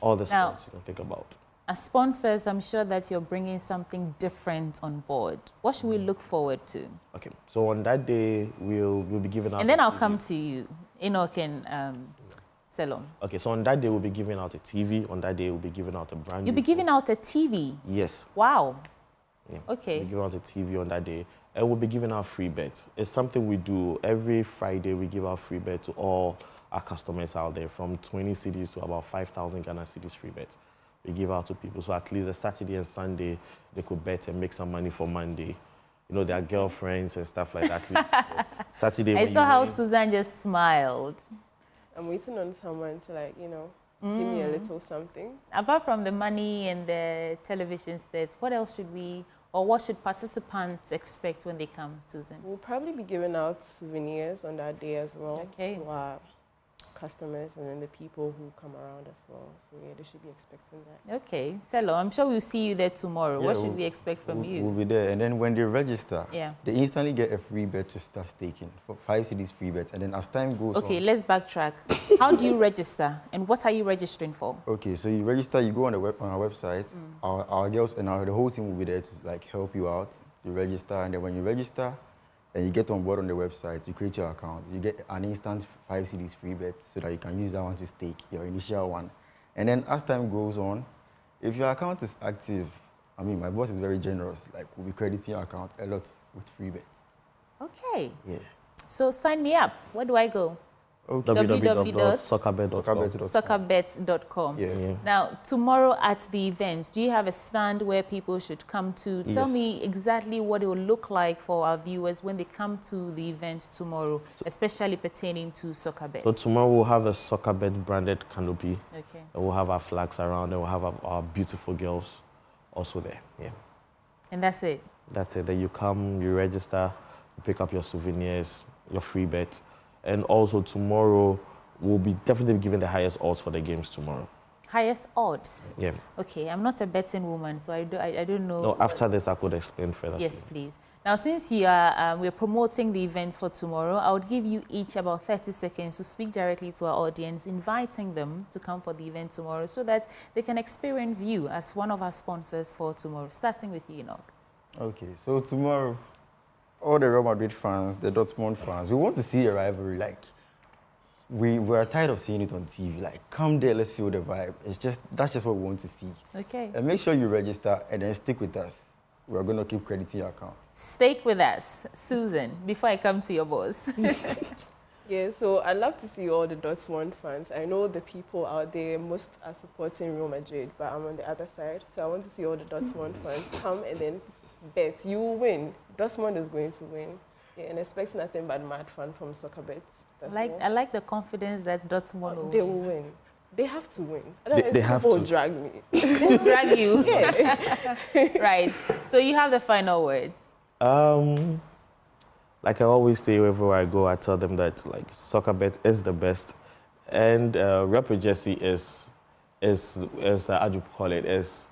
Speaker 9: All the
Speaker 6: Now,
Speaker 9: sports you can think about.
Speaker 6: As sponsors, I'm sure that you're bringing something different on board. What should we look forward to?
Speaker 9: Okay, so on that day, we'll be giving out...
Speaker 6: And then I'll come to you, Enoch and Selom?
Speaker 9: Okay, so on that day, we'll be giving out a TV. On that day, we'll be giving out a brand
Speaker 6: You'll
Speaker 9: new
Speaker 6: be giving out a TV?
Speaker 9: Yes.
Speaker 6: Wow.
Speaker 9: Yeah.
Speaker 6: Okay.
Speaker 9: We'll be giving out a TV on that day. And we'll be giving out free bets. It's something we do every Friday. We give out free bets to all our customers out there, from 20 cities to about 5,000 Ghana cities free bets. We give out to people. So at least a Saturday and Sunday, they could bet and make some money for Monday. You know, their girlfriends and stuff like that. At least, Saturday.
Speaker 6: I saw how Susan just smiled.
Speaker 10: I'm waiting on someone to, like, you know, give me a little something.
Speaker 6: Apart from the money and the television sets, what else should we, or what should participants expect when they come, Susan?
Speaker 10: We'll probably be giving out souvenirs on that day as well.
Speaker 6: Okay.
Speaker 10: To our customers and then the people who come around as well. So yeah, they should be expecting that.
Speaker 6: Okay. Selo, I'm sure we'll see you there tomorrow.
Speaker 22: Yeah,
Speaker 6: what should we expect from you?
Speaker 22: We'll be there. And then when they register,
Speaker 6: yeah,
Speaker 22: they instantly get a free bet to start staking for 5 cities free bets. And then as time goes on...
Speaker 6: Okay, let's backtrack. How do you register? And what are you registering for?
Speaker 22: Okay, so you register, you go on our website. Our girls and the whole team will be there to, like, help you out to register. And then when you register, and you get on board on the website, you create your account, you get an instant 5 CDs free bet so that you can use that one to stake, your initial one. And then as time goes on, if your account is active, I mean, my boss is very generous, like we'll be crediting your account a lot with free bets.
Speaker 6: Okay.
Speaker 22: Yeah.
Speaker 6: So sign me up. Where do I go?
Speaker 9: www.soccerbet.com.
Speaker 22: Yeah.
Speaker 6: Now, tomorrow at the event, do you have a stand where people should come to? Tell
Speaker 9: Yes.
Speaker 6: me exactly what it will look like for our viewers when they come to the event tomorrow, especially pertaining to Soccerbet.
Speaker 9: So tomorrow we'll have a Soccerbet branded canopy.
Speaker 6: Okay.
Speaker 9: And we'll have our flags around, and we'll have our beautiful girls also there. Yeah.
Speaker 6: And that's it?
Speaker 9: That's it. Then you come, you register, you pick up your souvenirs, your free bet. And also tomorrow, we'll be definitely giving the highest odds for the games tomorrow.
Speaker 6: Highest odds?
Speaker 9: Yeah.
Speaker 6: Okay, I'm not a betting woman, so I don't know.
Speaker 9: No, after this, I could explain further.
Speaker 6: Yes, please. Now, since you are, we're promoting the events for tomorrow, I would give you each about 30 seconds to speak directly to our audience, inviting them to come for the event tomorrow so that they can experience you as one of our sponsors for tomorrow. Starting with you, Enoch.
Speaker 22: Okay, so tomorrow, all the Real Madrid fans, the Dortmund fans, we want to see a rivalry. Like, we're tired of seeing it on TV. Like, come there, let's feel the vibe. That's just what we want to see.
Speaker 6: Okay.
Speaker 22: And make sure you register and then stick with us. We're going to keep crediting your account.
Speaker 6: Stick with us. Susan, before I come to your boss.
Speaker 10: Yeah, so I'd love to see all the Dortmund fans. I know the people out there, most are supporting Real Madrid, but I'm on the other side. So I want to see all the Dortmund fans come and then bet. You will win. Dortmund is going to win. Yeah, and expect nothing but mad fun from Soccerbet.
Speaker 6: I like the confidence that Dortmund will
Speaker 10: They
Speaker 6: win.
Speaker 10: will win. They have to win.
Speaker 9: They have
Speaker 10: people
Speaker 9: to.
Speaker 10: drag me.
Speaker 6: They will drag you.
Speaker 10: Yeah.
Speaker 6: Right. So you have the final words.
Speaker 9: Like I always say, wherever I go, I tell them that like Soccerbet is the best, and Rapper Jesse is how do you call it? Is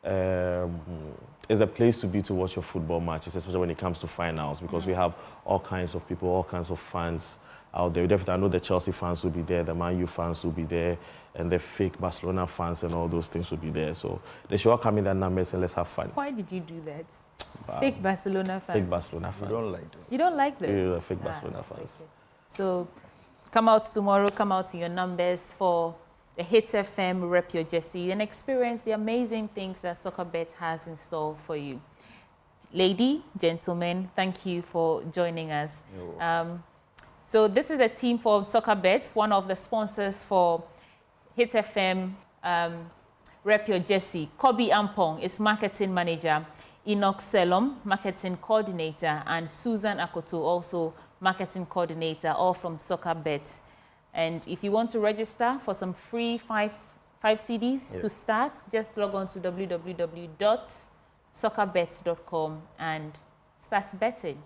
Speaker 9: the place to be to watch your football matches, especially when it comes to finals, because we have all kinds of people, all kinds of fans out there. Definitely, I know the Chelsea fans will be there, the Man U fans will be there, and the fake Barcelona fans and all those things will be there. So they should all come in their numbers and let's have fun.
Speaker 6: Why did you do that? Fake Barcelona fans.
Speaker 9: Fake Barcelona fans.
Speaker 22: We don't like them.
Speaker 6: You don't like them?
Speaker 9: Yeah, fake Barcelona fans.
Speaker 6: Okay. So come out tomorrow, come out in your numbers for the Hits FM Rep Your Jesse and experience the amazing things that Soccerbet has in store for you. Lady, gentlemen, thank you for joining us. So this is the team for Soccerbet, one of the sponsors for Hits FM Rep Your Jesse. Kobe Ampong is marketing manager. Enoch Selom, marketing coordinator, and Susan Akoto, also marketing coordinator, all from Soccerbet. And if you want to register for some free five CDs to start, just log on to www.soccerbet.com and start betting.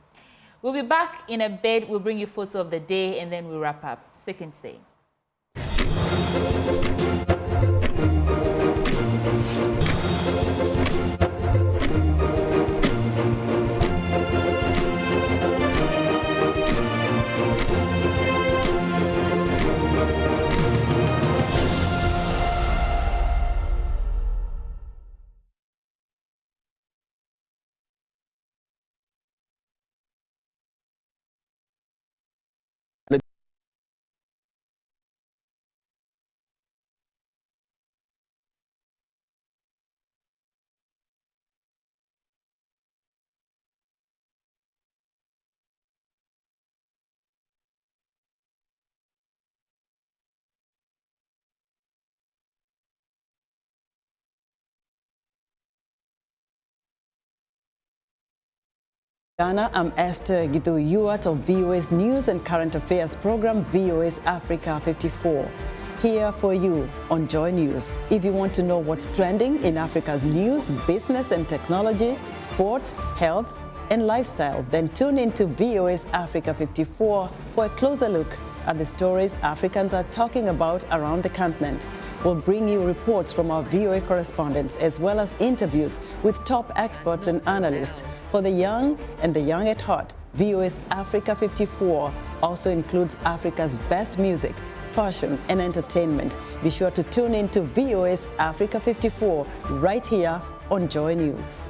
Speaker 6: We'll be back in a bit. We'll bring you photo of the day and then we'll wrap up. Stick and stay.
Speaker 11: Ghana, I'm Esther Gido-Yuat of VOA's News and Current Affairs program, VOA's Africa 54. Here for you on Joy News. If you want to know what's trending in Africa's news, business and technology, sport, health, and lifestyle, then tune into VOA's Africa 54 for a closer look at the stories Africans are talking about around the continent. We'll bring you reports from our VOA correspondents as well as interviews with top experts and analysts. For the young and the young at heart, VOA's Africa 54 also includes Africa's best music, fashion, and entertainment. Be sure to tune in to VOA's Africa 54 right here on Joy News.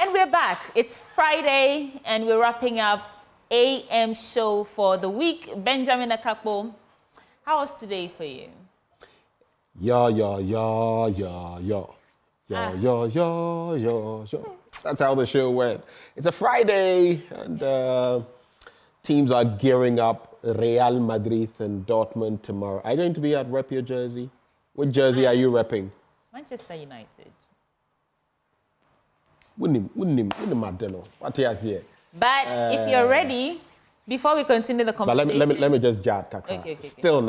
Speaker 6: And we're back. It's Friday, and we're wrapping up AM show for the week. Benjamin Akakpo, how was today for you?
Speaker 12: Yo. That's how the show went. It's a Friday, and teams are gearing up. Real Madrid and Dortmund tomorrow. Are you going to be at rep your jersey? What jersey are you repping?
Speaker 6: Manchester United.
Speaker 12: Wouldn't him, what he has here.
Speaker 6: But if you're ready, before we continue the conversation...
Speaker 12: But let me just jab, Kaka.
Speaker 6: Okay.
Speaker 12: Still,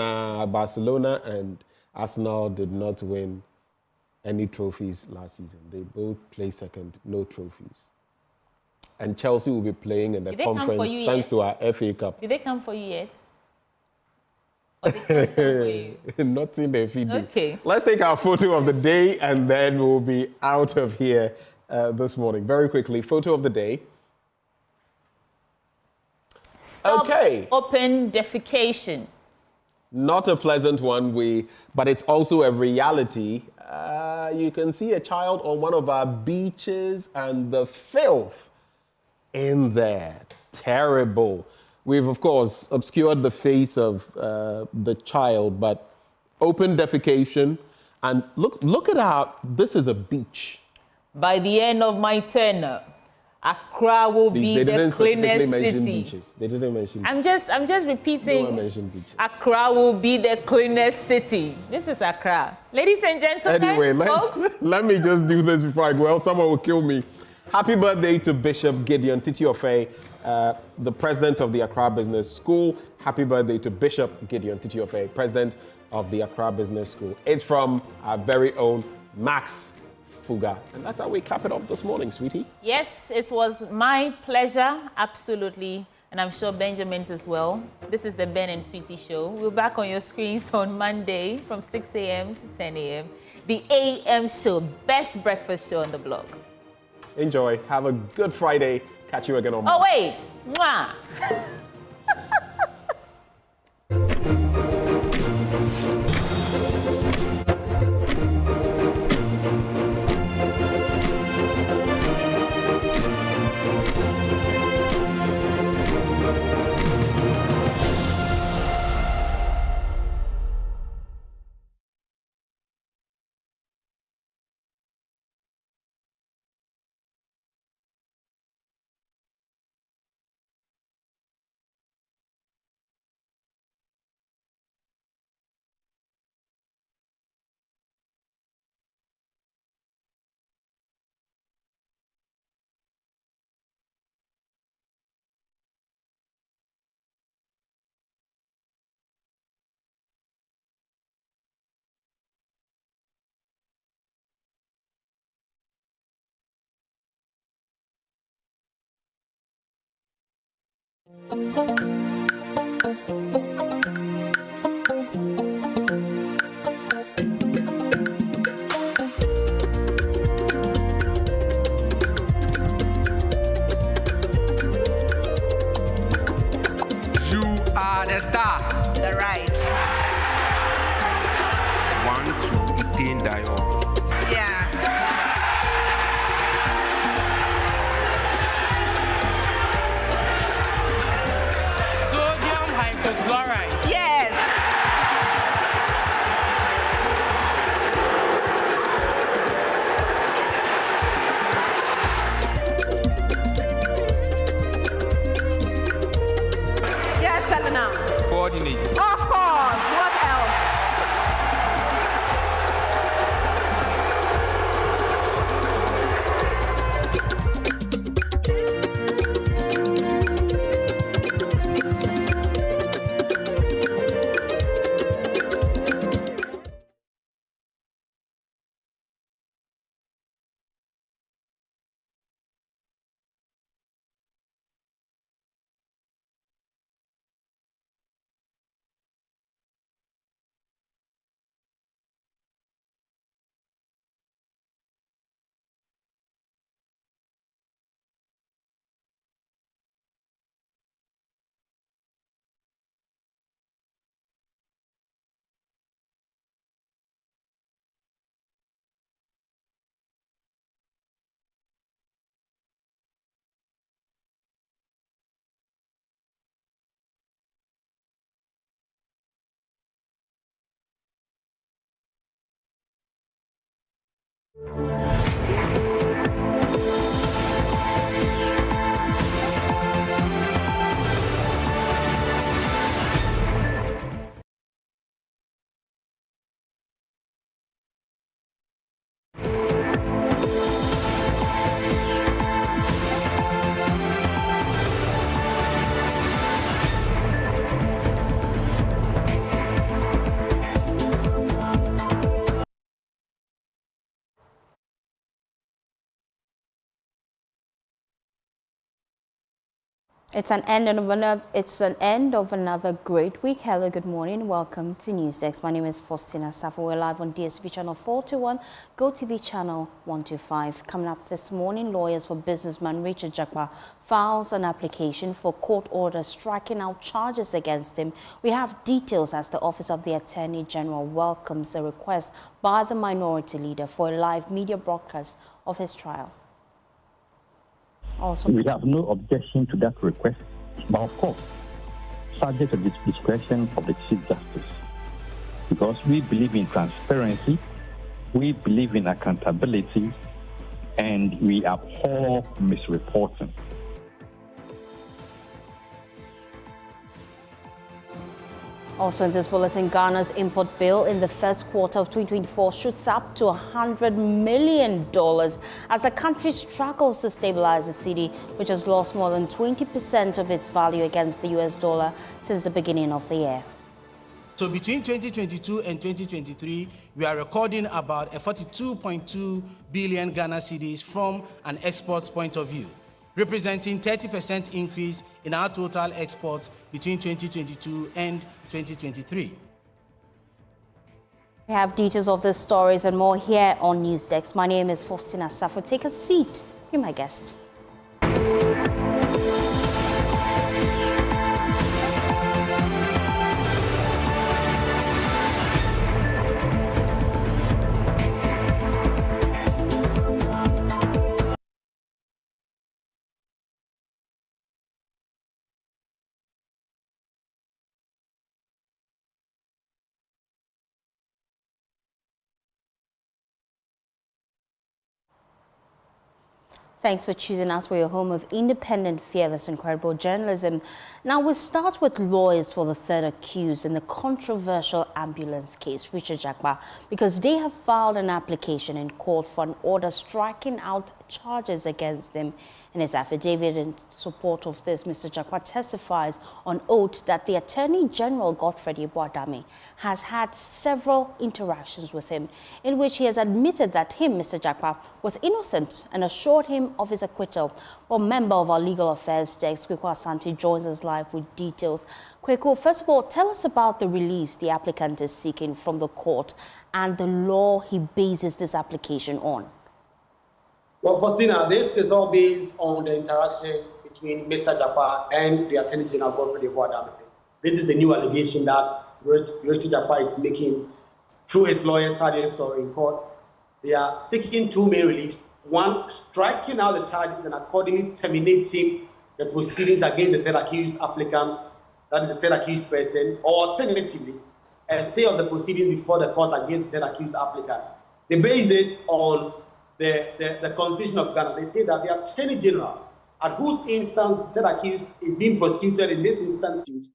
Speaker 12: Barcelona and Arsenal did not win any trophies last season. They both play second, no trophies. And Chelsea will be playing in the conference thanks to our FA Cup.
Speaker 6: Did they come for you yet? Or they can't come for you?
Speaker 12: Not in the feed.
Speaker 6: Okay.
Speaker 12: Let's take our photo of the day, and then we'll be out of here this morning. Very quickly, photo of the day.
Speaker 6: Stop open defecation.
Speaker 12: Not a pleasant one, but it's also a reality. You can see a child on one of our beaches and the filth in there. Terrible. We've, of course, obscured the face of the child, but open defecation. And look at how this is a beach.
Speaker 6: By the end of my tenure, Accra will be the cleanest city.
Speaker 12: Beaches. They didn't mention
Speaker 6: I'm just repeating.
Speaker 12: No one mentioned beaches.
Speaker 6: Accra will be the cleanest city. This is Accra. Ladies and gentlemen,
Speaker 12: anyway,
Speaker 6: folks.
Speaker 12: Let me just do this before I go, else someone will kill me. Happy birthday to Bishop Gideon Titiofe, the president of the Accra Business School. Happy birthday to Bishop Gideon Titiofe, president of the Accra Business School. It's from our very own Max Fuga. And that's how we cap it off this morning, sweetie.
Speaker 6: Yes, it was my pleasure, absolutely. And I'm sure Benjamin's as well. This is the Ben and Sweetie Show. We're back on your screens on Monday from 6 a.m. to 10 a.m. The AM Show, best breakfast show on the block.
Speaker 12: Enjoy. Have a good Friday. Catch you again on
Speaker 6: Monday.
Speaker 12: Oh,
Speaker 6: wait. Mwah.
Speaker 13: The star.
Speaker 14: The right.
Speaker 13: 1 to ethane diol.
Speaker 14: Yeah.
Speaker 13: Sodium hypochlorite.
Speaker 14: Yes. Yes, Selena.
Speaker 13: Coordinates.
Speaker 14: Of course. What else?
Speaker 23: It's an end of another great week. Hello, good morning. Welcome to Newsdesk. My name is Faustina Safo. We're live on DSTV channel 421, GoTV channel 125. Coming up this morning, lawyers for businessman Richard Jakpa files an application for court order striking out charges against him. We have details as the Office of the Attorney General welcomes a request by the minority leader for a live media broadcast of his trial. Also,
Speaker 24: we have no objection to that request, but of course, subject to the discretion of the Chief Justice, because we believe in transparency, we believe in accountability, and we abhor misreporting.
Speaker 23: Also in this bulletin, Ghana's import bill in the first quarter of 2024 shoots up to $100 million as the country struggles to stabilize the cedi, which has lost more than 20% of its value against the US dollar since the beginning of the year.
Speaker 25: So between 2022 and 2023, we are recording about a 42.2 billion Ghana cedis from an exports point of view, representing 30% increase in our total exports between 2022 and 2023.
Speaker 23: We have details of these stories and more here on Newsdesk. My name is Faustina Safo. Take a seat. You're my guest. Thanks for choosing us for your home of independent, fearless, and credible journalism. Now we start with lawyers for the third accused in the controversial ambulance case, Richard Jakpa, because they have filed an application in court for an order striking out charges against him. In his affidavit in support of this, Mr. Jakpa testifies on oath that the Attorney General, Godfred Yeboah-Dame, has had several interactions with him in which he has admitted that Mr. Jakpa, was innocent and assured him of his acquittal. Well, member of our legal affairs desk, Coco Asante, joins us live with details. Coco, first of all, tell us about the reliefs the applicant is seeking from the court and the law he bases this application on.
Speaker 26: Well, Faustina, this is all based on the interaction between Mr. Jakpa and the Attorney General, Godfred Yeboah-Dame. This is the new allegation that Richard Japa is making through his lawyers, in court. They are seeking two main reliefs. One, striking out the charges and accordingly terminating the proceedings against the third accused applicant, that is the third accused person, or alternatively, a stay of the proceedings before the court against the third accused applicant. They base this on the Constitution of Ghana. They say that the Attorney General, at whose instance the third accused is being prosecuted in this instance suit,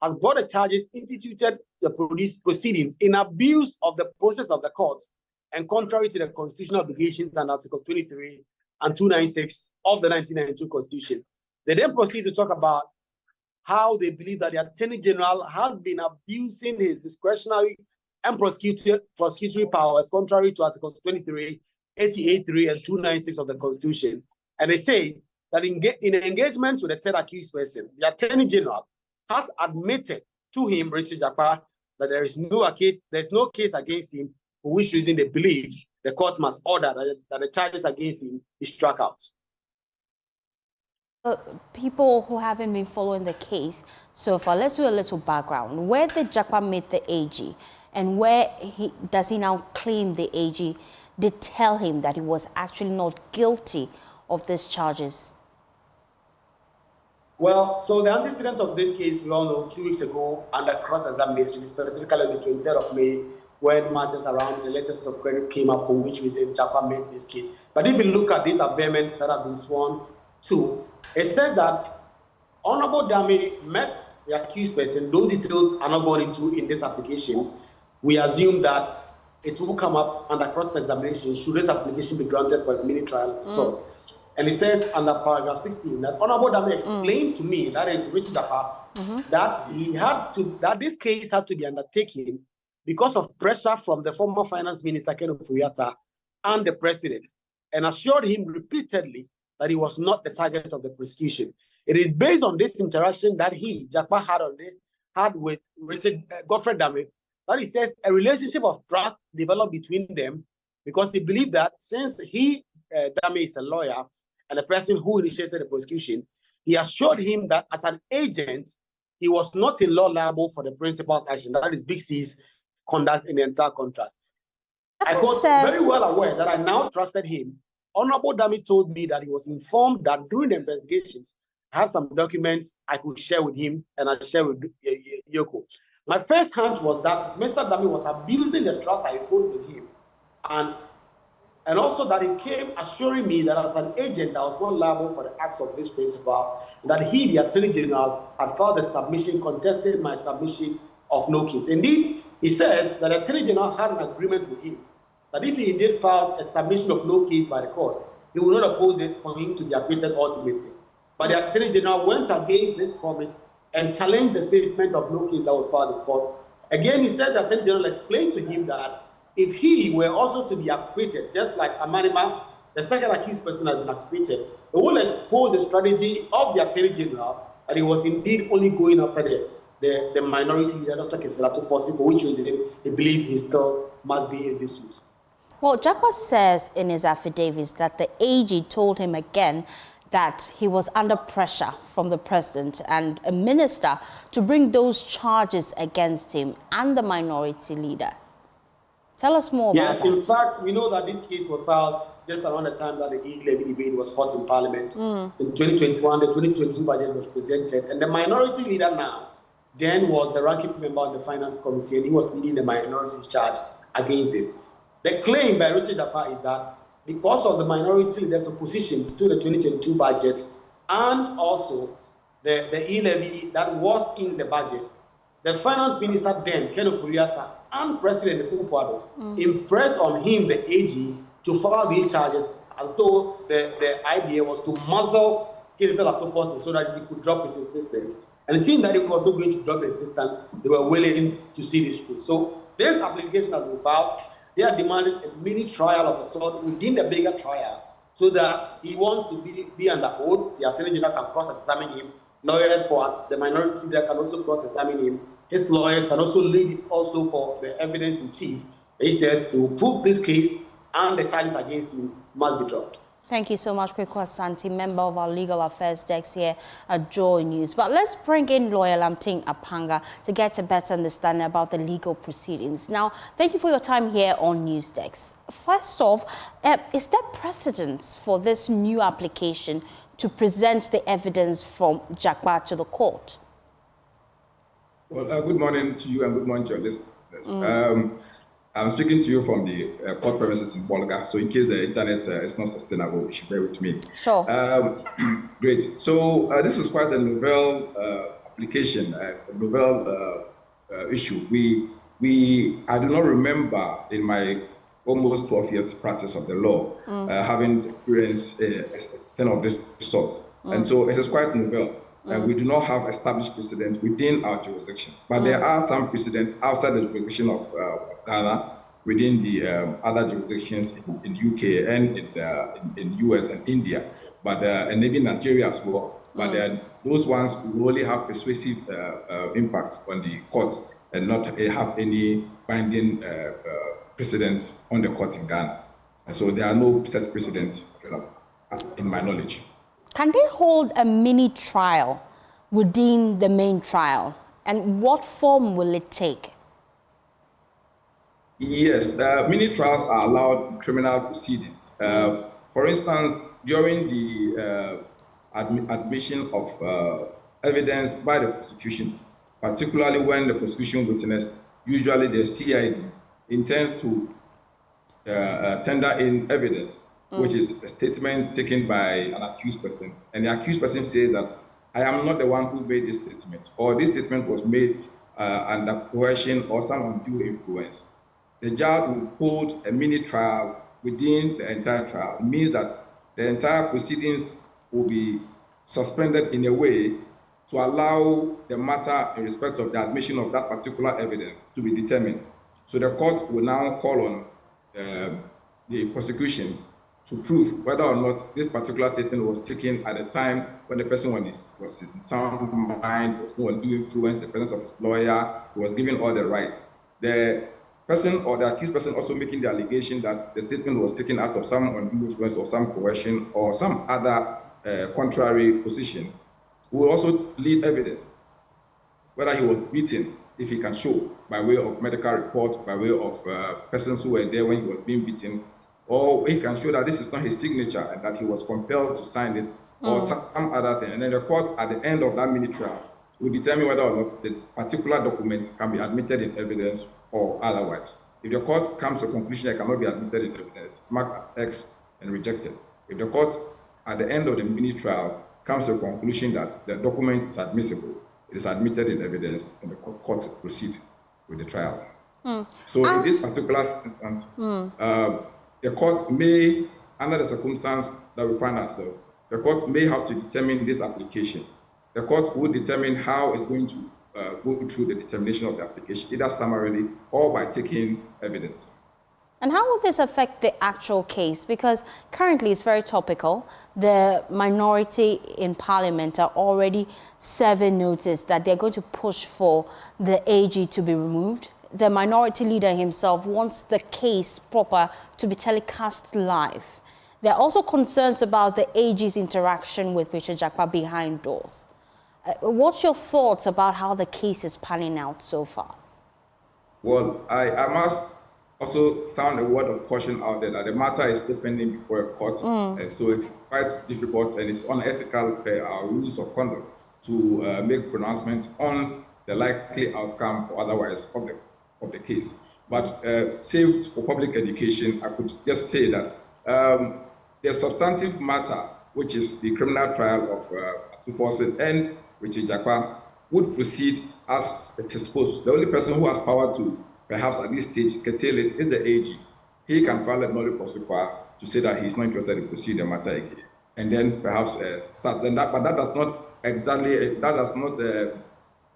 Speaker 26: has brought the charges, instituted the proceedings in abuse of the process of the court and contrary to the constitutional obligations and Article 23 and 296 of the 1992 Constitution. They then proceed to talk about how they believe that the Attorney General has been abusing his discretionary and prosecutory powers contrary to Articles 23, 88.3 and 296 of the Constitution. And they say that in engagements with the third accused person, the Attorney General has admitted to him, Richard Japa, that there's no case against him, for which reason they believe the court must order that the charges against him is struck out.
Speaker 23: People who haven't been following the case so far, let's do a little background. Where did Japa meet the AG, and where does he now claim the AG did tell him that he was actually not guilty of these charges?
Speaker 26: Well, so the antecedent of this case, we all know, 2 weeks ago, under cross-examination, specifically on the 23rd of May, when matters around the letters of credit came up, for which reason Japa made this case. But if you look at these amendments that have been sworn to, it says that Honorable Dame met the accused person. Those details are not going into in this application. We assume that it will come up under cross-examination should this application be granted for a mini trial. So, and it says under paragraph 16 that Honorable Dame explained to me, that is Richard Japa, that this case had to be undertaken because of pressure from the former finance minister, Kenneth Fuyata, and the president, and assured him repeatedly that he was not the target of the prosecution. It is based on this interaction that Japa had with Richard Godfrey Dame, that he says a relationship of trust developed between them, because he believed that since Dame is a lawyer and the person who initiated the prosecution, he assured him that as an agent, he was not in law liable for the principal's action, that is Big C's conduct in the entire contract. I was very well aware that I now trusted him. Honorable Dame told me that he was informed that during the investigations, I have some documents I could share with him and I share with Yoko. My first hunch was that Mr. Dame was abusing the trust I hold with him. And also that he came assuring me that as an agent, I was not liable for the acts of this principal, that he, the Attorney General, had filed a submission contesting my submission of no case. Indeed, he says that the Attorney General had an agreement with him that if he indeed filed a submission of no case by the court, he would not oppose it for him to be acquitted ultimately. But the Attorney General went against this promise and challenged the statement of no case that was filed in court. Again, he said the Attorney General explained to him that if he were also to be acquitted, just like Amanima, the second accused person has been acquitted, it will expose the strategy of the Attorney General that he was indeed only going after the minority leader, Dr. Keselato Fosi, for which reason he believed he still must be in this suit.
Speaker 23: Well, Japa says in his affidavits that the AG told him again that he was under pressure from the president and a minister to bring those charges against him and the minority leader. Tell us more about that. Yes,
Speaker 26: in fact, we know that this case was filed just around the time that the e-levy debate was hot in Parliament. In 2021, the 2022 budget was presented, and the minority leader now then was the ranking member of the Finance Committee, and he was leading the minorities charge against this. The claim by Richard Japa is that because of the minority leader's opposition to the 2022 budget and also the e-levy that was in the budget, the finance minister then, Ken Ofuriatta, and President Akufo-Addo impressed on him, the AG, to file these charges as though the idea was to muzzle Keselato Fosi so that he could drop his insistence. And it seemed that he was not going to drop the insistence. They were willing to see this through. So this application has been filed. They are demanding a mini trial of a sort within the bigger trial so that he wants to be under oath. The Attorney General can cross-examine him. Lawyers for the minority leader can also cross-examine him. His lawyers can also lead it also for the evidence in chief. He says he will prove this case and the charges against him must be dropped.
Speaker 23: Thank you so much, Coco Asante, member of our Legal Affairs Desk here at Joy News. But let's bring in lawyer Lamting Apanga to get a better understanding about the legal proceedings. Now, thank you for your time here on News Desk. First off, is there precedence for this new application to present the evidence from Jakpa to the court?
Speaker 1: Well, good morning to you and good morning to your listeners. I'm speaking to you from the court premises in Bolga, so in case the internet is not sustainable, you should bear with me.
Speaker 23: Sure.
Speaker 1: Great. So this is quite a novel application, a novel issue. I do not remember in my almost 12 years practice of the law having experienced a thing of this sort. And so it is quite novel. We do not have established precedents within our jurisdiction, but there are some precedents outside the jurisdiction of Ghana, within the other jurisdictions in UK and in US and India, but and even Nigeria as well. But those ones will only have persuasive impact on the courts and not have any binding precedents on the court in Ghana. And so there are no such precedents in my knowledge.
Speaker 23: Can they hold a mini trial within the main trial? And what form will it take?
Speaker 1: Yes, mini trials are allowed in criminal proceedings. For instance, during the admission of evidence by the prosecution, particularly when the prosecution witness, usually the CID, intends to tender in evidence, which is a statement taken by an accused person. And the accused person says that, I am not the one who made this statement, or this statement was made under coercion or some undue influence. The judge will hold a mini trial within the entire trial. It means that the entire proceedings will be suspended in a way to allow the matter in respect of the admission of that particular evidence to be determined. So the court will now call on the prosecution to prove whether or not this particular statement was taken at the time when the person was in sound mind, was no undue influence, the presence of his lawyer, he was given all the rights. The person or the accused person also making the allegation that the statement was taken out of some undue influence or some coercion or some other contrary position will also lead evidence, whether he was beaten, if he can show, by way of medical report, by way of persons who were there when he was being beaten, or he can show that this is not his signature and that he was compelled to sign it, or some other thing. And then the court, at the end of that mini trial, will determine whether or not the particular document can be admitted in evidence or otherwise. If the court comes to a conclusion that it cannot be admitted in evidence, it's marked as X and rejected. If the court, at the end of the mini trial, comes to a conclusion that the document is admissible, it is admitted in evidence, and the court proceed with the trial. So in this particular instance, the court may, under the circumstance that we find ourselves, the court may have to determine this application. The court will determine how it's going to go through the determination of the application, either summarily or by taking evidence.
Speaker 23: And how will this affect the actual case? Because currently it's very topical. The minority in Parliament are already serving notice that they're going to push for the AG to be removed. The minority leader himself wants the case proper to be telecast live. There are also concerns about the AG's interaction with Richard Jakpa behind doors. What's your thoughts about how the case is panning out so far?
Speaker 1: Well, I must also sound a word of caution out there that the matter is still pending before a court. And so it's quite difficult and it's unethical per our rules of conduct to make pronouncements on the likely outcome or otherwise of the case. But saved for public education, I could just say that the substantive matter, which is the criminal trial of Atuforse and Richard Jakpa, would proceed as it is supposed. The only person who has power to perhaps at this stage curtail it is the AG. He can file a nolle prosequi to say that he's not interested in proceeding the matter again, and then perhaps start. Then that, but that does not exactly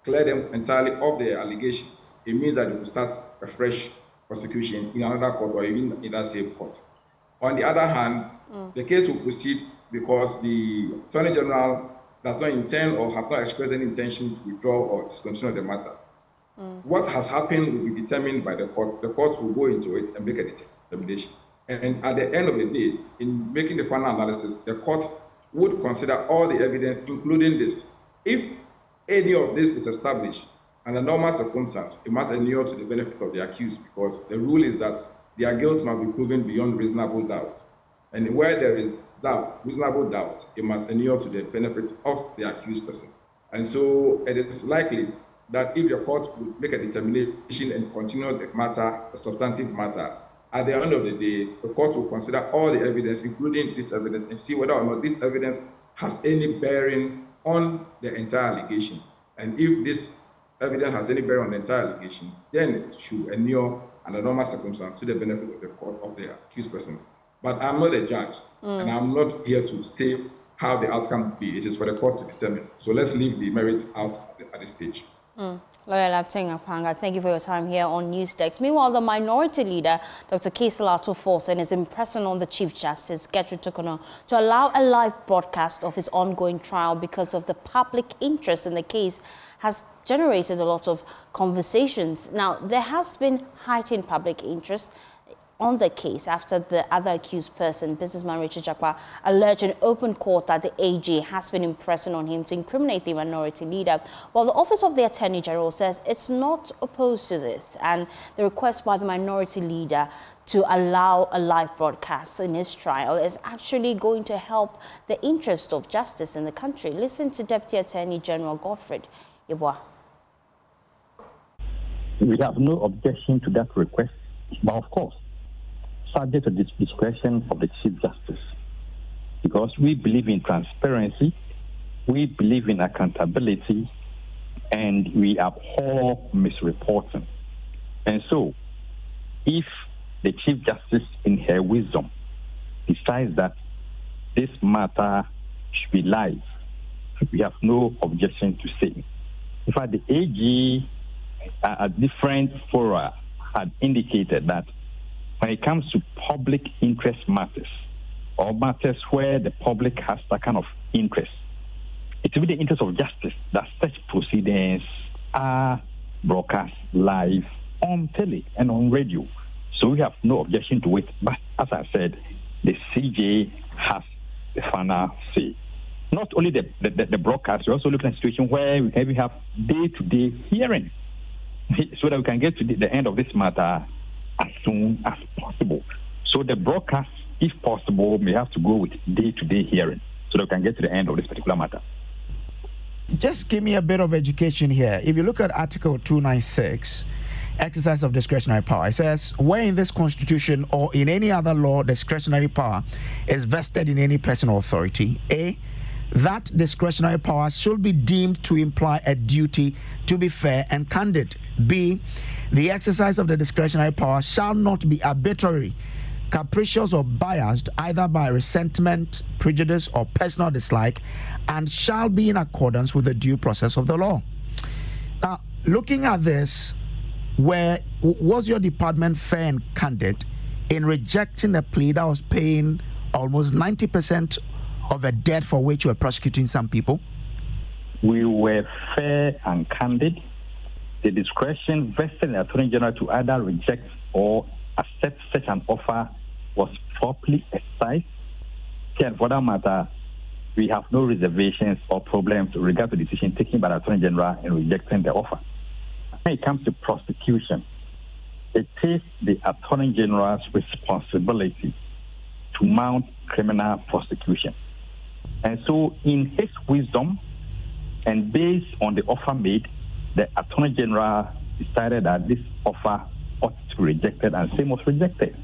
Speaker 1: clear them entirely of their allegations. It means that they will start a fresh prosecution in another court or even in that same court. On the other hand, the case will proceed because the Attorney General does not intend or have not expressed any intention to withdraw or discontinue the matter. What has happened will be determined by the court. The court will go into it and make a determination. And at the end of the day, in making the final analysis, the court would consider all the evidence, including this. If any of this is established under normal circumstances, it must inure to the benefit of the accused, because the rule is that their guilt must be proven beyond reasonable doubt. And where there is doubt, reasonable doubt, it must inure to the benefit of the accused person. And so it is likely that if the court would make a determination and continue the matter, the substantive matter, at the end of the day, the court will consider all the evidence, including this evidence, and see whether or not this evidence has any bearing on the entire allegation. And if this evidence has any bearing on the entire allegation, then it should inure under normal circumstances to the benefit of the court, of the accused person. But I'm not a judge, and I'm not here to say how the outcome will be. It is for the court to determine. So let's leave the merits out at this stage.
Speaker 23: Lawyer Lapteng Apanga, thank you for your time here on Newsdesk. Meanwhile, the minority leader, Dr. Keselato Forsen, is impressing on the Chief Justice, Gertrude Tukono, to allow a live broadcast of his ongoing trial because of the public interest in the case has generated a lot of conversations. Now, there has been heightened public interest on the case after the other accused person, businessman Richard Jakpa, alleged in open court that the AG has been impressing on him to incriminate the minority leader. Well, the Office of the Attorney General says it's not opposed to this, and the request by the minority leader to allow a live broadcast in his trial is actually going to help the interest of justice in the country. Listen to Deputy Attorney General Godfred Yeboah.
Speaker 24: We have no objection to that request, but of course, subject to the discretion of the Chief Justice, because we believe in transparency, we believe in accountability, and we abhor misreporting. And so, if the Chief Justice, in her wisdom, decides that this matter should be live, we have no objection to say. In fact, the AG at different fora had indicated that when it comes to public interest matters, or matters where the public has that kind of interest, it will be the interest of justice that such proceedings are broadcast live on tele and on radio. So we have no objection to it. But as I said, the CJ has the final say. Not only the broadcast, we're also looking at a situation where we have day-to-day hearing so that we can get to the end of this matter as soon as possible. So the broadcast, if possible, may have to go with day-to-day hearing so that we can get to the end of this particular matter.
Speaker 4: Just give me a bit of education here. If you look at Article 296, exercise of discretionary power, it says, where in this Constitution or in any other law discretionary power is vested in any person or authority, A, that discretionary power should be deemed to imply a duty to be fair and candid. B, the exercise of the discretionary power shall not be arbitrary, capricious or biased either by resentment, prejudice or personal dislike, and shall be in accordance with the due process of the law. Now, looking at this, was your department fair and candid in rejecting a plea that was paying almost 90% of a debt for which you were prosecuting some people?
Speaker 24: We were fair and candid. The discretion vested in the Attorney General to either reject or accept such an offer was properly exercised. And for that matter, we have no reservations or problems with regard to the decision taken by the Attorney General in rejecting the offer. When it comes to prosecution, it is the Attorney General's responsibility to mount criminal prosecution. And so, in his wisdom, and based on the offer made, the Attorney General decided that this offer ought to be rejected, and same was rejected.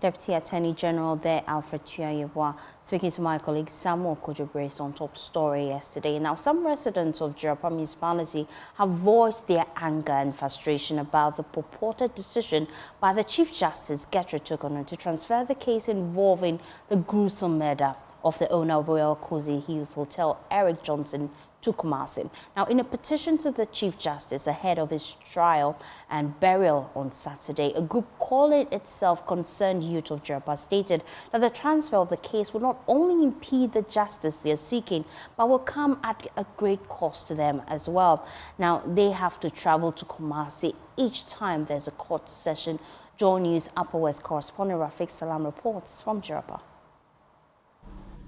Speaker 23: Deputy Attorney General there, Alfred Tuah, speaking to my colleague Samuel Kojo on Top Story yesterday. Now, some residents of Jirapa Municipality have voiced their anger and frustration about the purported decision by the Chief Justice, Gertrude Tukono, to transfer the case involving the gruesome murder of the owner of Royal Cozy Hills Hotel, Eric Johnson, to Kumasi. Now, in a petition to the Chief Justice ahead of his trial and burial on Saturday, a group calling itself Concerned Youth of Jirapa stated that the transfer of the case will not only impede the justice they are seeking, but will come at a great cost to them as well. Now, they have to travel to Kumasi each time there's a court session. JoyNews Upper West correspondent Rafiq Salam reports from Jirapa.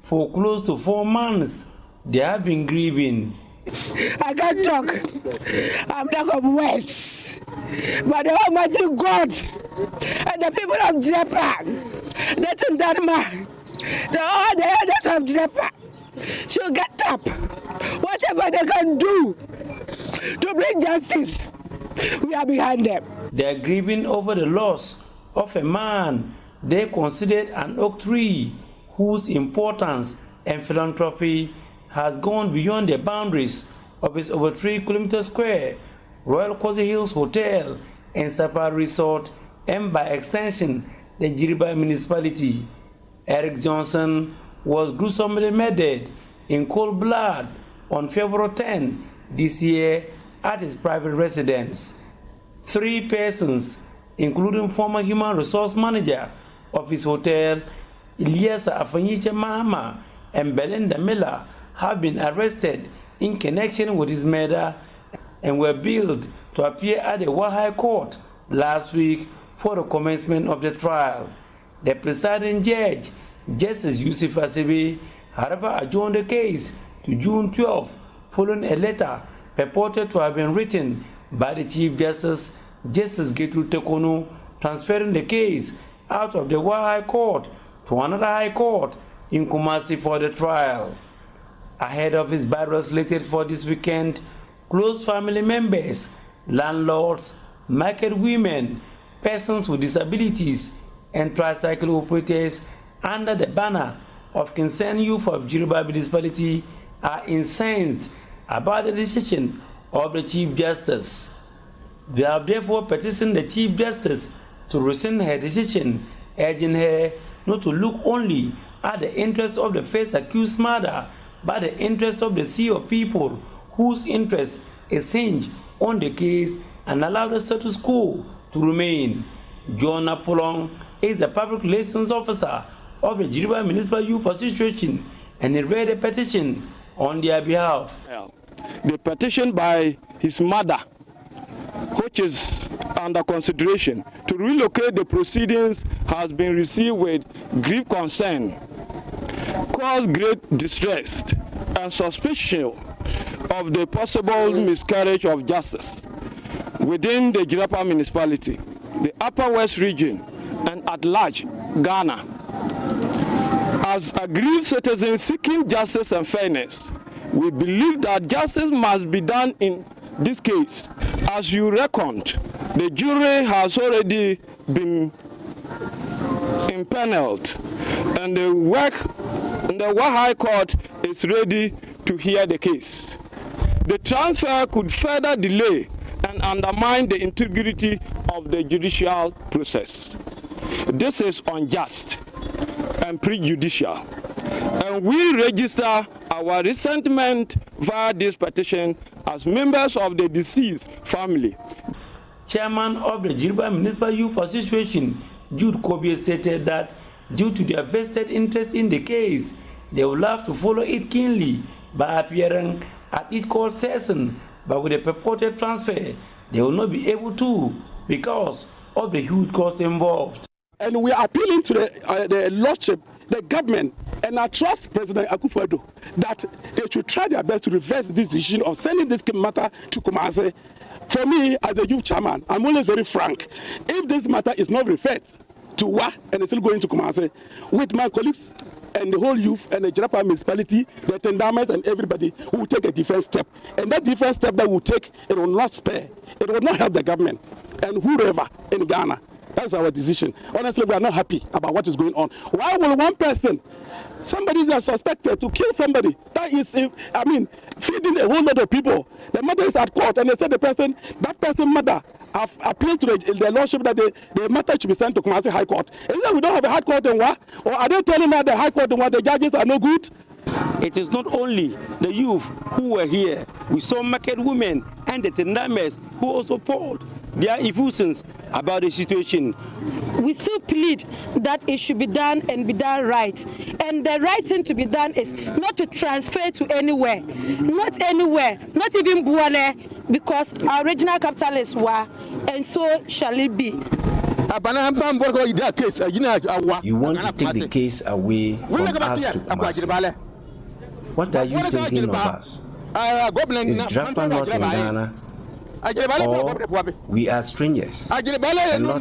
Speaker 5: For close to 4 months, they have been grieving.
Speaker 7: I can't talk. I'm not of West. But the Almighty God and the people of Japan, that's in Denmark, all the elders of Japan should get up. Whatever they can do to bring justice, we are behind them.
Speaker 5: They are grieving over the loss of a man they considered an oak tree whose importance and philanthropy has gone beyond the boundaries of its over 3 kilometers square Royal Cozy Hills Hotel and Safari Resort, and by extension the Jiriba municipality. Eric Johnson was gruesomely murdered in cold blood on February 10 this year at his private residence. 3 persons, including former human resource manager of his hotel, Ilyasa Afanyiche Mahama, and Belinda Miller, have been arrested in connection with his murder and were billed to appear at the Wahai Court last week for the commencement of the trial. The presiding judge, Justice Yusuf Asibi, however, adjourned the case to June 12 following a letter purported to have been written by the Chief Justice, Justice Gertrude Tekonu, transferring the case out of the Wahai Court to another High Court in Kumasi for the trial. Ahead of his burial slated for this weekend, close family members, landlords, market women, persons with disabilities, and tricycle operators under the banner of Concerned Youth of Jiriba Municipality are incensed about the decision of the Chief Justice. They have therefore petitioned the Chief Justice to rescind her decision, urging her not to look only at the interests of the first accused murder, but the interests of the sea of people whose interest is hinged on the case, and allow the status quo to remain. John Apolong is the public relations officer of the Jiriba Municipal Youth Association, and he read a petition on their behalf.
Speaker 15: The petition by his mother, which is under consideration to relocate the proceedings, has been received with grave concern, caused great distress and suspicion of the possible miscarriage of justice within the Jirapa municipality, the Upper West region, and at large, Ghana. As aggrieved citizens seeking justice and fairness, we believe that justice must be done in this case. As you reckoned, the jury has already been impaneled, and the Wahai Court is ready to hear the case. The transfer could further delay and undermine the integrity of the judicial process. This is unjust and prejudicial, and we register our resentment via this petition as members of the deceased family.
Speaker 5: Chairman of the Jiriba Municipal Youth Association, Jude Kobe, stated that due to their vested interest in the case, they will have to follow it keenly by appearing at each court session, but with a purported transfer, they will not be able to because of the huge costs involved.
Speaker 15: And we are appealing to the Lordship, the government, and I trust President Akufo-Addo that they should try their best to reverse this decision of sending this matter to Kumasi. For me, as a youth chairman, I'm always very frank. If this matter is not referred to WA and it's still going to Kumasi, with my colleagues and the whole youth and the Jirapa municipality, the Tendamas and everybody, who will take a different step. And that different step that we'll take, it will not spare. It will not help the government and whoever in Ghana. That's our decision. Honestly, we are not happy about what is going on. Why will one person, somebody is suspected to kill somebody, that is, I mean, feeding a whole lot of people. The mother is at court, and they said that person mother have appealed to the Lordship that the matter should be sent to Kumasi High Court. Is that we don't have a High Court in Wa? Or are they telling us the High Court in Wa, the judges are no good?
Speaker 5: It is not only the youth who were here. We saw market women and the Tendames who also poured
Speaker 3: their effusions about the situation.
Speaker 16: We still plead that it should be done and be done right. And the right thing to be done is not to transfer to anywhere, not even Buane, because our regional capital is Wa, and so shall it be.
Speaker 5: You want to take the case away from us to Kumasi. What are you thinking of us? Is Drapa not in Ghana? Or we are strangers and not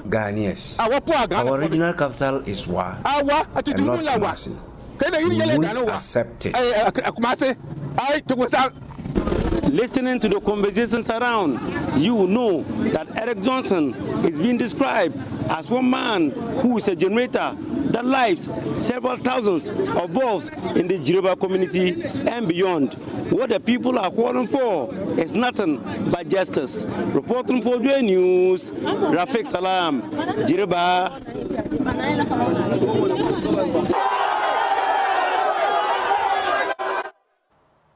Speaker 5: Ghanaians? Our regional capital is Wa and not Kumasi. We won't accept it. Listening to the conversations around, you will know that Eric Johnson is being described as one man who is a generator that lives several thousands of bulbs in the Yoruba community and beyond. What the people are calling for is nothing but justice. Reporting for JoyNews, Rafiq Salam, Yoruba.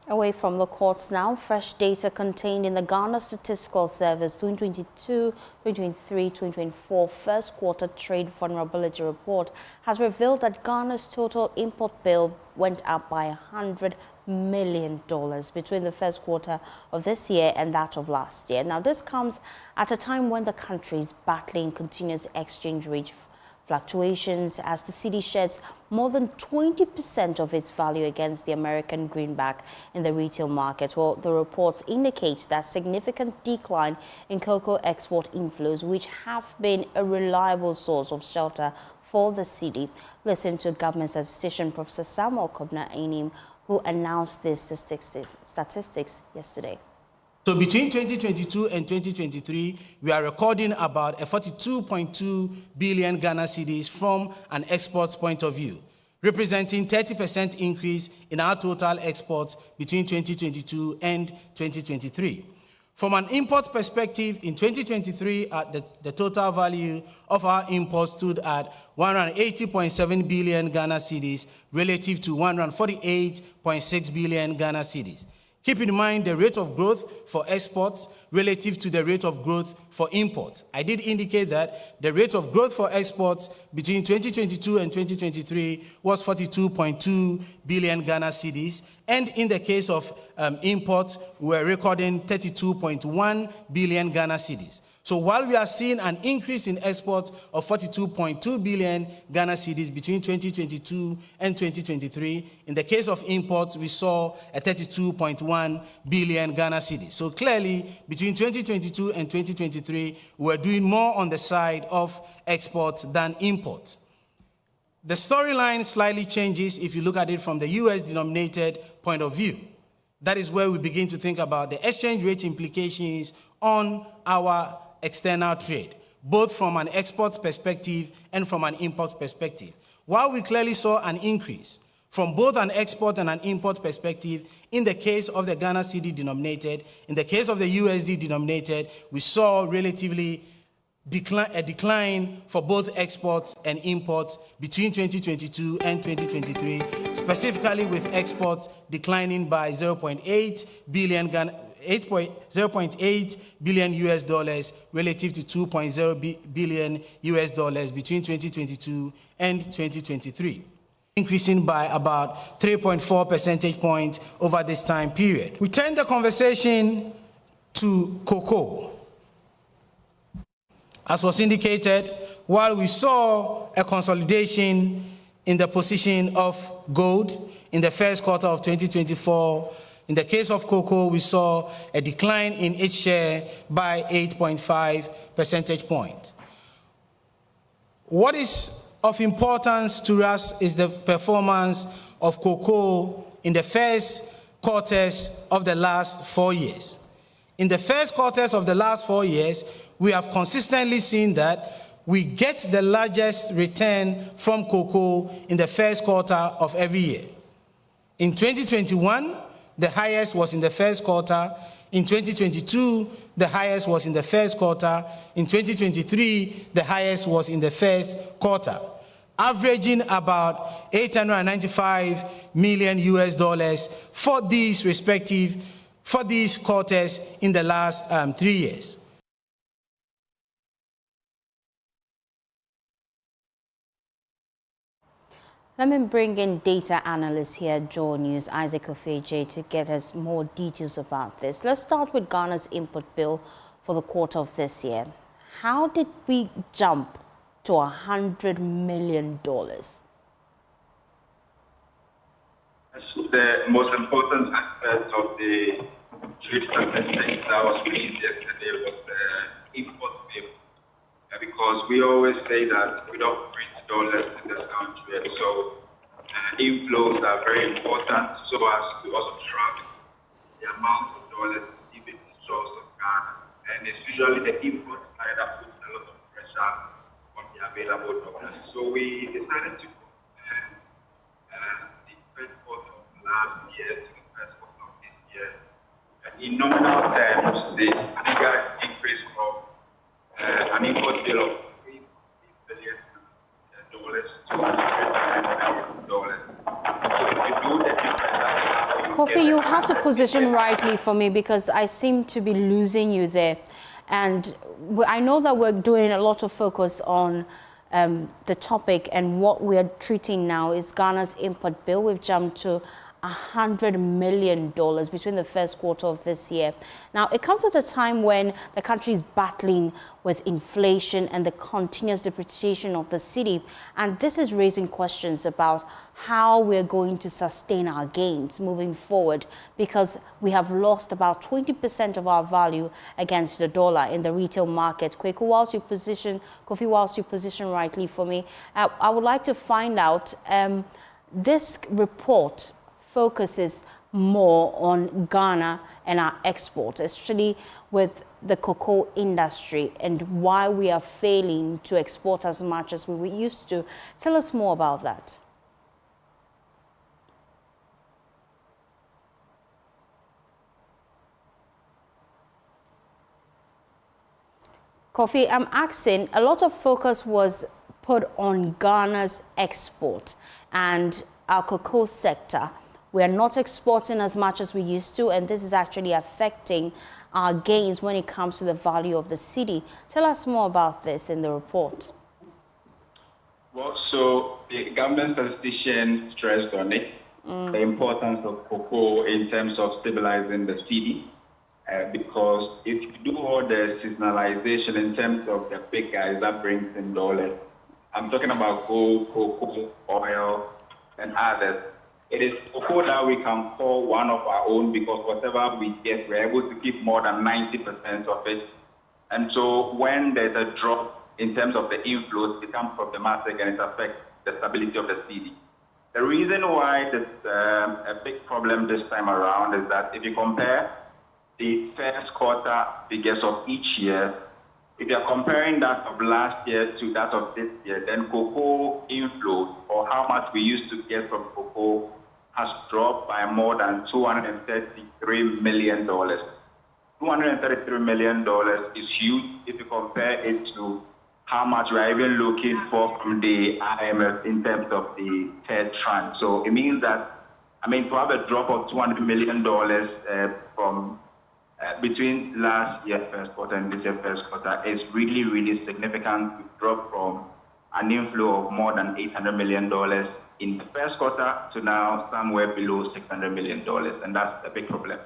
Speaker 23: Away from the courts now, fresh data contained in the Ghana Statistical Service 2022, 2023, 2024 first quarter trade vulnerability report has revealed that Ghana's total import bill went up by $100 million between the first quarter of this year and that of last year. Now, this comes at a time when the country is battling continuous exchange rate fluctuations as the cedi sheds more than 20% of its value against the American greenback in the retail market. Well, the reports indicate that significant decline in cocoa export inflows, which have been a reliable source of shelter for the cedi. Listen to government statistician Professor Samuel Kobna-Anim, who announced these statistics yesterday.
Speaker 25: So between 2022 and 2023, we are recording about a 42.2 billion Ghana cedis from an exports point of view, representing 30% increase in our total exports between 2022 and 2023. From an import perspective, in 2023, the total value of our imports stood at 180.7 billion Ghana cedis relative to 148.6 billion Ghana cedis. Keep in mind the rate of growth for exports relative to the rate of growth for imports. I did indicate that the rate of growth for exports between 2022 and 2023 was 42.2 billion Ghana cedis, and in the case of imports, we were recording 32.1 billion Ghana cedis. So while we are seeing an increase in exports of 42.2 billion Ghana cedis between 2022 and 2023, in the case of imports, we saw a 32.1 billion Ghana cedis. So clearly, between 2022 and 2023, we're doing more on the side of exports than imports. The storyline slightly changes if you look at it from the US-denominated point of view. That is where we begin to think about the exchange rate implications on our external trade, both from an export perspective and from an import perspective. While we clearly saw an increase from both an export and an import perspective in the case of the Ghana cedi denominated, in the case of the USD denominated, we saw relatively a decline for both exports and imports between 2022 and 2023, specifically with exports declining by 0.8 billion US dollars relative to 2.0 billion US dollars between 2022 and 2023, increasing by about 3.4 percentage points over this time period. We turn the conversation to cocoa. As was indicated, while we saw a consolidation in the position of gold in the first quarter of 2024, in the case of cocoa, we saw a decline in its share by 8.5 percentage points. What is of importance to us is the performance of cocoa in the first quarters of the last 4 years. In the first quarters of the last 4 years, we have consistently seen that we get the largest return from cocoa in the first quarter of every year. In 2021, the highest was in the first quarter. In 2022, the highest was in the first quarter. In 2023, the highest was in the first quarter, averaging about 895 million US dollars for these quarters in the last 3 years.
Speaker 23: Let me bring in data analyst here at JoyNews, Isaac Ofeje, to get us more details about this. Let's start with Ghana's input bill for the quarter of this year. How did we jump to $100 million?
Speaker 2: The most important aspect of the trade statistics that was released yesterday was the import bill. Because we always say that we don't print dollars in this country, so inflows are very important, so as to also track the amount of dollars even in source of Ghana. And it's usually the import side that puts a lot of pressure on the available dollars. So we decided to compare the first quarter of last year to the first quarter of this year. And in nominal terms, the figure increased from an import bill of $3 billion to $100 million.
Speaker 23: Kofi, you have to position rightly for me because I seem to be losing you there. And I know that we're doing a lot of focus on the topic, and what we are treating now is Ghana's import bill. We've jumped to $100 million between the first quarter of this year. Now, it comes at a time when the country is battling with inflation and the continuous depreciation of the cedi. And this is raising questions about how we're going to sustain our gains moving forward, because we have lost about 20% of our value against the dollar in the retail market. Kofi, whilst you position rightly for me, I would like to find out, this report focuses more on Ghana and our exports, especially with the cocoa industry, and why we are failing to export as much as we used to. Tell us more about that. Kofi, I'm asking, a lot of focus was put on Ghana's export and our cocoa sector. We are not exporting as much as we used to, and this is actually affecting our gains when it comes to the value of the cedi. Tell us more about this in the report.
Speaker 2: Well, so the government statistician stressed on it, the importance of cocoa in terms of stabilizing the cedi, because if you do all the seasonalization in terms of the big guys that brings in dollars, I'm talking about gold, cocoa, oil, and others. It is cocoa that we can call one of our own, because whatever we get, we're able to keep more than 90% of it. And so when there's a drop in terms of the inflows, it becomes problematic and it affects the stability of the cedi. The reason why there's a big problem this time around is that if you compare the first quarter figures of each year, if you're comparing that of last year to that of this year, then cocoa inflows, or how much we used to get from cocoa, has dropped by more than $233 million. $233 million is huge if you compare it to how much we're even looking for from the IMF in terms of the third tranche. So it means that, to have a drop of $200 million from between last year's first quarter and this year's first quarter is really, really significant. To drop from an inflow of more than $800 million in the first quarter to now somewhere below $600 million, and that's a big problem.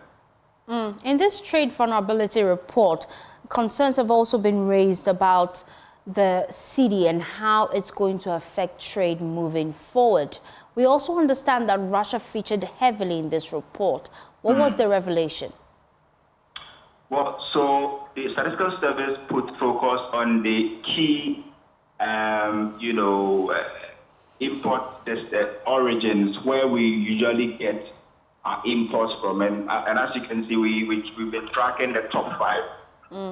Speaker 23: In this trade vulnerability report, concerns have also been raised about the cedi and how it's going to affect trade moving forward. We also understand that Russia featured heavily in this report. What was the revelation?
Speaker 2: Well, so the Statistical Service put focus on the key, import origins where we usually get our imports from. And as you can see, we've been tracking the top 5.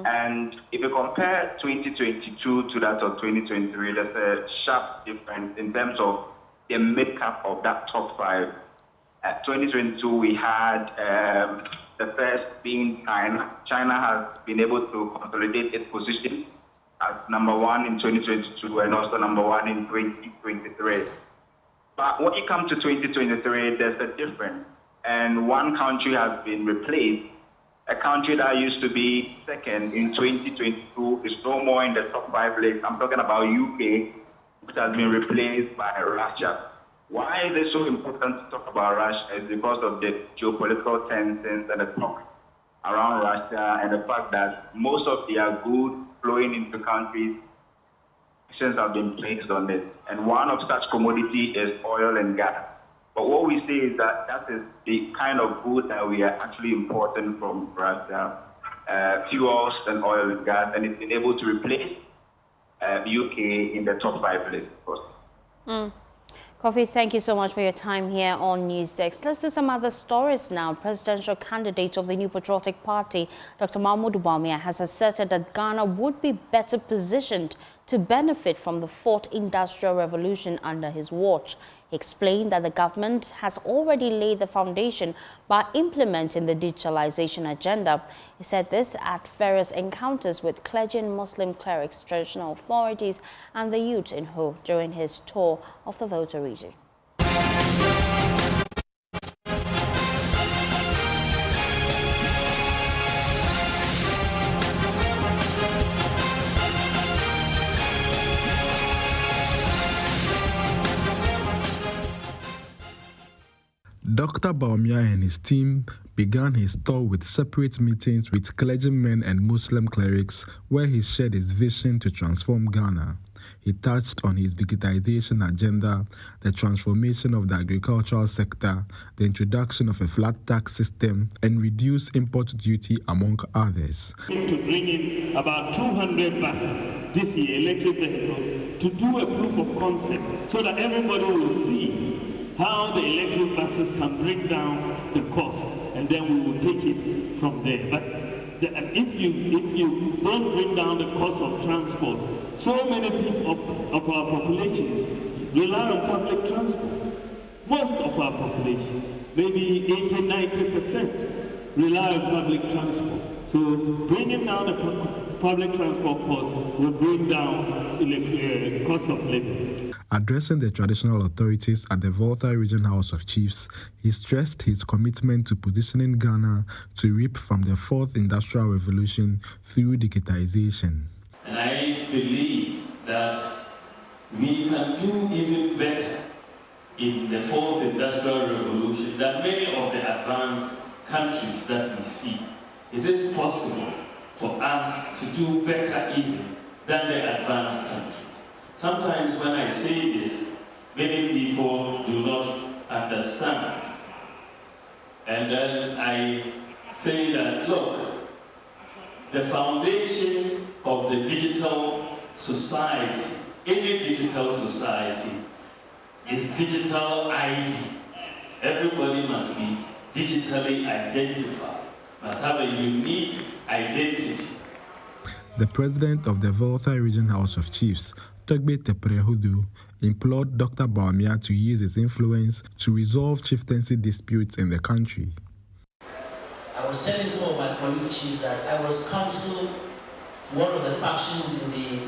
Speaker 2: And if you compare 2022 to that of 2023, there's a sharp difference in terms of the makeup of that top 5. At 2022, we had the first being China. China has been able to consolidate its position as number 1 in 2022 and also number 1 in 2023. But when you come to 2023, there's a difference. And one country has been replaced. A country that used to be second in 2022 is no more in the top 5 list. I'm talking about UK, which has been replaced by Russia. Why is it so important to talk about Russia is because of the geopolitical tensions and the talk around Russia and the fact that most of their goods flowing into countries sanctions have been placed on it. And one of such commodity is oil and gas. But what we say is that that is the kind of good that we are actually importing from Russia, fuels and oil and gas, and it's been able to replace UK in the top 5 lists, of course.
Speaker 23: Kofi, thank you so much for your time here on Newsdesk. Let's do some other stories now. Presidential candidate of the New Patriotic Party, Dr. Mahmoud Bawumia, has asserted that Ghana would be better positioned to benefit from the 4th Industrial Revolution under his watch. He explained that the government has already laid the foundation by implementing the digitalization agenda. He said this at various encounters with clergy and Muslim clerics, traditional authorities, and the youth in Ho during his tour of the Volta region.
Speaker 8: Dr. Bawumia and his team began his tour with separate meetings with clergymen and Muslim clerics, where he shared his vision to transform Ghana. He touched on his digitization agenda, the transformation of the agricultural sector, the introduction of a flat tax system, and reduced import duty, among others.
Speaker 17: To bring in about 200 buses this year, electric vehicles, to do a proof of concept so that everybody will see how the electric buses can bring down the cost, and then we will take it from there. But if you don't bring down the cost of transport, so many people of our population rely on public transport. Most of our population, maybe 80–90%, rely on public transport. So bringing down the public transport cost will bring down the cost of living.
Speaker 8: Addressing the traditional authorities at the Volta Region House of Chiefs, he stressed his commitment to positioning Ghana to reap from the 4th Industrial Revolution through digitization.
Speaker 17: And I believe that we can do even better in the 4th Industrial Revolution than many of the advanced countries that we see. It is possible for us to do better even than the advanced countries. Sometimes when I say this, many people do not understand. And then I say that, look, the foundation of the digital society, any digital society, is digital ID. Everybody must be digitally identified, must have a unique identity.
Speaker 8: The president of the Volta Region House of Chiefs, Togbe Teprehudu, implored Dr. Bawumia to use his influence to resolve chieftaincy disputes in the country.
Speaker 18: I was telling some of my colleague chiefs that I was counsel to one of the factions in the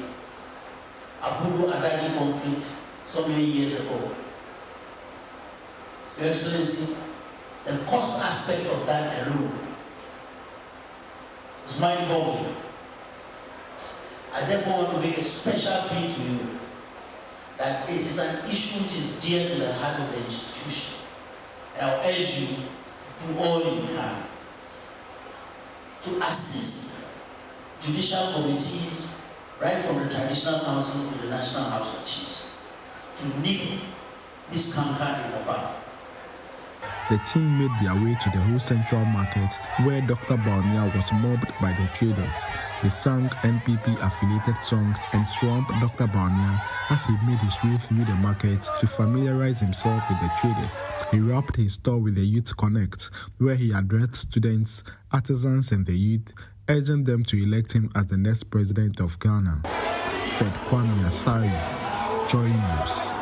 Speaker 18: Abudu Adani conflict so many years ago. Your Excellency, the cost aspect of that alone is mind-boggling. I therefore want to make a special plea to you that it is an issue which is dear to the heart of the institution. And I'll urge you to do all you can to assist judicial committees, right from the Traditional Council to the National House of Chiefs, to nip this canker in the bud.
Speaker 8: The team made their way to the whole central market, where Dr. Bawumia was mobbed by the traders. He sang NPP-affiliated songs and swamped Dr. Bawumia as he made his way through the market to familiarize himself with the traders. He wrapped his store with the Youth Connect, where he addressed students, artisans, and the youth, urging them to elect him as the next president of Ghana. Fred Kwame Asari, JoyNews.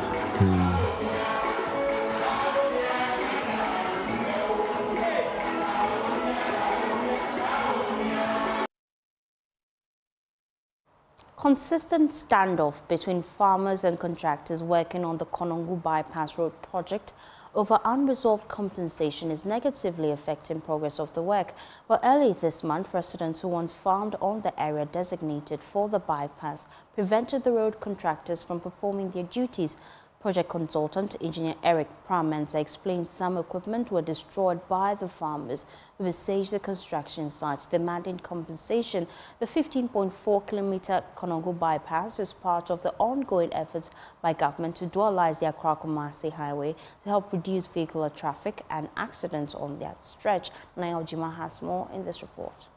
Speaker 23: Consistent standoff between farmers and contractors working on the Konongo Bypass Road project over unresolved compensation is negatively affecting progress of the work. Well, early this month, residents who once farmed on the area designated for the bypass prevented the road contractors from performing their duties, Project consultant engineer Eric Pramensa explained some equipment were destroyed by the farmers who besieged the construction site, demanding compensation. The 15.4-kilometer Konongo bypass is part of the ongoing efforts by government to dualize the Accra-Kumasi highway to help reduce vehicular traffic and accidents on that stretch. Naya Ojima has more in this report.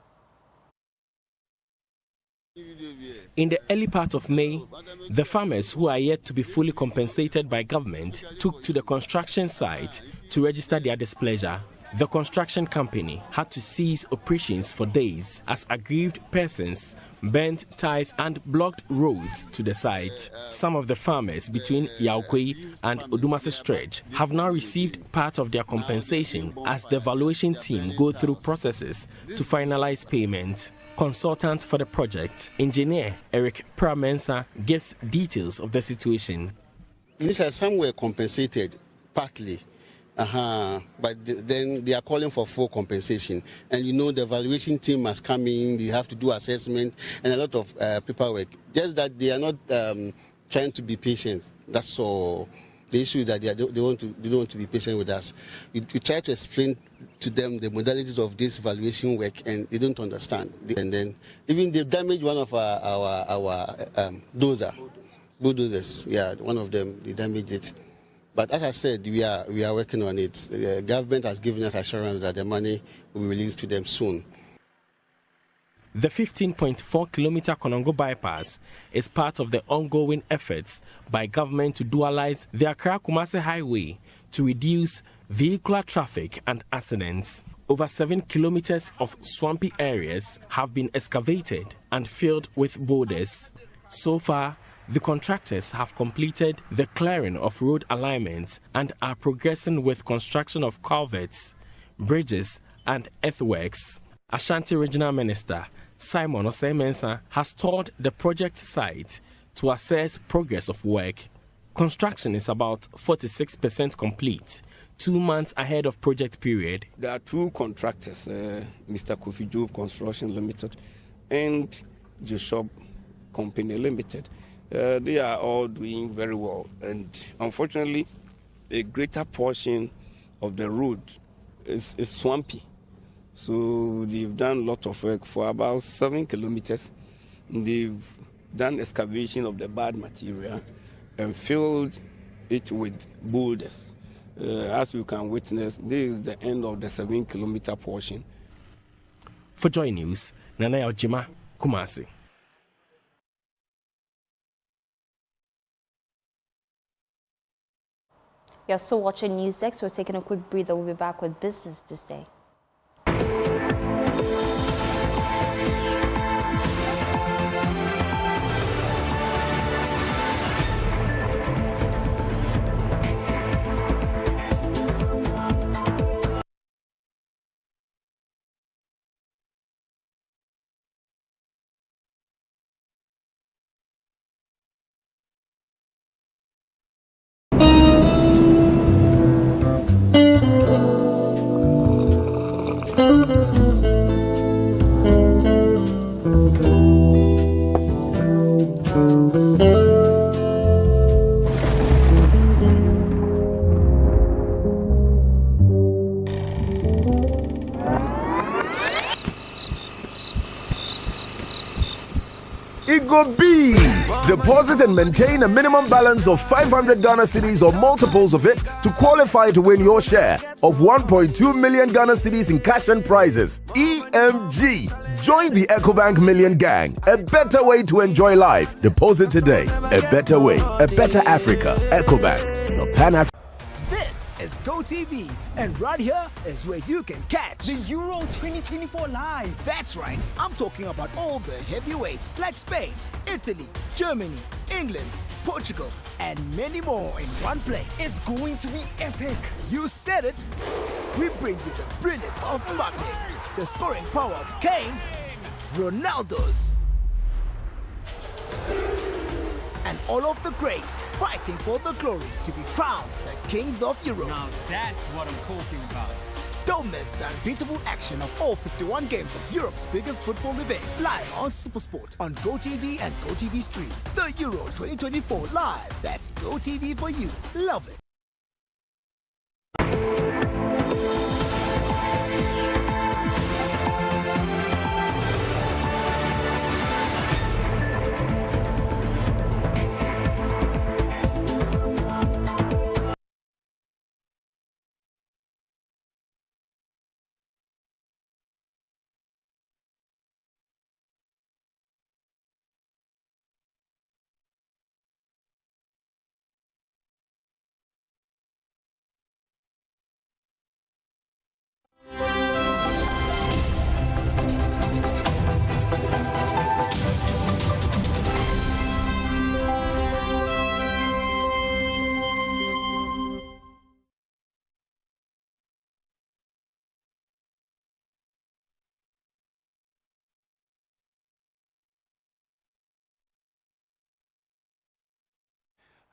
Speaker 9: In the early part of May, the farmers who are yet to be fully compensated by government took to the construction site to register their displeasure. The construction company had to cease operations for days as aggrieved persons burnt ties and blocked roads to the site. Some of the farmers between Yaokwe and Odumase stretch have now received part of their compensation as the valuation team go through processes to finalize payment. Consultant for the project, engineer Eric Pramensa, gives details of the situation.
Speaker 10: Initially, some were compensated partly. But then they are calling for full compensation. And you know the valuation team has come in, they have to do assessment and a lot of paperwork. Just that they are not trying to be patient. That's all. The issue is that they don't want to be patient with us. We try to explain to them the modalities of this valuation work and they don't understand. And then even they damaged one of our bulldozers. Yeah, one of them, they damaged it. But as I said, we are working on it. The government has given us assurance that the money will be released to them soon.
Speaker 9: The 15.4-kilometer Konongo bypass is part of the ongoing efforts by government to dualize the Accra-Kumasi highway to reduce vehicular traffic and accidents. Over 7 kilometers of swampy areas have been excavated and filled with boulders. So far, the contractors have completed the clearing of road alignments and are progressing with construction of culverts, bridges, and earthworks. Ashanti Regional Minister Simon Osei-Mensah has toured the project site to assess progress of work. Construction is about 46% complete, 2 months ahead of project period.
Speaker 19: There are two contractors, Mr. Kofi Job Construction Limited and Judicial Company Limited. They are all doing very well, and unfortunately, a greater portion of the road is swampy. So they've done a lot of work for about 7 kilometers. They've done excavation of the bad material and filled it with boulders. As you can witness, this is the end of the 7-kilometer portion.
Speaker 9: For JoyNews, Nana Ojima, Kumasi.
Speaker 23: You're still watching News X. We're taking a quick breather. We'll be back with Business to Stay.
Speaker 20: Deposit and maintain a minimum balance of 500 Ghana cedis or multiples of it to qualify to win your share of 1.2 million Ghana cedis in cash and prizes. EMG. Join the EcoBank Million Gang. A better way to enjoy life. Deposit today. A better way. A better Africa. EcoBank. The Pan-African.
Speaker 21: Is Go TV, and right here is where you can catch the Euro 2024 live. That's right, I'm talking about all the heavyweights like Spain, Italy, Germany, England, Portugal, and many more in one place. It's going to be epic. You said it. We bring you the brilliance of Mbappe, the scoring power of Kane, Ronaldo's, and all of the greats fighting for the glory to be crowned the kings of Europe.
Speaker 22: Now that's what I'm talking about.
Speaker 21: Don't miss the unbeatable action of all 51 games of Europe's biggest football event, live on SuperSport on GoTV and GoTV Stream. The Euro 2024 live. That's GoTV for you. Love it.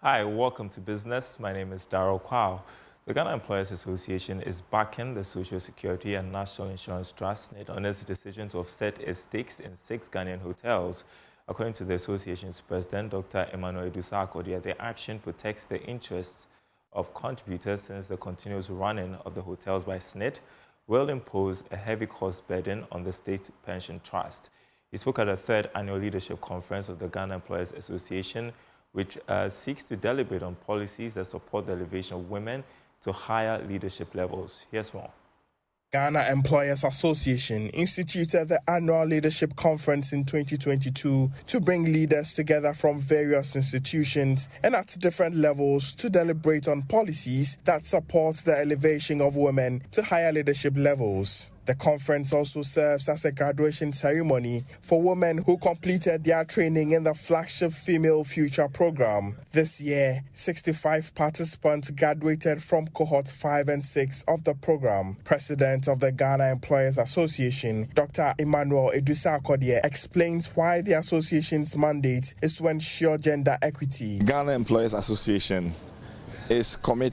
Speaker 6: Hi, welcome to Business. My name is Darrell Kwao. The Ghana Employers Association is backing the Social Security and National Insurance Trust SNIT on its decision to offset its stakes in 6 Ghanaian hotels. According to the association's president, Dr. Emmanuel Edusa-Akodia, the action protects the interests of contributors since the continuous running of the hotels by SNIT will impose a heavy cost burden on the State Pension Trust. He spoke at the 3rd Annual Leadership Conference of the Ghana Employers Association, which seeks to deliberate on policies that support the elevation of women to higher leadership levels. Here's more.
Speaker 11: Ghana Employers Association instituted the annual leadership conference in 2022 to bring leaders together from various institutions and at different levels to deliberate on policies that support the elevation of women to higher leadership levels. The conference also serves as a graduation ceremony for women who completed their training in the flagship Female Future program. This year, 65 participants graduated from cohort 5 and 6 of the program. President of the Ghana Employers Association, Dr. Emmanuel Edusa-Akodia, explains why the association's mandate is to ensure gender equity.
Speaker 12: Ghana Employers Association is committed